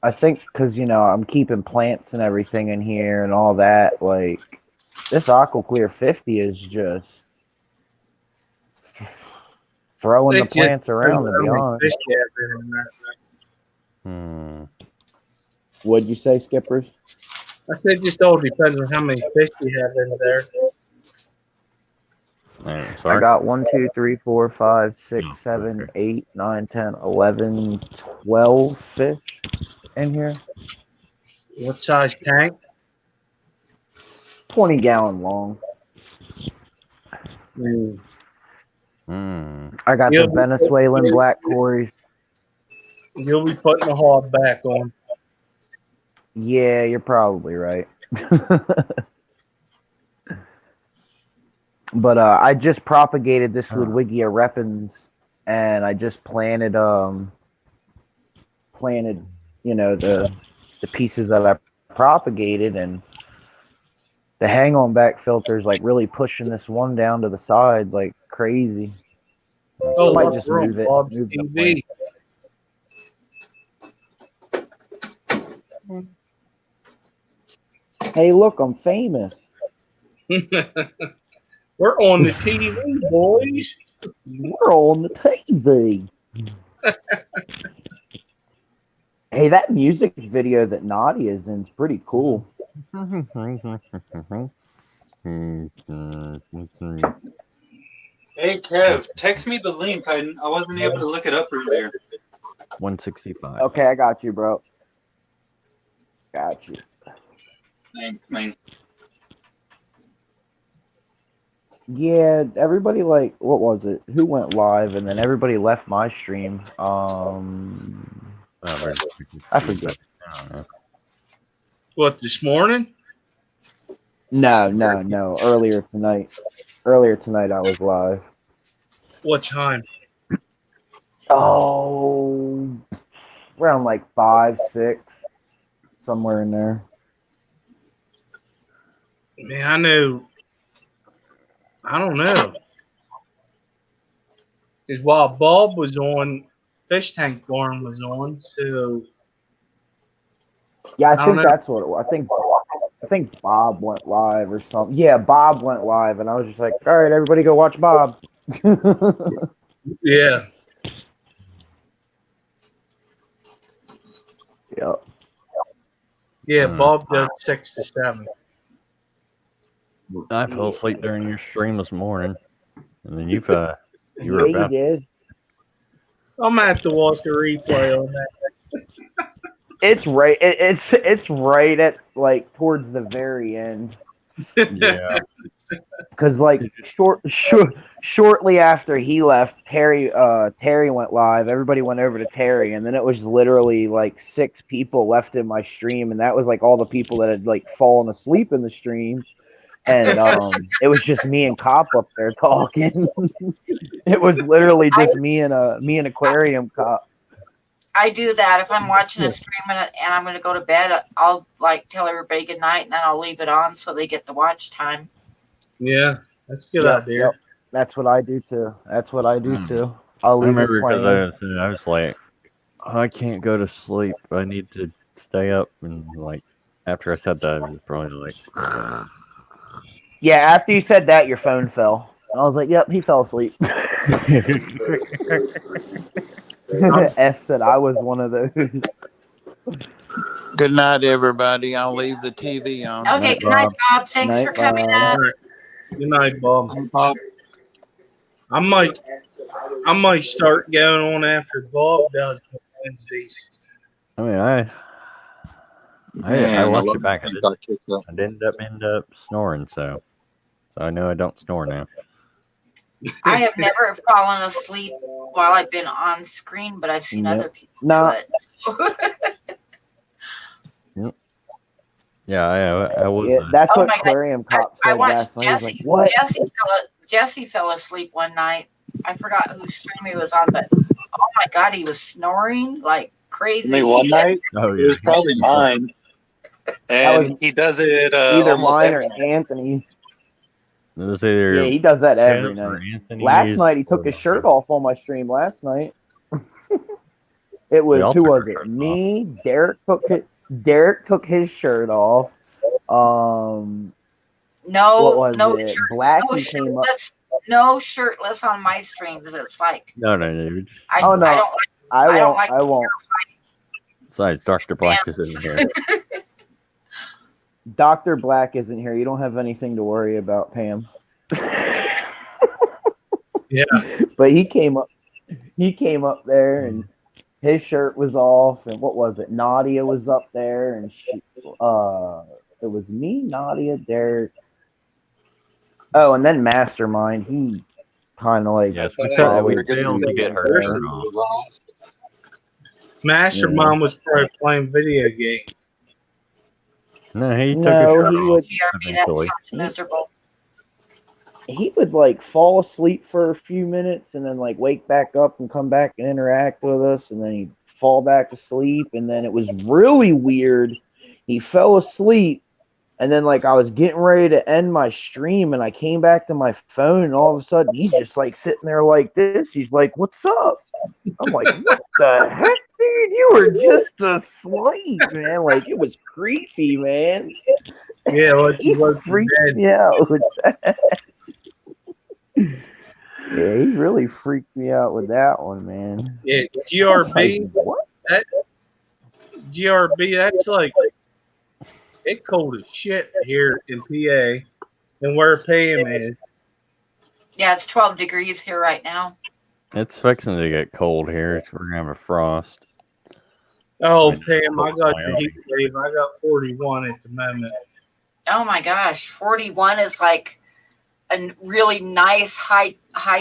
I think because, I'm keeping plants and everything in here and all that, like, this Aqua Clear 50 is just throwing the plants around, to be honest. What'd you say, Skippers? I said just all depends on how many fish you have in there. I got 1, 2, 3, 4, 5, 6, 7, 8, 9, 10, 11, 12 fish in here. What size tank? 20-gallon long. I got the Venezuelan black quarries. You'll be putting the hog back on. Yeah, you're probably right. But I just propagated this Ludwigia repens, and I just planted the pieces that I propagated, and the hang on back filter is like really pushing this one down to the side like crazy. So I might just move it. Move the plant. Hey, look, I'm famous. We're on the TV, boys. We're on the TV. Hey, that music video that Nadia's in is pretty cool. Hey, Kev, text me the link. I wasn't able to look it up earlier. 165. Okay, I got you, bro. Got you. Thanks. Yeah, everybody what was it? Who went live and then everybody left my stream? I forget. What, this morning? No. Earlier tonight I was live. What time? Oh, around like 5, 6, somewhere in there. Man, I don't know. Because while Bob was on, Fish Tank Farm was on, so. Yeah, I think that's what it was. I think Bob went live or something. Yeah, Bob went live, and I was just like, all right, everybody go watch Bob. Yeah. Yep. Yeah, Bob does 6 to 7. I fell asleep during your stream this morning, and then you were you did. I'm gonna have to watch the replay on that. It's right. It's right at like towards the very end. Yeah. Because like shortly after he left, Terry went live. Everybody went over to Terry, and then it was literally like 6 people left in my stream, and that was like all the people that had like fallen asleep in the stream. And it was just me and Cop up there talking. It was literally just me and Aquarium Cop. I do that if I'm watching a stream and I'm going to go to bed. I'll like tell everybody good night, and then I'll leave it on so they get the watch time. Yeah, that's a good idea. Yep. That's what I do too. I'll leave it playing. I was like, I can't go to sleep. I need to stay up. And like after I said that, I was probably like. Yeah, after you said that, your phone fell. And I was like, yep, he fell asleep. S said I was one of those. Good night, everybody. I'll leave the TV on. Okay, good night, Bob. Thanks for coming up. Good night, Bob. I might start going on after Bob does Wednesdays. I mean, I watched it back. I didn't end up snoring, so I know I don't snore now. I have never fallen asleep while I've been on screen, but I've seen other people do it. Yep. Yeah, I was. Yeah, that's what Aquarium Cop said last night. Jesse, like, what? Jesse fell asleep one night. I forgot whose stream he was on, but oh my God, he was snoring like crazy. Only one night? Oh, yeah. It was probably mine. And he does it either mine or Anthony. It was either he does that every night. Last night he took his shirt off on my stream. Last night it was who was it? Me, Derek took his shirt off. No it? Shirt, Blackie came up. No shirtless on my streams. It's like no. I won't. Besides, Dr. Black is in here. Dr. Black isn't here. You don't have anything to worry about, Pam. Yeah. But he came up there and his shirt was off, and what was it? Nadia was up there, and it was me, Nadia, Derek. Oh, and then Mastermind. He kind of like Yes, we failed to get her First, shirt off. Mastermind was probably playing video games. No, he took No, his shirt he off would. BRB, that eventually. sounds miserable. He would like fall asleep for a few minutes and then like wake back up and come back and interact with us, and then he'd fall back asleep, and then it was really weird. He fell asleep, and then like I was getting ready to end my stream, and I came back to my phone, and all of a sudden he's just like sitting there like this. He's like, "What's up?" I'm like, "What the heck, dude? You were just asleep, man." Like, it was creepy, man. Yeah, like He freaked me out with that. Yeah, he really freaked me out with that one, man. Yeah, I was GRB. like, what? GRB. That's like it cold as shit here in PA, and where Pam is. Yeah, it's 12 degrees here right now. It's fixing to get cold here. We're gonna have a frost. Oh, I mean, Pam, I cold got the Wyoming. heat wave. I got 41 at the moment. Oh my gosh, 41 is like a really nice high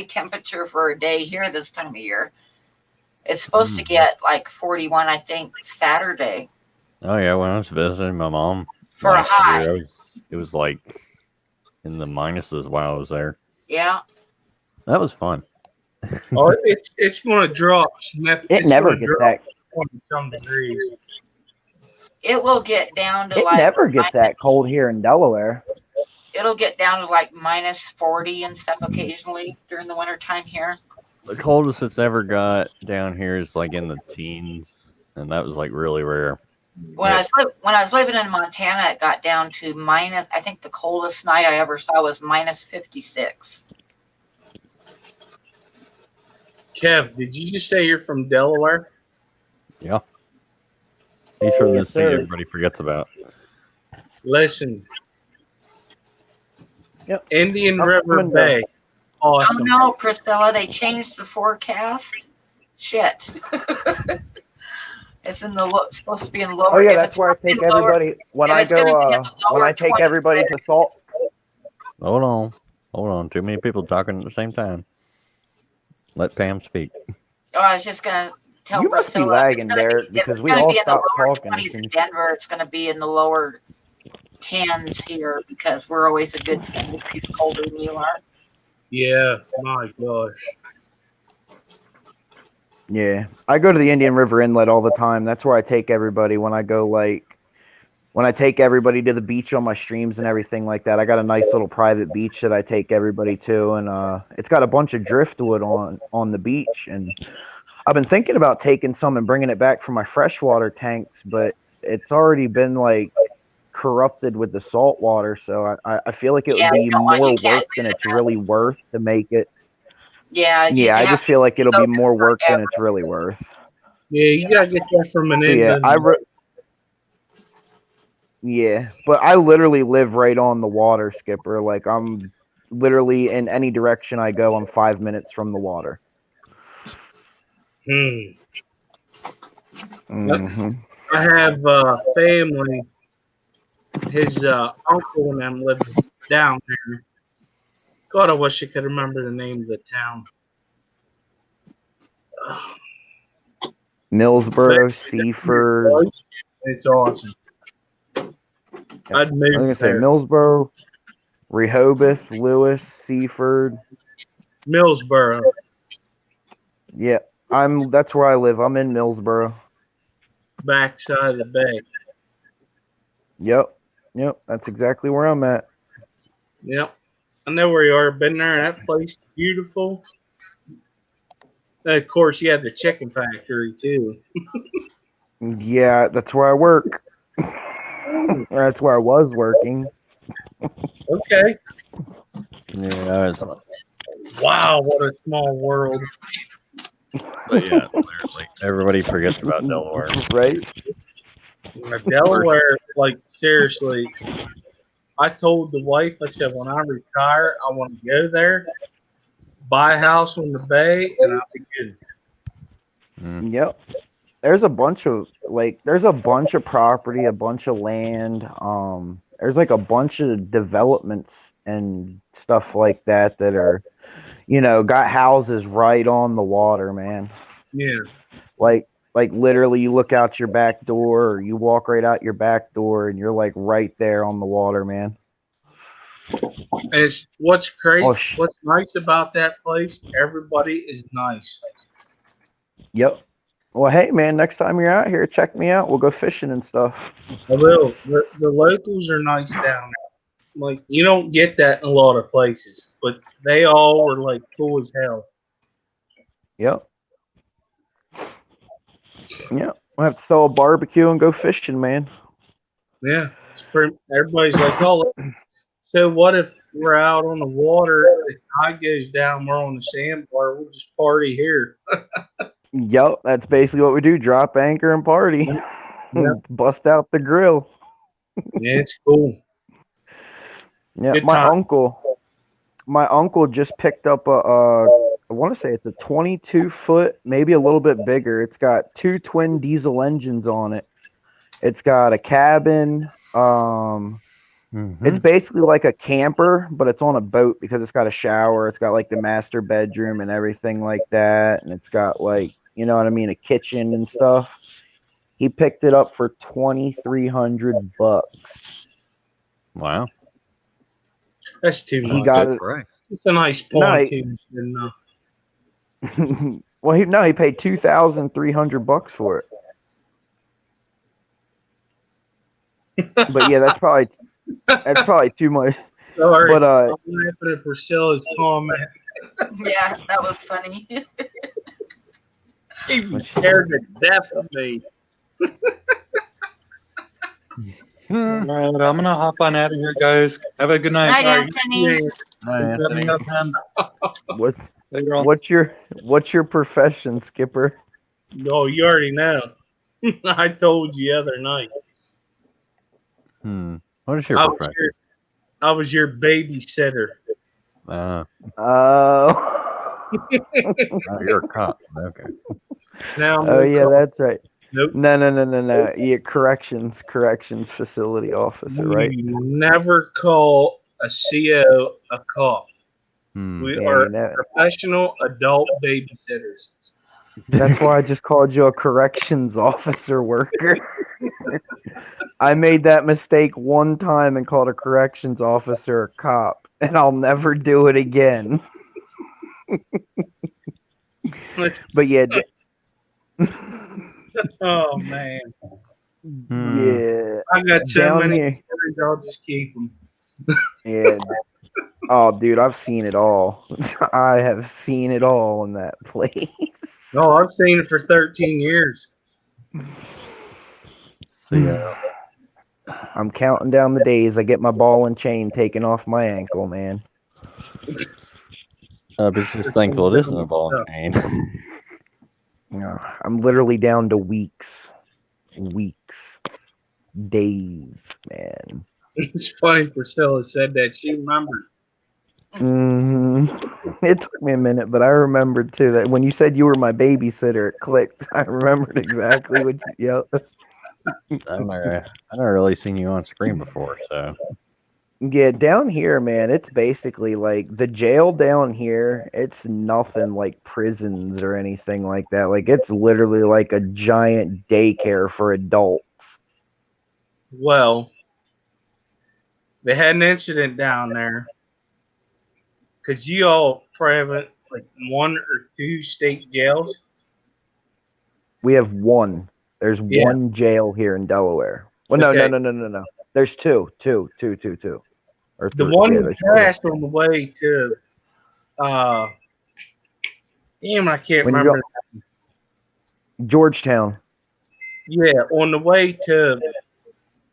temperature for a day here this time of year. It's supposed to get like 41, I think, Saturday Oh yeah, when I was visiting my mom for a last high. year, it was like in the minuses while I was there. Yeah. That was fun. Oh, it's going to drop. It never gets that. 20 some degrees. It will get down to It like never gets that cold here in Delaware. it'll get down to like minus 40 and stuff occasionally during the winter time here. The coldest it's ever got down here is like in the teens, and that was like really rare. When I was living in Montana, it got down to minus. I think the coldest night I ever saw was minus 56. Kev, did you just say you're from Delaware? Yeah. He's from Yes, this thing sir. everybody forgets about. Listen. Yep. Indian I'm River coming Bay. Awesome. Oh no, Priscilla, they changed the forecast. Shit. It's in the supposed to be in the lower. Oh yeah, if that's it's where I gonna be take in the lower- everybody when if I it's gonna be in go. the When lower I take 20s everybody there. to Salt. Hold on. Too many people talking at the same time. Let Pam speak. Oh, I was just gonna tell You must be Priscilla. lagging, if Derek, it's because we gonna all be in the stopped lower talking. 20s in Denver, it's gonna be in the lower 10s here because we're always a good 10 degrees colder than you are. Yeah, my gosh. Yeah, I go to the Indian River Inlet all the time. That's where I take everybody when I go, when I take everybody to the beach on my streams and everything like that. I got a nice little private beach that I take everybody to, and it's got a bunch of driftwood on the beach. And I've been thinking about taking some and bringing it back for my freshwater tanks, but it's already been like corrupted with the salt water, so I feel like it would be more work than it's really worth to make it. Yeah, Yeah, I just feel like it'll be more work than it's really worth. Yeah, you gotta get that from an So, yeah, inland. Yeah, but I literally live right on the water, Skipper. Like, I'm literally in any direction I go, I'm 5 minutes from the water. I have family. His uncle and them live down there. God, I wish I could remember the name of the town. Millsboro, Seaford. It's awesome. I'd I was move gonna say there. Millsboro, Rehoboth, Lewis, Seaford. Millsboro. Yeah, that's where I live. I'm in Millsboro. Backside of the bay. Yep, that's exactly where I'm at. Yep. I know where you are. Been there. That place is beautiful. And of course, you have the chicken factory, too. Yeah, that's where I work. That's where I was working. Okay. Yeah, Wow, what a small world. but yeah, clearly everybody forgets about Delaware, right? Delaware, like, seriously, I told the wife, I said, when I retire, I want to go there, buy a house on the bay, and I'll be good. Yep. there's a bunch of property, a bunch of land. There's like a bunch of developments and stuff like that are, got houses right on the water, man. Yeah. Like literally you look out your back door or you walk right out your back door and you're like right there on the water, man. It's what's great. Oh, What's nice about that place? Everybody is nice. Yep. Well, hey, man, next time you're out here, check me out. We'll go fishing and stuff. I will. The locals are nice down there. Like, you don't get that in a lot of places, but they all were like cool as hell. Yep. Yep. We'll have to throw a barbecue and go fishing, man. Yeah. Everybody's like, oh, so what if we're out on the water, the tide goes down, we're on the sandbar, we'll just party here. Yep, that's basically what we do. Drop anchor and party. Yep. Bust out the grill. Yeah, it's cool. Yeah, Good my time. uncle just picked up I want to say it's a 22-foot, maybe a little bit bigger. It's got 2 twin diesel engines on it. It's got a cabin. It's basically like a camper, but it's on a boat because it's got a shower. It's got like the master bedroom and everything like that, and it's got like, you know what I mean, a kitchen and stuff. He picked it up for $2,300. Wow. That's too much. He got it. It's a nice pontoon. Well, he paid $2,300 for it. But yeah, that's probably too much. Sorry, but I'm laughing at Priscilla's comment. Yeah, that was funny. He scared the death of me. All right, I'm gonna hop on out of here, guys. Have a good night. Night, Anthony. What's your profession, Skipper? No, you already know. I told you the other night. What is your profession? I was your babysitter. Oh. You're a cop. Okay. Now, yeah, that's right. Nope. No. Yeah, corrections facility officer, right? You never call a CO a cop. We are professional adult babysitters. That's why I just called you a corrections officer worker. I made that mistake one time and called a corrections officer a cop, and I'll never do it again. But yeah. Oh man. Yeah. I got so Down many here. stories, I'll just keep them. Yeah. Oh, dude, I've seen it all. I have seen it all in that place. No, I've seen it for 13 years. So, I'm counting down the days I get my ball and chain taken off my ankle, man. But just thankful it isn't a ball and chain. No, I'm literally down to weeks, days, man. It's funny Priscilla said that. She remembered. It took me a minute, but I remembered too that when you said you were my babysitter, it clicked. I remembered exactly what you. Yep. I've never really seen you on screen before, so. Yeah, down here, man, it's basically like the jail down here. It's nothing like prisons or anything like that. Like it's literally like a giant daycare for adults. Well, they had an incident down there because you all probably have like 1 or 2 state jails. We have one. There's one jail here in Delaware. Well, Okay. no. There's two. Or The three. one Yeah, you passed on the way to, damn, I can't remember. Georgetown. Yeah, on the way to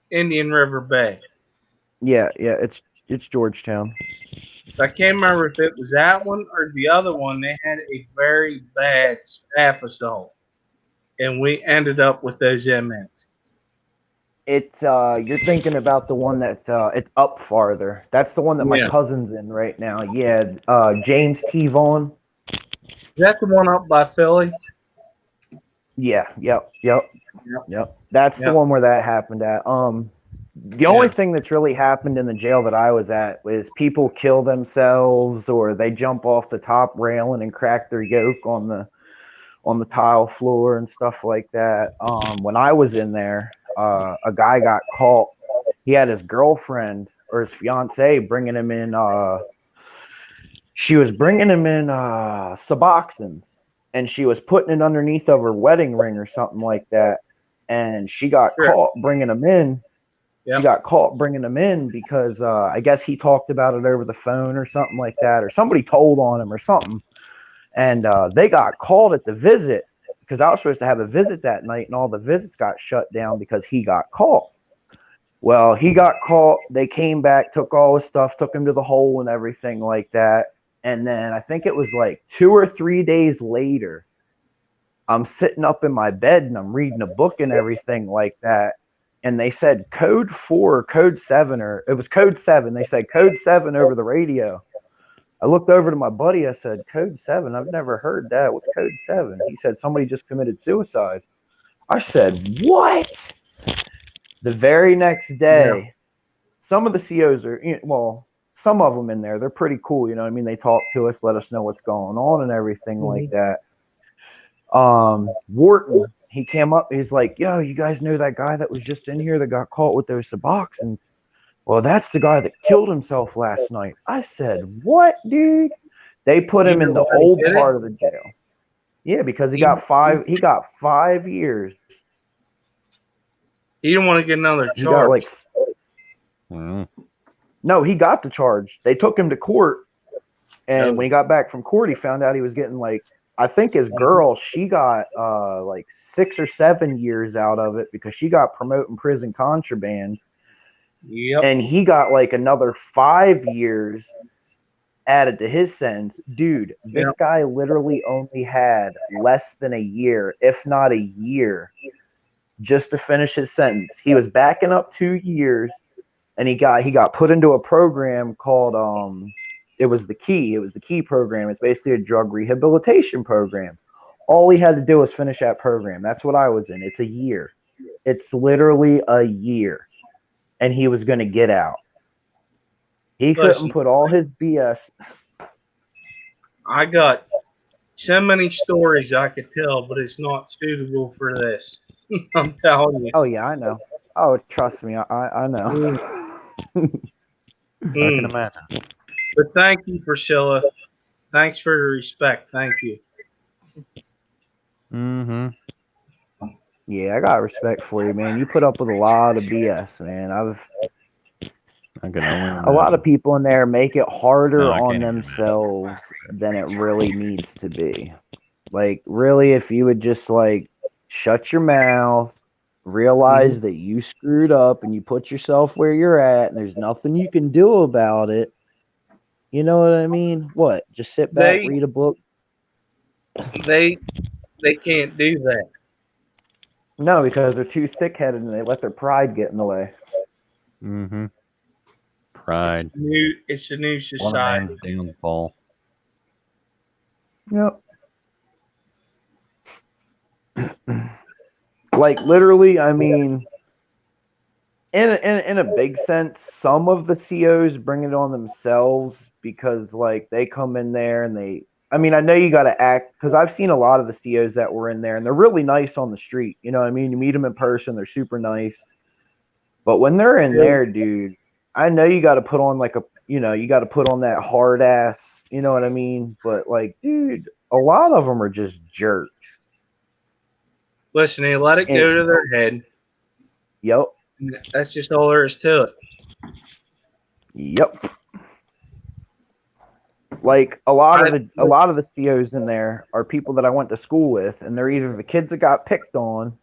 Indian River Bay. Yeah, it's Georgetown. I can't remember if it was that one or the other one. They had a very bad staff assault, and we ended up with those inmates. It's you're thinking about the one that it's up farther. That's the one that my cousin's in right now. Yeah, James T. Vaughn. Is that the one up by Philly? Yeah, yep. That's the one where that happened at. The only thing that's really happened in the jail that I was at was people kill themselves or they jump off the top railing and crack their yoke on the tile floor and stuff like that. When I was in there, a guy got caught. He had his girlfriend or his fiance bringing him in. She was bringing him in Suboxones, and she was putting it underneath of her wedding ring or something like that. And she got caught bringing him in. She got caught bringing him in because I guess he talked about it over the phone or something like that, or somebody told on him or something. And they got called at the visit because I was supposed to have a visit that night, and all the visits got shut down because he got caught. Well, he got caught. They came back, took all his stuff, took him to the hole and everything like that. And then I think it was like 2 or 3 days later, I'm sitting up in my bed and I'm reading a book and everything like that. And they said code 4 or code 7, or it was code 7. They said code 7 over the radio. I looked over to my buddy. I said, code 7? I've never heard that. What's code 7? He said, somebody just committed suicide. I said, what? The very next day, some of the COs are, well, some of them in there, they're pretty cool. You know what I mean? They talk to us, let us know what's going on and everything like that. Wharton, he came up, he's like, yo, you guys know that guy that was just in here that got caught with those Suboxones? Well, that's the guy that killed himself last night. I said, what, dude? They put him in the old part of the jail. Yeah, because he got 5 years. He didn't want to get another charge. He got like No, he got the charge. They took him to court, and when he got back from court, he found out he was getting like, I think his girl, she got like 6 or 7 years out of it because she got promoting prison contraband. Yep. And he got like another 5 years added to his sentence. Dude, this guy literally only had less than a year, if not a year, just to finish his sentence. He was backing up 2 years, and he got put into a program called it was the Key program. It's basically a drug rehabilitation program. All he had to do was finish that program. That's what I was in. It's a year. It's literally a year. And he was going to get out. He couldn't put all his BS. I got so many stories I could tell, but it's not suitable for this. I'm telling you. Oh, yeah, I know. Oh, trust me. I know. I can imagine. But thank you, Priscilla. Thanks for the respect. Thank you. Mm-hmm. Yeah, I got respect for you, man. You put up with a lot of BS, man. A lot of people in there make it harder on themselves than it really needs to be. Like, really, if you would just, like, shut your mouth, realize that you screwed up and you put yourself where you're at and there's nothing you can do about it. You know what I mean? What? Just sit back, read a book? They can't do that. No, because they're too thick-headed and they let their pride get in the way. Mm-hmm. Pride. It's a new society. One man's downfall. Yep. Like, literally, I mean, in a big sense, some of the COs bring it on themselves because, like, they come in there and I mean, I know you got to act, because I've seen a lot of the COs that were in there, and they're really nice on the street. You know what I mean? You meet them in person, they're super nice. But when they're in there, dude, I know you got to put on, like, you got to put on that hard ass, you know what I mean? But, like, dude, a lot of them are just jerks. Listen, they let it go to their head. Yep. That's just all there is to it. Yep. Like, a lot of the COs in there are people that I went to school with, and they're either the kids that got picked on,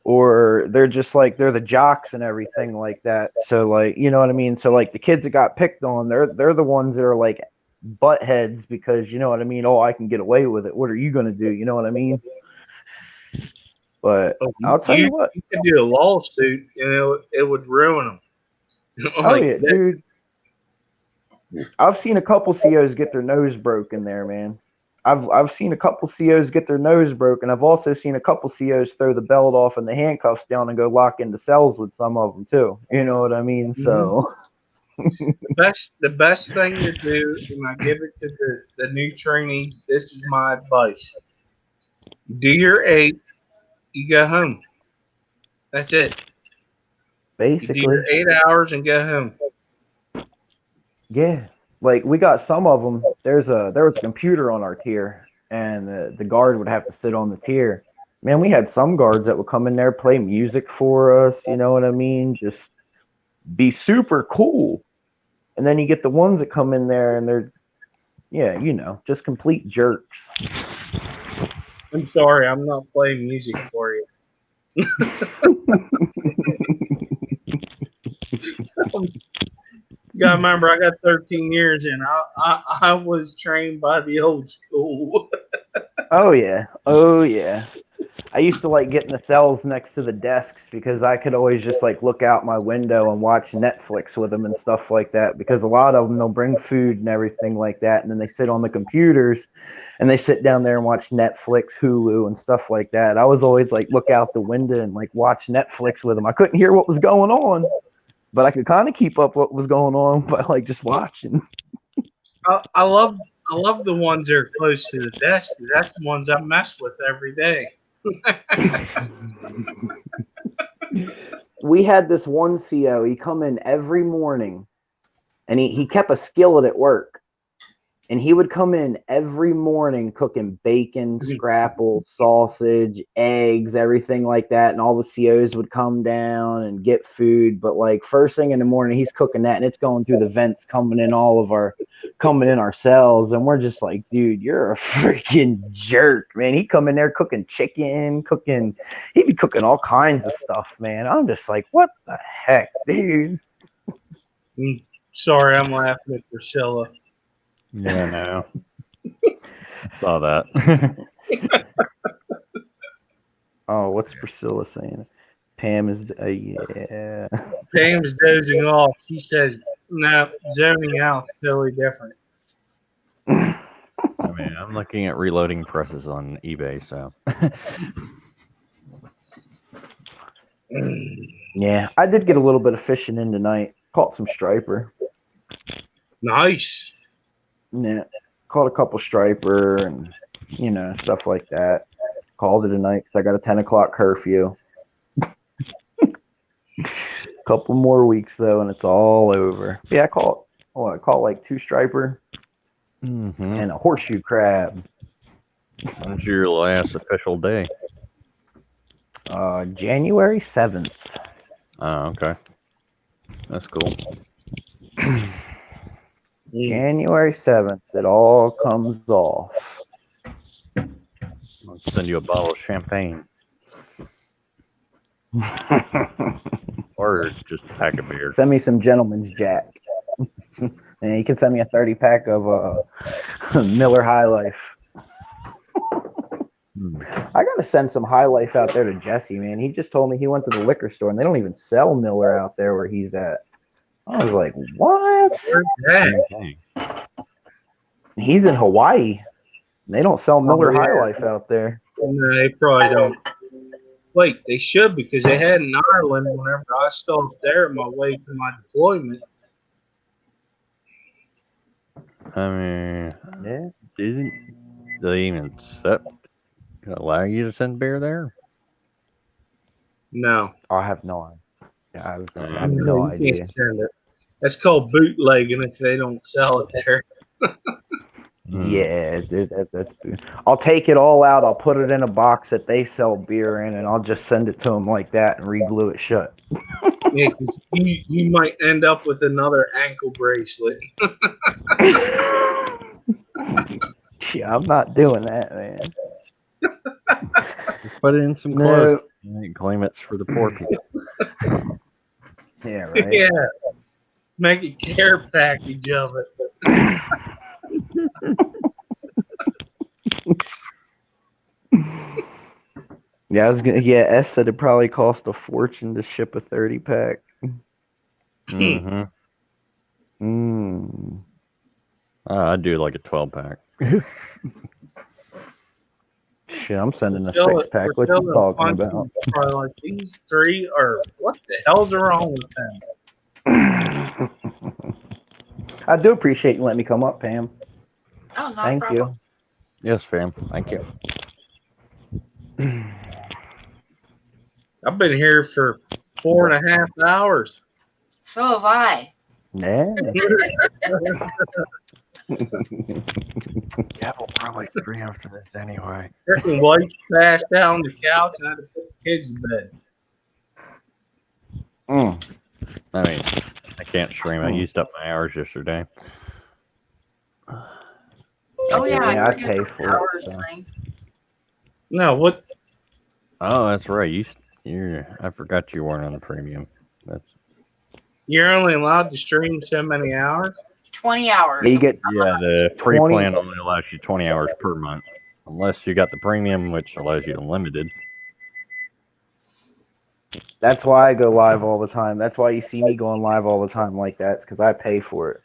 or they're just like, they're the jocks and everything like that. So, like, you know what I mean? So, like, the kids that got picked on, they're the ones that are like butt heads because, you know what I mean? Oh, I can get away with it. What are you going to do? You know what I mean? But I'll tell you what. You could do a lawsuit, it would ruin them. Oh, yeah, dude. I've seen a couple COs get their nose broken there, man. I've seen a couple COs get their nose broken. I've also seen a couple COs throw the belt off and the handcuffs down and go lock into cells with some of them too. You know what I mean? So The best thing to do, and I give it to the new trainees. This is my advice: do your 8, you go home. That's it. You do basically, your 8 hours and go home. yeah. Like we got some of them. There was a computer on our tier, and the guard would have to sit on the tier. Man, we had some guards that would come in there, play music for us. You know what I mean? Just be super cool. And then you get the ones that come in there and they're, yeah, just complete jerks. I'm sorry, I'm not playing music for you. You gotta remember, I got 13 years in. I was trained by the old school. Oh yeah. Oh yeah. I used to like getting the cells next to the desks because I could always just like look out my window and watch Netflix with them and stuff like that, because a lot of them, they'll bring food and everything like that, and then they sit on the computers and they sit down there and watch Netflix, Hulu and stuff like that. I was always like look out the window and like watch Netflix with them. I couldn't hear what was going on, but I could kind of keep up what was going on by like just watching. I love the ones that are close to the desk because that's the ones I mess with every day. We had this one CO, he come in every morning and he kept a skillet at work. And he would come in every morning cooking bacon, scrapple, sausage, eggs, everything like that. And all the COs would come down and get food. But like first thing in the morning, he's cooking that and it's going through the vents, coming in our cells. And we're just like, dude, you're a freaking jerk, man. He'd come in there cooking chicken, he'd be cooking all kinds of stuff, man. I'm just like, what the heck, dude? Sorry, I'm laughing at Priscilla. Yeah, no. I saw that. Oh, what's Priscilla saying? Pam is, yeah. Pam's dozing off. She says, no, zoning out totally different. I mean, I'm looking at reloading presses on eBay, so. Yeah, I did get a little bit of fishing in tonight. Caught some striper. Nice. Yeah, caught a couple striper and, stuff like that. Called it a night because I got a 10 o'clock curfew. Couple more weeks, though, and it's all over. Yeah, I caught like 2 striper and a horseshoe crab. When's your last official day? January 7th. Oh, okay. That's cool. January 7th, it all comes off. I'll send you a bottle of champagne. Or just a pack of beer. Send me some Gentleman's Jack. And you can send me a 30-pack of Miller High Life. I got to send some High Life out there to Jesse, man. He just told me he went to the liquor store, and they don't even sell Miller out there where he's at. I was like, what? He's in Hawaii. They don't sell Miller High Life out there. No, they probably don't. Wait, they should because they had in Ireland whenever I stopped there on my way to my deployment. I mean, yeah, didn't they even allow you to send beer there? No. I have no idea. I have no idea. Can't send it. That's called bootlegging if they don't sell it there. Yeah, that's. I'll take it all out. I'll put it in a box that they sell beer in, and I'll just send it to them like that and re-glue it shut. Yeah, 'cause you might end up with another ankle bracelet. Yeah, I'm not doing that, man. Put it in some clothes. No. Claim it's for the poor people. Yeah, right. Yeah. Make a care package of it. Yeah, S said it probably cost a fortune to ship a 30-pack. I'd do like a 12-pack. shit, I'm sending a Still, 6-pack. we're What still you at talking Punchie. about? Probably like these three are what the hell's wrong with them? I do appreciate you letting me come up, Pam. Oh, not a Thank problem. you. Yes, fam. Thank you. I've been here for 4.5 hours. So have I. Yeah. Yeah, we'll probably free after this anyway. Freaking White passed out on the couch and I had to put the kids to bed. I mean, I can't stream. I used up my hours yesterday. Oh yeah, I I pay for it. hours So. thing. No, what? Oh, that's right. I forgot you weren't on the premium. You're only allowed to stream so many hours? 20 hours. Yeah, you get the free 20 plan only allows you 20 hours per month, unless you got the premium, which allows you unlimited. That's why I go live all the time. That's why you see me going live all the time like that. It's because I pay for it.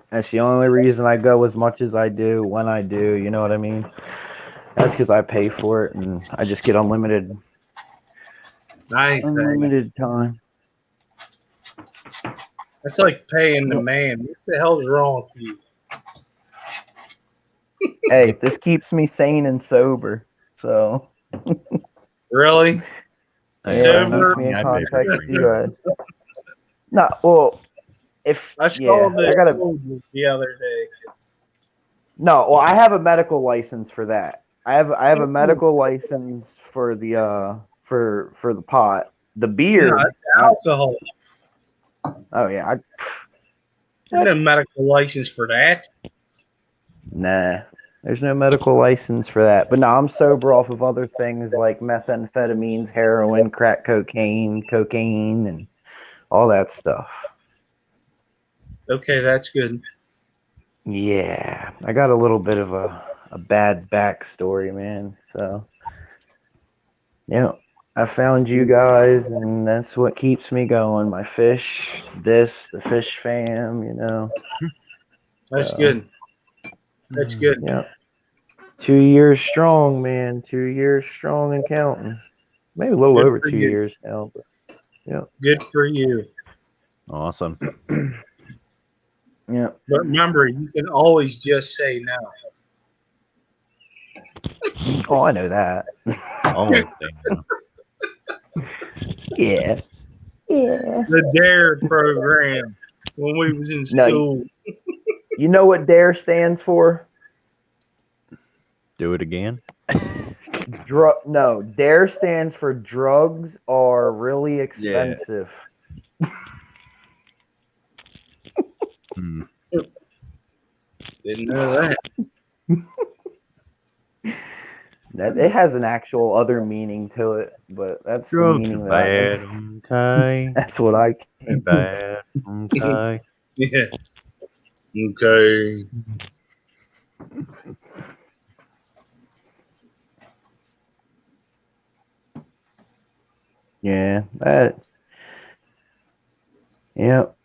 That's the only reason I go as much as I do when I do. You know what I mean? That's because I pay for it and I just get unlimited time. That's like paying the man. What the hell's wrong with you? Hey, this keeps me sane and sober. So. Really? Yeah, Sober? keeps me in contact with you guys. No, well, I saw this I gotta. The other day. No, well, I have a medical license for that. I have a medical license for the for the pot. The beer. No, alcohol. Oh yeah, There's no medical license for that. Nah, there's no medical license for that. But no, I'm sober off of other things like methamphetamines, heroin, crack cocaine, and all that stuff. Okay, that's good. Yeah, I got a little bit of a bad backstory, man. So, yeah, I found you guys, and that's what keeps me going. My fish, the fish fam, you know. That's good. That's good. Yeah. 2 years strong, man. 2 years strong and counting. Maybe a little Good over for 2 you. years now, but yeah. Good for you. Awesome. Yeah. But remember, you can always just say no. Oh, I know that. Always say no. Yeah. Yeah. The DARE program when we was in school. You know what DARE stands for? Do it again. No, DARE stands for drugs are really expensive. Didn't know that. It has an actual other meaning to it, but that's the meaning that bad. Okay. That's what I came bad. Okay. Yeah. Okay. Yeah, Yep.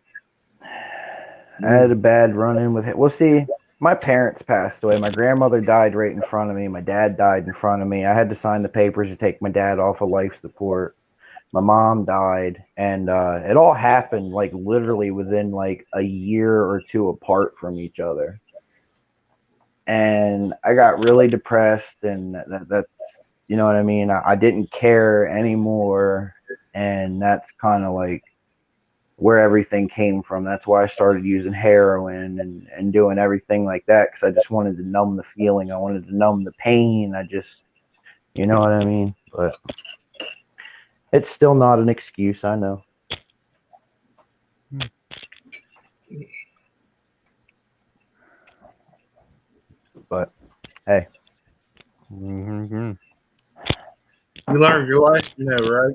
I had a bad run-in with it. Well, see, my parents passed away. My grandmother died right in front of me. My dad died in front of me. I had to sign the papers to take my dad off of life support. My mom died, and it all happened like literally within like a year or two apart from each other. And I got really depressed, and that's, you know what I mean? I didn't care anymore, and that's kind of like where everything came from. That's why I started using heroin and doing everything like that, because I just wanted to numb the feeling. I wanted to numb the pain. You know what I mean? But it's still not an excuse, I know. But hey. Mm-hmm. You learned your lesson though, right?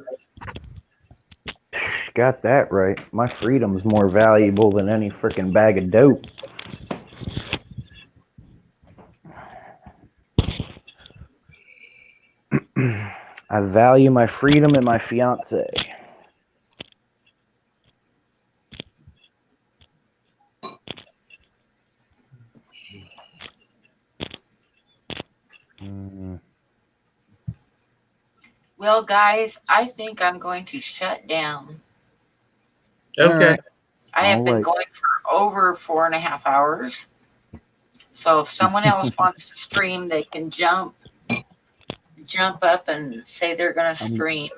Got that right. My freedom's more valuable than any freaking bag of dope. I value my freedom and my fiance. Well, guys, I think I'm going to shut down. Okay. I have I'll been wait. going for over 4.5 hours. So if someone else wants to stream, they can jump up and say they're going to stream.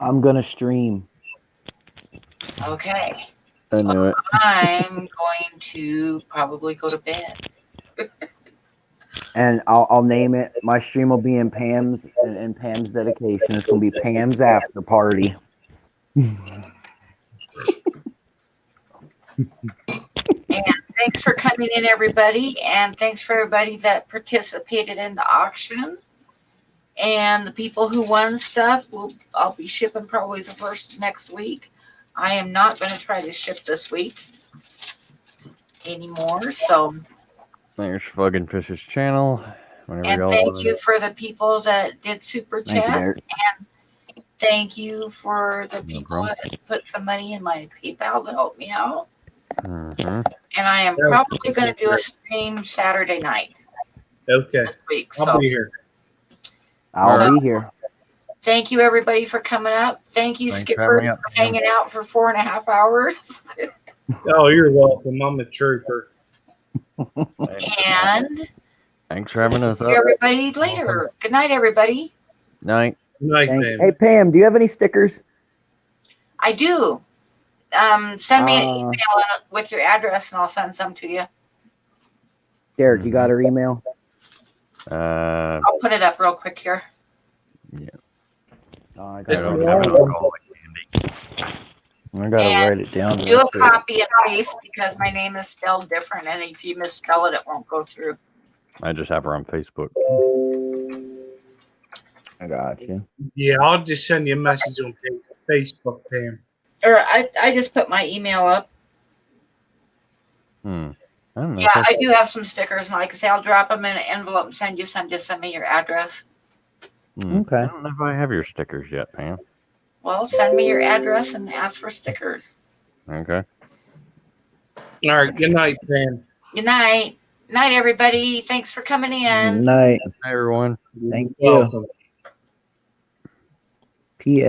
I'm gonna stream. Okay. I knew it. I'm going to probably go to bed. And I'll name it. My stream will be in Pam's in Pam's dedication. It's gonna be Pam's after party. And thanks for coming in, everybody. And thanks for everybody that participated in the auction. And the people who won stuff, I'll be shipping probably the first next week. I am not going to try to ship this week anymore. So, There's Fucking Fish's channel. Whenever and y'all thank want you for the people that did super Thank you, chat. Derek. And thank you for the No people problem. that put some money in my PayPal to help me out. Mm-hmm. And I am probably going to do a stream Saturday night Okay. this week. I'll So be here. I'll be here. thank you, everybody, for coming up. Thank you, Thanks for Skipper, having me up, for hanging out for 4.5 hours. Oh, you're welcome. I'm a trooper. And Thanks for having us see up. everybody later. Good night, everybody. Night. Good night, Thank- Pam. Hey Pam, do you have any stickers? I do. Send me an email with your address, and I'll send some to you. Derek, you got her email? I I'll put it up real quick here. I This gotta, is don't have an awesome. alcoholic candy. I gotta And write it down. Do real a quick. copy and paste because my name is spelled different, and if you misspell it, it won't go through. I just have her on Facebook. I got you. Yeah, I'll just send you a message on Facebook, Pam. Or I just put my email up. I don't know. Yeah, I do have some stickers, and like I say, I'll drop them in an envelope and send you some. Just send me your address. Okay. I don't know if I have your stickers yet, Pam. Well, send me your address and ask for stickers. Okay. All right. Good night, Pam. Good night. Night, everybody. Thanks for coming in. Night. Hi, everyone. Thank You're you. welcome. P.A.